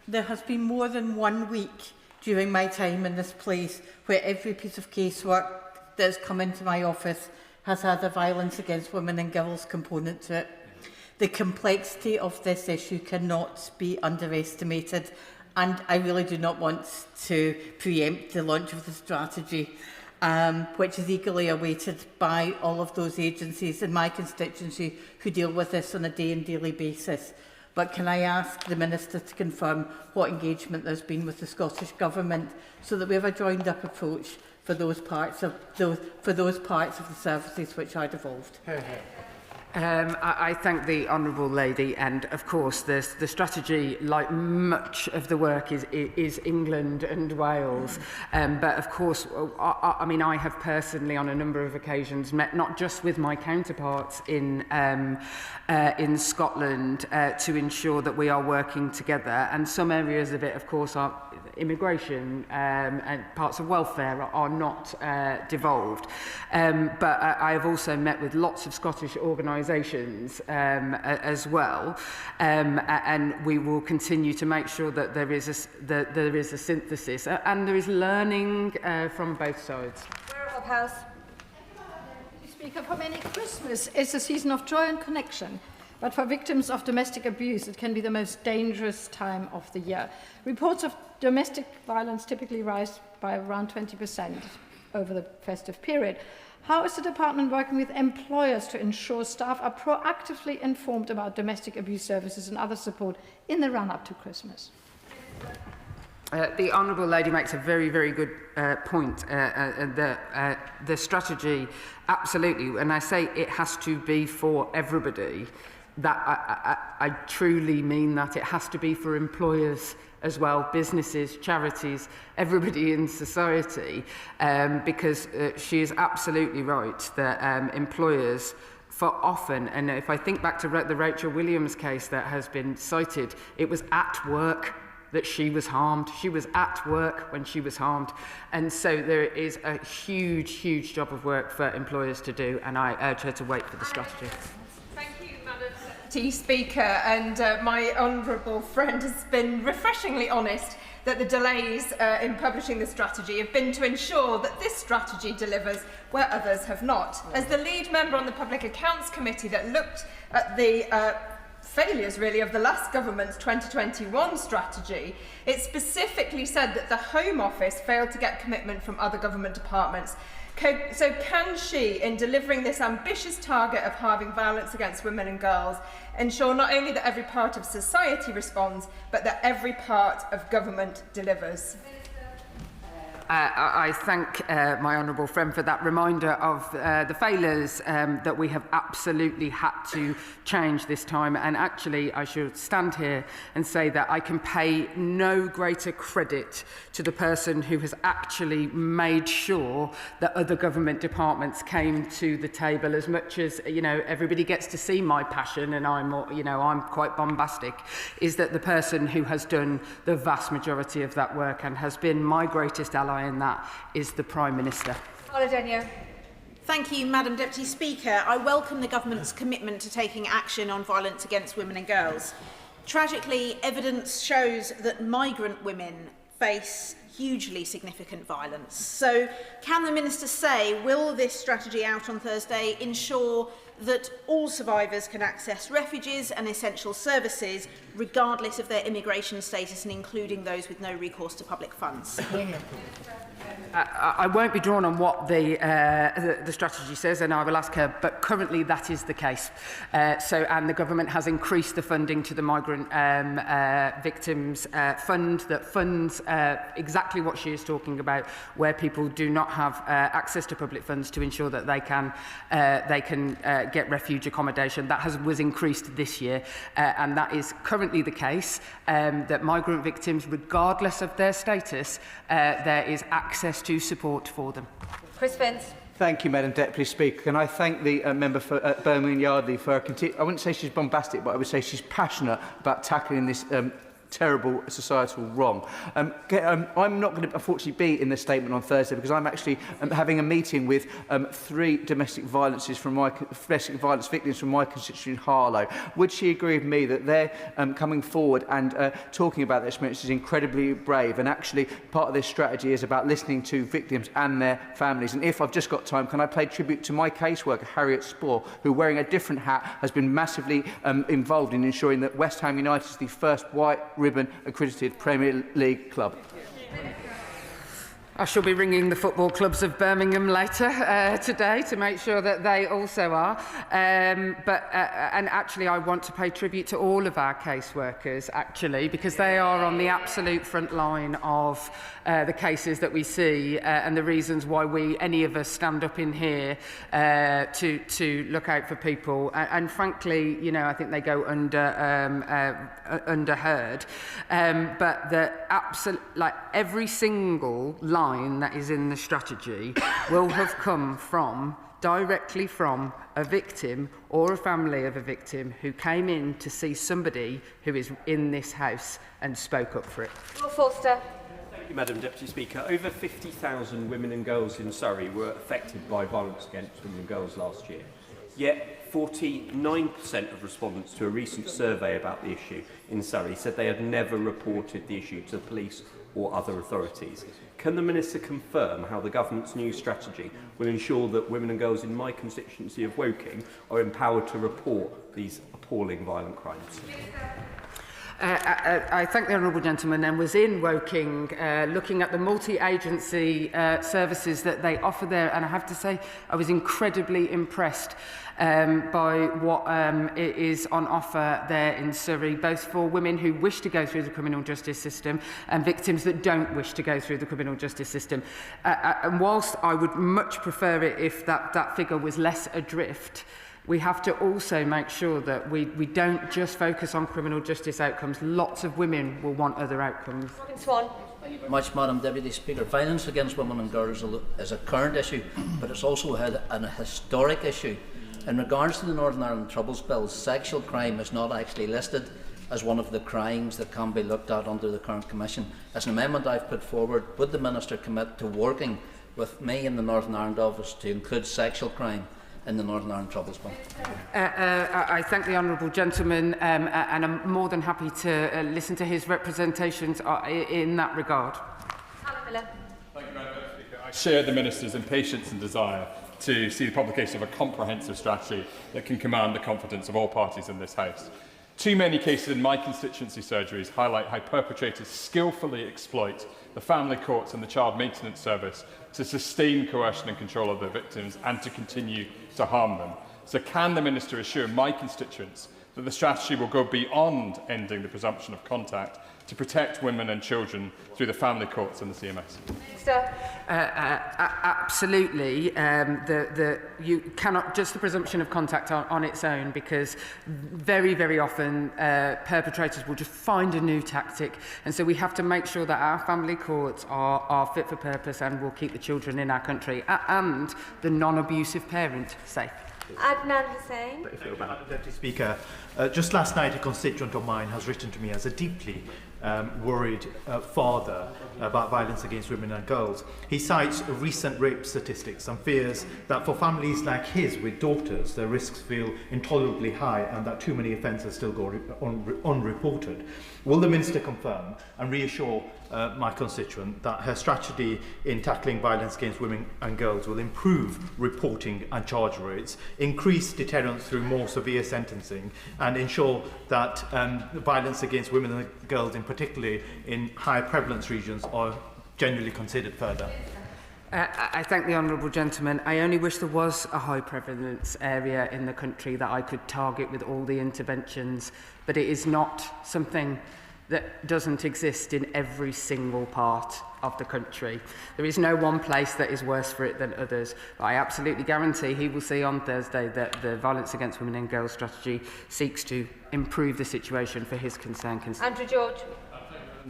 S15: There has been more than 1 week during my time in this place where every piece of casework that has come into my office has had a violence against women and girls component to it. The complexity of this issue cannot be underestimated, and I really do not want to preempt the launch of the strategy, which is eagerly awaited by all of those agencies in my constituency who deal with this on a daily basis. But can I ask the Minister to confirm what engagement there's been with the Scottish Government so that we have a joined-up approach for those parts of the services which are devolved?
S24: I thank the Honourable Lady, and of course the strategy, like much of the work, is England and Wales. But of course, I have personally on a number of occasions met not just with my counterparts in Scotland to ensure that we are working together, and some areas of it, of course, are immigration and parts of welfare are not devolved. But I have also met with lots of Scottish organisations as well, and we will continue to make sure that there is a synthesis and there is learning from both sides.
S7: House.
S18: Speaker, for many, Christmas is a season of joy and connection. But for victims of domestic abuse, it can be the most dangerous time of the year. Reports of domestic violence typically rise by around 20% over the festive period. How is the department working with employers to ensure staff are proactively informed about domestic abuse services and other support in the run-up to Christmas?
S24: The Honourable Lady makes a very, very good point. The strategy, absolutely, and I say it has to be for everybody. That I truly mean that. It has to be for employers as well, businesses, charities, everybody in society, because she is absolutely right that employers for often, and if I think back to the Rachel Williams case that has been cited, it was at work that she was harmed. She was at work when she was harmed. And so there is a huge, huge job of work for employers to do, and I urge her to wait for the strategy.
S20: Speaker, and my honourable friend has been refreshingly honest that the delays in publishing the strategy have been to ensure that this strategy delivers where others have not. As the lead member on the Public Accounts Committee that looked at the failures really of the last government's 2021 strategy, it specifically said that the Home Office failed to get commitment from other government departments. So can she, in delivering this ambitious target of halving violence against women and girls, ensure not only that every part of society responds, but that every part of government delivers?
S24: I thank my honourable friend for that reminder of the failures that we have absolutely had to change this time. And actually, I should stand here and say that I can pay no greater credit to the person who has actually made sure that other government departments came to the table. As much as, you know, everybody gets to see my passion, and I'm quite bombastic, is that the person who has done the vast majority of that work and has been my greatest ally in that is the Prime Minister.
S25: Thank you, Madam Deputy Speaker. I welcome the Government's commitment to taking action on violence against women and girls. Tragically, evidence shows that migrant women face hugely significant violence. So can the Minister say, will this strategy out on Thursday ensure that all survivors can access refuges and essential services regardless of their immigration status and including those with no recourse to public funds?
S24: I won't be drawn on what the strategy says, and I will ask her, but currently that is the case. And the government has increased the funding to the Migrant Victims Fund that funds exactly what she is talking about, where people do not have access to public funds, to ensure that they can get refuge accommodation. That was increased this year, and that is currently the case, that migrant victims, regardless of their status, there is access to support for them.
S7: Chris Vince.
S1: Thank you, Madam Deputy Speaker. Can I thank the member for Birmingham Yardley for her I wouldn't say she's bombastic, but I would say she's passionate about tackling this terrible societal wrong. I'm not going to unfortunately be in the statement on Thursday because I'm actually having a meeting with 3 domestic violence victims from my constituency in Harlow. Would she agree with me that they're coming forward and talking about their experience is incredibly brave, and actually part of this strategy is about listening to victims and their families? And if I've just got time, can I pay tribute to my caseworker Harriet Spohr, who, wearing a different hat, has been massively involved in ensuring that West Ham United is the first white ribbon accredited Premier League club.
S24: I shall be ringing the football clubs of Birmingham later today to make sure that they also are. And actually, I want to pay tribute to all of our caseworkers, actually, because they are on the absolute front line of the cases that we see and the reasons why any of us stand up in here to look out for people. And frankly, you know, I think they go underheard. But every single line that is in the strategy will have come directly from a victim or a family of a victim who came in to see somebody who is in this house and spoke up for it.
S7: Will Forster.
S5: Thank you, Madam Deputy Speaker. Over 50,000 women and girls in Surrey were affected by violence against women and girls last year. Yet 49% of respondents to a recent survey about the issue in Surrey said they had never reported the issue to the police or other authorities. Can the Minister confirm how the government's new strategy will ensure that women and girls in my constituency of Woking are empowered to report these appalling violent crimes?
S24: I thank the honourable gentleman and was in Woking looking at the multi-agency services that they offer there, and I have to say I was incredibly impressed by what is on offer there in Surrey, both for women who wish to go through the criminal justice system and victims that don't wish to go through the criminal justice system. And whilst I would much prefer it if that figure was less adrift, we have to also make sure that we don't just focus on criminal justice outcomes. Lots of women will want other outcomes.
S7: Swan.
S6: Thank you very much, Madam Deputy Speaker. Violence against women and girls is a current issue, but it's also a historic issue. In regards to the Northern Ireland Troubles Bill, sexual crime is not actually listed as one of the crimes that can be looked at under the current Commission. As an amendment I've put forward, would the Minister commit to working with me in the Northern Ireland office to include sexual crime in the Northern Ireland Troubles Bill?
S24: I thank the honourable gentleman and I'm more than happy to listen to his representations in that regard.
S7: Alan Miller.
S16: Thank you, Madam Speaker. I share the Minister's impatience and desire to see the publication of a comprehensive strategy that can command the confidence of all parties in this House. Too many cases in my constituency surgeries highlight how perpetrators skillfully exploit the family courts and the child maintenance service to sustain coercion and control of their victims and to continue to harm them. So can the Minister assure my constituents that the strategy will go beyond ending the presumption of contact to protect women and children through the family courts and the CMS?
S24: Absolutely. You cannot just the presumption of contact on its own, because very, very often perpetrators will just find a new tactic, and so we have to make sure that our family courts are fit for purpose and will keep the children in our country and the non-abusive parent safe.
S7: Adnan Hussain.
S19: Deputy Speaker, just last night a constituent of mine has written to me as a deeply worried father about violence against women and girls. He cites recent rape statistics and fears that for families like his with daughters, the risks feel intolerably high and that too many offences still go unreported. Will the Minister confirm and reassure my constituent that her strategy in tackling violence against women and girls will improve reporting and charge rates, increase deterrence through more severe sentencing, and ensure that violence against women and girls, in particularly in high prevalence regions, are generally considered further.
S24: I thank the honourable gentleman. I only wish there was a high prevalence area in the country that I could target with all the interventions, but it is not something that doesn't exist in every single part of the country. There is no one place that is worse for it than others. But I absolutely guarantee he will see on Thursday that the Violence Against Women and Girls strategy seeks to improve the situation for his concerned constituents.
S7: Andrew George.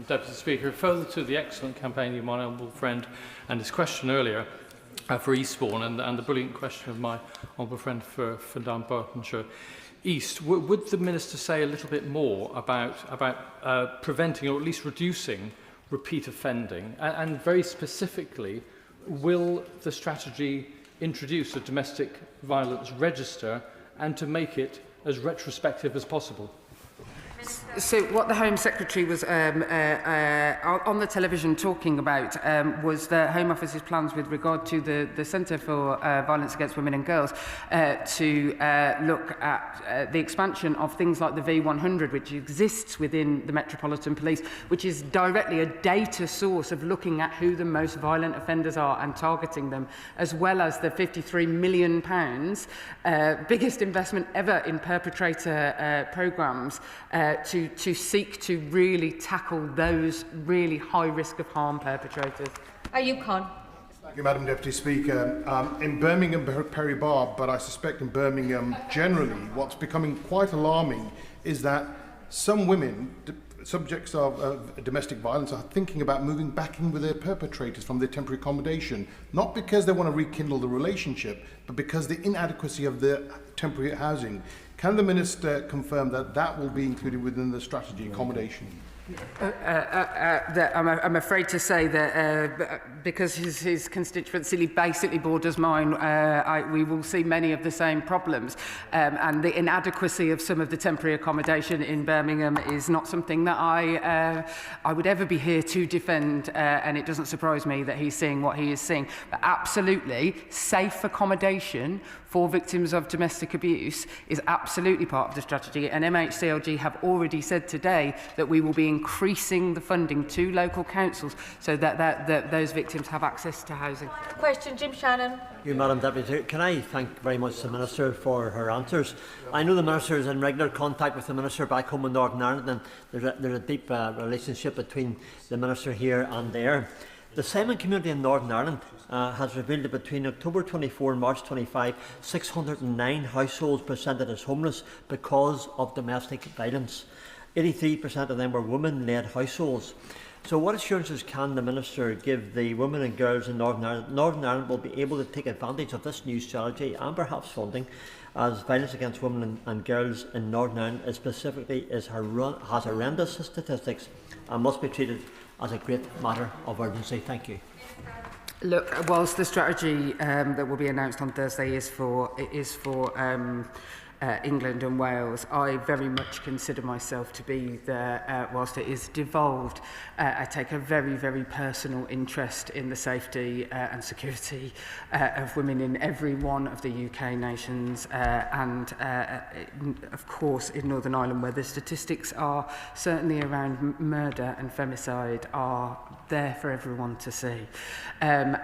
S2: Deputy Speaker, further to the excellent campaign of my honourable friend and his question earlier for Eastbourne and the brilliant question of my honourable friend for down Bartonshire East, would the Minister say a little bit more about preventing or at least reducing repeat offending, and very specifically, will the strategy introduce a domestic violence register and to make it as retrospective as possible?
S24: So what the Home Secretary was on the television talking about was the Home Office's plans with regard to the Centre for Violence Against Women and Girls to look at the expansion of things like the V100, which exists within the Metropolitan Police, which is directly a data source of looking at who the most violent offenders are and targeting them, as well as the £53 million, biggest investment ever in perpetrator programmes, to seek to really tackle those really high risk of harm perpetrators.
S7: Ayub Khan.
S4: Thank you, Madam Deputy Speaker. In Birmingham, Perry Barr, but I suspect in Birmingham generally, what's becoming quite alarming is that some women, subjects of domestic violence, are thinking about moving back in with their perpetrators from their temporary accommodation, not because they want to rekindle the relationship, but because the inadequacy of the temporary housing. Can the Minister confirm that that will be included within the strategy accommodation?
S24: I'm afraid to say that because his constituency basically borders mine, we will see many of the same problems. And the inadequacy of some of the temporary accommodation in Birmingham is not something that I would ever be here to defend. And it doesn't surprise me that he's seeing what he is seeing. But absolutely, safe accommodation for victims of domestic abuse is absolutely part of the strategy. And MHCLG have already said today that we will be increasing the funding to local councils so that those victims have access to housing.
S7: Question, Jim Shannon.
S10: Thank you, Madam Deputy. Can I thank very much the Minister for her answers? I know the Minister is in regular contact with the Minister back home in Northern Ireland, and there's a deep relationship between the Minister here and there. The Simon community in Northern Ireland has revealed that between October 24 and March 25, 609 households presented as homeless because of domestic violence. 83% of them were women-led households. So what assurances can the Minister give the women and girls in Northern Ireland? Northern Ireland will be able to take advantage of this new strategy and perhaps funding, as violence against women and girls in Northern Ireland has horrendous statistics and must be treated as a great matter of urgency. Thank you.
S24: Look, whilst the strategy that will be announced on Thursday is for England and Wales, I very much consider myself to be there. Whilst it is devolved, I take a very, very personal interest in the safety and security of women in every one of the UK nations, and of course in Northern Ireland, where the statistics are certainly around murder and femicide are there for everyone to see. And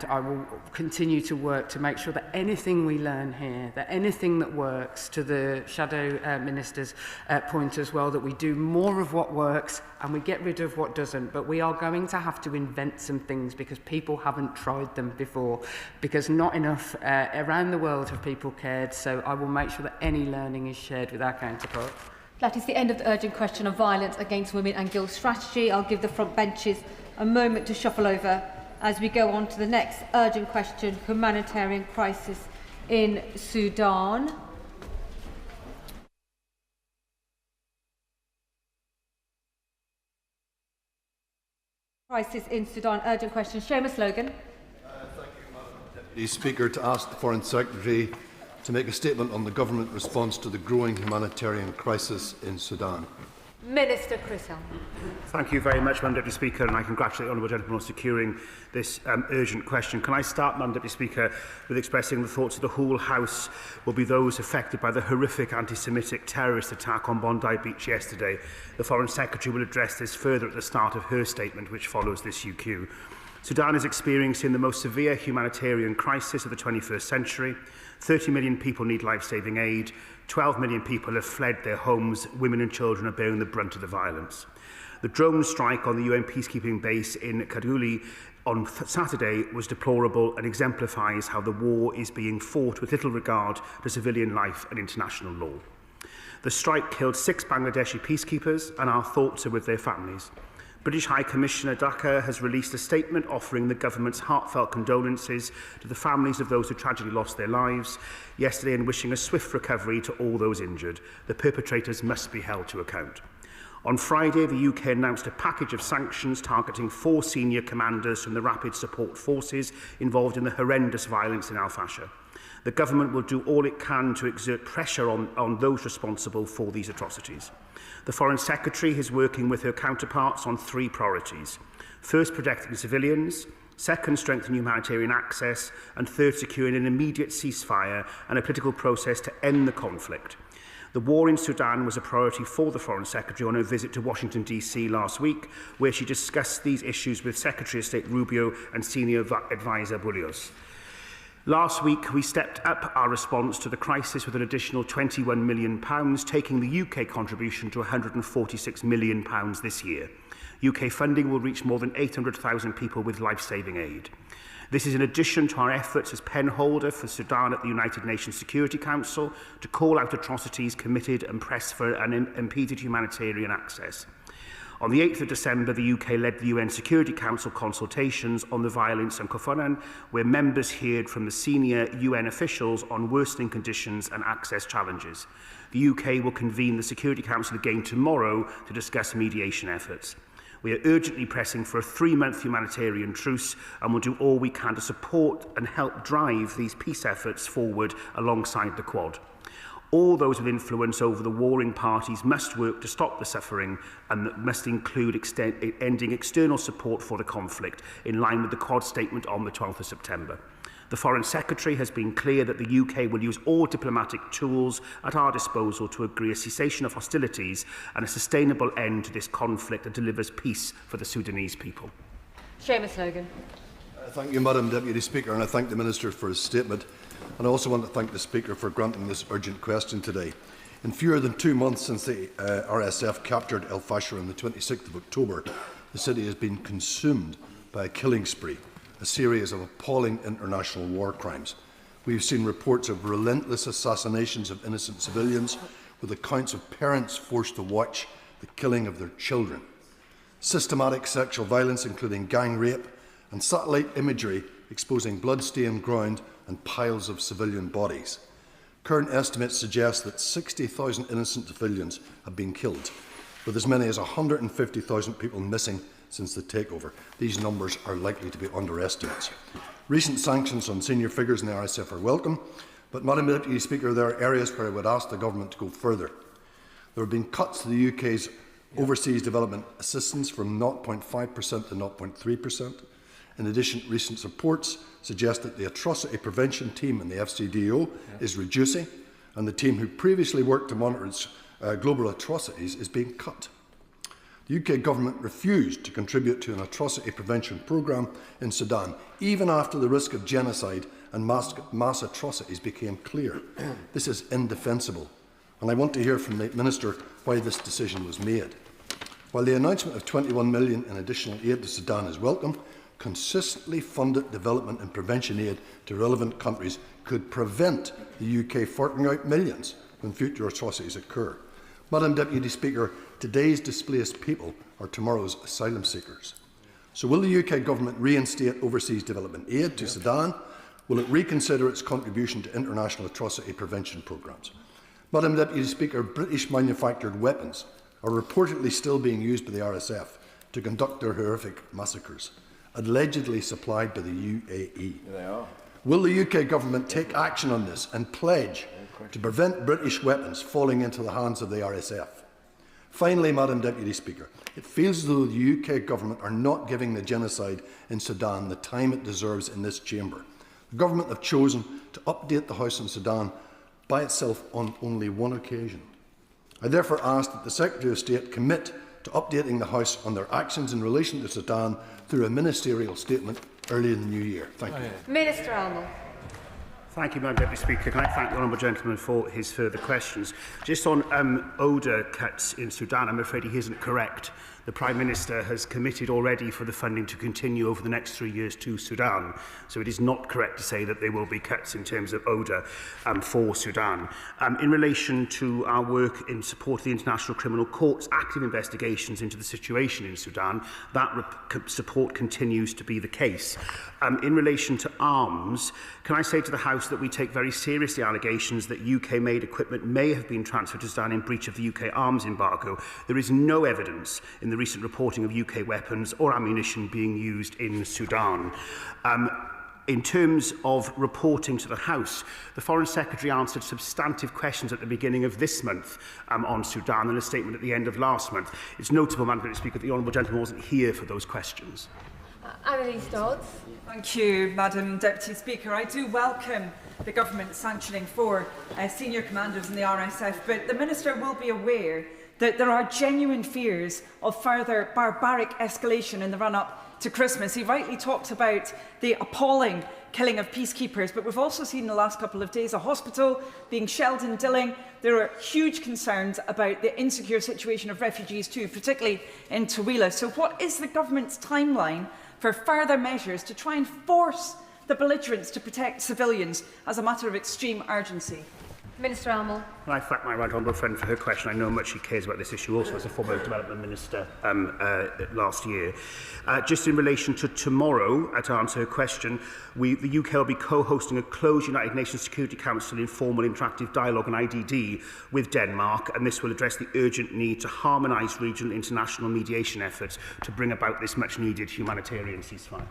S24: I will continue to work to make sure that anything we learn here, that anything that works, to the Shadow Minister's point as well, that we do more of what works and we get rid of what doesn't. But we are going to have to invent some things because people haven't tried them before, because not enough around the world have people cared. So I will make sure that any learning is shared with our counterparts.
S7: That is the end of the urgent question of violence against women and girls strategy. I'll give the front benches a moment to shuffle over as we go on to the next urgent question, humanitarian crisis in Sudan. Crisis in Sudan, urgent question. Seamus Logan.
S21: Thank you, Madam Deputy Speaker, to ask the Foreign Secretary to make a statement on the government response to the growing humanitarian crisis in Sudan.
S7: Minister Chris Elmer.
S3: Thank you very much, Madam Deputy Speaker, and I congratulate the Honourable Gentleman on securing this urgent question. Can I start, Madam Deputy Speaker, with expressing the thoughts of the whole House will be those affected by the horrific anti-Semitic terrorist attack on Bondi Beach yesterday. The Foreign Secretary will address this further at the start of her statement, which follows this UQ. Sudan is experiencing the most severe humanitarian crisis of the 21st century. 30 million people need life-saving aid. 12 million people have fled their homes. Women and children are bearing the brunt of the violence. The drone strike on the UN peacekeeping base in Kaduli on Saturday was deplorable and exemplifies how the war is being fought with little regard to civilian life and international law. The strike killed 6 Bangladeshi peacekeepers, and our thoughts are with their families. British High Commissioner Dhaka has released a statement offering the government's heartfelt condolences to the families of those who tragically lost their lives yesterday and wishing a swift recovery to all those injured. The perpetrators must be held to account. On Friday, the UK announced a package of sanctions targeting 4 senior commanders from the Rapid Support Forces involved in the horrendous violence in Al Fasher. The government will do all it can to exert pressure on those responsible for these atrocities. The Foreign Secretary is working with her counterparts on 3 priorities. First, protecting civilians. Second, strengthening humanitarian access. And third, securing an immediate ceasefire and a political process to end the conflict. The war in Sudan was a priority for the Foreign Secretary on her visit to Washington, D.C. last week, where she discussed these issues with Secretary of State Rubio and Senior Advisor Bullios. Last week, we stepped up our response to the crisis with an additional £21 million, taking the UK contribution to £146 million this year. UK funding will reach more than 800,000 people with life-saving aid. This is in addition to our efforts as penholder for Sudan at the United Nations Security Council to call out atrocities committed and press for unimpeded humanitarian access. On the 8th of December, the UK led the UN Security Council consultations on the violence in Kofonan, where members heard from the senior UN officials on worsening conditions and access challenges. The UK will convene the Security Council again tomorrow to discuss mediation efforts. We are urgently pressing for a 3-month humanitarian truce and will do all we can to support and help drive these peace efforts forward alongside the Quad. All those with influence over the warring parties must work to stop the suffering, and that must include ending external support for the conflict, in line with the Quad statement on the 12th of September. The Foreign Secretary has been clear that the UK will use all diplomatic tools at our disposal to agree a cessation of hostilities and a sustainable end to this conflict that delivers peace for the Sudanese people.
S7: Seamus Logan.
S21: Thank you, Madam Deputy Speaker, and I thank the Minister for his statement. And I also want to thank the Speaker for granting this urgent question today. In fewer than 2 months since the RSF captured El Fasher on the 26th of October, the city has been consumed by a killing spree, a series of appalling international war crimes. We've seen reports of relentless assassinations of innocent civilians, with accounts of parents forced to watch the killing of their children. Systematic sexual violence, including gang rape, and satellite imagery exposing blood-stained ground and piles of civilian bodies. Current estimates suggest that 60,000 innocent civilians have been killed, with as many as 150,000 people missing since the takeover. These numbers are likely to be underestimates. Recent sanctions on senior figures in the RSF are welcome, but, Madam Deputy Speaker, there are areas where I would ask the Government to go further. There have been cuts to the UK's overseas development assistance from 0.5% to 0.3%. In addition, recent reports suggest that the atrocity prevention team in the FCDO is reducing, and the team who previously worked to monitor its global atrocities is being cut. The UK Government refused to contribute to an atrocity prevention programme in Sudan, even after the risk of genocide and mass atrocities became clear. This is indefensible, and I want to hear from the Minister why this decision was made. While the announcement of £21 million in additional aid to Sudan is welcome, consistently funded development and prevention aid to relevant countries could prevent the UK forking out millions when future atrocities occur. Madam Deputy Speaker, today's displaced people are tomorrow's asylum seekers. So will the UK Government reinstate overseas development aid to Sudan? Will it reconsider its contribution to international atrocity prevention programmes? Madam Deputy Speaker, British manufactured weapons are reportedly still being used by the RSF to conduct their horrific massacres, allegedly supplied by the UAE. They are. Will the UK Government take action on this and pledge to prevent British weapons falling into the hands of the RSF? Finally, Madam Deputy Speaker, it feels as though the UK Government are not giving the genocide in Sudan the time it deserves in this chamber. The Government have chosen to update the House in Sudan by itself on only one occasion. I therefore ask that the Secretary of State commit to updating the House on their actions in relation to Sudan through a ministerial statement early in the new year. Thank you.
S7: Minister Almond.
S3: Thank you, Madam Deputy Speaker. Can I thank the Honourable Gentleman for his further questions? Just on ODA cuts in Sudan, I'm afraid he isn't correct. The Prime Minister has committed already for the funding to continue over the next 3 years to Sudan. So it is not correct to say that there will be cuts in terms of ODA for Sudan. In relation to our work in support of the International Criminal Court's active investigations into the situation in Sudan, that support continues to be the case. In relation to arms, can I say to the House that we take very seriously allegations that UK-made equipment may have been transferred to Sudan in breach of the UK arms embargo. There is no evidence in the recent reporting of UK weapons or ammunition being used in Sudan. In terms of reporting to the House, the Foreign Secretary answered substantive questions at the beginning of this month on Sudan and a statement at the end of last month. It's notable, Madam Speaker, that the Honourable Gentleman wasn't here for those questions.
S7: Annalise Dodds.
S8: Thank you, Madam Deputy Speaker. I do welcome the Government sanctioning 4 senior commanders in the RSF, but the Minister will be aware that there are genuine fears of further barbaric escalation in the run-up to Christmas. He rightly talked about the appalling killing of peacekeepers, but we've also seen in the last couple of days a hospital being shelled in Dilling. There are huge concerns about the insecure situation of refugees too, particularly in Tooele. So what is the Government's timeline for further measures to try and force the belligerents to protect civilians as a matter of extreme urgency?
S7: Minister Almond.
S3: I thank my right honourable friend for her question. I know how much she cares about this issue also as a former Development Minister last year. Just in relation to tomorrow, to answer her question, the UK will be co-hosting a closed United Nations Security Council informal interactive dialogue on IDD with Denmark, and this will address the urgent need to harmonise regional international mediation efforts to bring about this much-needed humanitarian ceasefire.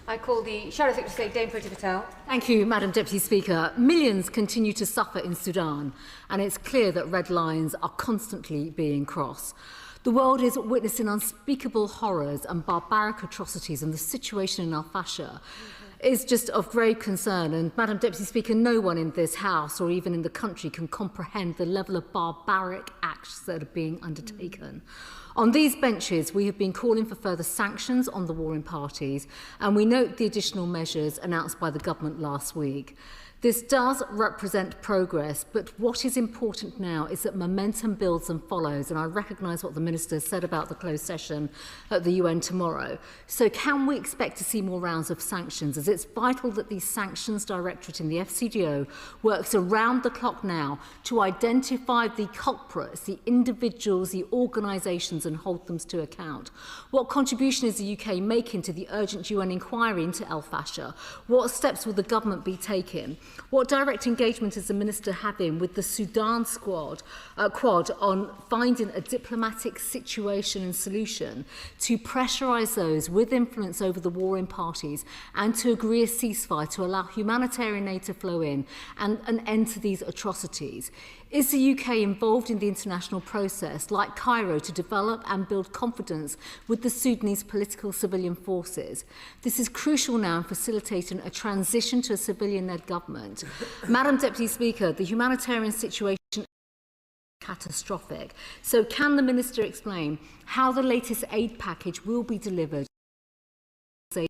S7: I call the Shadow Secretary of State, Dame Priti Patel.
S14: Thank you, Madam Deputy Speaker. Millions continue to suffer in Sudan, and it's clear that red lines are constantly being crossed. The world is witnessing unspeakable horrors and barbaric atrocities, and the situation in Al Fasher is just of grave concern. And, Madam Deputy Speaker, no one in this House or even in the country can comprehend the level of barbaric acts that are being undertaken. On these benches, we have been calling for further sanctions on the warring parties, and we note the additional measures announced by the government last week. This does represent progress, but what is important now is that momentum builds and follows, and I recognise what the Minister said about the closed session at the UN tomorrow. So can we expect to see more rounds of sanctions, as it's vital that the Sanctions Directorate in the FCDO works around the clock now to identify the culprits, the individuals, the organisations, and hold them to account? What contribution is the UK making to the urgent UN inquiry into El Fasher? What steps will the government be taking? What direct engagement is the Minister having with the Sudan Quad on finding a diplomatic situation and solution to pressurise those with influence over the warring parties and to agree a ceasefire to allow humanitarian aid to flow in and an end to these atrocities? Is the UK involved in the international process, like Cairo, to develop and build confidence with the Sudanese political civilian forces? This is crucial now in facilitating a transition to a civilian-led government. Madam Deputy Speaker, the humanitarian situation is catastrophic. So can the Minister explain how the latest aid package will be delivered?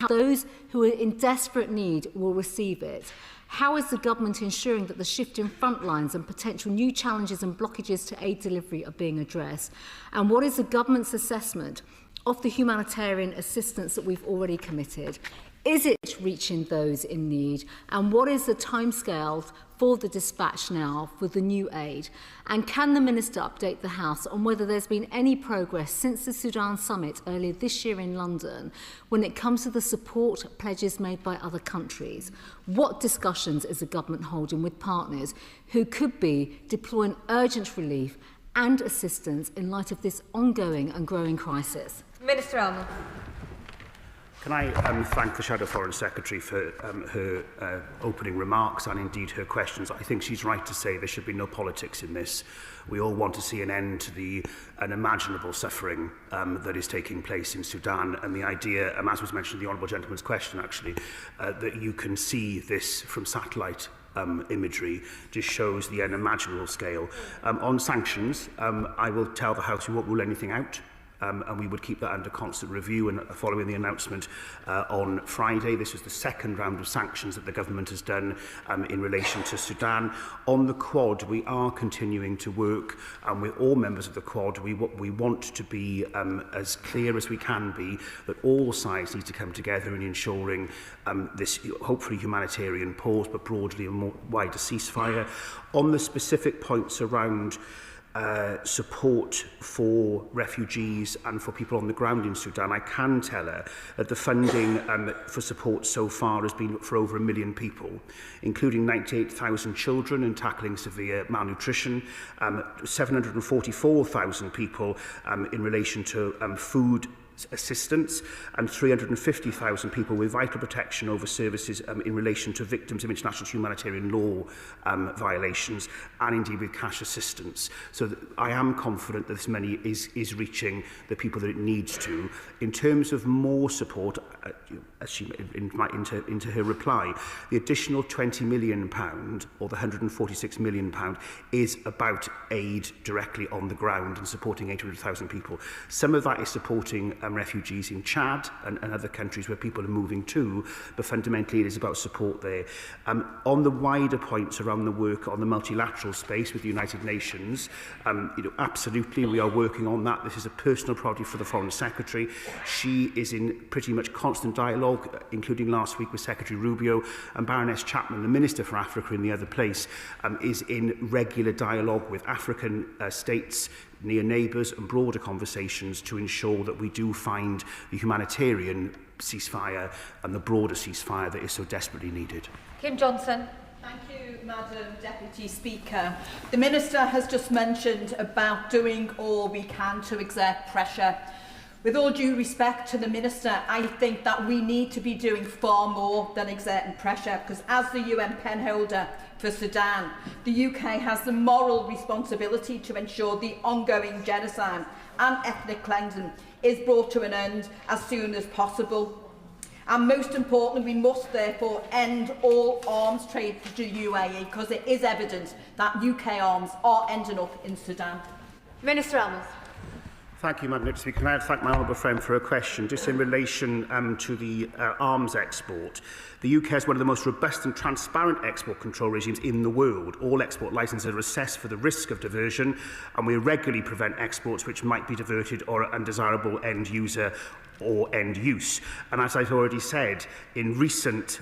S14: Those who are in desperate need will receive it. How is the government ensuring that the shift in front lines and potential new challenges and blockages to aid delivery are being addressed? And what is the government's assessment of the humanitarian assistance that we've already committed? Is it reaching those in need? And what is the timescale for the dispatch now for the new aid? And can the Minister update the House on whether there's been any progress since the Sudan summit earlier this year in London when it comes to the support pledges made by other countries? What discussions is the government holding with partners who could be deploying urgent relief and assistance in light of this ongoing and growing crisis?
S7: Minister Almond.
S3: Can I thank the Shadow Foreign Secretary for her opening remarks and indeed her questions. I think she's right to say there should be no politics in this. We all want to see an end to the unimaginable suffering that is taking place in Sudan, and the idea, as was mentioned in the Honourable Gentleman's question actually, that you can see this from satellite imagery just shows the unimaginable scale. On sanctions, I will tell the House we won't rule anything out. And we would keep that under constant review. And following the announcement on Friday, this was the second round of sanctions that the government has done in relation to Sudan. On the Quad, we are continuing to work with all members of the Quad. We want to be as clear as we can be that all sides need to come together in ensuring this hopefully humanitarian pause, but broadly a more wider ceasefire. On the specific points around support for refugees and for people on the ground in Sudan, I can tell her that the funding for support so far has been for over 1 million people, including 98,000 children and tackling severe malnutrition, 744,000 people in relation to food assistance, and 350,000 people with vital protection over services in relation to victims of international humanitarian law violations, and indeed with cash assistance. So I am confident that this money is reaching the people that it needs to. In terms of more support, as she into her reply, the additional £20 million or the £146 million is about aid directly on the ground and supporting 800,000 people. Some of that is supporting refugees in Chad and other countries where people are moving to, but fundamentally it is about support there. On the wider points around the work on the multilateral space with the United Nations, absolutely we are working on that. This is a personal priority for the Foreign Secretary. She is in pretty much constant dialogue, including last week with Secretary Rubio, and Baroness Chapman, the Minister for Africa in the other place, is in regular dialogue with African states, near neighbours and broader conversations to ensure that we do find the humanitarian ceasefire and the broader ceasefire that is so desperately needed.
S7: Kim Johnson.
S25: Thank you, Madam Deputy Speaker. The Minister has just mentioned about doing all we can to exert pressure. With all due respect to the Minister, I think that we need to be doing far more than exerting pressure, because as the UN penholder for Sudan, the UK has the moral responsibility to ensure the ongoing genocide and ethnic cleansing is brought to an end as soon as possible. And most importantly, we must therefore end all arms trade to the UAE, because it is evident that UK arms are ending up in Sudan.
S7: Minister Elmers.
S3: Thank you, Madam Speaker. Can I thank my honourable friend for her question? Just in relation to the arms export, the UK has one of the most robust and transparent export control regimes in the world. All export licences are assessed for the risk of diversion, and we regularly prevent exports which might be diverted or undesirable end user or end use. And as I've already said, in recent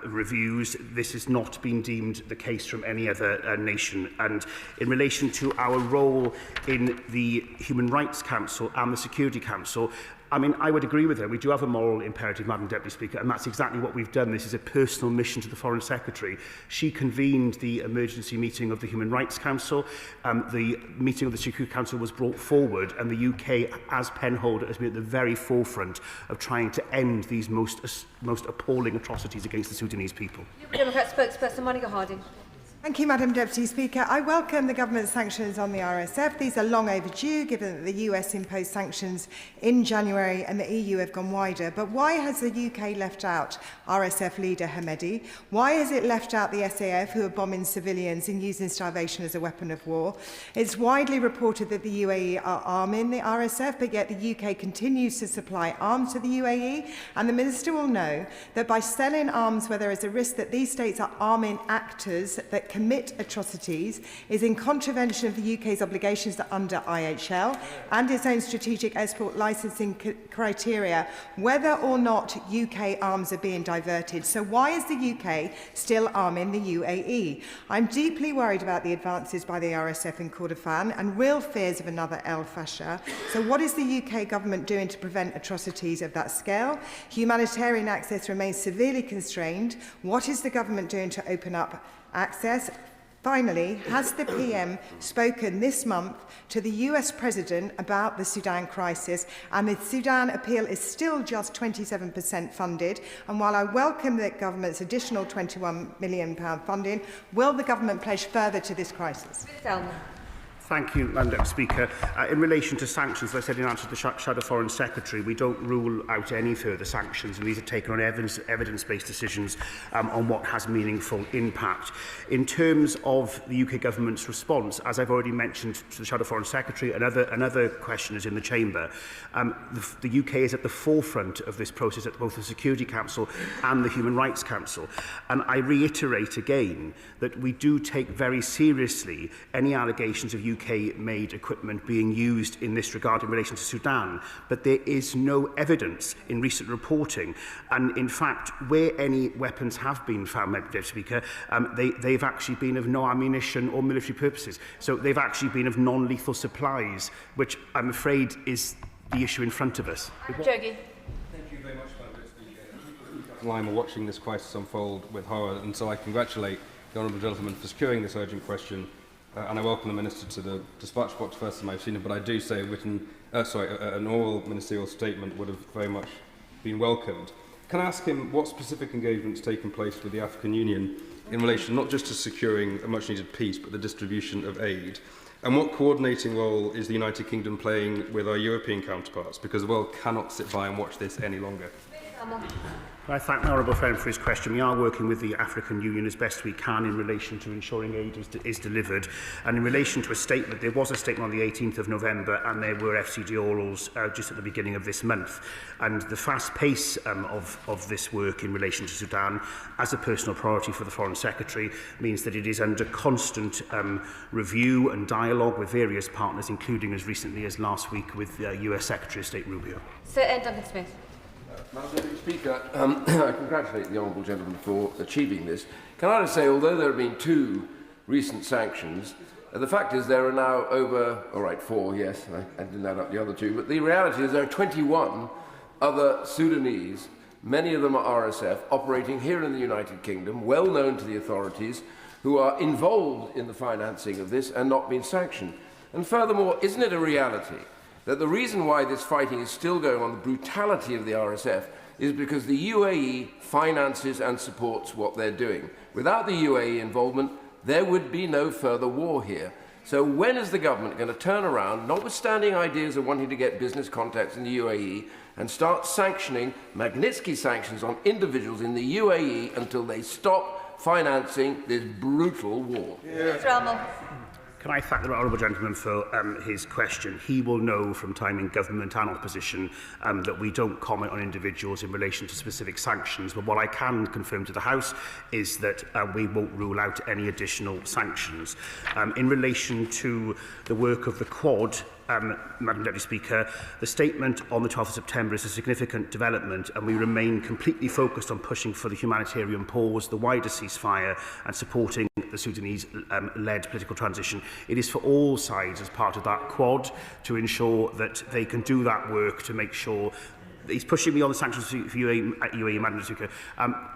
S3: reviews, this has not been deemed the case from any other nation. And in relation to our role in the Human Rights Council and the Security Council, I mean, I would agree with her. We do have a moral imperative, Madam Deputy Speaker, and that's exactly what we've done. This is a personal mission to the Foreign Secretary. She convened the emergency meeting of the Human Rights Council. The meeting of the Security Council was brought forward, and the UK, as penholder, has been at the very forefront of trying to end these most appalling atrocities against the Sudanese people.
S7: Democrat spokesperson Monica Harding.
S11: Thank you, Madam Deputy Speaker. I welcome the government's sanctions on the RSF. These are long overdue, given that the US imposed sanctions in January and the EU have gone wider. But why has the UK left out RSF leader Hamedi? Why has it left out the SAF, who are bombing civilians and using starvation as a weapon of war? It's widely reported that the UAE are arming the RSF, but yet the UK continues to supply arms to the UAE. And the Minister will know that by selling arms where there is a risk that these states are arming actors that commit atrocities is in contravention of the UK's obligations under IHL and its own strategic export licensing criteria, whether or not UK arms are being diverted. So why is the UK still arming the UAE? I'm deeply worried about the advances by the RSF in Kordofan and real fears of another El Fasher. So what is the UK government doing to prevent atrocities of that scale? Humanitarian access remains severely constrained. What is the government doing to open up access? Finally, has the PM spoken this month to the US President about the Sudan crisis? And the Sudan appeal is still just 27% funded. And while I welcome the government's additional £21 million funding, will the government pledge further to this crisis?
S3: Thank you, Madam Speaker. In relation to sanctions, as I said in answer to the Shadow Foreign Secretary, we don't rule out any further sanctions, and these are taken on evidence-based decisions on what has meaningful impact. In terms of the UK Government's response, as I've already mentioned to the Shadow Foreign Secretary and other questioners in the Chamber, the UK is at the forefront of this process at both the Security Council and the Human Rights Council. And I reiterate again that we do take very seriously any allegations of UK-made equipment being used in this regard in relation to Sudan, but there is no evidence in recent reporting. And in fact, where any weapons have been found, Madam Speaker, they've actually been of no ammunition or military purposes. So they've actually been of non-lethal supplies, which I'm afraid is the issue in front of us.
S7: Jogi.
S12: Thank you very much, Madam Speaker. I'm watching this crisis unfold with horror, and so I congratulate the honourable gentleman for securing this urgent question. And I welcome the Minister to the dispatch box first time I've seen him, but I do say an oral ministerial statement would have very much been welcomed. Can I ask him what specific engagements taken place with the African Union in relation not just to securing a much needed peace, but the distribution of aid? And what coordinating role is the United Kingdom playing with our European counterparts? Because the world cannot sit by and watch this any longer.
S3: I thank the honourable friend for his question. We are working with the African Union as best we can in relation to ensuring aid is delivered. And in relation to a statement, there was a statement on the 18th of November and there were FCD orals just at the beginning of this month. And the fast pace of this work in relation to Sudan as a personal priority for the Foreign Secretary means that it is under constant review and dialogue with various partners, including as recently as last week with US Secretary of State Rubio.
S7: Sir Edward Smith.
S13: Madam Deputy Speaker, I congratulate the honourable gentleman for achieving this. Can I just say, although there have been 2 recent sanctions, the fact is there are now over, four, yes, I didn't add up the other 2, but the reality is there are 21 other Sudanese, many of them are RSF, operating here in the United Kingdom, well known to the authorities, who are involved in the financing of this and not being sanctioned. And furthermore, isn't it a reality that the reason why this fighting is still going on, the brutality of the RSF, is because the UAE finances and supports what they're doing. Without the UAE involvement, there would be no further war here. So when is the government going to turn around, notwithstanding ideas of wanting to get business contacts in the UAE, and start sanctioning, Magnitsky sanctions on individuals in the UAE until they stop financing this brutal war?
S3: Can I thank the honourable gentleman for his question? He will know from time in government and opposition that we don't comment on individuals in relation to specific sanctions, but what I can confirm to the House is that we won't rule out any additional sanctions. In relation to the work of the Quad, Madam Deputy Speaker, the statement on the 12th of September is a significant development, and we remain completely focused on pushing for the humanitarian pause, the wider ceasefire, and supporting the Sudanese-led political transition. It is for all sides as part of that Quad to ensure that they can do that work to make sure. He's pushing me on the sanctions for UAE, Madam Speaker.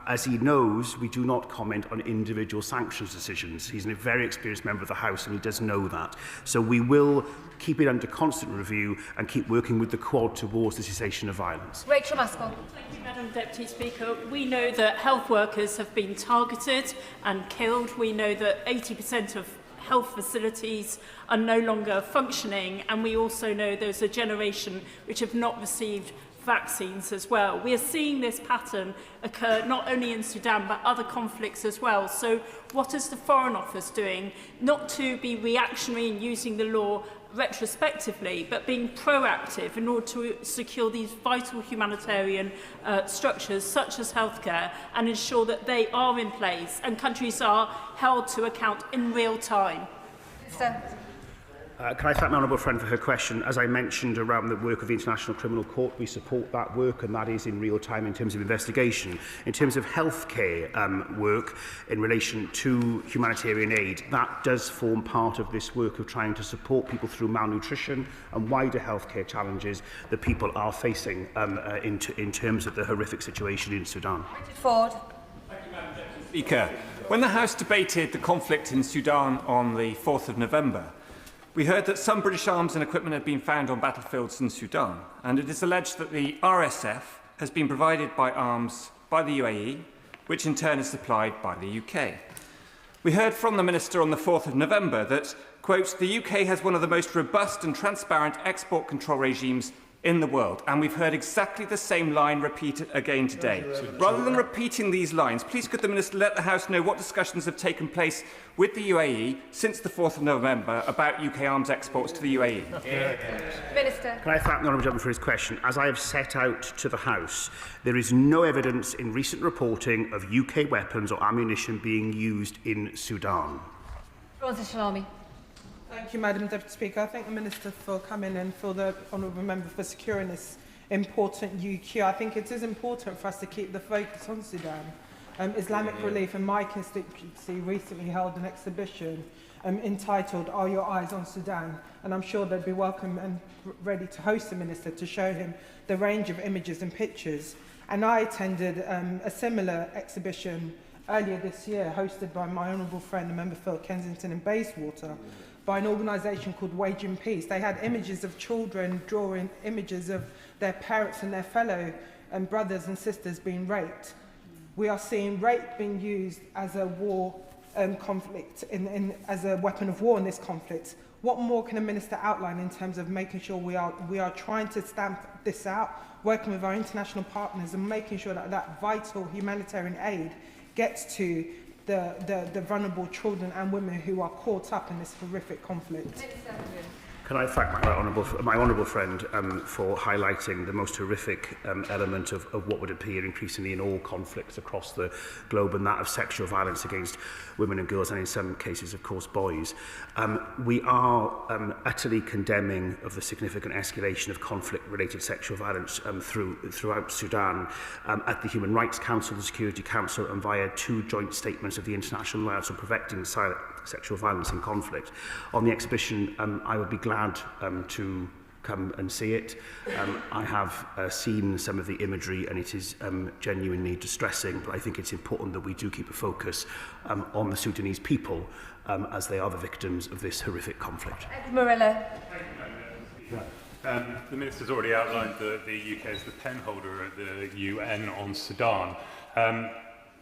S3: As he knows, we do not comment on individual sanctions decisions. He's a very experienced member of the House, and he does know that. So we will keep it under constant review and keep working with the Quad towards the cessation of violence.
S7: Rachel Maskell.
S17: Thank you, Madam Deputy Speaker. We know that health workers have been targeted and killed. We know that 80% of health facilities are no longer functioning, and we also know there's a generation which have not received vaccines as well. We are seeing this pattern occur not only in Sudan but other conflicts as well. So what is the Foreign Office doing, not to be reactionary in using the law retrospectively, but being proactive in order to secure these vital humanitarian structures such as healthcare and ensure that they are in place and countries are held to account in real time?
S3: Can I thank my honourable friend for her question? As I mentioned around the work of the International Criminal Court, we support that work, and that is in real time in terms of investigation. In terms of healthcare work in relation to humanitarian aid, that does form part of this work of trying to support people through malnutrition and wider healthcare challenges that people are facing in terms of the horrific situation in Sudan.
S7: Ford.
S5: Speaker, When the House debated the conflict in Sudan on the 4th of November, we heard that some British arms and equipment had been found on battlefields in Sudan, and it is alleged that the RSF has been provided by arms by the UAE, which in turn is supplied by the UK. We heard from the Minister on the 4th of November that, quote, the UK has one of the most robust and transparent export control regimes in the world, and we've heard exactly the same line repeated again today. Rather than repeating these lines, please could the Minister let the House know what discussions have taken place with the UAE since the 4th of November about UK arms exports to the UAE?
S7: Minister.
S3: Can I thank the Honourable Gentleman for his question? As I have set out to the House, there is no evidence in recent reporting of UK weapons or ammunition being used in Sudan.
S9: Thank you, Madam Deputy Speaker. I thank the Minister for coming and for the Honourable Member for securing this important UQ. I think it is important for us to keep the focus on Sudan. Islamic Relief in my constituency recently held an exhibition entitled Are Your Eyes on Sudan? And I'm sure they'd be welcome and ready to host the Minister to show him the range of images and pictures. And I attended a similar exhibition earlier this year, hosted by my honourable friend, the member for Kensington and Bayswater, by an organisation called Waging Peace. They had images of children drawing images of their parents and their fellow brothers and sisters being raped. We are seeing rape being used as a war conflict, as a weapon of war in this conflict. What more can a minister outline in terms of making sure we are trying to stamp this out, working with our international partners and making sure that that vital humanitarian aid gets to the vulnerable children and women who are caught up in this horrific conflict?
S3: Can I thank my honourable friend for highlighting the most horrific element of what would appear increasingly in all conflicts across the globe, and that of sexual violence against women and girls, and in some cases, of course, boys. We are utterly condemning of the significant escalation of conflict-related sexual violence throughout Sudan at the Human Rights Council, the Security Council, and via 2 joint statements of the International Alliance on Preventing Sexual Violence in Conflict. On the exhibition, I would be glad to come and see it. I have seen some of the imagery, and it is genuinely distressing, but I think it's important that we do keep a focus on the Sudanese people as they are the victims of this horrific conflict.
S7: Morella.
S15: The Minister's already outlined that the UK is the pen holder at the UN on Sudan.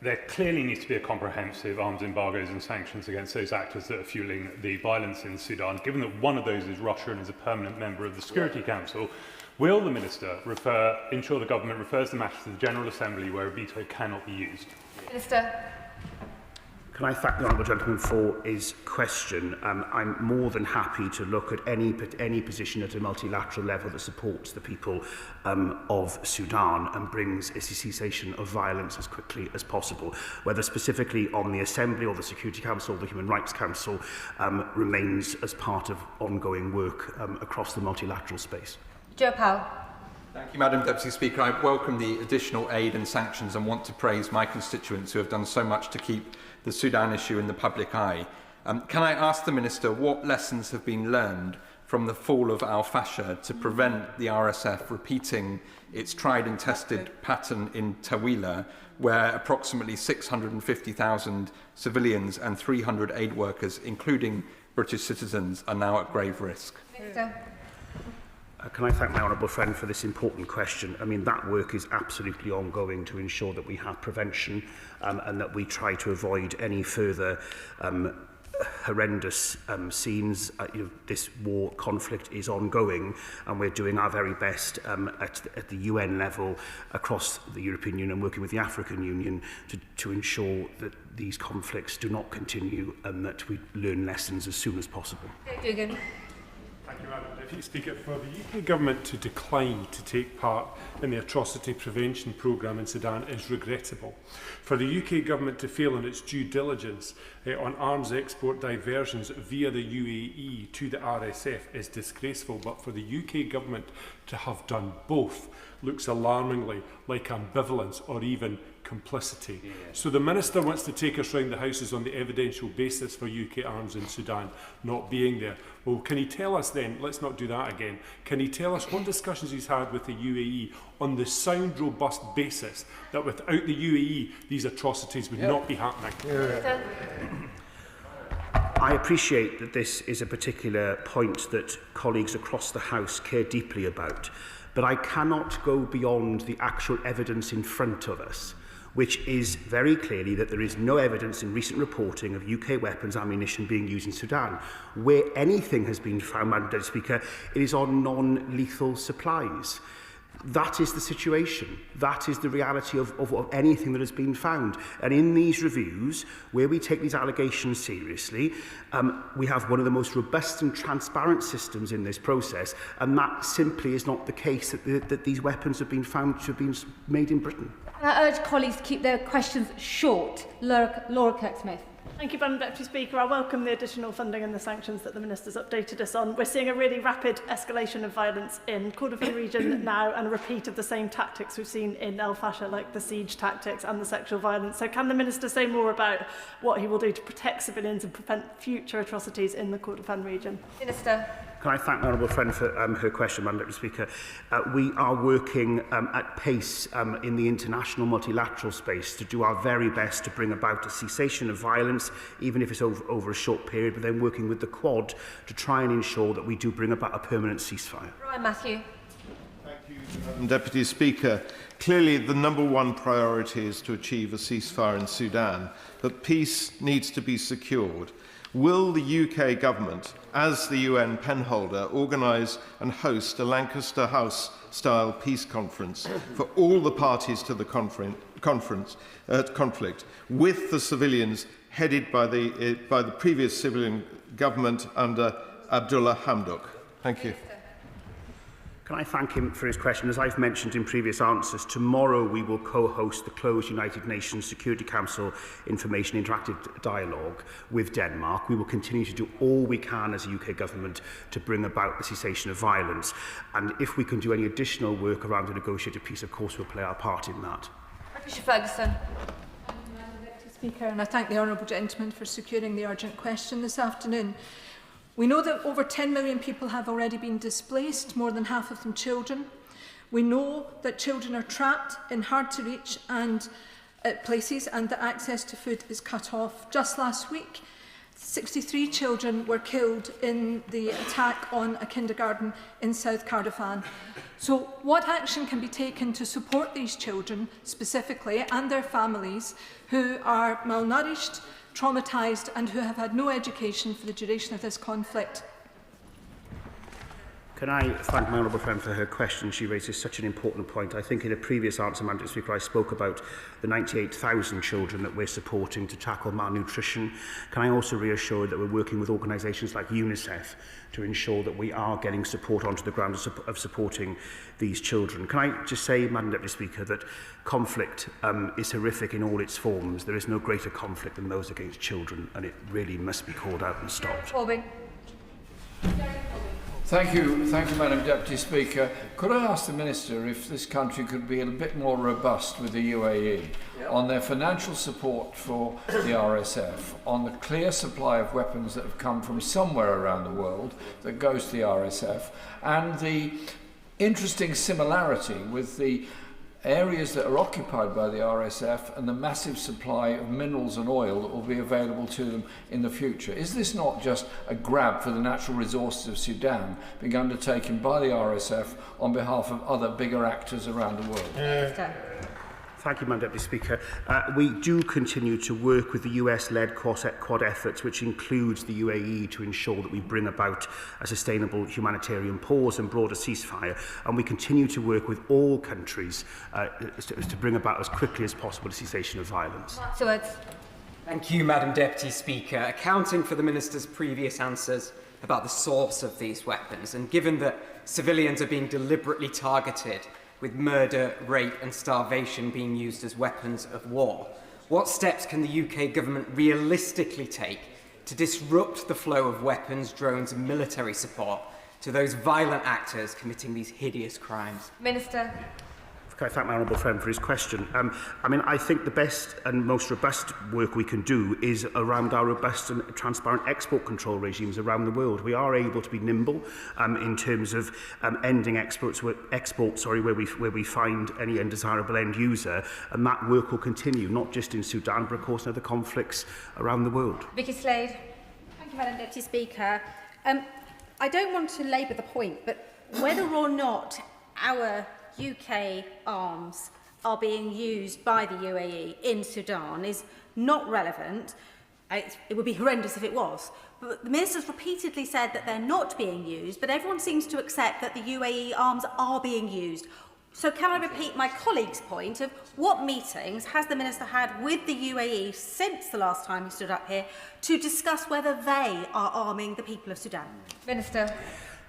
S15: There clearly needs to be a comprehensive arms embargoes and sanctions against those actors that are fueling the violence in Sudan. Given that one of those is Russia and is a permanent member of the Security Council, will the Minister ensure the government refers the matter to the General Assembly where a veto cannot be used?
S7: Minister.
S3: Can I thank the Honourable Gentleman for his question? I'm more than happy to look at any position at a multilateral level that supports the people of Sudan and brings a cessation of violence as quickly as possible. Whether specifically on the Assembly or the Security Council or the Human Rights Council remains as part of ongoing work across the multilateral space.
S7: Joe Powell.
S18: Thank you, Madam Deputy Speaker. I welcome the additional aid and sanctions and want to praise my constituents who have done so much to keep the Sudan issue in the public eye. Can I ask the Minister what lessons have been learned from the fall of al-Fasher to prevent the RSF repeating its tried and tested pattern in Tawila, where approximately 650,000 civilians and 300 aid workers, including British citizens, are now at grave risk?
S7: Minister.
S3: Can I thank my honourable friend for this important question? I mean, that work is absolutely ongoing to ensure that we have prevention and that we try to avoid any further horrendous scenes. This war conflict is ongoing, and we're doing our very best at the UN level across the European Union, working with the African Union to ensure that these conflicts do not continue and that we learn lessons as soon as possible.
S7: Dugan.
S22: Thank you, Madam Deputy Speaker. For the UK Government to decline to take part in the atrocity prevention programme in Sudan is regrettable. For the UK Government to fail in its due diligence on arms export diversions via the UAE to the RSF is disgraceful, but for the UK Government to have done both looks alarmingly like ambivalence or even complicity. So the Minister wants to take us round the houses on the evidential basis for UK arms in Sudan not being there. Well, can he tell us then, let's not do that again, can he tell us what discussions he's had with the UAE on the sound, robust basis that without the UAE these atrocities would not be happening?
S3: I appreciate that this is a particular point that colleagues across the House care deeply about, but I cannot go beyond the actual evidence in front of us, which is very clearly that there is no evidence in recent reporting of UK weapons ammunition being used in Sudan. Where anything has been found, Madam Deputy Speaker, it is on non-lethal supplies. That is the situation. That is the reality of anything that has been found. And in these reviews, where we take these allegations seriously, we have one of the most robust and transparent systems in this process, and that simply is not the case that these weapons have been found to have been made in Britain.
S7: I urge colleagues to keep their questions short. Laura Kirk-Smith.
S1: Thank you, Madam Deputy Speaker. I welcome the additional funding and the sanctions that the Minister's updated us on. We're seeing a really rapid escalation of violence in Kordofan region now, and a repeat of the same tactics we've seen in El Fasher, like the siege tactics and the sexual violence. So can the Minister say more about what he will do to protect civilians and prevent future atrocities in the Kordofan region?
S7: Minister.
S3: Can I thank my honourable friend for her question, Madam Deputy Speaker? We are working at pace in the international multilateral space to do our very best to bring about a cessation of violence, even if it's over a short period, but then working with the Quad to try and ensure that we do bring about a permanent ceasefire.
S7: Ryan Matthew.
S6: Madam Deputy Speaker, clearly the number one priority is to achieve a ceasefire in Sudan, but peace needs to be secured. Will the UK government, as the UN penholder, organise and host a Lancaster House-style peace conference for all the parties to the conflict, with the civilians headed by the previous civilian government under Abdullah Hamdok? Thank you.
S3: Can I thank him for his question? As I've mentioned in previous answers, tomorrow we will co-host the closed United Nations Security Council Information Interactive Dialogue with Denmark. We will continue to do all we can as a UK government to bring about the cessation of violence. And if we can do any additional work around the negotiated peace, of course we'll play our part in that.
S7: Bishop Ferguson.
S16: Speaker, and I thank the honourable gentleman for securing the urgent question this afternoon. We know that over 10 million people have already been displaced, more than half of them children. We know that children are trapped in hard-to-reach places and that access to food is cut off. Just last week, 63 children were killed in the attack on a kindergarten in South Kordofan. So what action can be taken to support these children specifically and their families who are malnourished, traumatised and who have had no education for the duration of this conflict?
S3: Can I thank my honourable friend for her question? She raises such an important point. I think in a previous answer, Madam Speaker, I spoke about the 98,000 children that we're supporting to tackle malnutrition. Can I also reassure that we're working with organisations like UNICEF to ensure that we are getting support onto the ground of supporting these children? Can I just say, Madam Deputy Speaker, that conflict is horrific in all its forms. There is no greater conflict than those against children, and it really must be called out and stopped.
S20: Thank you, Madam Deputy Speaker. Could I ask the Minister if this country could be a bit more robust with the UAE on their financial support for the RSF, on the clear supply of weapons that have come from somewhere around the world that goes to the RSF, and the interesting similarity with the areas that are occupied by the RSF and the massive supply of minerals and oil that will be available to them in the future. Is this not just a grab for the natural resources of Sudan being undertaken by the RSF on behalf of other bigger actors around the world?
S3: Thank you, Madam Deputy Speaker. We do continue to work with the US-led Quad efforts, which includes the UAE, to ensure that we bring about a sustainable humanitarian pause and broader ceasefire. And we continue to work with all countries to bring about as quickly as possible a cessation of violence.
S23: Thank you, Madam Deputy Speaker. Accounting for the Minister's previous answers about the source of these weapons, and given that civilians are being deliberately targeted with murder, rape and starvation being used as weapons of war, what steps can the UK government realistically take to disrupt the flow of weapons, drones and military support to those violent actors committing these hideous crimes?
S7: Minister.
S3: Can I thank my honourable friend for his question? I think the best and most robust work we can do is around our robust and transparent export control regimes around the world. We are able to be nimble in terms of ending exports where we find any undesirable end user, and that work will continue, not just in Sudan, but of course in other conflicts around the world.
S7: Vicky Slade.
S2: Thank you, Madam Deputy Speaker. I don't want to labour the point, but whether or not our UK arms are being used by the UAE in Sudan is not relevant. It would be horrendous if it was. But the Minister's repeatedly said that they're not being used, but everyone seems to accept that the UAE arms are being used. So can I repeat my colleague's point of what meetings has the Minister had with the UAE since the last time he stood up here to discuss whether they are arming the people of Sudan?
S7: Minister.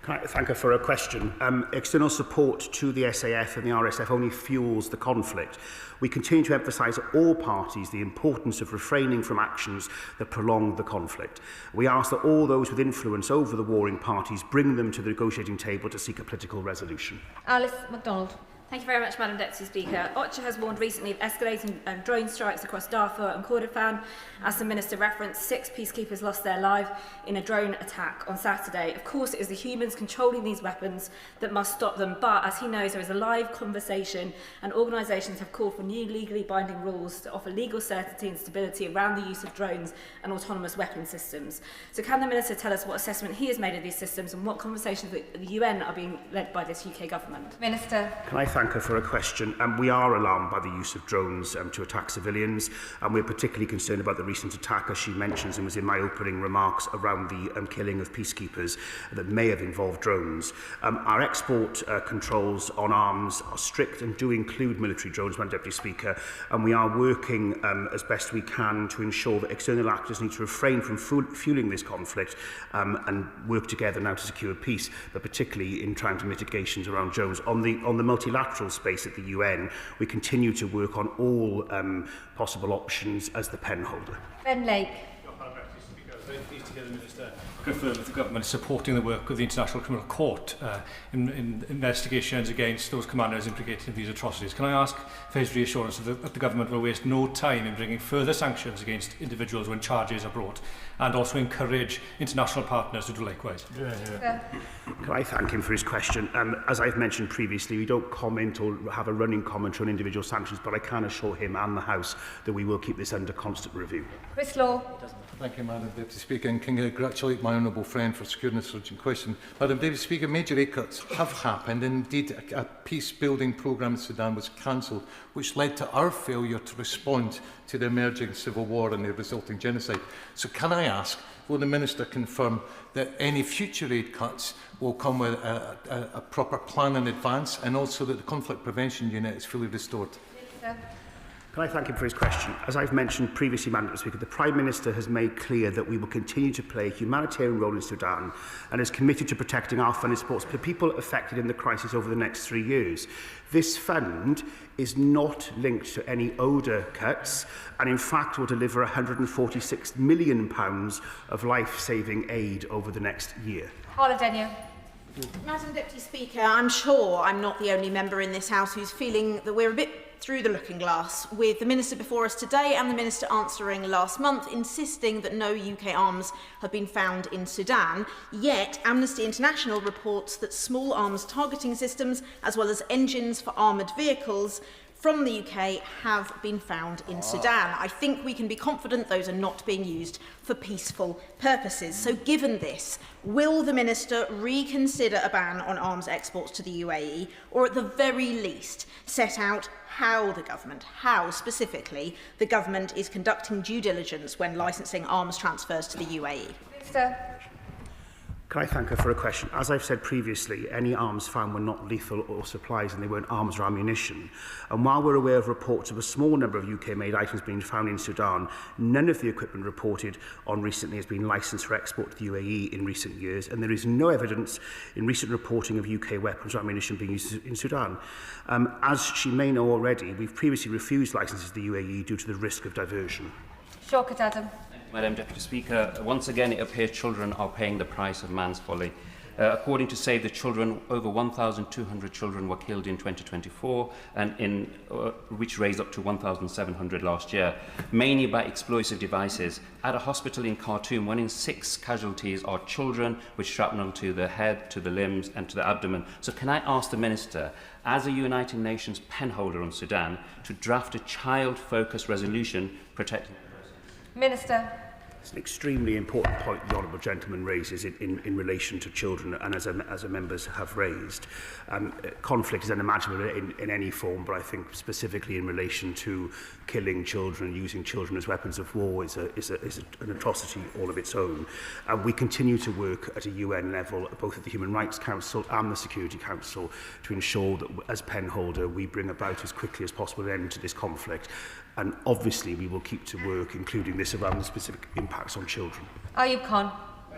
S3: Can I thank her for her question? External support to the SAF and the RSF only fuels the conflict. We continue to emphasise at all parties the importance of refraining from actions that prolong the conflict. We ask that all those with influence over the warring parties bring them to the negotiating table to seek a political resolution.
S7: Alice MacDonald.
S4: Thank you very much, Madam Deputy Speaker. OCHA has warned recently of escalating drone strikes across Darfur and Kordofan. As the Minister referenced, 6 peacekeepers lost their lives in a drone attack on Saturday. Of course, it is the humans controlling these weapons that must stop them, but as he knows, there is a live conversation and organisations have called for new legally binding rules to offer legal certainty and stability around the use of drones and autonomous weapon systems. So can the Minister tell us what assessment he has made of these systems and what conversations with the UN are being led by this UK government?
S7: Minister.
S3: Can I thank her for a question? We are alarmed by the use of drones to attack civilians, and we're particularly concerned about the recent attack, as she mentions and was in my opening remarks, around the killing of peacekeepers that may have involved drones. Our export controls on arms are strict and do include military drones, Madam Deputy Speaker, and we are working as best we can to ensure that external actors need to refrain from fueling this conflict and work together now to secure peace, but particularly in trying to mitigations around drones. On the multilateral space at the UN, we continue to work on all possible options as the pen holder.
S7: Ben Lake.
S10: Very pleased to hear the Minister confirm that the government is supporting the work of the International Criminal Court in investigations against those commanders implicated in these atrocities. Can I ask for his reassurance that the government will waste no time in bringing further sanctions against individuals when charges are brought, and also encourage international partners to do likewise?
S3: Can I thank him for his question? As I've mentioned previously, we don't comment or have a running commentary on individual sanctions, but I can assure him and the House that we will keep this under constant review.
S7: Chris Law.
S19: Thank you, Madam Deputy Speaker, and congratulate my honourable friend for securing this urgent question. Madam Deputy Speaker, major aid cuts have happened, and indeed a peace-building programme in Sudan was cancelled, which led to our failure to respond to the emerging civil war and the resulting genocide. So can I ask, will the Minister confirm that any future aid cuts will come with a proper plan in advance, and also that the conflict prevention unit is fully restored?
S3: Can I thank him for his question? As I've mentioned previously, Madam Speaker, the Prime Minister has made clear that we will continue to play a humanitarian role in Sudan and is committed to protecting our funding supports for people affected in the crisis over the next 3 years. This fund is not linked to any ODA cuts and in fact will deliver £146 million of life-saving aid over the next year.
S7: Paula Denyer.
S25: Madam Deputy Speaker, I'm sure I'm not the only member in this House who's feeling that we're a bit through the looking glass, with the Minister before us today and the Minister answering last month insisting that no UK arms have been found in Sudan. Yet Amnesty International reports that small arms targeting systems, as well as engines for armoured vehicles from the UK, have been found in Sudan. I think we can be confident those are not being used for peaceful purposes. So given this, will the Minister reconsider a ban on arms exports to the UAE, or at the very least set out how specifically the government is conducting due diligence when licensing arms transfers to the UAE?
S7: Minister.
S3: Can I thank her for a question? As I've said previously, any arms found were not lethal or supplies and they weren't arms or ammunition. And while we're aware of reports of a small number of UK-made items being found in Sudan, none of the equipment reported on recently has been licensed for export to the UAE in recent years, and there is no evidence in recent reporting of UK weapons or ammunition being used in Sudan. As she may know already, we've previously refused licenses to the UAE due to the risk of diversion.
S7: Shaukat Adam.
S24: Madam Deputy Speaker, once again it appears children are paying the price of man's folly.
S8: According to Save the Children, over 1,200 children were killed in 2024, and which raised up to 1,700 last year, mainly by explosive devices. At a hospital in Khartoum, 1 in 6 casualties are children with shrapnel to the head, to the limbs and to the abdomen. So can I ask the Minister, as a United Nations penholder on Sudan, to draft a child-focused resolution protecting the person?
S7: Minister.
S3: It's an extremely important point the honourable gentleman raises in relation to children, and as members have raised. Conflict is unimaginable in any form, but I think specifically in relation to killing children, using children as weapons of war is an atrocity all of its own. We continue to work at a UN level, both at the Human Rights Council and the Security Council, to ensure that as penholder we bring about as quickly as possible an end to this conflict. And obviously we will keep to work, including this, around the specific impacts on children.
S7: Ayub Khan.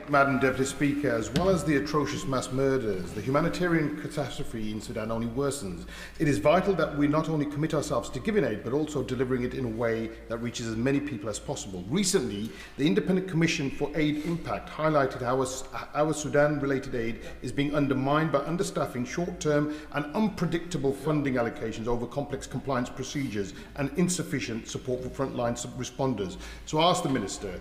S11: Madam Deputy Speaker, as well as the atrocious mass murders, the humanitarian catastrophe in Sudan only worsens. It is vital that we not only commit ourselves to giving aid, but also delivering it in a way that reaches as many people as possible. Recently, the Independent Commission for Aid Impact highlighted how our Sudan-related aid is being undermined by understaffing, short-term and unpredictable funding allocations over complex compliance procedures and insufficient support for frontline responders. So I ask the Minister,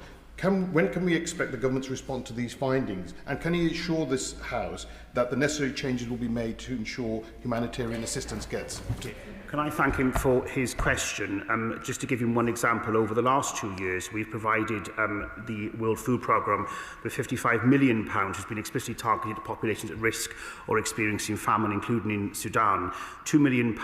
S11: when can we expect the government's response to these findings, and can he assure this House that the necessary changes will be made to ensure humanitarian assistance gets?
S3: Can I thank him for his question? Just to give him one example, over the last 2 years we've provided the World Food Programme with £55 million, which has been explicitly targeted at populations at risk or experiencing famine, including in Sudan. £2 million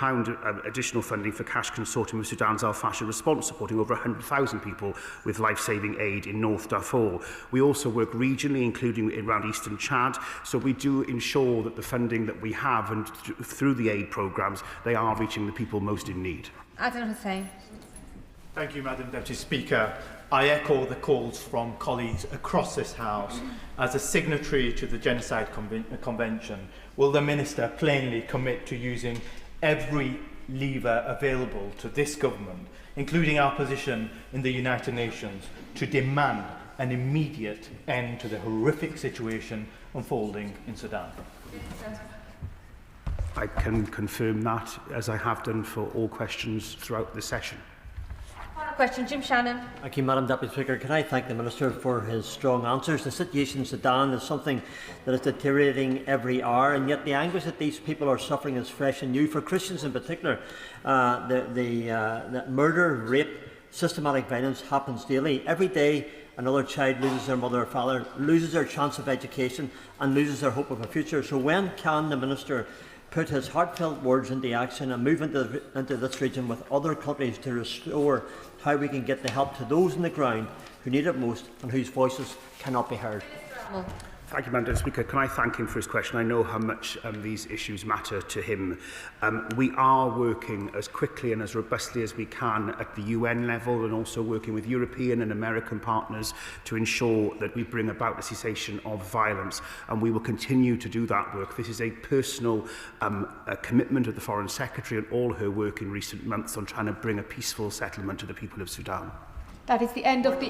S3: additional funding for Cash Consortium of Sudan's Al-Fasher response, supporting over 100,000 people with life-saving aid in North Darfur. We also work regionally, including around Eastern Chad, so we do ensure that the funding that we have and through the aid programmes, they are reaching the people most in need.
S7: Adnan Hussain.
S14: Thank you, Madam Deputy Speaker. I echo the calls from colleagues across this House. As a signatory to the Genocide Convention, will the Minister plainly commit to using every lever available to this government, including our position in the United Nations, to demand an immediate end to the horrific situation unfolding in Sudan?
S3: I can confirm that, as I have done for all questions throughout the session.
S7: Final question, Jim Shannon.
S21: Thank you, Madam Deputy Speaker. Can I thank the Minister for his strong answers? The situation in Sudan is something that is deteriorating every hour, and yet the anguish that these people are suffering is fresh and new. For Christians in particular, the murder, rape, systematic violence happens daily. Every day another child loses their mother or father, loses their chance of education and loses their hope of a future. So when can the Minister put his heartfelt words into action and move into this region with other countries to restore how we can get the help to those on the ground who need it most and whose voices cannot be heard?
S3: Thank you, Madam Speaker. Can I thank him for his question? I know how much these issues matter to him. We are working as quickly and as robustly as we can at the UN level, and also working with European and American partners to ensure that we bring about a cessation of violence, and we will continue to do that work. This is a personal commitment of the Foreign Secretary and all her work in recent months on trying to bring a peaceful settlement to the people of Sudan.
S7: That is the end of the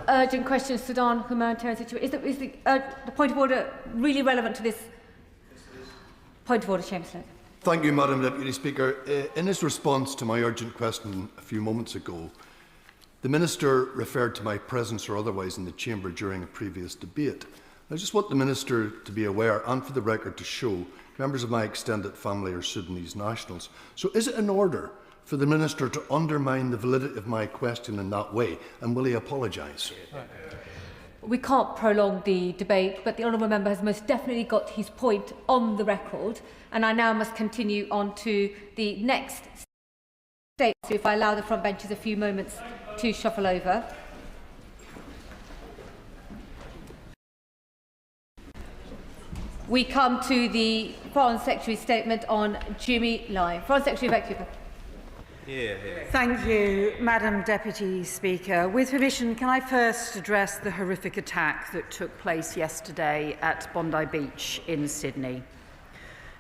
S7: urgent questions, Sudan humanitarian situation. Is the point of order really relevant to this? Point of order, Chamberlain.
S24: Thank you, Madam Deputy Speaker. In his response to my urgent question a few moments ago, the Minister referred to my presence or otherwise in the Chamber during a previous debate. I just want the Minister to be aware, and for the record to show, members of my extended family are Sudanese nationals. So is it in order for the Minister to undermine the validity of my question in that way, and will he apologise?
S7: We can't prolong the debate, but the honourable member has most definitely got his point on the record, and I now must continue on to the next state. So if I allow the front benches a few moments to shuffle over. We come to the Foreign Secretary's statement on Jimmy Lai. Foreign Secretary, back to you.
S26: Thank you, Madam Deputy Speaker. With permission, can I first address the horrific attack that took place yesterday at Bondi Beach in Sydney?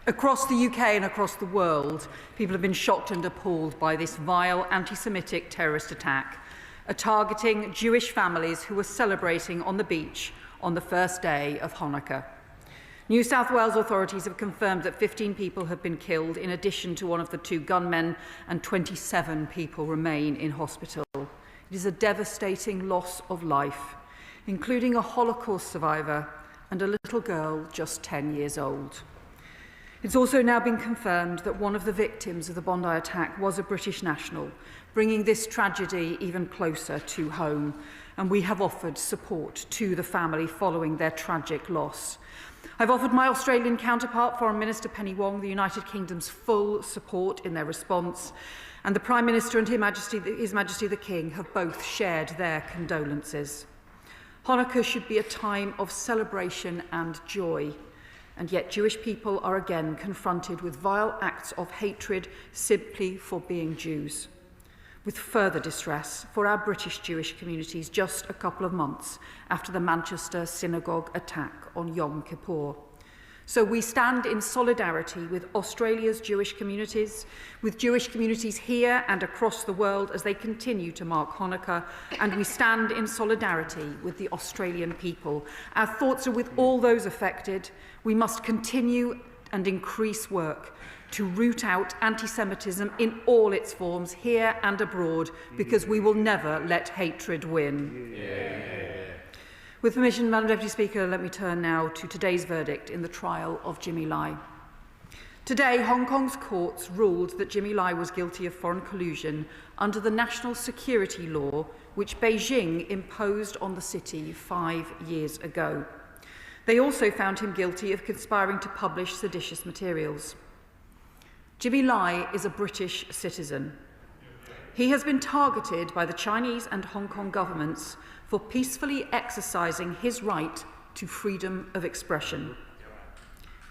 S26: Across the UK and across the world, people have been shocked and appalled by this vile anti-Semitic terrorist attack, targeting Jewish families who were celebrating on the beach on the first day of Hanukkah. New South Wales authorities have confirmed that 15 people have been killed in addition to one of the 2 gunmen, and 27 people remain in hospital. It is a devastating loss of life, including a Holocaust survivor and a little girl just 10 years old. It's also now been confirmed that one of the victims of the Bondi attack was a British national, bringing this tragedy even closer to home, and we have offered support to the family following their tragic loss. I've offered my Australian counterpart, Foreign Minister Penny Wong, the United Kingdom's full support in their response, and the Prime Minister and His Majesty the King have both shared their condolences. Hanukkah should be a time of celebration and joy, and yet Jewish people are again confronted with vile acts of hatred simply for being Jews, with further distress for our British Jewish communities just a couple of months after the Manchester synagogue attack on Yom Kippur. So we stand in solidarity with Australia's Jewish communities, with Jewish communities here and across the world as they continue to mark Hanukkah, and we stand in solidarity with the Australian people. Our thoughts are with all those affected. We must continue and increase work to root out anti-Semitism in all its forms, here and abroad, because we will never let hatred win. With permission, Madam Deputy Speaker, let me turn now to today's verdict in the trial of Jimmy Lai. Today, Hong Kong's courts ruled that Jimmy Lai was guilty of foreign collusion under the national security law which Beijing imposed on the city 5 years ago. They also found him guilty of conspiring to publish seditious materials. Jimmy Lai is a British citizen. He has been targeted by the Chinese and Hong Kong governments for peacefully exercising his right to freedom of expression.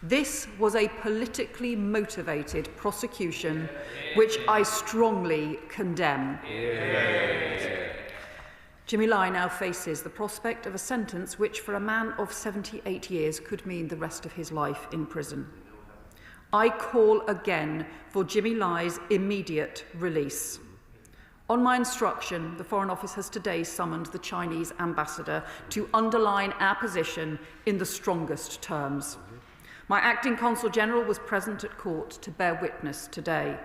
S26: This was a politically motivated prosecution, which I strongly condemn. Jimmy Lai now faces the prospect of a sentence which, for a man of 78 years, could mean the rest of his life in prison. I call again for Jimmy Lai's immediate release. On my instruction, the Foreign Office has today summoned the Chinese ambassador to underline our position in the strongest terms. My acting Consul General was present at court to bear witness today.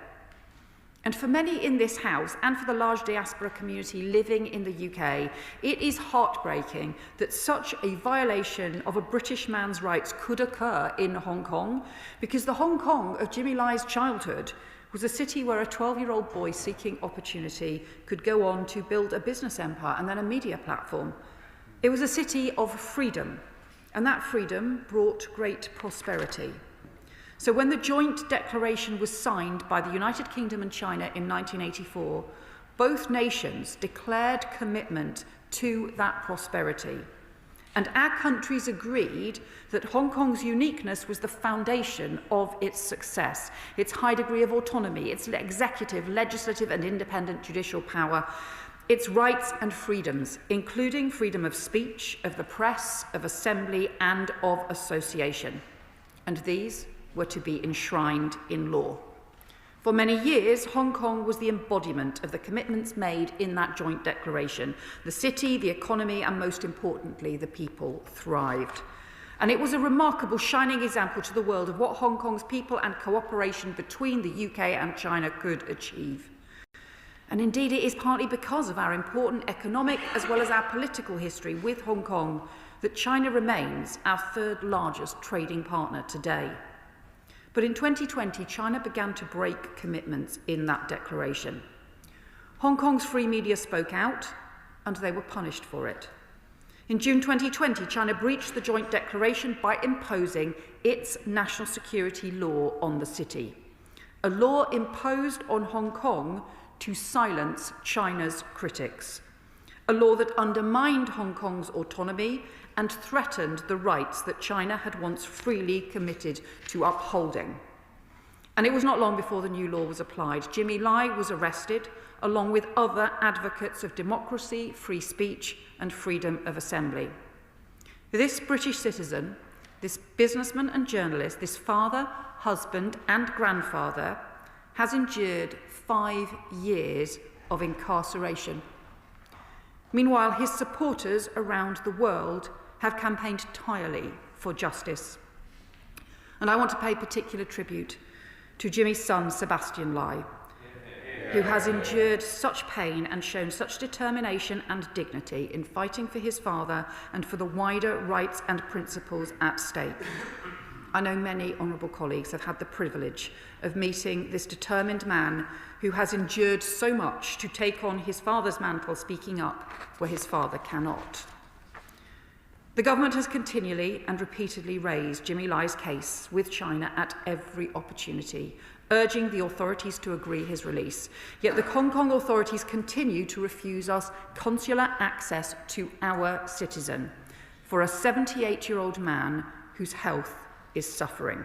S26: And for many in this House and for the large diaspora community living in the UK, it is heartbreaking that such a violation of a British man's rights could occur in Hong Kong, because the Hong Kong of Jimmy Lai's childhood was a city where a 12-year-old boy seeking opportunity could go on to build a business empire and then a media platform. It was a city of freedom, and that freedom brought great prosperity. So when the joint declaration was signed by the United Kingdom and China in 1984, both nations declared commitment to that prosperity. And our countries agreed that Hong Kong's uniqueness was the foundation of its success, its high degree of autonomy, its executive, legislative and independent judicial power, its rights and freedoms, including freedom of speech, of the press, of assembly and of association. And these were to be enshrined in law. For many years, Hong Kong was the embodiment of the commitments made in that joint declaration. The city, the economy, and most importantly, the people thrived. And it was a remarkable, shining example to the world of what Hong Kong's people and cooperation between the UK and China could achieve. And indeed, it is partly because of our important economic as well as our political history with Hong Kong that China remains our third largest trading partner today. But in 2020, China began to break commitments in that declaration. Hong Kong's free media spoke out, and they were punished for it. In June 2020, China breached the joint declaration by imposing its national security law on the city, a law imposed on Hong Kong to silence China's critics, a law that undermined Hong Kong's autonomy and threatened the rights that China had once freely committed to upholding. And it was not long before the new law was applied. Jimmy Lai was arrested, along with other advocates of democracy, free speech, and freedom of assembly. This British citizen, this businessman and journalist, this father, husband, and grandfather, has endured 5 years of incarceration. Meanwhile, his supporters around the world have campaigned tirelessly for justice. And I want to pay particular tribute to Jimmy's son, Sebastian Lai, who has endured such pain and shown such determination and dignity in fighting for his father and for the wider rights and principles at stake. I know many honourable colleagues have had the privilege of meeting this determined man who has endured so much to take on his father's mantle, speaking up where his father cannot. The government has continually and repeatedly raised Jimmy Lai's case with China at every opportunity, urging the authorities to agree his release. Yet the Hong Kong authorities continue to refuse us consular access to our citizen for a 78-year-old man whose health is suffering.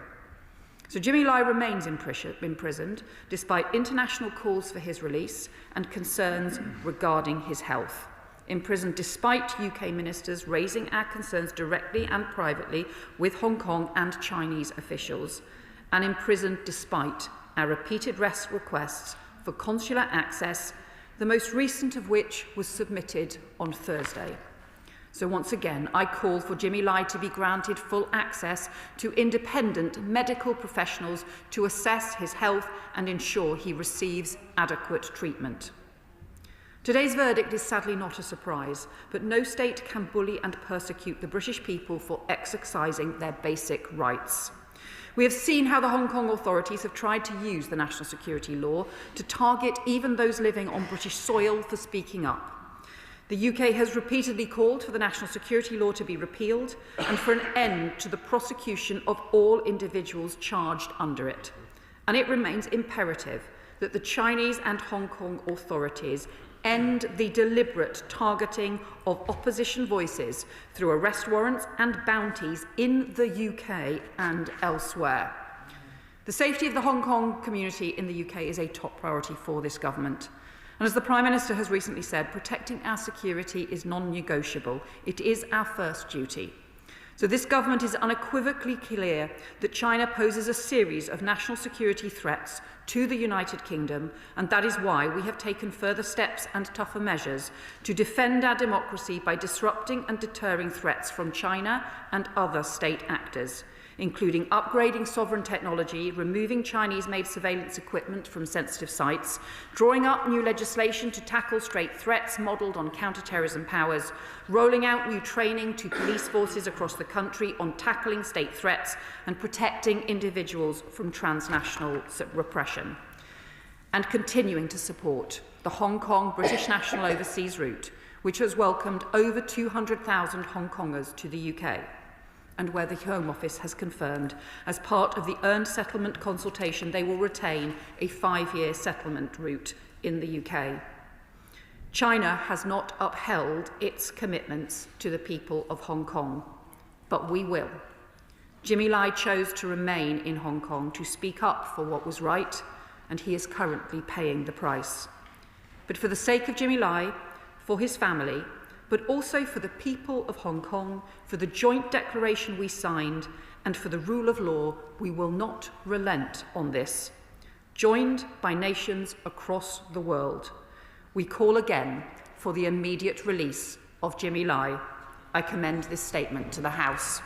S26: So Jimmy Lai remains imprisoned despite international calls for his release and concerns regarding his health. Imprisoned despite UK ministers raising our concerns directly and privately with Hong Kong and Chinese officials, and imprisoned despite our repeated requests for consular access, the most recent of which was submitted on Thursday. So once again, I call for Jimmy Lai to be granted full access to independent medical professionals to assess his health and ensure he receives adequate treatment. Today's verdict is sadly not a surprise, but no state can bully and persecute the British people for exercising their basic rights. We have seen how the Hong Kong authorities have tried to use the national security law to target even those living on British soil for speaking up. The UK has repeatedly called for the national security law to be repealed and for an end to the prosecution of all individuals charged under it. And it remains imperative that the Chinese and Hong Kong authorities end the deliberate targeting of opposition voices through arrest warrants and bounties in the UK and elsewhere. The safety of the Hong Kong community in the UK is a top priority for this government. And as the Prime Minister has recently said, protecting our security is non-negotiable. It is our first duty. So this government is unequivocally clear that China poses a series of national security threats to the United Kingdom, and that is why we have taken further steps and tougher measures to defend our democracy by disrupting and deterring threats from China and other state actors, including upgrading sovereign technology, removing Chinese-made surveillance equipment from sensitive sites, drawing up new legislation to tackle straight threats modelled on counter-terrorism powers, rolling out new training to police forces across the country on tackling state threats and protecting individuals from transnational repression, and continuing to support the Hong Kong British National Overseas Route, which has welcomed over 200,000 Hong Kongers to the UK, and where the Home Office has confirmed, as part of the earned settlement consultation, they will retain a 5-year settlement route in the UK. China has not upheld its commitments to the people of Hong Kong, but we will. Jimmy Lai chose to remain in Hong Kong to speak up for what was right, and he is currently paying the price. But for the sake of Jimmy Lai, for his family, but also for the people of Hong Kong, for the joint declaration we signed, and for the rule of law, we will not relent on this. Joined by nations across the world, we call again for the immediate release of Jimmy Lai. I commend this statement to the House.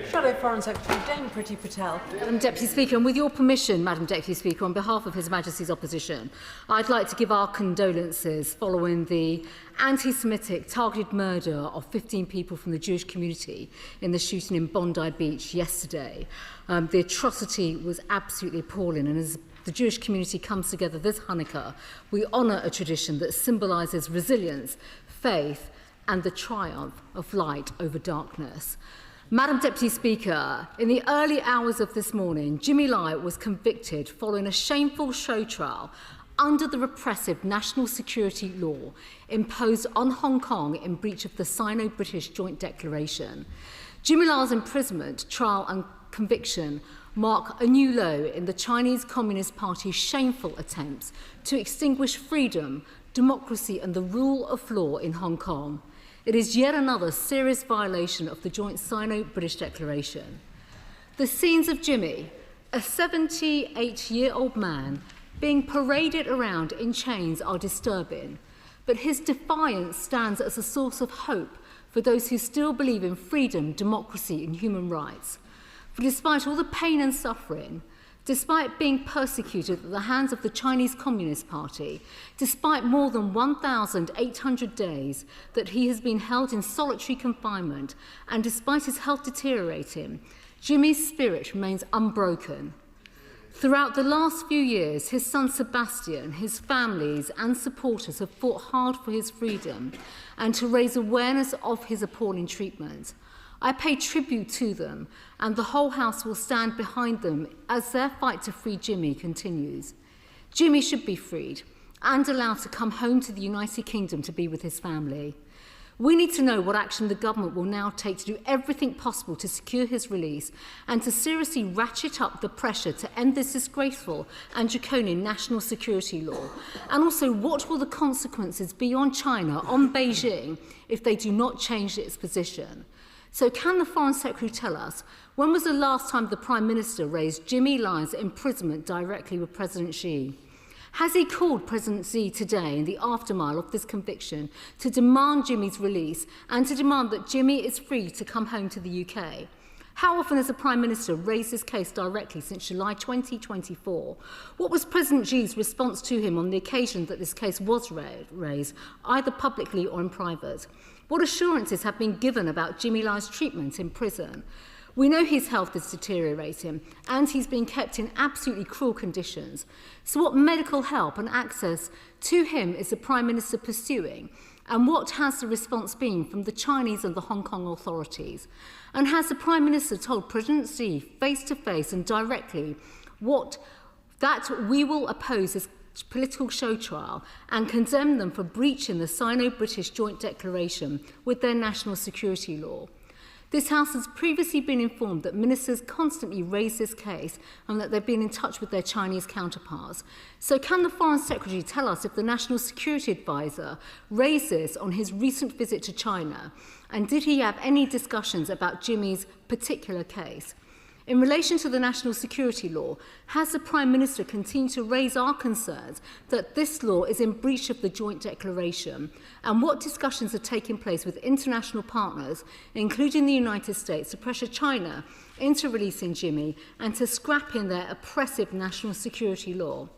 S5: Shadow Foreign Secretary Dame Priti Patel. Madam Deputy Speaker, and with your permission, Madam Deputy Speaker, on behalf of His Majesty's opposition, I'd like to give our condolences following the anti-Semitic targeted murder of 15 people from the Jewish community in the shooting in Bondi Beach yesterday. The atrocity was absolutely appalling, and as the Jewish community comes together this Hanukkah, we honour a tradition that symbolises resilience, faith, and the triumph of light over darkness. Madam Deputy Speaker, in the early hours of this morning, Jimmy Lai was convicted following a shameful show trial under the repressive national security law imposed on Hong Kong in breach of the Sino-British Joint Declaration. Jimmy Lai's imprisonment, trial and conviction mark a new low in the Chinese Communist Party's shameful attempts to extinguish freedom, democracy and the rule of law in Hong Kong. It is yet another serious violation of the joint Sino-British Declaration. The scenes of Jimmy, a 78-year-old man, being paraded around in chains are disturbing, but his defiance stands as a source of hope for those who still believe in freedom, democracy and human rights. For despite all the pain and suffering, despite being persecuted at the hands of the Chinese Communist Party, despite more than 1,800 days that he has been held in solitary confinement, and despite his health deteriorating, Jimmy's spirit remains unbroken. Throughout the last few years, his son Sebastian, his families and supporters have fought hard for his freedom and to raise awareness of his appalling treatment. I pay tribute to them, and the whole House will stand behind them as their fight to free Jimmy continues. Jimmy should be freed and allowed to come home to the United Kingdom to be with his family. We need to know what action the government will now take to do everything possible to secure his release and to seriously ratchet up the pressure to end this disgraceful and draconian national security law. And also, what will the consequences be on China, on Beijing, if they do not change its position? So can the Foreign Secretary tell us, when was the last time the Prime Minister raised Jimmy Lai's imprisonment directly with President Xi? Has he called President Xi today in the aftermath of this conviction to demand Jimmy's release and to demand that Jimmy is free to come home to the UK? How often has the Prime Minister raised this case directly since July 2024? What was President Xi's response to him on the occasion that this case was raised, either publicly or in private? What assurances have been given about Jimmy Lai's treatment in prison? We know his health is deteriorating and he's been kept in absolutely cruel conditions. So what medical help and access to him is the Prime Minister pursuing? And what has the response been from the Chinese and the Hong Kong authorities? And has the Prime Minister told President Xi face to face and directly that we will oppose this political show trial and condemn them for breaching the Sino-British joint declaration with their national security law? This House has previously been informed that ministers constantly raise this case and that they've been in touch with their Chinese counterparts. So can the Foreign Secretary tell us if the National Security Advisor raised this on his recent visit to China? And did he have any discussions about Jimmy's particular case? In relation to the national security law, has the Prime Minister continued to raise our concerns that this law is in breach of the joint declaration? And what discussions are taking place with international partners, including the United States, to pressure China into releasing Jimmy and to scrapping their oppressive national security law?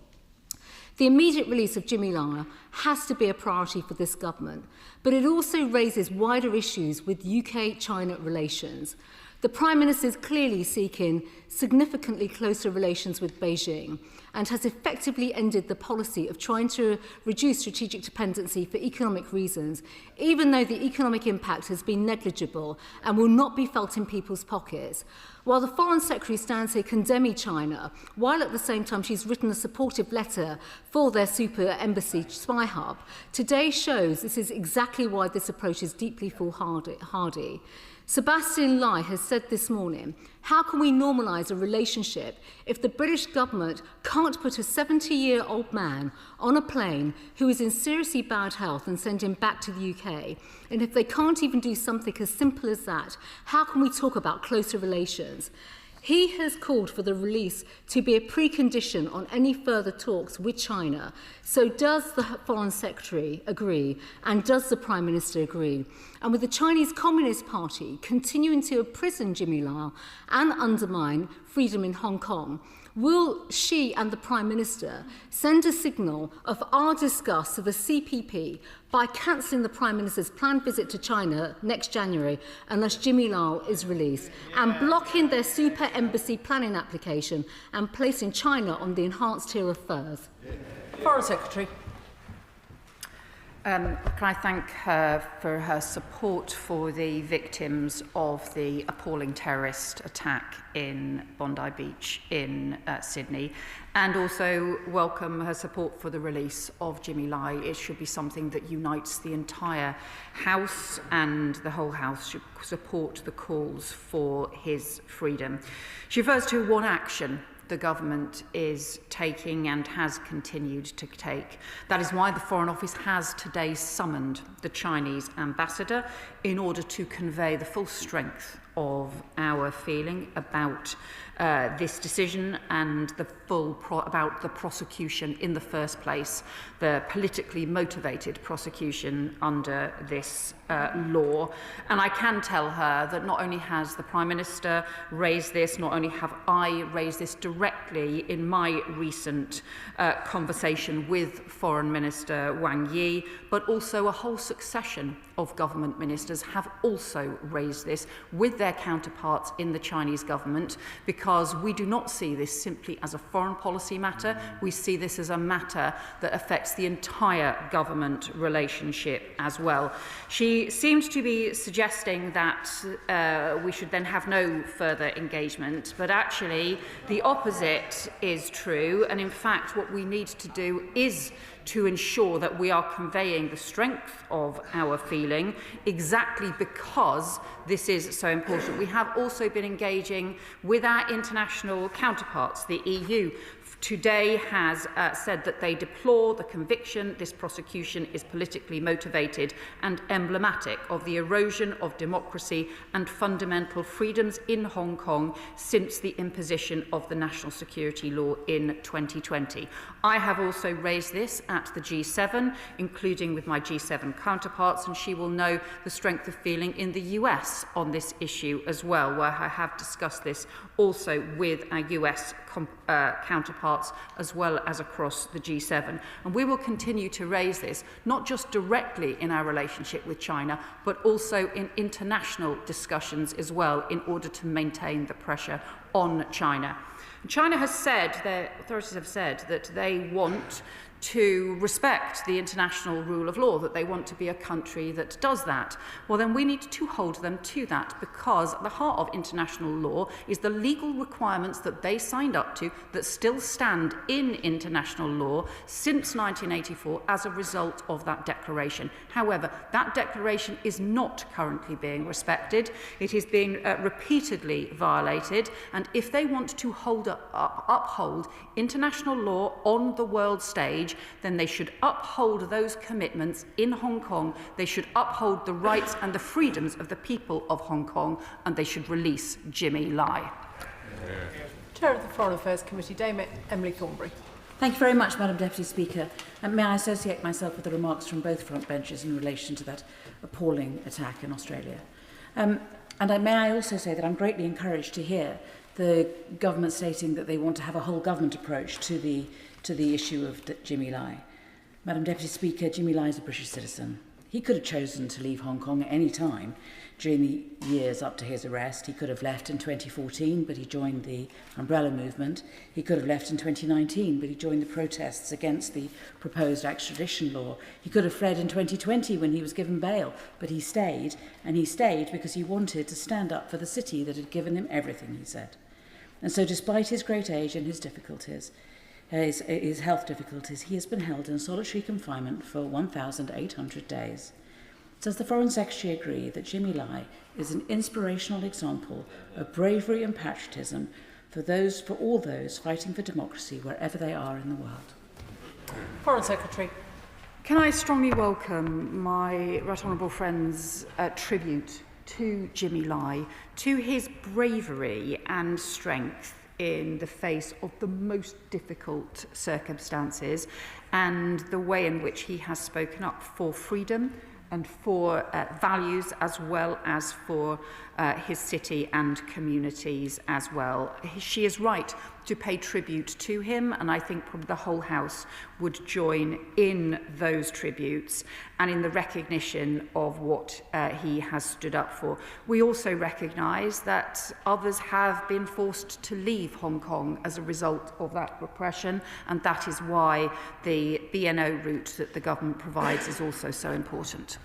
S5: The immediate release of Jimmy Lai has to be a priority for this government, but it also raises wider issues with UK-China relations. The Prime Minister is clearly seeking significantly closer relations with Beijing and has effectively ended the policy of trying to reduce strategic dependency for economic reasons, even though the economic impact has been negligible and will not be felt in people's pockets. While the Foreign Secretary stands here condemning China, while at the same time she's written a supportive letter for their super embassy spy hub, today shows this is exactly why this approach is deeply foolhardy. Sebastian Lai has said this morning, how can we normalise a relationship if the British government can't put a 70-year-old man on a plane who is in seriously bad health and send him back to the UK? And if they can't even do something as simple as that, how can we talk about closer relations? He has called for the release to be a precondition on any further talks with China. So does the Foreign Secretary agree? And does the Prime Minister agree? And with the Chinese Communist Party continuing to imprison Jimmy Lai and undermine freedom in Hong Kong, will she and the Prime Minister send a signal of our disgust to the CPP by cancelling the Prime Minister's planned visit to China next January unless Jimmy Lai is released, and blocking their super embassy planning application and placing China on the enhanced tier of furs?
S26: Foreign Secretary. Can I thank her for her support for the victims of the appalling terrorist attack in Bondi Beach in Sydney, and also welcome her support for the release of Jimmy Lai. It should be something that unites the entire House, and the whole House should support the calls for his freedom. She refers to one action the government is taking and has continued to take. That is why the Foreign Office has today summoned the Chinese ambassador in order to convey the full strength of our feeling about this decision and the about the prosecution in the first place, the politically motivated prosecution under this law. And I can tell her that not only has the Prime Minister raised this, not only have I raised this directly in my recent conversation with Foreign Minister Wang Yi, but also a whole succession of government ministers have also raised this with their counterparts in the Chinese government, because we do not see this simply as a foreign policy matter. We see this as a matter that affects the entire government relationship as well. She seems to be suggesting that we should then have no further engagement, but actually the opposite is true. And in fact, what we need to do is to ensure that we are conveying the strength of our feeling, exactly because this is so important. We have also been engaging with our international counterparts. The EU today has said that they deplore the conviction this prosecution is politically motivated and emblematic of the erosion of democracy and fundamental freedoms in Hong Kong since the imposition of the national security law in 2020. I have also raised this at the G7, including with my G7 counterparts, and she will know the strength of feeling in the US on this issue as well, where I have discussed this also with our US counterparts as well as across the G7. And we will continue to raise this, not just directly in our relationship with China, but also in international discussions as well, in order to maintain the pressure on China. China has said, their authorities have said, that they want to respect the international rule of law, that they want to be a country that does that. Well, then we need to hold them to that, because at the heart of international law is the legal requirements that they signed up to that still stand in international law since 1984 as a result of that declaration. However, that declaration is not currently being respected. It is being repeatedly violated, and if they want to uphold international law on the world stage, then they should uphold those commitments in Hong Kong. They should uphold the rights and the freedoms of the people of Hong Kong, and they should release Jimmy Lai.
S16: Chair of the Foreign Affairs Committee, Dame Emily Thornberry.
S9: Thank you very much, Madam Deputy Speaker. And may I associate myself with the remarks from both front benches in relation to that appalling attack in Australia. May I also say that I'm greatly encouraged to hear the government stating that they want to have a whole government approach to the issue of Jimmy Lai. Madam Deputy Speaker, Jimmy Lai is a British citizen. He could have chosen to leave Hong Kong at any time during the years up to his arrest. He could have left in 2014, but he joined the Umbrella Movement. He could have left in 2019, but he joined the protests against the proposed extradition law. He could have fled in 2020 when he was given bail, but he stayed, and he stayed because he wanted to stand up for the city that had given him everything, he said. And so despite his great age and his difficulties, his health difficulties, he has been held in solitary confinement for 1,800 days. Does the Foreign Secretary agree that Jimmy Lai is an inspirational example of bravery and patriotism for all those fighting for democracy wherever they are in the world?
S16: Foreign Secretary.
S26: Can I strongly welcome my right honourable friend's tribute to Jimmy Lai, to his bravery and strength in the face of the most difficult circumstances, and the way in which he has spoken up for freedom and for values, as well as for his city and communities as well. She is right to pay tribute to him, and I think probably the whole House would join in those tributes and in the recognition of what he has stood up for. We also recognise that others have been forced to leave Hong Kong as a result of that repression, and that is why the BNO route that the government provides is also so important.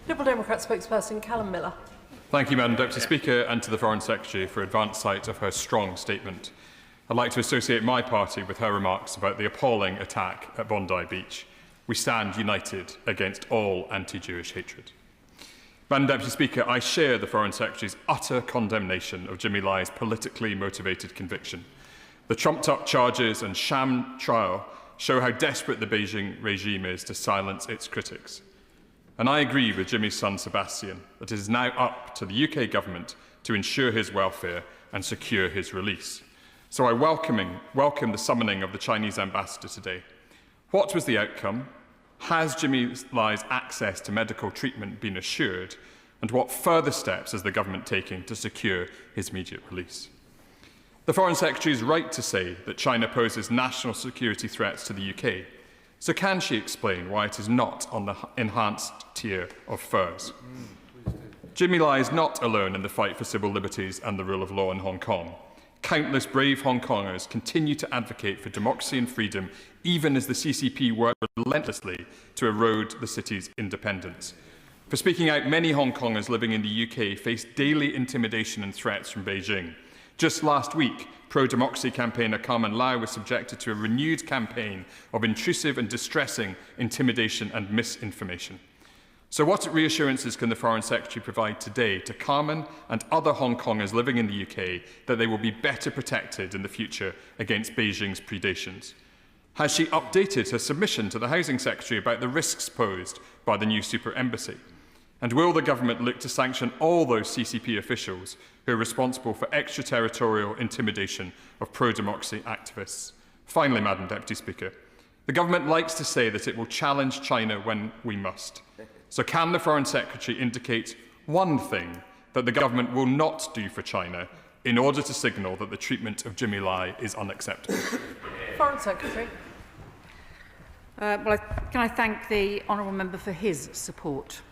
S16: Liberal Democrat spokesperson Callum Miller.
S12: Thank you, Madam Deputy Speaker, and to the Foreign Secretary for advance sight of her strong statement. I'd like to associate my party with her remarks about the appalling attack at Bondi Beach. We stand united against all anti-Jewish hatred. Madam Deputy Speaker, I share the Foreign Secretary's utter condemnation of Jimmy Lai's politically motivated conviction. The trumped-up charges and sham trial show how desperate the Beijing regime is to silence its critics. And I agree with Jimmy's son Sebastian that it is now up to the UK government to ensure his welfare and secure his release. So I welcome the summoning of the Chinese ambassador today. What was the outcome? Has Jimmy Lai's access to medical treatment been assured? And what further steps is the government taking to secure his immediate release? The Foreign Secretary is right to say that China poses national security threats to the UK. So can she explain why it is not on the enhanced tier of FIRS? Jimmy Lai is not alone in the fight for civil liberties and the rule of law in Hong Kong. Countless brave Hong Kongers continue to advocate for democracy and freedom, even as the CCP work relentlessly to erode the city's independence. For speaking out, many Hong Kongers living in the UK face daily intimidation and threats from Beijing. Just last week, pro-democracy campaigner Carmen Lau was subjected to a renewed campaign of intrusive and distressing intimidation and misinformation. So what reassurances can the Foreign Secretary provide today to Carmen and other Hong Kongers living in the UK that they will be better protected in the future against Beijing's predations? Has she updated her submission to the Housing Secretary about the risks posed by the new super embassy? And will the government look to sanction all those CCP officials who are responsible for extraterritorial intimidation of pro-democracy activists? Finally, Madam Deputy Speaker, the government likes to say that it will challenge China when we must. So can the Foreign Secretary indicate one thing that the government will not do for China in order to signal that the treatment of Jimmy Lai is unacceptable?
S26: Foreign Secretary. Can I thank the honourable member for his support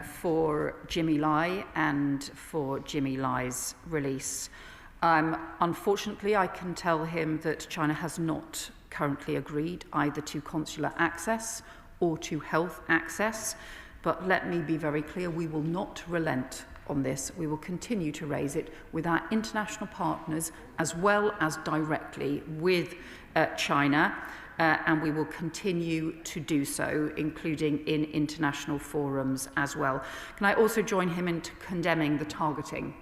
S26: for Jimmy Lai and for Jimmy Lai's release. Unfortunately, I can tell him that China has not currently agreed either to consular access or to health access. But let me be very clear, we will not relent on this. We will continue to raise it with our international partners as well as directly with China. And we will continue to do so, including in international forums as well. Can I also join him in condemning the targeting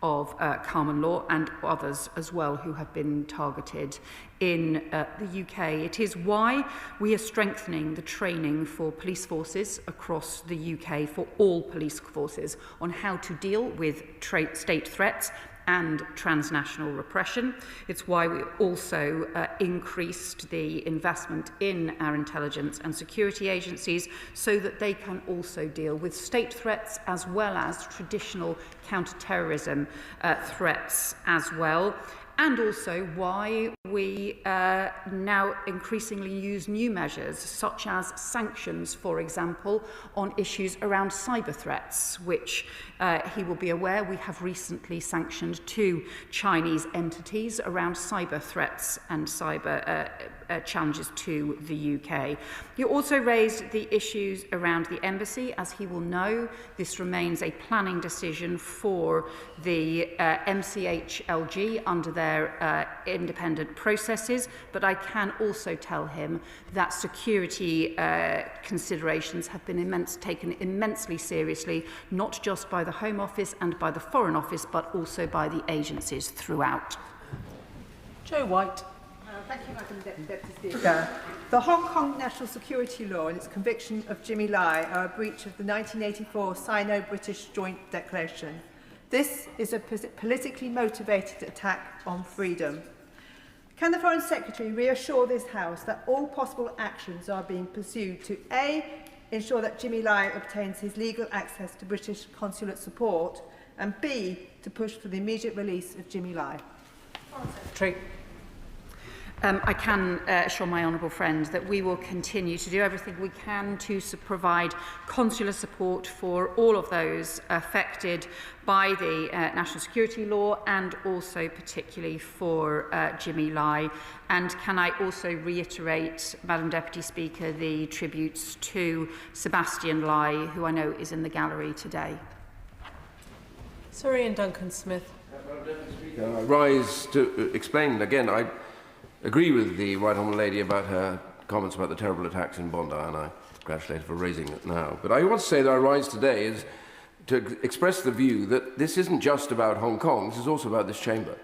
S26: of Carmen Law and others as well who have been targeted in the UK. It is why we are strengthening the training for police forces across the UK, for all police forces, on how to deal with state threats and transnational repression. It's why we also increased the investment in our intelligence and security agencies so that they can also deal with state threats as well as traditional counter-terrorism threats as well. And also why we now increasingly use new measures, such as sanctions, for example, on issues around cyber threats, which he will be aware we have recently sanctioned 2 Chinese entities around cyber threats and cyber challenges to the UK. You also raised the issues around the embassy. As he will know, this remains a planning decision for the MCHLG under their independent processes, but I can also tell him that security considerations have been taken immensely seriously, not just by the Home Office and by the Foreign Office, but also by the agencies throughout.
S16: Joe White.
S1: Thank you, Madam Deputy Speaker. The Hong Kong National Security Law and its conviction of Jimmy Lai are a breach of the 1984 Sino-British Joint Declaration. This is a politically motivated attack on freedom. Can the Foreign Secretary reassure this House that all possible actions are being pursued to A, ensure that Jimmy Lai obtains his legal access to British consulate support, and B, to push for the immediate release of Jimmy Lai?
S26: Foreign Secretary.
S2: I can assure my honourable friend that we will continue to do everything we can to provide consular support for all of those affected by the national security law and also particularly for Jimmy Lai. And can I also reiterate, Madam Deputy Speaker, the tributes to Sebastian Lai, who I know is in the gallery today.
S16: Surrey and Duncan Smith.
S13: Madam Deputy Speaker, I rise to explain again. I agree with the Right Honourable Lady about her comments about the terrible attacks in Bondi, and I congratulate her for raising it now. But I want to say that I rise today is to express the view that this isn't just about Hong Kong, this is also about this chamber.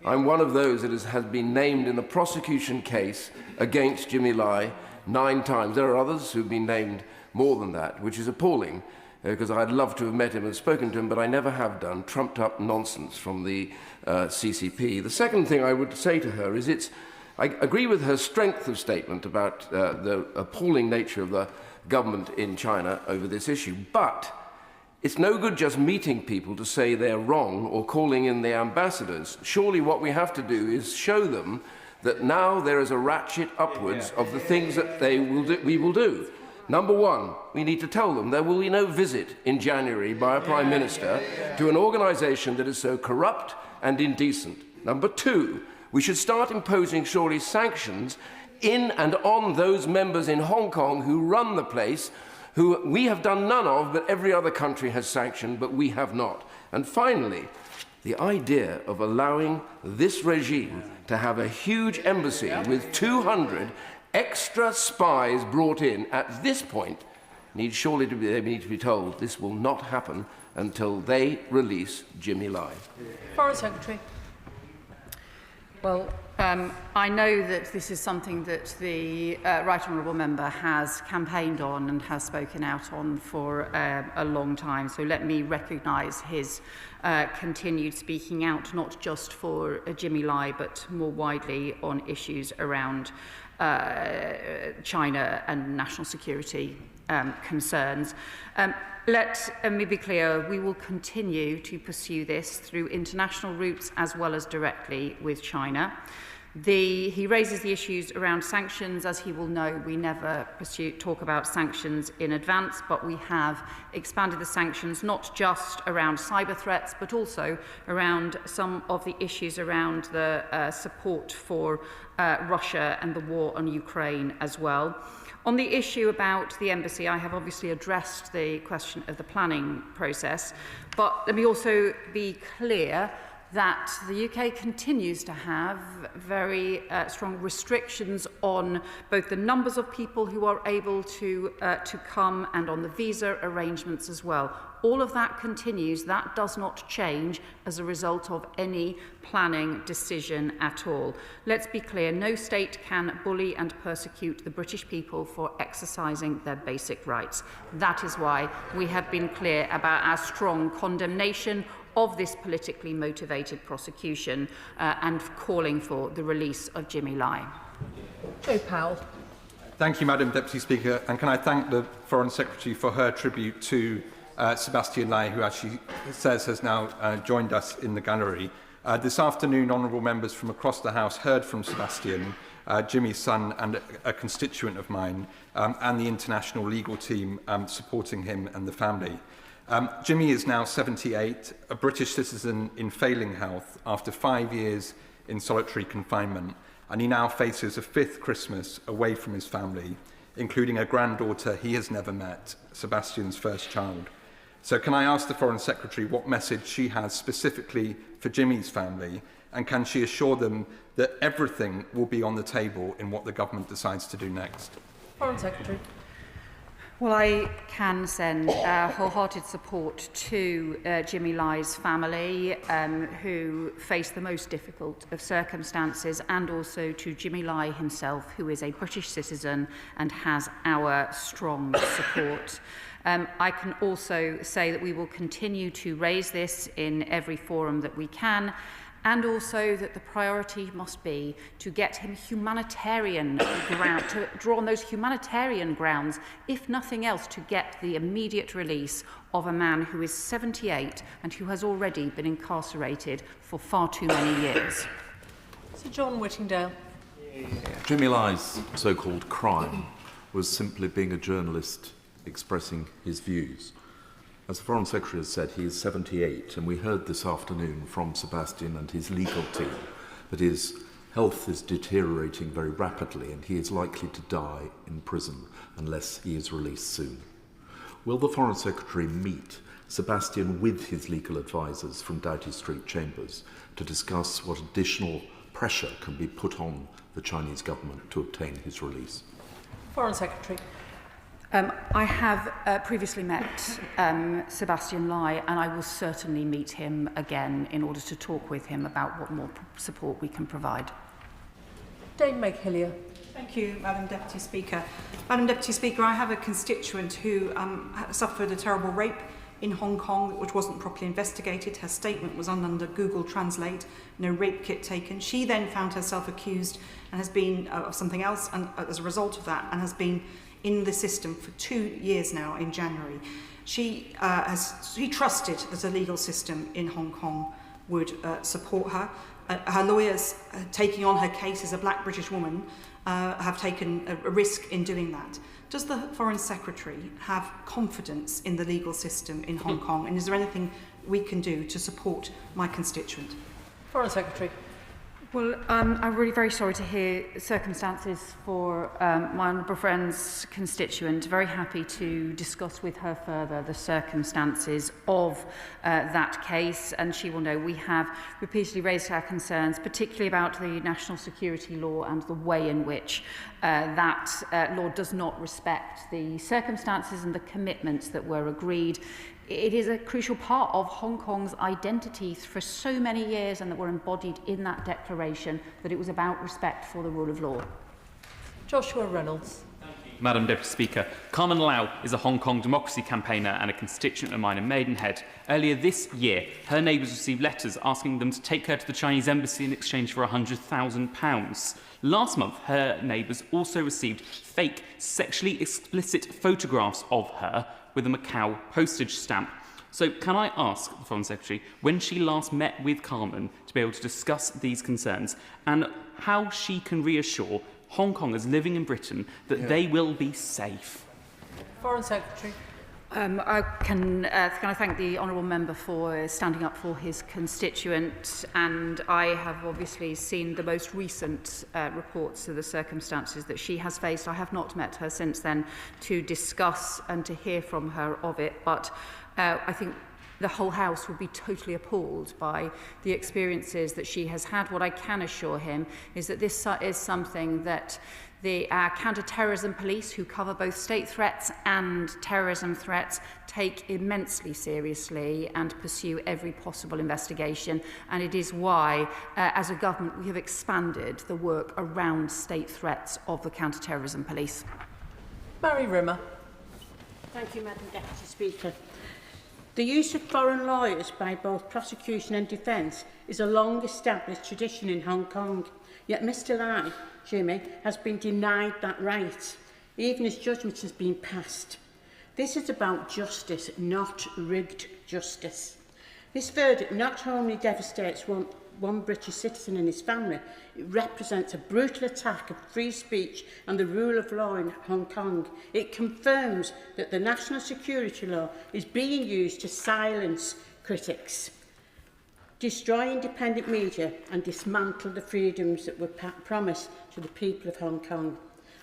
S13: I'm one of those that has been named in the prosecution case against Jimmy Lai 9 times. There are others who've been named more than that, which is appalling, because I'd love to have met him and spoken to him, but I never have done, trumped up nonsense from the CCP. The second thing I would say to her is I agree with her strength of statement about the appalling nature of the government in China over this issue, but it's no good just meeting people to say they're wrong or calling in the ambassadors. Surely what we have to do is show them that now there is a ratchet upwards of the things that we will do. Number one, we need to tell them there will be no visit in January by a Prime Minister to an organisation that is so corrupt and indecent. Number two, we should start imposing surely sanctions in and on those members in Hong Kong who run the place, who we have done none of, but every other country has sanctioned, but we have not. And finally, the idea of allowing this regime to have a huge embassy with 200 extra spies brought in at this point they need to be told this will not happen until they release Jimmy Lai.
S26: Foreign Secretary. Well, I know that this is something that the Right Honourable Member has campaigned on and has spoken out on for a long time. So let me recognise his continued speaking out, not just for Jimmy Lai, but more widely on issues around China and national security concerns. Let me be clear, we will continue to pursue this through international routes as well as directly with China. He raises the issues around sanctions. As he will know, we never talk about sanctions in advance, but we have expanded the sanctions not just around cyber threats, but also around some of the issues around the support for Russia and the war on Ukraine as well. On the issue about the embassy, I have obviously addressed the question of the planning process, but let me also be clear that the UK continues to have very strong restrictions on both the numbers of people who are able to come and on the visa arrangements as well. All of that continues. That does not change as a result of any planning decision at all. Let's be clear, no state can bully and persecute the British people for exercising their basic rights. That is why we have been clear about our strong condemnation of this politically motivated prosecution and calling for the release of Jimmy Lai.
S16: Joe Powell.
S12: Thank you, Madam Deputy Speaker, and can I thank the Foreign Secretary for her tribute to Sebastian Lai, who, as she says, has now joined us in the gallery. This afternoon, honourable members from across the House heard from Sebastian, Jimmy's son and a constituent of mine, and the international legal team supporting him and the family. Jimmy is now 78, a British citizen in failing health after 5 years in solitary confinement, and he now faces a fifth Christmas away from his family, including a granddaughter he has never met, Sebastian's first child. So can I ask the Foreign Secretary what message she has specifically for Jimmy's family, and can she assure them that everything will be on the table in what the government decides to do next?
S26: Foreign Secretary. Well, I can send wholehearted support to Jimmy Lai's family, who face the most difficult of circumstances, and also to Jimmy Lai himself, who is a British citizen and has our strong support. I can also say that we will continue to raise this in every forum that we can, and also that the priority must be to get him humanitarian ground, to draw on those humanitarian grounds, if nothing else, to get the immediate release of a man who is 78 and who has already been incarcerated for far too many years.
S16: Sir John Whittingdale.
S6: Jimmy Lai's so-called crime was simply being a journalist expressing his views. As the Foreign Secretary has said, he is 78, and we heard this afternoon from Sebastian and his legal team that his health is deteriorating very rapidly and he is likely to die in prison unless he is released soon. Will the Foreign Secretary meet Sebastian with his legal advisers from Doughty Street Chambers to discuss what additional pressure can be put on the Chinese government to obtain his release?
S16: Foreign Secretary.
S26: I have previously met Sebastian Lai, and I will certainly meet him again in order to talk with him about what more support we can provide.
S16: Dame Meg Hillier.
S15: Thank you, Madam Deputy Speaker. Madam Deputy Speaker, I have a constituent who suffered a terrible rape in Hong Kong, which wasn't properly investigated. Her statement was under Google Translate, no rape kit taken. She then found herself accused and has been of something else, and as a result of that, and has been in the system for 2 years now in January. She trusted that the legal system in Hong Kong would support her. Her lawyers taking on her case as a black British woman have taken a risk in doing that. Does the Foreign Secretary have confidence in the legal system in Hong Kong, and is there anything we can do to support my constituent?
S7: Foreign Secretary.
S26: Well, I'm really very sorry to hear circumstances for my honourable friend's constituent. Very happy to discuss with her further the circumstances of that case, and she will know we have repeatedly raised our concerns, particularly about the national security law and the way in which that law does not respect the circumstances and the commitments that were agreed. It is a crucial part of Hong Kong's identity for so many years, and that were embodied in that declaration, that it was about respect for the rule of law.
S7: Joshua Reynolds.
S17: Madam Deputy Speaker, Carmen Lau is a Hong Kong democracy campaigner and a constituent of mine in Maidenhead. Earlier this year, her neighbours received letters asking them to take her to the Chinese embassy in exchange for £100,000. Last month, her neighbours also received fake, sexually explicit photographs of her with a Macau postage stamp. So can I ask the Foreign Secretary when she last met with Carmen to be able to discuss these concerns, and how she can reassure Hong Kongers living in Britain that they will be safe?
S7: Foreign Secretary.
S26: Can I thank the honourable member for standing up for his constituent, and I have obviously seen the most recent reports of the circumstances that she has faced. I have not met her since then to discuss and to hear from her of it, but I think the whole House will be totally appalled by the experiences that she has had. What I can assure him is that this is something that our counter-terrorism police, who cover both state threats and terrorism threats, take immensely seriously and pursue every possible investigation. And it is why, as a government, we have expanded the work around state threats of the counter-terrorism police.
S7: Mary Rimmer.
S18: Thank you, Madam Deputy Speaker. The use of foreign lawyers by both prosecution and defence is a long-established tradition in Hong Kong, yet Mr Lai, Jimmy, has been denied that right, even as judgment has been passed. This is about justice, not rigged justice. This verdict not only devastates one British citizen and his family, it represents a brutal attack of free speech and the rule of law in Hong Kong. It confirms that the national security law is being used to silence critics, destroy independent media and dismantle the freedoms that were promised to the people of Hong Kong.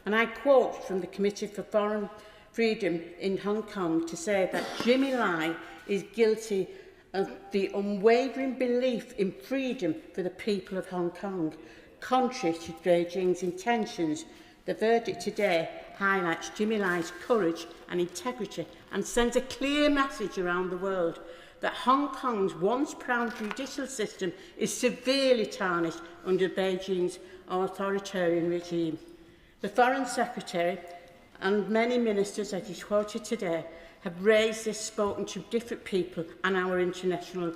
S18: And I quote from the Committee for Foreign Freedom in Hong Kong to say that Jimmy Lai is guilty of the unwavering belief in freedom for the people of Hong Kong. Contrary to Beijing's intentions, the verdict today highlights Jimmy Lai's courage and integrity and sends a clear message around the world that Hong Kong's once proud judicial system is severely tarnished under Beijing's authoritarian regime. The Foreign Secretary and many ministers, as is quoted today, have raised this, spoken to different people and our international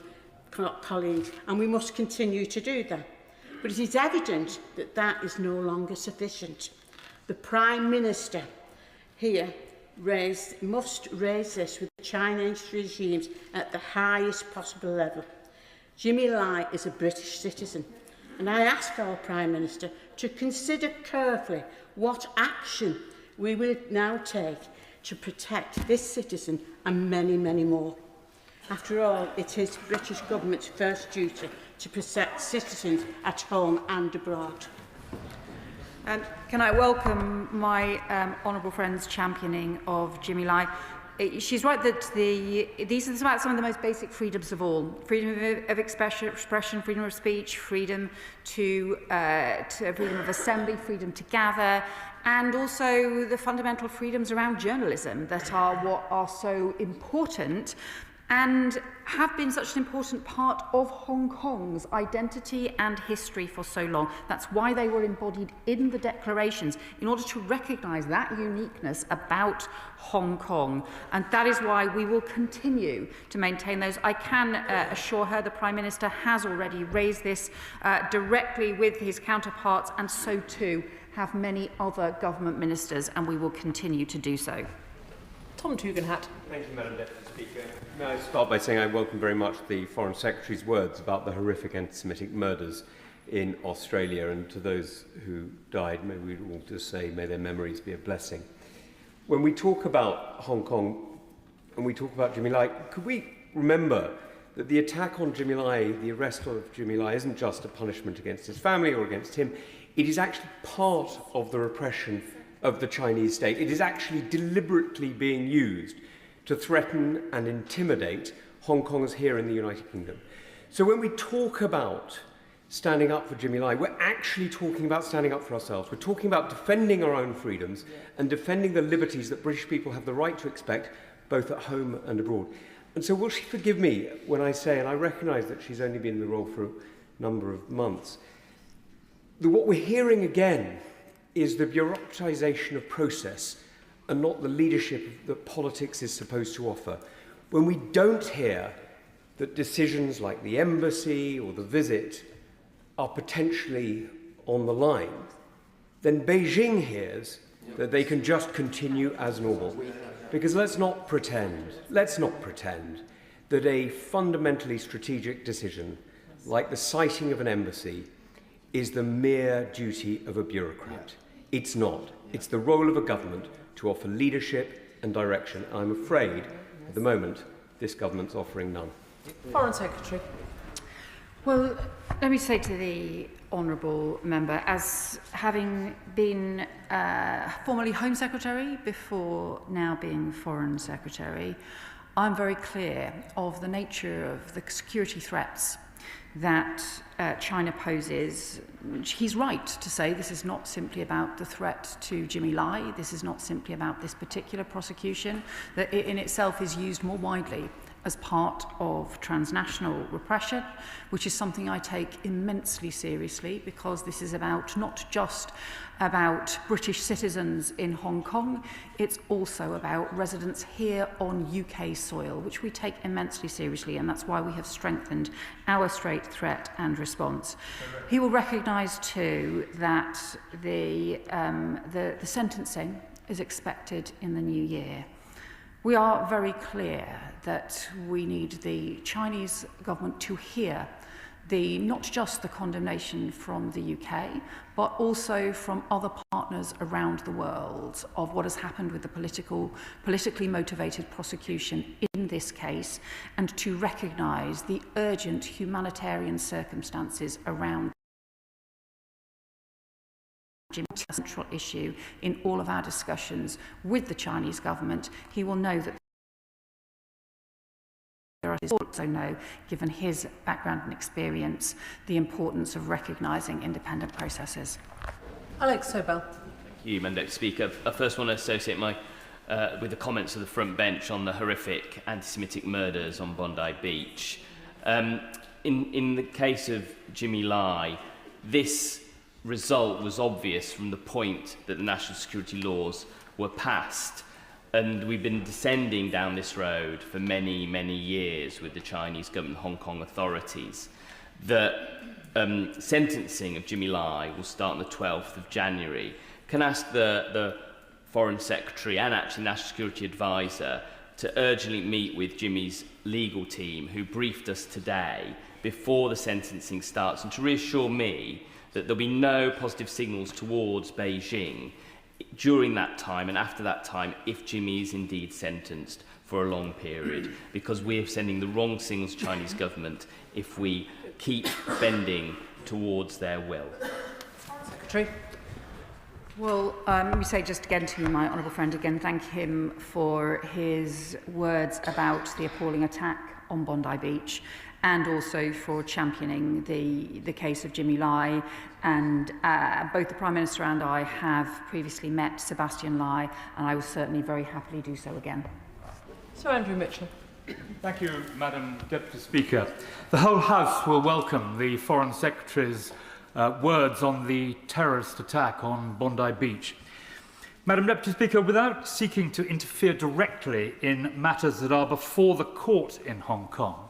S18: colleagues, and we must continue to do that. But it is evident that that is no longer sufficient. The Prime Minister here must raise this with the Chinese regimes at the highest possible level. Jimmy Lai is a British citizen, and I ask our Prime Minister to consider carefully what action we will now take to protect this citizen and many, many more. After all, it is the British government's first duty to protect citizens at home and abroad.
S26: Can I welcome my honourable friend's championing of Jimmy Lai? She's right that these are about some of the most basic freedoms of all. Freedom of expression, freedom of speech, freedom to freedom of assembly, freedom to gather, and also the fundamental freedoms around journalism that are what are so important. and have been such an important part of Hong Kong's identity and history for so long. That's why they were embodied in the declarations, in order to recognise that uniqueness about Hong Kong. And that is why we will continue to maintain those. I can assure her the Prime Minister has already raised this directly with his counterparts, and so too have many other government ministers, and we will continue to do so.
S4: Tom Tugendhat.
S10: Thank you, Madam Deputy Speaker. May I start by saying I welcome very much the Foreign Secretary's words about the horrific anti-Semitic murders in Australia, and to those who died, may we all just say, may their memories be a blessing. When we talk about Hong Kong and we talk about Jimmy Lai, could we remember that the attack on Jimmy Lai, the arrest of Jimmy Lai, isn't just a punishment against his family or against him. It is actually part of the repression of the Chinese state. It is actually deliberately being used to threaten and intimidate Hong Kongers here in the United Kingdom. So when we talk about standing up for Jimmy Lai, we're actually talking about standing up for ourselves. We're talking about defending our own freedoms and defending the liberties that British people have the right to expect, both at home and abroad. And so will she forgive me when I say, and I recognise that she's only been in the role for a number of months, that what we're hearing again is the bureaucratisation of process and not the leadership that politics is supposed to offer. When we don't hear that decisions like the embassy or the visit are potentially on the line, then Beijing hears that they can just continue as normal. Because let's not pretend that a fundamentally strategic decision like the siting of an embassy is the mere duty of a bureaucrat. It's not. It's the role of a government to offer leadership and direction. I'm afraid, at the moment, this government's offering none.
S4: Foreign Secretary.
S26: Well, let me say to the honourable member, as having been formerly Home Secretary before now being Foreign Secretary, I'm very clear of the nature of the security threats that China poses. He's right to say this is not simply about the threat to Jimmy Lai, this is not simply about this particular prosecution, that it in itself is used more widely as part of transnational repression, which is something I take immensely seriously, because this is about not just about British citizens in Hong Kong, it's also about residents here on UK soil, which we take immensely seriously, and that's why we have strengthened our straight threat and response. He will recognise too that the sentencing is expected in the new year. We are very clear that we need the Chinese government to hear not just the condemnation from the UK, but also from other partners around the world of what has happened with the politically motivated prosecution in this case, and to recognise the urgent humanitarian circumstances around a central issue in all of our discussions with the Chinese government. He will know that there are also know, given his background and experience, the importance of recognising independent processes.
S4: Alex Sobel.
S19: Thank you, Madam Deputy Speaker. I first want to associate with the comments of the front bench on the horrific anti-Semitic murders on Bondi Beach. In the case of Jimmy Lai, this result was obvious from the point that the national security laws were passed, and we've been descending down this road for many, many years with the Chinese government and Hong Kong authorities. The sentencing of Jimmy Lai will start on the 12th of January. Can I ask the Foreign Secretary and actually National Security Advisor to urgently meet with Jimmy's legal team, who briefed us today before the sentencing starts, and to reassure me that there'll be no positive signals towards Beijing during that time and after that time if Jimmy is indeed sentenced for a long period, because we are sending the wrong signals to the Chinese government if we keep bending towards their will.
S4: Secretary.
S26: Well, let me say just again to my honourable friend, thank him for his words about the appalling attack on Bondi Beach, and also for championing the case of Jimmy Lai. And both the Prime Minister and I have previously met Sebastian Lai, and I will certainly very happily do so again.
S4: Sir Andrew Mitchell.
S8: Thank you, Madam Deputy Speaker. The whole House will welcome the Foreign Secretary's words on the terrorist attack on Bondi Beach. Madam Deputy Speaker, without seeking to interfere directly in matters that are before the court in Hong Kong,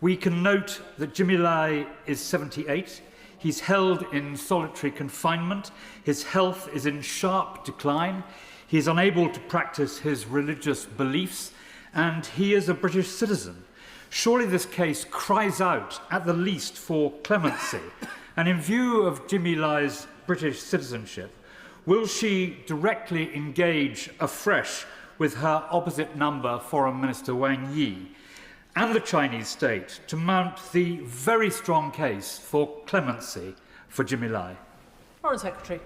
S8: we can note that Jimmy Lai is 78. He's held in solitary confinement. His health is in sharp decline. He is unable to practice his religious beliefs, and he is a British citizen. Surely this case cries out, at the least, for clemency. And in view of Jimmy Lai's British citizenship, will she directly engage afresh with her opposite number, Foreign Minister Wang Yi, and the Chinese state to mount the very strong case for clemency for Jimmy Lai?
S4: Foreign Secretary.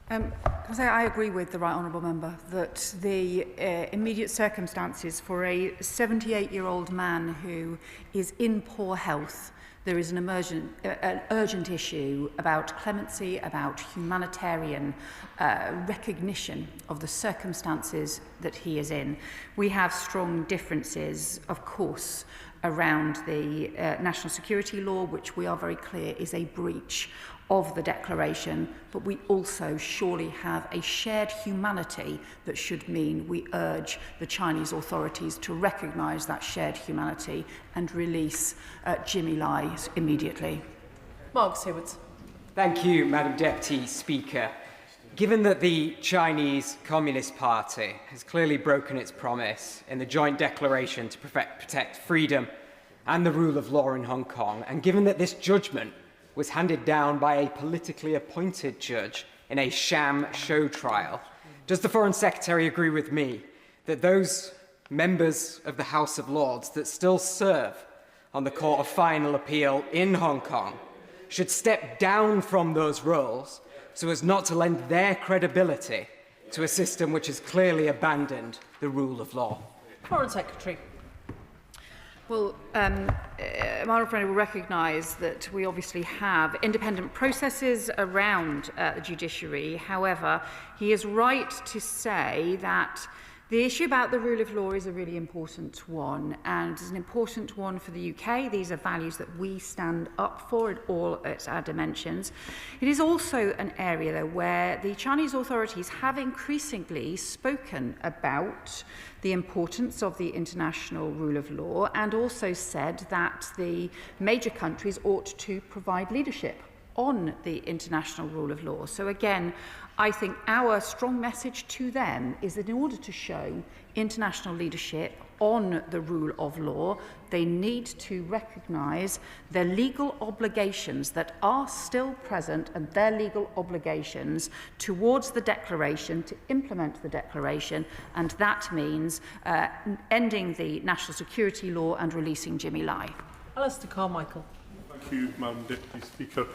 S26: Can I say I agree with the Right Honourable Member that the immediate circumstances for a 78-year-old man who is in poor health, there is an urgent issue about clemency, about humanitarian recognition of the circumstances that he is in. We have strong differences, of course, around the national security law, which we are very clear is a breach of the declaration, but we also surely have a shared humanity that should mean we urge the Chinese authorities to recognise that shared humanity and release Jimmy Lai immediately.
S4: Mark Seward.
S11: Thank you, Madam Deputy Speaker. Given that the Chinese Communist Party has clearly broken its promise in the joint declaration to protect freedom and the rule of law in Hong Kong, and given that this judgment was handed down by a politically appointed judge in a sham show trial, does the Foreign Secretary agree with me that those members of the House of Lords that still serve on the Court of Final Appeal in Hong Kong should step down from those roles so as not to lend their credibility to a system which has clearly abandoned the rule of law?
S4: Foreign Secretary.
S26: Well, my honourable friend will recognise that we obviously have independent processes around the judiciary. However, he is right to say that the issue about the rule of law is a really important one, and it's an important one for the UK. These are values that we stand up for at all its dimensions. It is also an area, though, where the Chinese authorities have increasingly spoken about the importance of the international rule of law, and also said that the major countries ought to provide leadership on the international rule of law. So again, I think our strong message to them is that in order to show international leadership on the rule of law, they need to recognise their legal obligations that are still present, and their legal obligations towards the declaration, to implement the declaration, and that means ending the national security law and releasing Jimmy Lai.
S4: Alistair Carmichael.
S20: Thank you, Madam Deputy Speaker.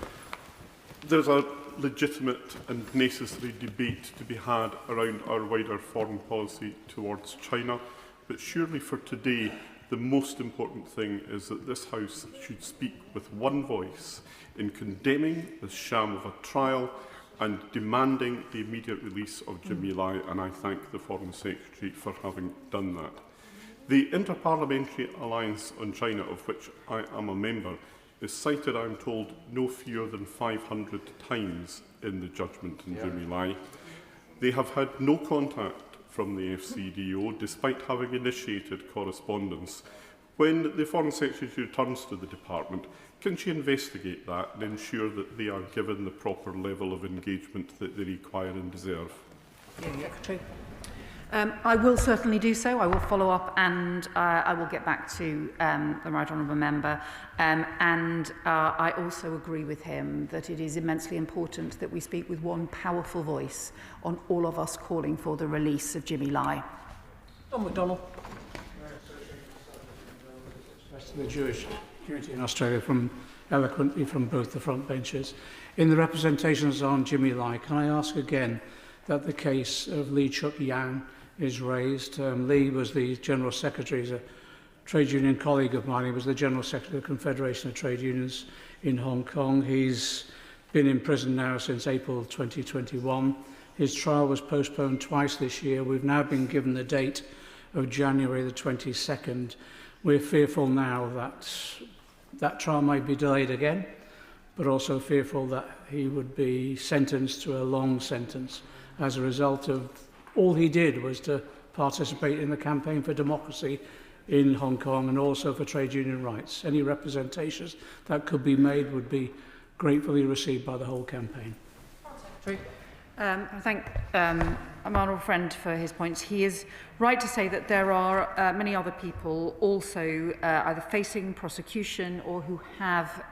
S20: There's a legitimate and necessary debate to be had around our wider foreign policy towards China, but surely for today the most important thing is that this House should speak with one voice in condemning the sham of a trial and demanding the immediate release of Jimmy Lai, and I thank the Foreign Secretary for having done that. The Interparliamentary Alliance on China, of which I am a member, is cited, I am told, no fewer than 500 times in the judgment in Jimmy Lai. They have had no contact from the FCDO, despite having initiated correspondence. When the Foreign Secretary returns to the Department, can she investigate that and ensure that they are given the proper level of engagement that they require and deserve?
S26: Secretary. I will certainly do so. I will follow up, and I will get back to the Right Honourable Member. I also agree with him that it is immensely important that we speak with one powerful voice on all of us calling for the release of Jimmy Lai.
S4: John McDonnell.
S22: The Jewish community in Australia eloquently from both the front benches. In the representations on Jimmy Lai, can I ask again that the case of Lee Chuk Yang is raised? Lee was the General Secretary, he's a trade union colleague of mine. He was the General Secretary of the Confederation of Trade Unions in Hong Kong. He's been in prison now since April 2021. His trial was postponed twice this year. We've now been given the date of January the 22nd. We're fearful now that that trial might be delayed again, but also fearful that he would be sentenced to a long sentence as a result of all he did was to participate in the campaign for democracy in Hong Kong and also for trade union rights. Any representations that could be made would be gratefully received by the whole campaign.
S26: I thank my honourable friend for his points. He is right to say that there are many other people also either facing prosecution or who have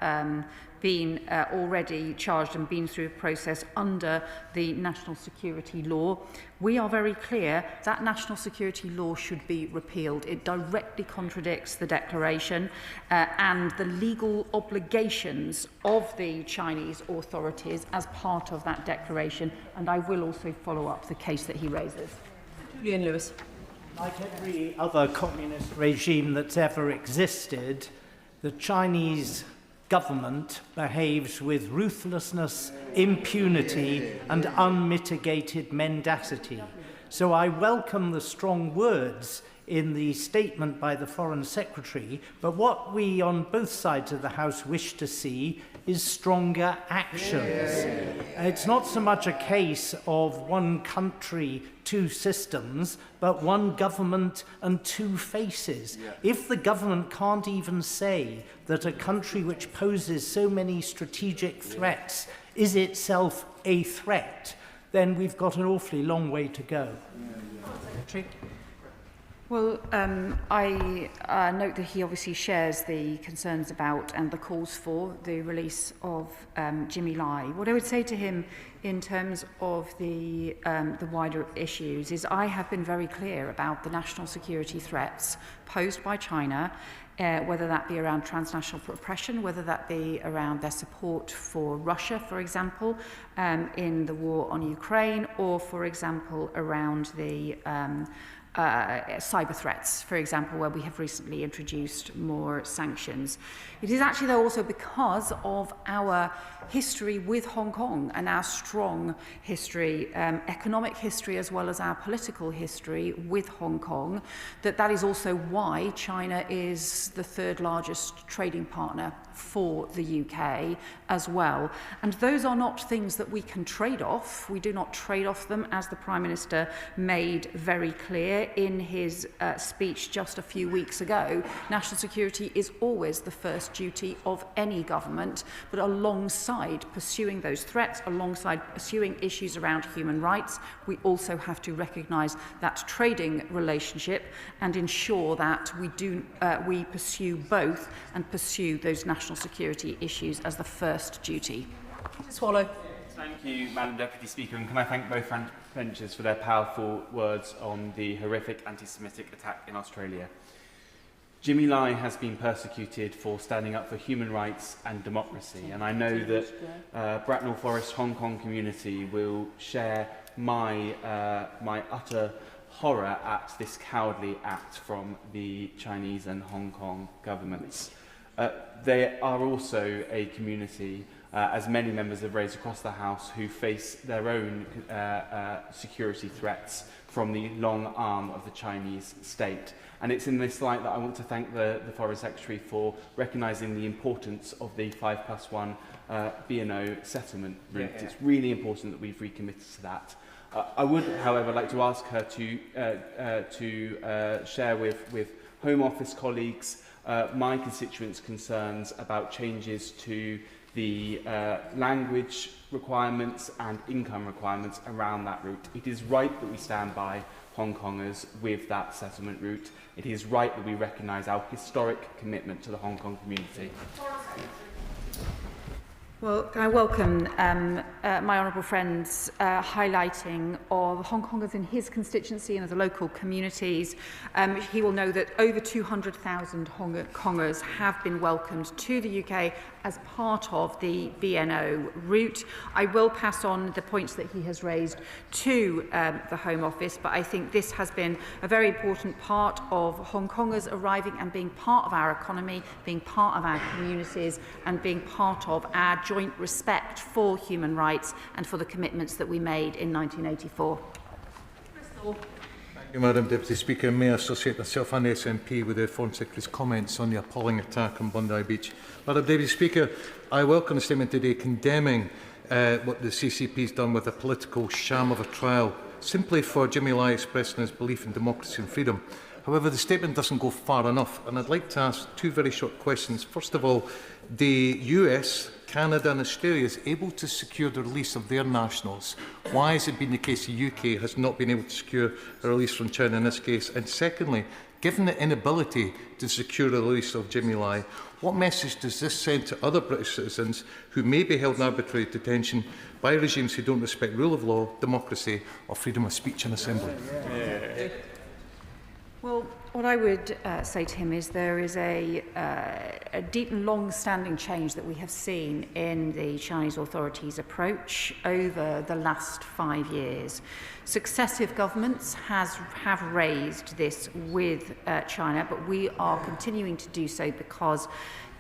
S26: been already charged and been through a process under the national security law. We are very clear that national security law should be repealed. It directly contradicts the declaration and the legal obligations of the Chinese authorities as part of that declaration, and I will also follow up the case that he raises.
S4: Julian Lewis.
S3: Like every other communist regime that's ever existed, the Chinese government behaves with ruthlessness, impunity, and unmitigated mendacity. So I welcome the strong words in the statement by the Foreign Secretary, but what we on both sides of the House wish to see is stronger actions. It's not so much a case of one country, two systems, but one government and two faces. If the government can't even say that a country which poses so many strategic threats is itself a threat, then we've got an awfully long way to go.
S26: Well, I note that he obviously shares the concerns about and the calls for the release of Jimmy Lai. What I would say to him in terms of the wider issues is I have been very clear about the national security threats posed by China, whether that be around transnational oppression, whether that be around their support for Russia, for example, in the war on Ukraine, or, for example, around the cyber threats, for example, where we have recently introduced more sanctions. It is actually, though, also because of our history with Hong Kong and our strong history, economic history as well as our political history with Hong Kong, that is also why China is the third largest trading partner for the UK as well. And those are not things that we can trade off. We do not trade off them, as the Prime Minister made very clear in his speech just a few weeks ago. National security is always the first duty of any government, but alongside pursuing those threats, alongside pursuing issues around human rights, we also have to recognise that trading relationship and ensure that we pursue both and pursue those national security issues as the first duty.
S4: Swallow.
S17: Thank you, Madam Deputy Speaker, and can I thank both benches for their powerful words on the horrific anti-Semitic attack in Australia. Jimmy Lai has been persecuted for standing up for human rights and democracy, and I know that Bracknell Forest Hong Kong community will share my utter horror at this cowardly act from the Chinese and Hong Kong governments. They are also a community, as many members have raised across the House, who face their own security threats from the long arm of the Chinese state. And it's in this light that I want to thank the Foreign Secretary for recognising the importance of the 5+1 B&O settlement route. It's really important that we've recommitted to that. I would, however, like to ask her to share with Home Office colleagues my constituents' concerns about changes to the language requirements and income requirements around that route. It is right that we stand by Hong Kongers with that settlement route. It is right that we recognise our historic commitment to the Hong Kong community.
S26: Well, I welcome my honourable friend's highlighting of Hong Kongers in his constituency and of the local communities. He will know that over 200,000 Hong Kongers have been welcomed to the UK as part of the BNO route. I will pass on the points that he has raised to the Home Office, but I think this has been a very important part of Hong Kongers arriving and being part of our economy, being part of our communities, and being part of our joint respect for human rights and for the commitments that we made in 1984.
S4: Crystal.
S14: Thank
S5: Madam Deputy Speaker. May I associate myself and the SNP with the Foreign Secretary's comments on the appalling attack on Bondi Beach. Madam Deputy Speaker, I welcome the statement today condemning what the CCP has done with a political sham of a trial, simply for Jimmy Lai expressing his belief in democracy and freedom. However, the statement doesn't go far enough, and I'd like to ask two very short questions. First of all, the US, Canada and Australia is able to secure the release of their nationals. Why has it been the case the UK has not been able to secure a release from China in this case? And secondly, given the inability to secure the release of Jimmy Lai, what message does this send to other British citizens who may be held in arbitrary detention by regimes who don't respect rule of law, democracy or freedom of speech and assembly?
S26: Well, what I would say to him is there is a deep and long-standing change that we have seen in the Chinese authorities' approach over the last 5 years. Successive governments have raised this with China, but we are continuing to do so because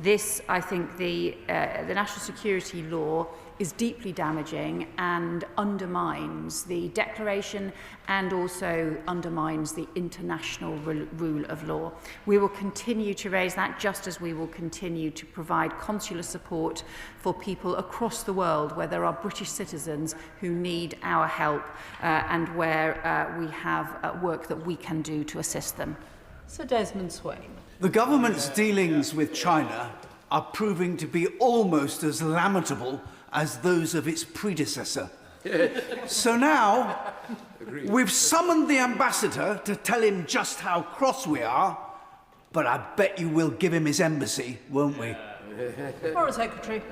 S26: this, I think, the national security law is deeply damaging and undermines the declaration and also undermines the international rule of law. We will continue to raise that, just as we will continue to provide consular support for people across the world where there are British citizens who need our help and where we have work that we can do to assist them.
S4: Sir Desmond Swain.
S14: The government's dealings with China are proving to be almost as lamentable as those of its predecessor. So now, we've summoned the ambassador to tell him just how cross we are, but I bet you we'll give him his embassy, won't we?
S16: Foreign Secretary.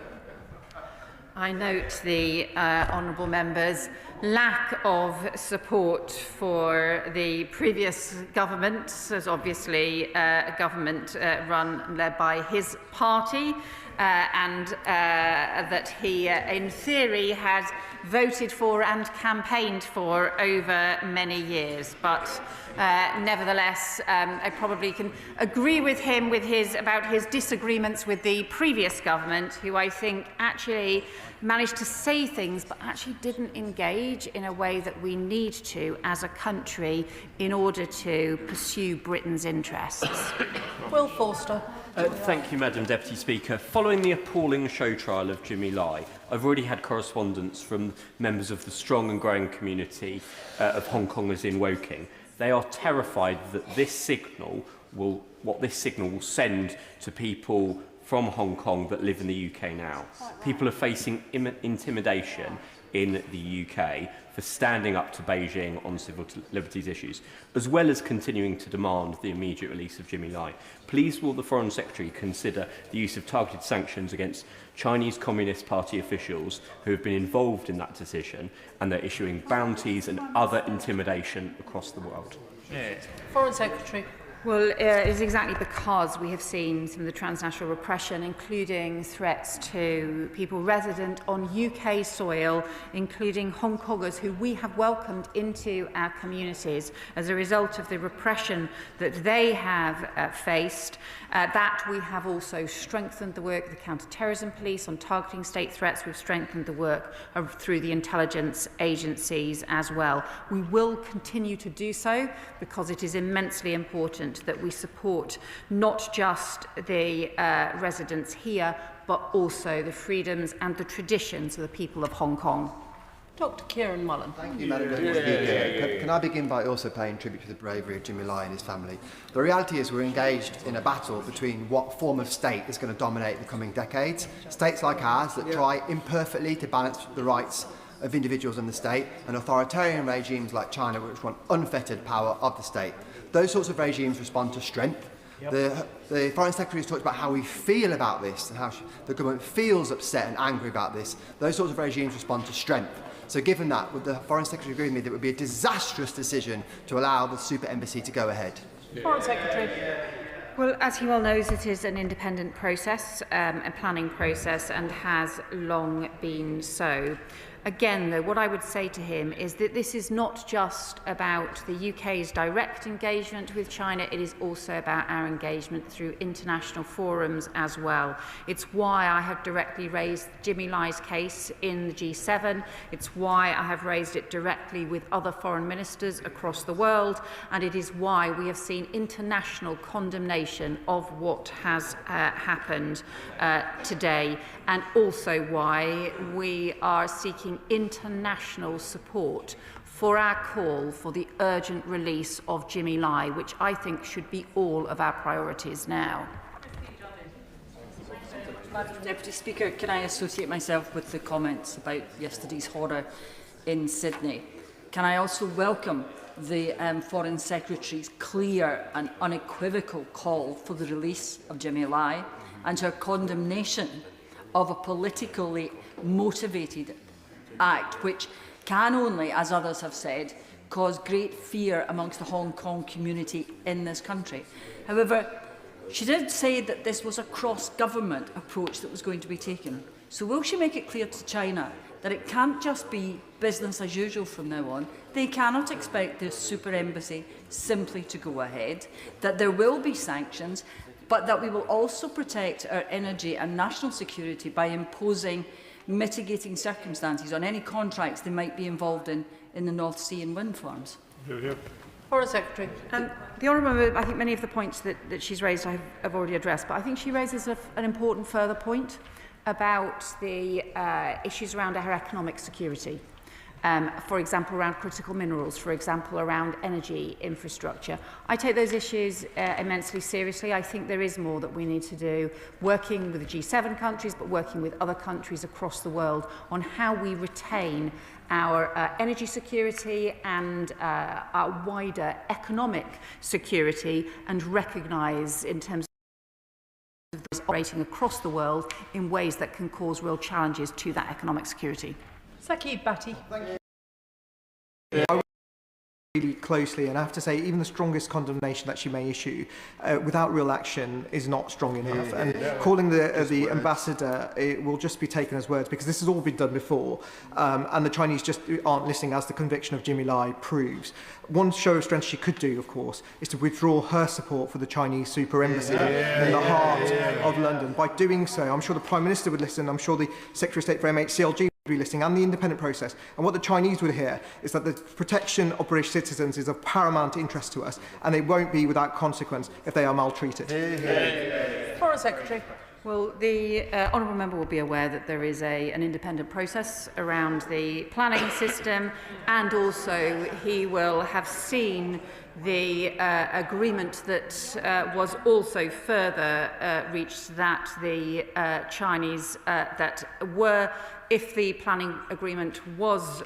S26: I note the honourable member's lack of support for the previous government, as obviously a government led by his party, and that he, in theory, has voted for and campaigned for over many years. But nevertheless, I probably can agree with him about his disagreements with the previous government, who I think actually managed to say things but actually didn't engage in a way that we need to as a country in order to pursue Britain's interests.
S16: Will Forster.
S10: Thank you, Madam Deputy Speaker. Following the appalling show trial of Jimmy Lai, I've already had correspondence from members of the strong and growing community of Hong Kongers in Woking. They are terrified that what this signal will send to people from Hong Kong that live in the UK now. People are facing intimidation in the UK for standing up to Beijing on civil liberties issues, as well as continuing to demand the immediate release of Jimmy Lai. Please will the Foreign Secretary consider the use of targeted sanctions against Chinese Communist Party officials who have been involved in that decision, and they're issuing bounties and other intimidation across the world.
S16: Foreign Secretary.
S26: Well, it's exactly because we have seen some of the transnational repression, including threats to people resident on UK soil, including Hong Kongers who we have welcomed into our communities as a result of the repression that they have faced. That we have also strengthened the work of the counter-terrorism police on targeting state threats. We've strengthened the work through the intelligence agencies as well. We will continue to do so because it is immensely important that we support not just the residents here, but also the freedoms and the traditions of the people of Hong Kong.
S16: Dr. Kieran Mullen.
S21: Thank you, Madam Deputy Speaker. Can I begin by also paying tribute to the bravery of Jimmy Lai and his family? The reality is we're engaged in a battle between what form of state is going to dominate the coming decades. States like ours that try imperfectly to balance the rights of individuals in the state, and authoritarian regimes like China which want unfettered power of the state. Those sorts of regimes respond to strength. The Foreign Secretary has talked about how we feel about this and how the government feels upset and angry about this. Those sorts of regimes respond to strength. So given that, would the Foreign Secretary agree with me that it would be a disastrous decision to allow the super embassy to go ahead?
S16: Foreign Secretary.
S26: Well, as he well knows, it is an independent process, a planning process, and has long been so. Again, though, what I would say to him is that this is not just about the UK's direct engagement with China, it is also about our engagement through international forums as well. It's why I have directly raised Jimmy Lai's case in the G7, it's why I have raised it directly with other foreign ministers across the world, and it is why we have seen international condemnation of what has happened today, and also why we are seeking international support for our call for the urgent release of Jimmy Lai, which I think should be all of our priorities now.
S1: Madam Deputy Speaker, can I associate myself with the comments about yesterday's horror in Sydney? Can I also welcome the Foreign Secretary's clear and unequivocal call for the release of Jimmy Lai and her condemnation of a politically motivated act which can only, as others have said, cause great fear amongst the Hong Kong community in this country. However, she did say that this was a cross-government approach that was going to be taken. So will she make it clear to China that it can't just be business as usual from now on? They cannot expect the super embassy simply to go ahead, that there will be sanctions, but that we will also protect our energy and national security by imposing mitigating circumstances on any contracts they might be involved in the North Sea and wind farms.
S4: Foreign Secretary.
S26: The Honourable Member, I think many of the points that she's raised I have already addressed, but I think she raises an important further point about the issues around our economic security. For example, around critical minerals, for example, around energy infrastructure. I take those issues immensely seriously. I think there is more that we need to do, working with the G7 countries, but working with other countries across the world on how we retain our energy security and our wider economic security, and recognise in terms of those operating across the world in ways that can cause real challenges to that economic security.
S4: Sakib Bhatti.
S21: Really closely, and I have to say, even the strongest condemnation that she may issue, without real action, is not strong enough. And calling the ambassador, it will just be taken as words, because this has all been done before, and the Chinese just aren't listening, as the conviction of Jimmy Lai proves. One show of strength she could do, of course, is to withdraw her support for the Chinese super embassy in the heart of London. By doing so, I'm sure the Prime Minister would listen, I'm sure the Secretary of State for MHCLG be listening, and the independent process. And what the Chinese would hear is that the protection of British citizens is of paramount interest to us, and it won't be without consequence if they are maltreated.
S4: Foreign Secretary.
S26: Well, the Honourable Member will be aware that there is an independent process around the planning system, and also he will have seen the agreement that was also further reached, that the Chinese if the planning agreement was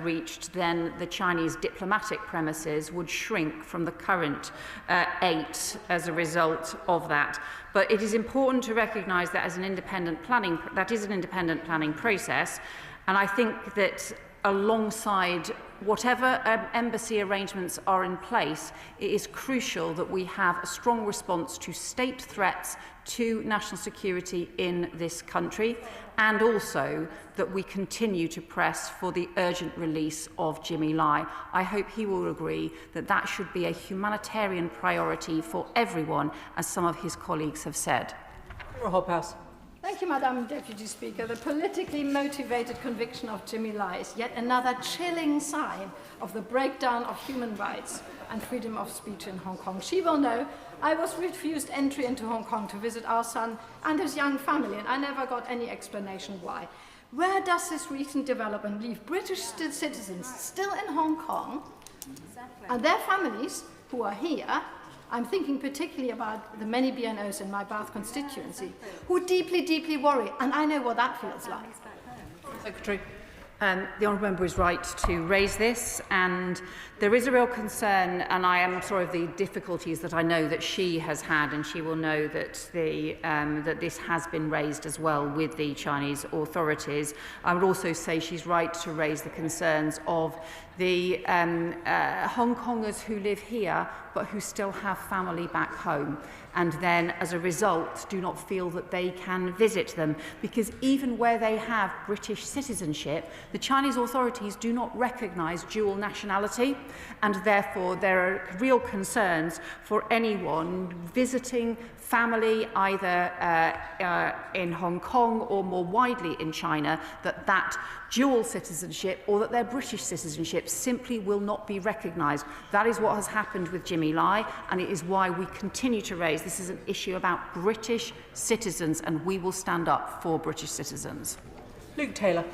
S26: reached, then the Chinese diplomatic premises would shrink from the current 8 as a result of that. But it is important to recognise that as an independent planning, that is an independent planning process, and I think that alongside whatever embassy arrangements are in place, it is crucial that we have a strong response to state threats to national security in this country, and also that we continue to press for the urgent release of Jimmy Lai. I hope he will agree that that should be a humanitarian priority for everyone, as some of his colleagues have said.
S4: Hophouse.
S2: Thank you, Madam Deputy Speaker. The politically motivated conviction of Jimmy Lai is yet another chilling sign of the breakdown of human rights and freedom of speech in Hong Kong. She will know I was refused entry into Hong Kong to visit our son and his young family, and I never got any explanation why. Where does this recent development leave British citizens still in Hong Kong and their families who are here? I'm thinking particularly about the many BNOs in my Bath constituency who deeply, deeply worry, and I know what that feels like.
S26: Secretary. The Honourable Member is right to raise this, and there is a real concern, and I am sorry of the difficulties that I know that she has had, and she will know that that this has been raised as well with the Chinese authorities. I would also say she's right to raise the concerns of the Hong Kongers who live here but who still have family back home, and then as a result do not feel that they can visit them, because even where they have British citizenship, The Chinese authorities do not recognise dual nationality, and therefore there are real concerns for anyone visiting family either in Hong Kong or more widely in China, that dual citizenship or that their British citizenship simply will not be recognised. That is what has happened with Jimmy Lai, and it is why we continue to raise this is an issue about British citizens, and we will stand up for British citizens.
S4: Luke Taylor.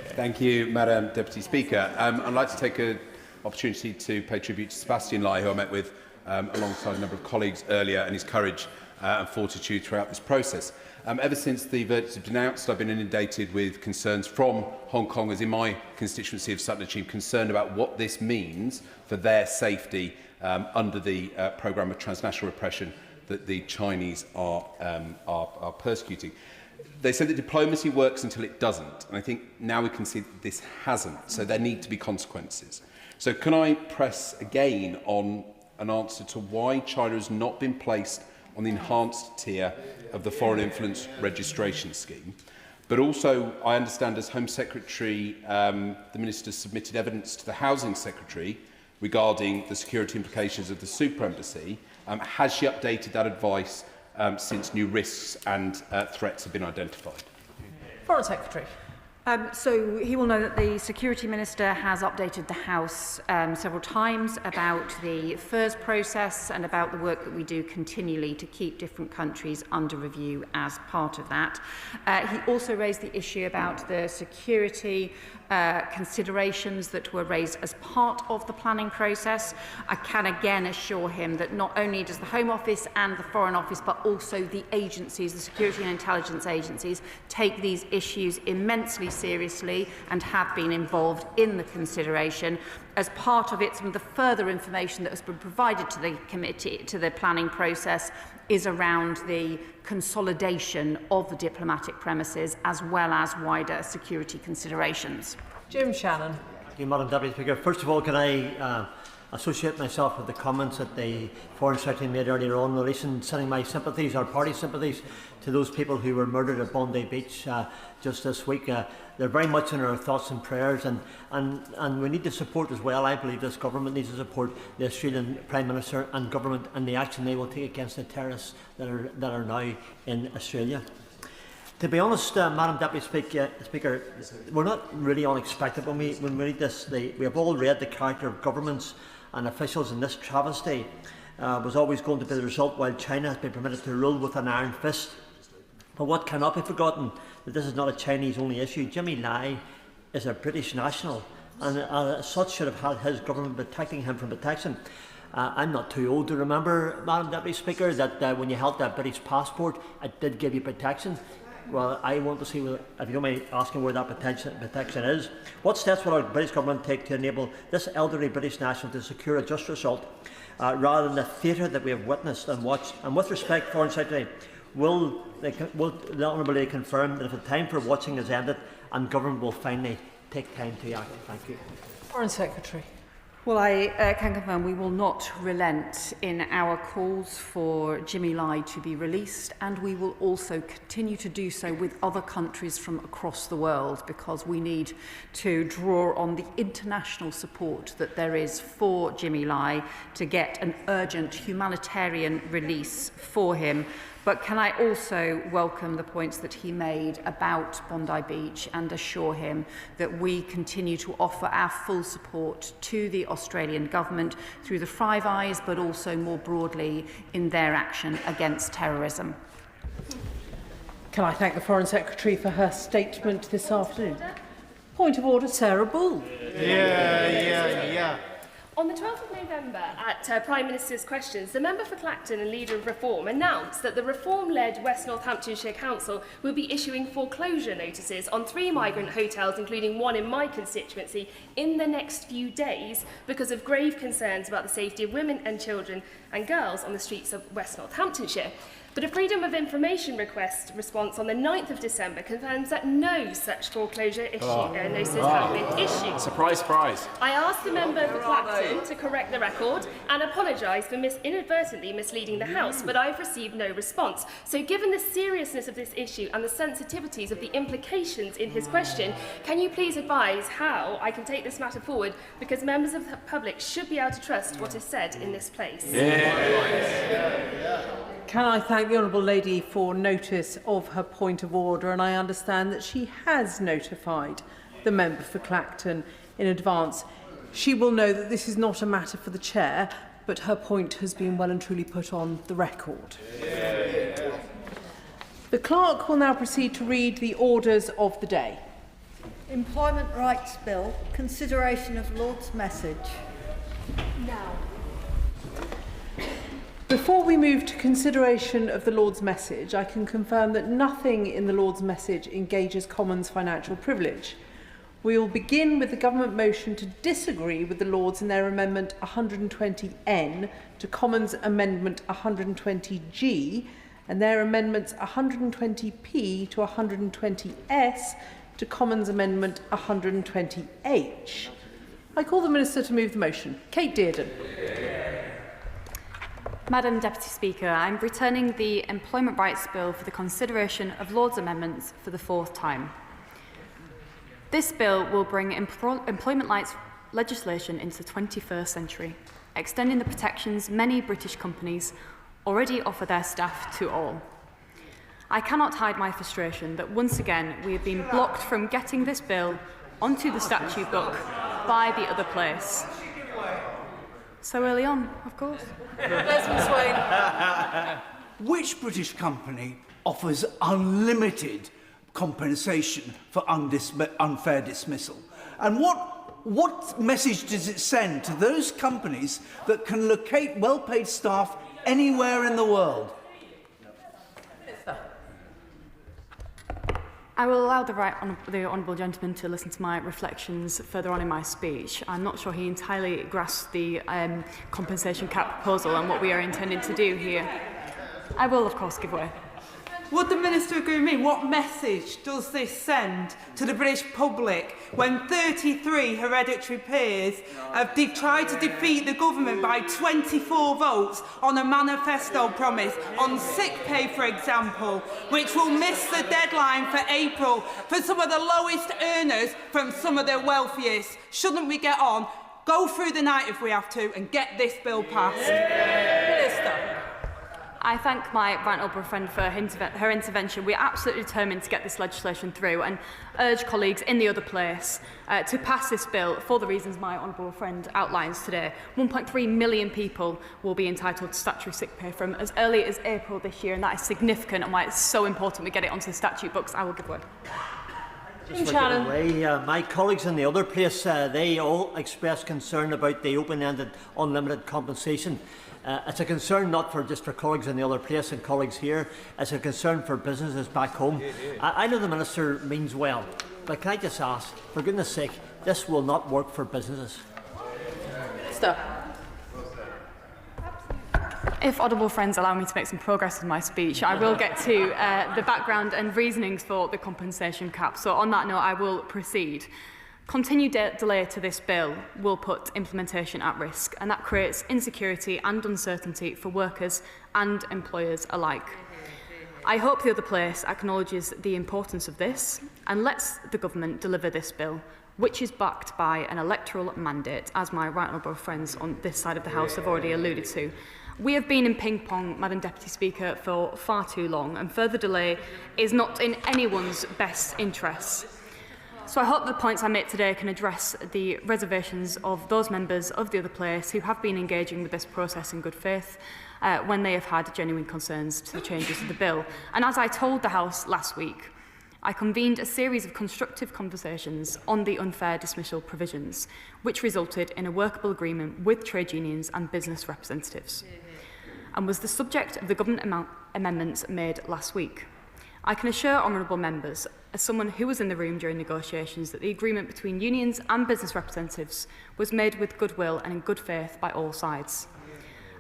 S9: Thank you, Madam Deputy Speaker. I'd like to take an opportunity to pay tribute to Sebastian Lai, who I met with alongside a number of colleagues earlier, and his courage and fortitude throughout this process. Ever since the verdict has been announced, I've been inundated with concerns from Hong Kongers in my constituency of Sutton-Cheam, concerned about what this means for their safety under the programme of transnational repression that the Chinese are persecuting. They said that diplomacy works until it doesn't, and I think now we can see that this hasn't, so there need to be consequences. So can I press again on an answer to why China has not been placed on the enhanced tier of the Foreign Influence Registration Scheme? But also, I understand as Home Secretary, the Minister submitted evidence to the Housing Secretary regarding the security implications of the super embassy. Has she updated that advice since new risks and threats have been identified?
S4: Foreign Secretary.
S26: So he will know that the Security Minister has updated the House several times about the FIRS process and about the work that we do continually to keep different countries under review as part of that. He also raised the issue about the security considerations that were raised as part of the planning process. I can again assure him that not only does the Home Office and the Foreign Office, but also the agencies, the security and intelligence agencies, take these issues immensely seriously and have been involved in the consideration. As part of it, some of the further information that has been provided to the committee, to the planning process, is around the consolidation of the diplomatic premises as well as wider security considerations.
S4: Jim Shannon.
S12: Thank you, Madam Deputy Speaker. First of all, can I associate myself with the comments that the Foreign Secretary made earlier on in relation, sending my sympathies, our party sympathies, to those people who were murdered at Bondi Beach just this week. They're very much in our thoughts and prayers, and we need to support as well. I believe this government needs to support the Australian Prime Minister and government and the action they will take against the terrorists that are now in Australia. To be honest, Madam Deputy Speaker, we're not really unexpected when we read this. We have all read the character of governments and officials in this travesty was always going to be the result, while China has been permitted to rule with an iron fist. But what cannot be forgotten, that this is not a Chinese-only issue. Jimmy Lai is a British national, and as such should have had his government protecting him from protection. I'm not too old to remember, Madam Deputy Speaker, that when you held that British passport, it did give you protection. Well, I want to see, if you don't mind asking where that protection is. What steps will our British government take to enable this elderly British national to secure a just result, rather than the theatre that we have witnessed and watched? And with respect, Foreign Secretary, will the Honourable Lady confirm that if the time for watching is ended and government will finally take time to act? Thank you.
S4: Foreign Secretary.
S26: Well, I can confirm we will not relent in our calls for Jimmy Lai to be released, and we will also continue to do so with other countries from across the world, because we need to draw on the international support that there is for Jimmy Lai to get an urgent humanitarian release for him. But can I also welcome the points that he made about Bondi Beach and assure him that we continue to offer our full support to the Australian government through the Five Eyes, but also more broadly in their action against terrorism.
S4: Can I thank the Foreign Secretary for her statement this afternoon? Point of order, Sarah Bull.
S13: Yeah. On the 12th of November, at Prime Minister's Questions, the member for Clacton and leader of Reform announced that the Reform-led West Northamptonshire Council will be issuing foreclosure notices on 3 migrant hotels, including one in my constituency, in the next few days because of grave concerns about the safety of women and children and girls on the streets of West Northamptonshire. But a Freedom of Information request response on the 9th of December confirms that no such foreclosure notices have been issued.
S6: Surprise, surprise.
S13: I asked the member for Clacton to correct the record and apologise for inadvertently misleading the House, but I've received no response. So given the seriousness of this issue and the sensitivities of the implications in his question, can you please advise how I can take this matter forward, because members of the public should be able to trust what is said in this place?
S4: Can I thank the Honourable Lady for notice of her point of order, and I understand that she has notified the member for Clacton in advance. She will know that this is not a matter for the Chair, but her point has been well and truly put on the record. The Clerk will now proceed to read the orders of the day.
S7: Employment Rights Bill, consideration of Lord's message.
S13: Now.
S4: Before we move to consideration of the Lord's message, I can confirm that nothing in the Lord's message engages Commons financial privilege. We will begin with the government motion to disagree with the Lords in their Amendment 120N to Commons Amendment 120G and their Amendments 120P to 120S to Commons Amendment 120H. I call the Minister to move the motion. Kate Dearden.
S15: Madam Deputy Speaker, I'm returning the Employment Rights Bill for the consideration of Lord's amendments for the fourth time. This bill will bring employment rights legislation into the 21st century, extending the protections many British companies already offer their staff to all. I cannot hide my frustration that once again we have been blocked from getting this bill onto the statute book by the other place. So early on, of course.
S14: Which British company offers unlimited compensation for unfair dismissal? And what message does it send to those companies that can locate well-paid staff anywhere in the world?
S15: I will allow the honourable gentleman to listen to my reflections further on in my speech. I'm not sure he entirely grasped the compensation cap proposal and what we are intending to do here. I will, of course, give way.
S23: Would the Minister agree with me? What message does this send to the British public when 33 hereditary peers have tried to defeat the government by 24 votes on a manifesto promise on sick pay, for example, which will miss the deadline for April for some of the lowest earners from some of the wealthiest? Shouldn't we get on, go through the night if we have to, and get this bill passed? Minister.
S15: I thank my right honourable friend for her intervention. We are absolutely determined to get this legislation through and urge colleagues in the other place to pass this bill for the reasons my honourable friend outlines today. 1.3 million people will be entitled to statutory sick pay from as early as April this year, and that is significant and why it's so important we get it onto the statute books. I will give way.
S12: My colleagues in the other place, they all expressed concern about the open-ended unlimited compensation. It's a concern not just for colleagues in the other place and colleagues here, it's a concern for businesses back home. I know the Minister means well, but can I just ask, for goodness sake, this will not work for businesses.
S15: Stop. If audible friends allow me to make some progress in my speech, I will get to the background and reasonings for the compensation cap. So on that note, I will proceed. Continued delay to this bill will put implementation at risk, and that creates insecurity and uncertainty for workers and employers alike. I hope the other place acknowledges the importance of this and lets the government deliver this bill, which is backed by an electoral mandate, as my right honourable friends on this side of the House have already alluded to. We have been in ping-pong, Madam Deputy Speaker, for far too long, and further delay is not in anyone's best interests. So I hope the points I make today can address the reservations of those members of the other place who have been engaging with this process in good faith when they have had genuine concerns to the changes to the bill. And as I told the House last week, I convened a series of constructive conversations on the unfair dismissal provisions, which resulted in a workable agreement with trade unions and business representatives, and was the subject of the government amendments made last week. I can assure honourable members, as someone who was in the room during negotiations, that the agreement between unions and business representatives was made with goodwill and in good faith by all sides.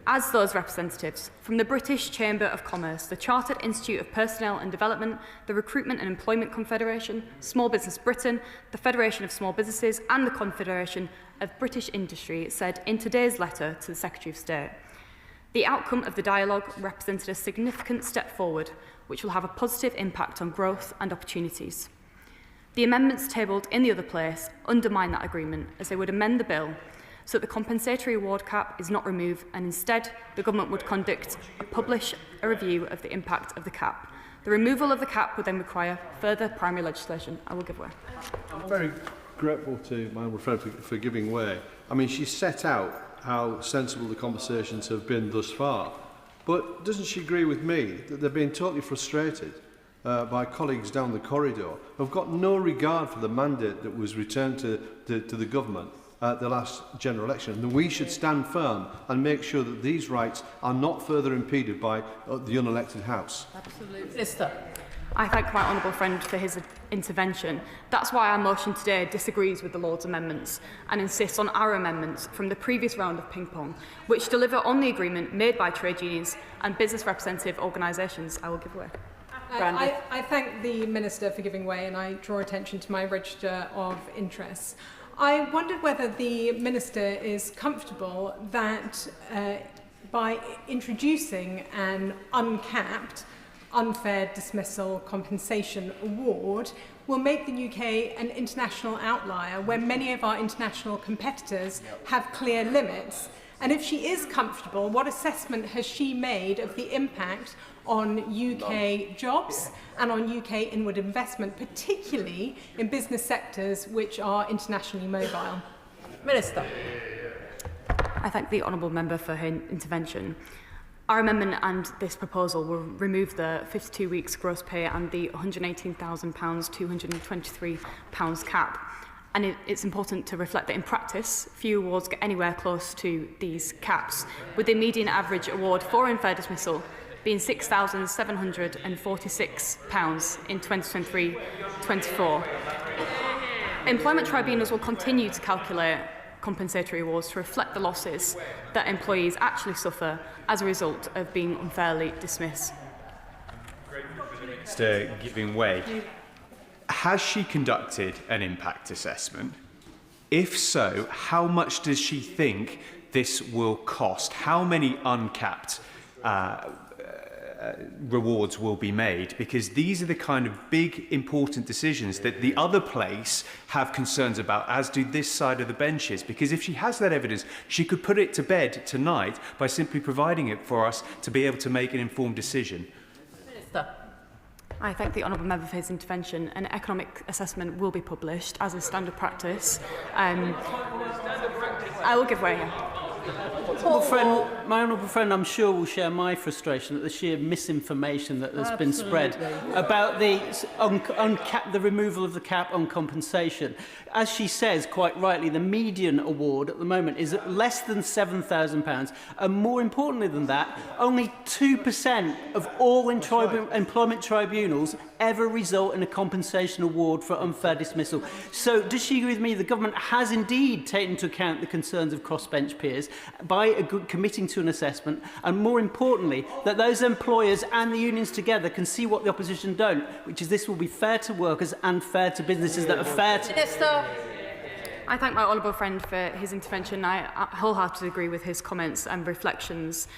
S15: as those representatives from the British Chamber of Commerce, the Chartered Institute of Personnel and Development, the Recruitment and Employment Confederation, Small Business Britain, the Federation of Small Businesses and the Confederation of British Industry said in today's letter to the Secretary of State. The outcome of the dialogue represented a significant step forward, which will have a positive impact on growth and opportunities. The amendments tabled in the other place undermine that agreement, as they would amend the bill so that the compensatory award cap is not removed, and instead the government would publish a review of the impact of the cap. The removal of the cap would then require further primary legislation. I will give way.
S6: I'm very grateful to my friend for giving way. I mean, she set out how sensible the conversations have been thus far, but doesn't she agree with me that they're being totally frustrated by colleagues down the corridor who've got no regard for the mandate that was returned to the government at the last general election? And we should stand firm and make sure that these rights are not further impeded by the unelected House.
S15: Absolutely. Minister. I thank my honourable friend for his intervention. That's why our motion today disagrees with the Lord's amendments and insists on our amendments from the previous round of ping-pong, which deliver on the agreement made by trade unions and business representative organisations. I will give way.
S16: I thank the Minister for giving way, and I draw attention to my register of interests. I wondered whether the Minister is comfortable that by introducing an uncapped unfair dismissal compensation award will make the UK an international outlier where many of our international competitors have clear limits. And if she is comfortable, what assessment has she made of the impact on UK jobs and on UK inward investment, particularly in business sectors which are internationally mobile?
S15: Minister. I thank the honourable member for her intervention. Our amendment and this proposal will remove the 52 weeks gross pay and the £118,000 £223 cap. And it's important to reflect that in practice, few awards get anywhere close to these caps, with the median average award for unfair dismissal being £6,746 in 2023-24. Employment tribunals will continue to calculate compensatory awards to reflect the losses that employees actually suffer as a result of being unfairly dismissed.
S8: Minister giving way. Has she conducted an impact assessment? If so, how much does she think this will cost? How many uncapped rewards will be made? Because these are the kind of big, important decisions that the other place have concerns about, as do this side of the benches. Because if she has that evidence, she could put it to bed tonight by simply providing it for us to be able to make an informed decision.
S15: Minister. I thank the honourable member for his intervention. An economic assessment will be published as is standard practice. I will give way here.
S18: My honourable friend, I'm sure, will share my frustration at the sheer misinformation that has been spread about the removal of the cap on compensation. As she says, quite rightly, the median award at the moment is at less than £7,000, and more importantly than that, only 2% of all employment tribunals ever result in a compensation award for unfair dismissal. So does she agree with me the government has indeed taken into account the concerns of crossbench peers by committing to an assessment, and more importantly, that those employers and the unions together can see what the opposition don't, which is this will be fair to workers and fair to businesses that are fair to...
S15: Minister. I thank my honourable friend for his intervention. I wholeheartedly agree with his comments and reflections.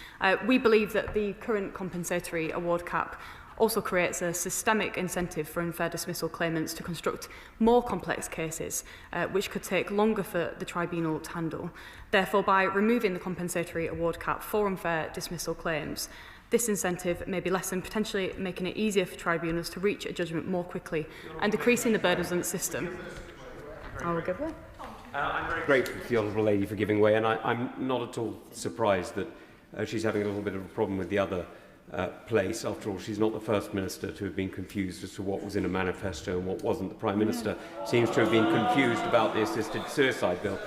S15: We believe that the current compensatory award cap also creates a systemic incentive for unfair dismissal claimants to construct more complex cases, which could take longer for the tribunal to handle. Therefore, by removing the compensatory award cap for unfair dismissal claims, this incentive may be lessened, potentially making it easier for tribunals to reach a judgment more quickly and decreasing the burdens on the system. I will give way.
S10: I'm very grateful to the honourable lady for giving way, and I'm not at all surprised that she's having a little bit of a problem with the other place. After all, she's not the first minister to have been confused as to what was in a manifesto and what wasn't. The Prime Minister seems to have been confused about the assisted suicide bill.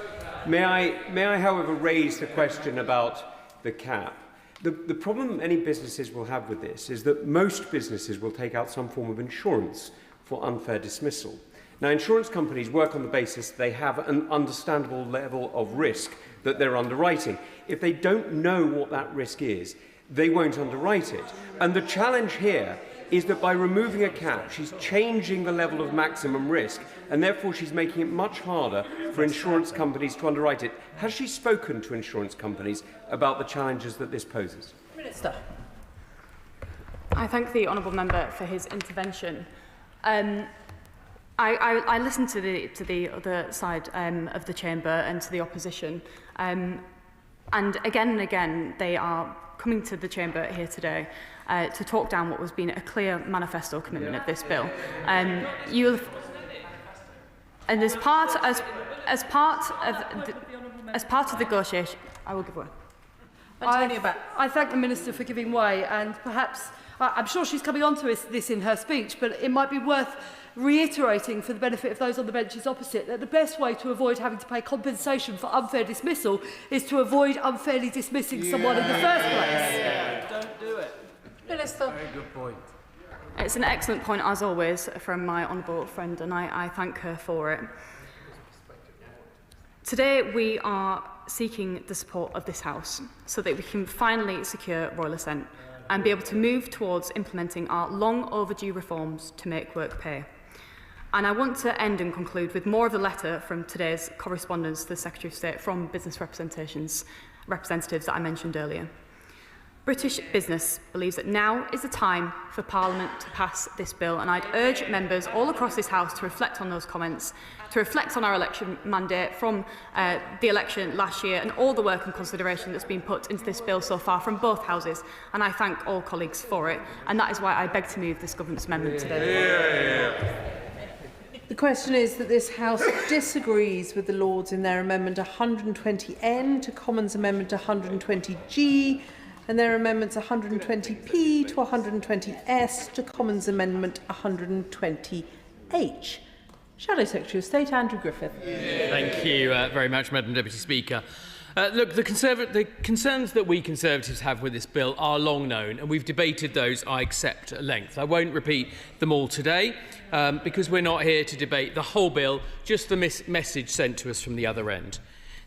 S10: May I, however, raise the question about the cap? The problem many businesses will have with this is that most businesses will take out some form of insurance for unfair dismissal. Now, insurance companies work on the basis they have an understandable level of risk that they're underwriting. If they don't know what that risk is, they won't underwrite it. And the challenge here is that by removing a cap, she's changing the level of maximum risk, and therefore she's making it much harder for insurance companies to underwrite it. Has she spoken to insurance companies about the challenges that this poses?
S15: Minister. I thank the honourable member for his intervention. I listened to the other side of the chamber and to the opposition, and again they are coming to the chamber here today to talk down what was been a clear manifesto commitment of this bill. And as part of the negotiation, I will give way.
S11: I thank the Minister for giving way, and perhaps I'm sure she's coming on to this in her speech, but it might be worth reiterating for the benefit of those on the benches opposite that the best way to avoid having to pay compensation for unfair dismissal is to avoid unfairly dismissing someone in the first place.
S18: Don't do it.
S16: Minister.
S18: Very good point.
S15: It's an excellent point, as always, from my honourable friend, and I thank her for it. Today, we are seeking the support of this House so that we can finally secure royal assent and be able to move towards implementing our long overdue reforms to make work pay. And I want to end and conclude with more of the letter from today's correspondence to the Secretary of State from business representatives that I mentioned earlier. British business believes that now is the time for Parliament to pass this bill, and I'd urge members all across this House to reflect on those comments, to reflect on our election mandate from the election last year and all the work and consideration that's been put into this bill so far from both Houses, and I thank all colleagues for it, and that is why I beg to move this government's amendment today.
S4: The question is that this House disagrees with the Lords in their Amendment 120N to Commons Amendment 120G and their Amendments 120P to 120S to Commons Amendment 120H. Shadow Secretary of State Andrew Griffith.
S19: Thank you very much, Madam Deputy Speaker. Look, the concerns that we Conservatives have with this bill are long known, and we've debated those, I accept, at length. I won't repeat them all today, because we're not here to debate the whole bill, just the message sent to us from the other end.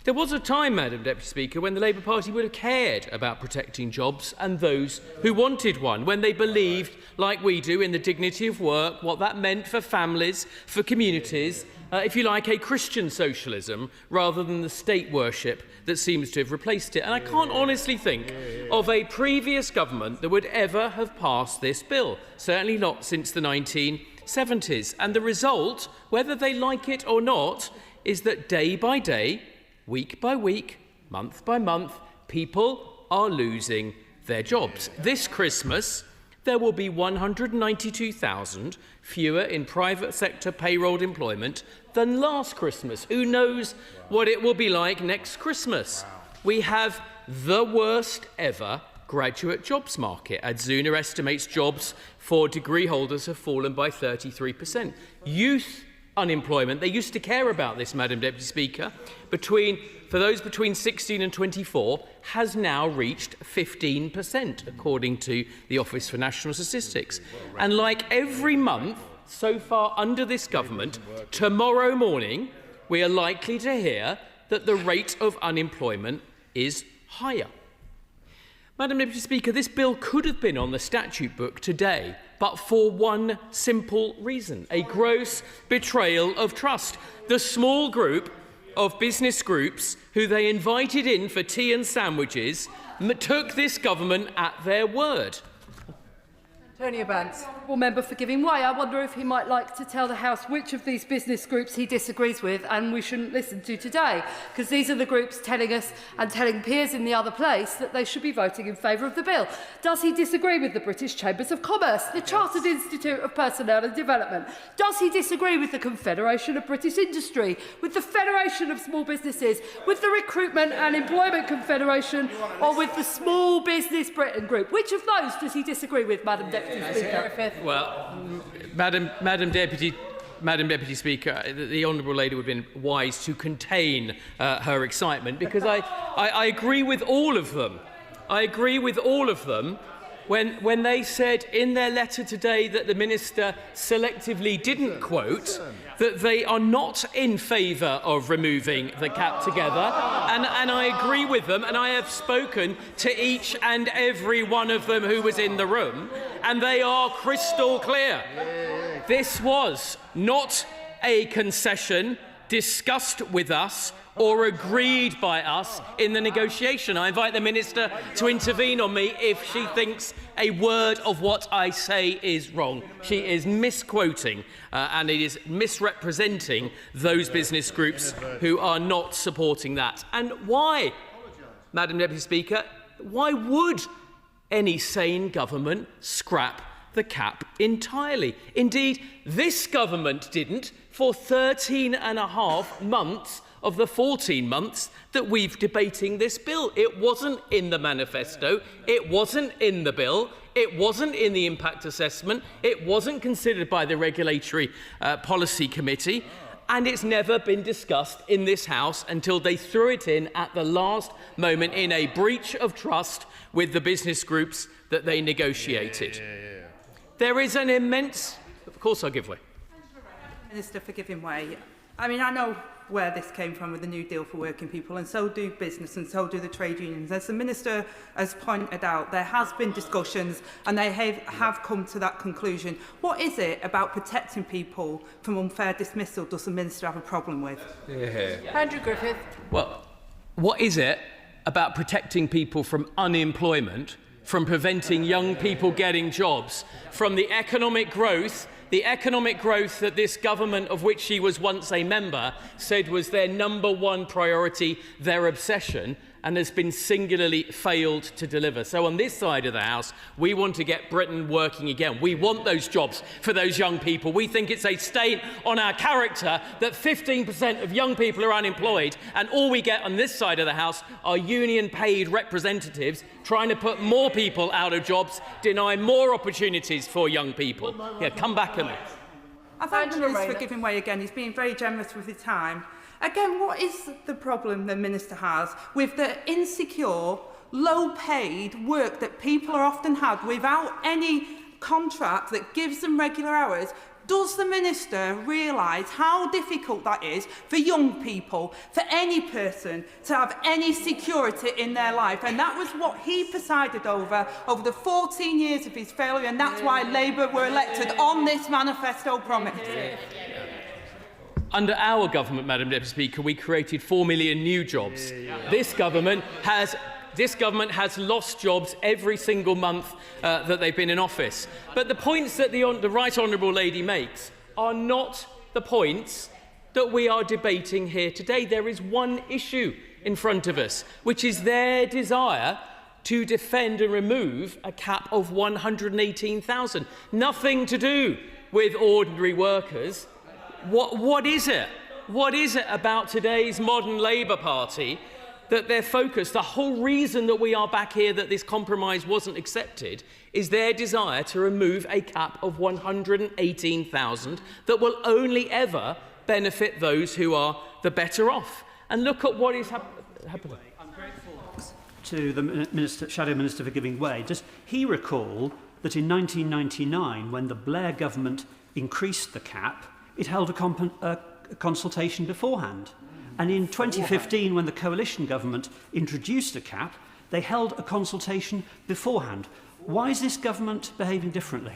S19: There was a time, Madam Deputy Speaker, when the Labour Party would have cared about protecting jobs and those who wanted one, when they believed, like we do, in the dignity of work, what that meant for families, for communities, if you like, a Christian socialism, rather than the state worship that seems to have replaced it. And I can't honestly think of a previous government that would ever have passed this bill, certainly not since the 1970s. And the result, whether they like it or not, is that day by day, week by week, month by month, people are losing their jobs. This Christmas, there will be 192,000 fewer in private sector payroll employment than last Christmas. Who knows what it will be like next Christmas? We have the worst ever graduate jobs market. Adzuna estimates jobs for degree holders have fallen by 33%. Youth unemployment, they used to care about this, Madam Deputy Speaker, for those between 16 and 24, has now reached 15%, according to the Office for National Statistics. And like every month so far under this government, tomorrow morning we are likely to hear that the rate of unemployment is higher. Madam Deputy Speaker, this bill could have been on the statute book today, but for one simple reason: a gross betrayal of trust. The small group of business groups who they invited in for tea and sandwiches took this government at their word.
S11: Tony Abans. Well, member for giving way. I wonder if he might like to tell the House which of these business groups he disagrees with and we shouldn't listen to today, because these are the groups telling us and telling peers in the other place that they should be voting in favour of the bill. Does he disagree with the British Chambers of Commerce, the Chartered Institute of Personnel and Development? Does he disagree with the Confederation of British Industry, with the Federation of Small Businesses, with the Recruitment and Employment Confederation, or with the Small Business Britain Group? Which of those does he disagree with, Madam Deputy Speaker?
S19: Well, Madam Deputy Speaker, the Honourable Lady would have been wise to contain her excitement, because I agree with all of them. I agree with all of them, when they said in their letter today that the Minister selectively didn't quote that they are not in favour of removing the cap together. And I agree with them, and I have spoken to each and every one of them who was in the room, and they are crystal clear. This was not a concession discussed with us or agreed by us in the negotiation. I invite the Minister to intervene on me if she thinks a word of what I say is wrong. She is misquoting and it is misrepresenting those business groups who are not supporting that. And why, Madam Deputy Speaker, why would any sane government scrap the cap entirely? Indeed, this government didn't for 13.5 months of the 14 months that we've debating this bill. It wasn't in the manifesto, it wasn't in the bill, it wasn't in the impact assessment, it wasn't considered by the Regulatory Policy Committee, and it's never been discussed in this House until they threw it in at the last moment in a breach of trust with the business groups that they negotiated. There is an immense... Of course I'll give way.
S23: Minister for giving way. I mean, I know where this came from with the New Deal for working people, and so do business and so do the trade unions. As the Minister has pointed out, there has been discussions and they have come to that conclusion. What is it about protecting people from unfair dismissal does the Minister have a problem with?
S16: Andrew Griffith.
S19: Well, what is it about protecting people from unemployment, from preventing young people getting jobs, from the economic growth that this government, of which she was once a member, said was their #1 priority, their obsession, and has been singularly failed to deliver. So on this side of the House, we want to get Britain working again. We want those jobs for those young people. We think it's a stain on our character that 15% of young people are unemployed, and all we get on this side of the House are union-paid representatives trying to put more people out of jobs, deny more opportunities for young people. Yeah, come back at me.
S23: I thank the Minister for giving way again. He's been very generous with his time. Again, what is the problem the Minister has with the insecure, low-paid work that people are often had without any contract that gives them regular hours? Does the Minister realise how difficult that is for young people, for any person to have any security in their life? And that was what he presided over the 14 years of his failure, and that's why Labour were elected on this manifesto promise.
S19: Under our government, Madam Deputy Speaker, we created 4 million new jobs. This government has lost jobs every single month that they've been in office. But the points that the Right Honourable Lady makes are not the points that we are debating here today. There is one issue in front of us, which is their desire to defend and remove a cap of 118,000. Nothing to do with ordinary workers. What is it? What is it about today's modern Labour Party that they're focused? The whole reason that we are back here, that this compromise wasn't accepted, is their desire to remove a cap of 118,000 that will only ever benefit those who are the better off. And look at what is happening.
S3: I'm grateful to the Shadow Minister for giving way. Does he recall that in 1999, when the Blair government increased the cap, it held a consultation beforehand? And in 2015, when the coalition government introduced a cap, they held a consultation beforehand. Why is this government behaving differently?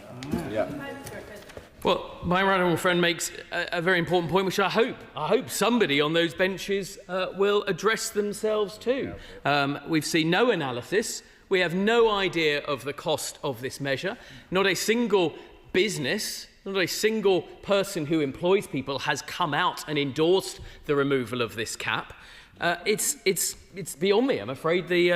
S19: Well, my right honourable friend makes a very important point, which I hope somebody on those benches will address themselves to. We've seen no analysis. We have no idea of the cost of this measure. Not a single business, not a single person who employs people has come out and endorsed the removal of this cap. It's beyond me. I'm afraid the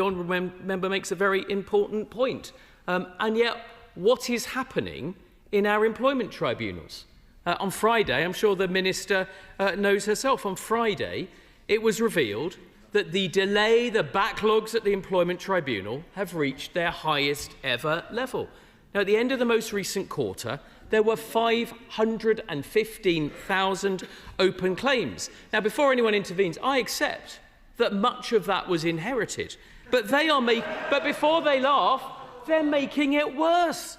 S19: honourable member makes a very important point. And yet, what is happening in our employment tribunals? On Friday, I'm sure the Minister knows herself, on Friday, it was revealed that the delay, the backlogs at the employment tribunal have reached their highest ever level. Now, at the end of the most recent quarter, there were 515,000 open claims. Now, before anyone intervenes, I accept that much of that was inherited. But before they laugh, they're making it worse.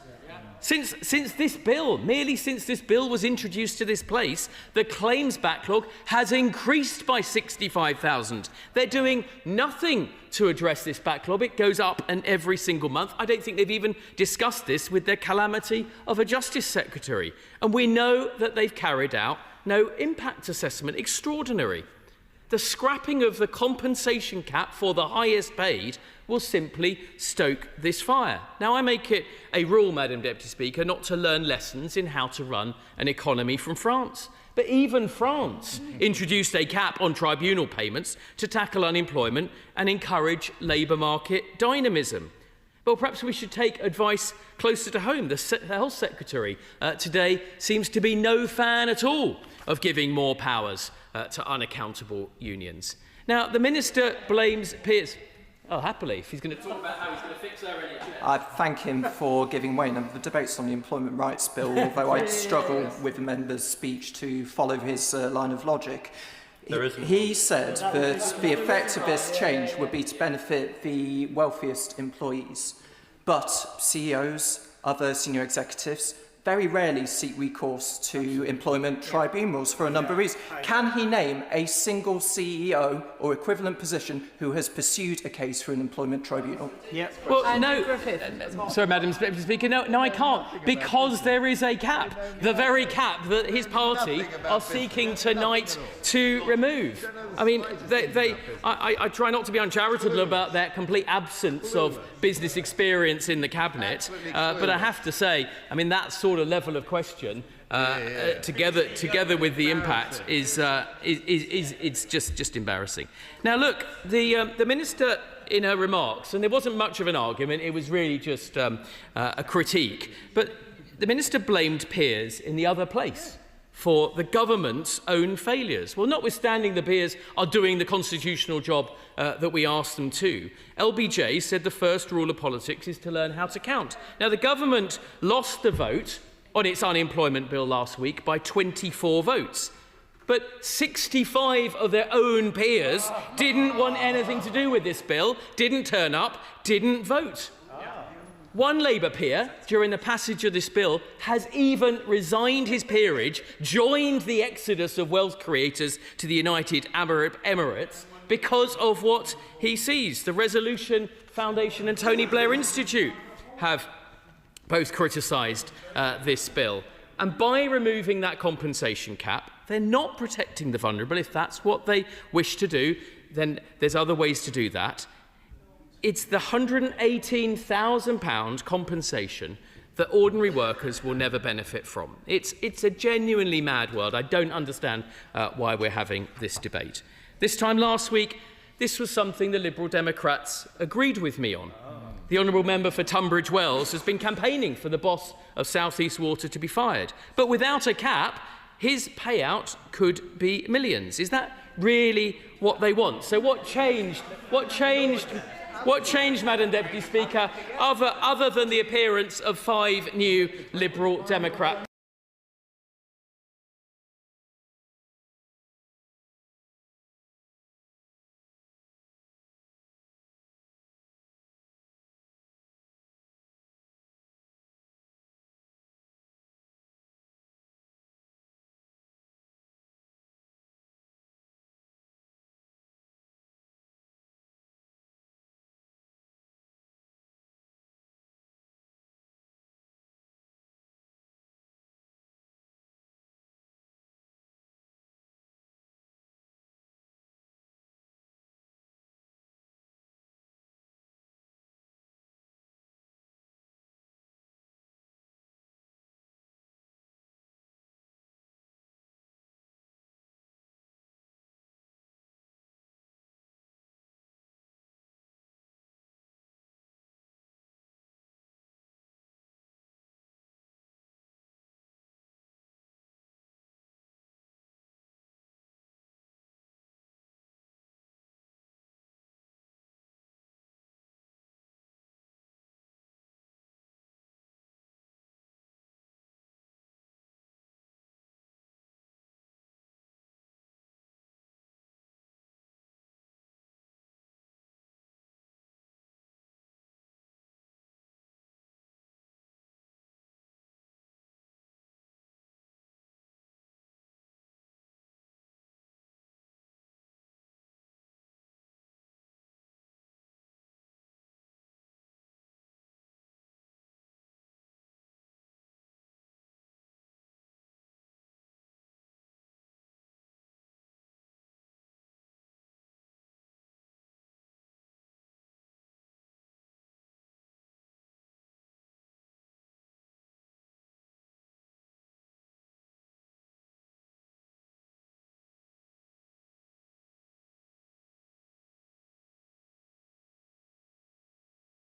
S19: Since this bill was introduced to this place, the claims backlog has increased by 65,000. They're doing nothing to address this backlog. It goes up every single month. I don't think they've even discussed this with their calamity of a Justice Secretary. And we know that they've carried out no impact assessment. Extraordinary. The scrapping of the compensation cap for the highest paid will simply stoke this fire. Now, I make it a rule, Madam Deputy Speaker, not to learn lessons in how to run an economy from France. But even France introduced a cap on tribunal payments to tackle unemployment and encourage labour market dynamism. Well, perhaps we should take advice closer to home. The Health Secretary today seems to be no fan at all of giving more powers to unaccountable unions. Now, the Minister blames peers. Oh, happily, if he's going to talk about how he's going to fix our NHS.
S5: I thank him for giving way. Now, the debate's on the Employment Rights Bill, although I struggle with the member's speech to follow his line of logic. He said that the effect of this change would be to benefit the wealthiest employees. But CEOs, other senior executives, very rarely seek recourse to employment tribunals for a number of reasons. Can he name a single CEO or equivalent position who has pursued a case for an employment tribunal?
S19: Yeah. Well, no. Sorry, Madam Speaker. No, I can't, because there is a cap. The very cap that his party are seeking tonight to remove. I mean, I try not to be uncharitable about their complete absence of business experience in the cabinet, but I have to say, I mean, that sort of level of question, together with the impact, is it's just embarrassing. Now, look, the minister in her remarks, and there wasn't much of an argument; it was really just a critique. But the minister blamed peers in the other place for the government's own failures. Well, notwithstanding the peers are doing the constitutional job that we asked them to, LBJ said the first rule of politics is to learn how to count. Now, the government lost the vote on its unemployment bill last week by 24 votes. But 65 of their own peers didn't want anything to do with this bill, didn't turn up, didn't vote. One Labour peer, during the passage of this bill, has even resigned his peerage, joined the exodus of wealth creators to the United Arab Emirates because of what he sees. The Resolution Foundation and Tony Blair Institute have both criticised this bill. And by removing that compensation cap, they're not protecting the vulnerable. If that's what they wish to do, then there's other ways to do that. It's the £118,000 compensation that ordinary workers will never benefit from. It's a genuinely mad world. I don't understand why we're having this debate. This time last week, this was something the Liberal Democrats agreed with me on. The honourable member for Tunbridge Wells has been campaigning for the boss of South East Water to be fired. But without a cap, his payout could be millions. Is that really what they want? So what changed? What changed, Madam Deputy Speaker, other than the appearance of 5 new Liberal Democrat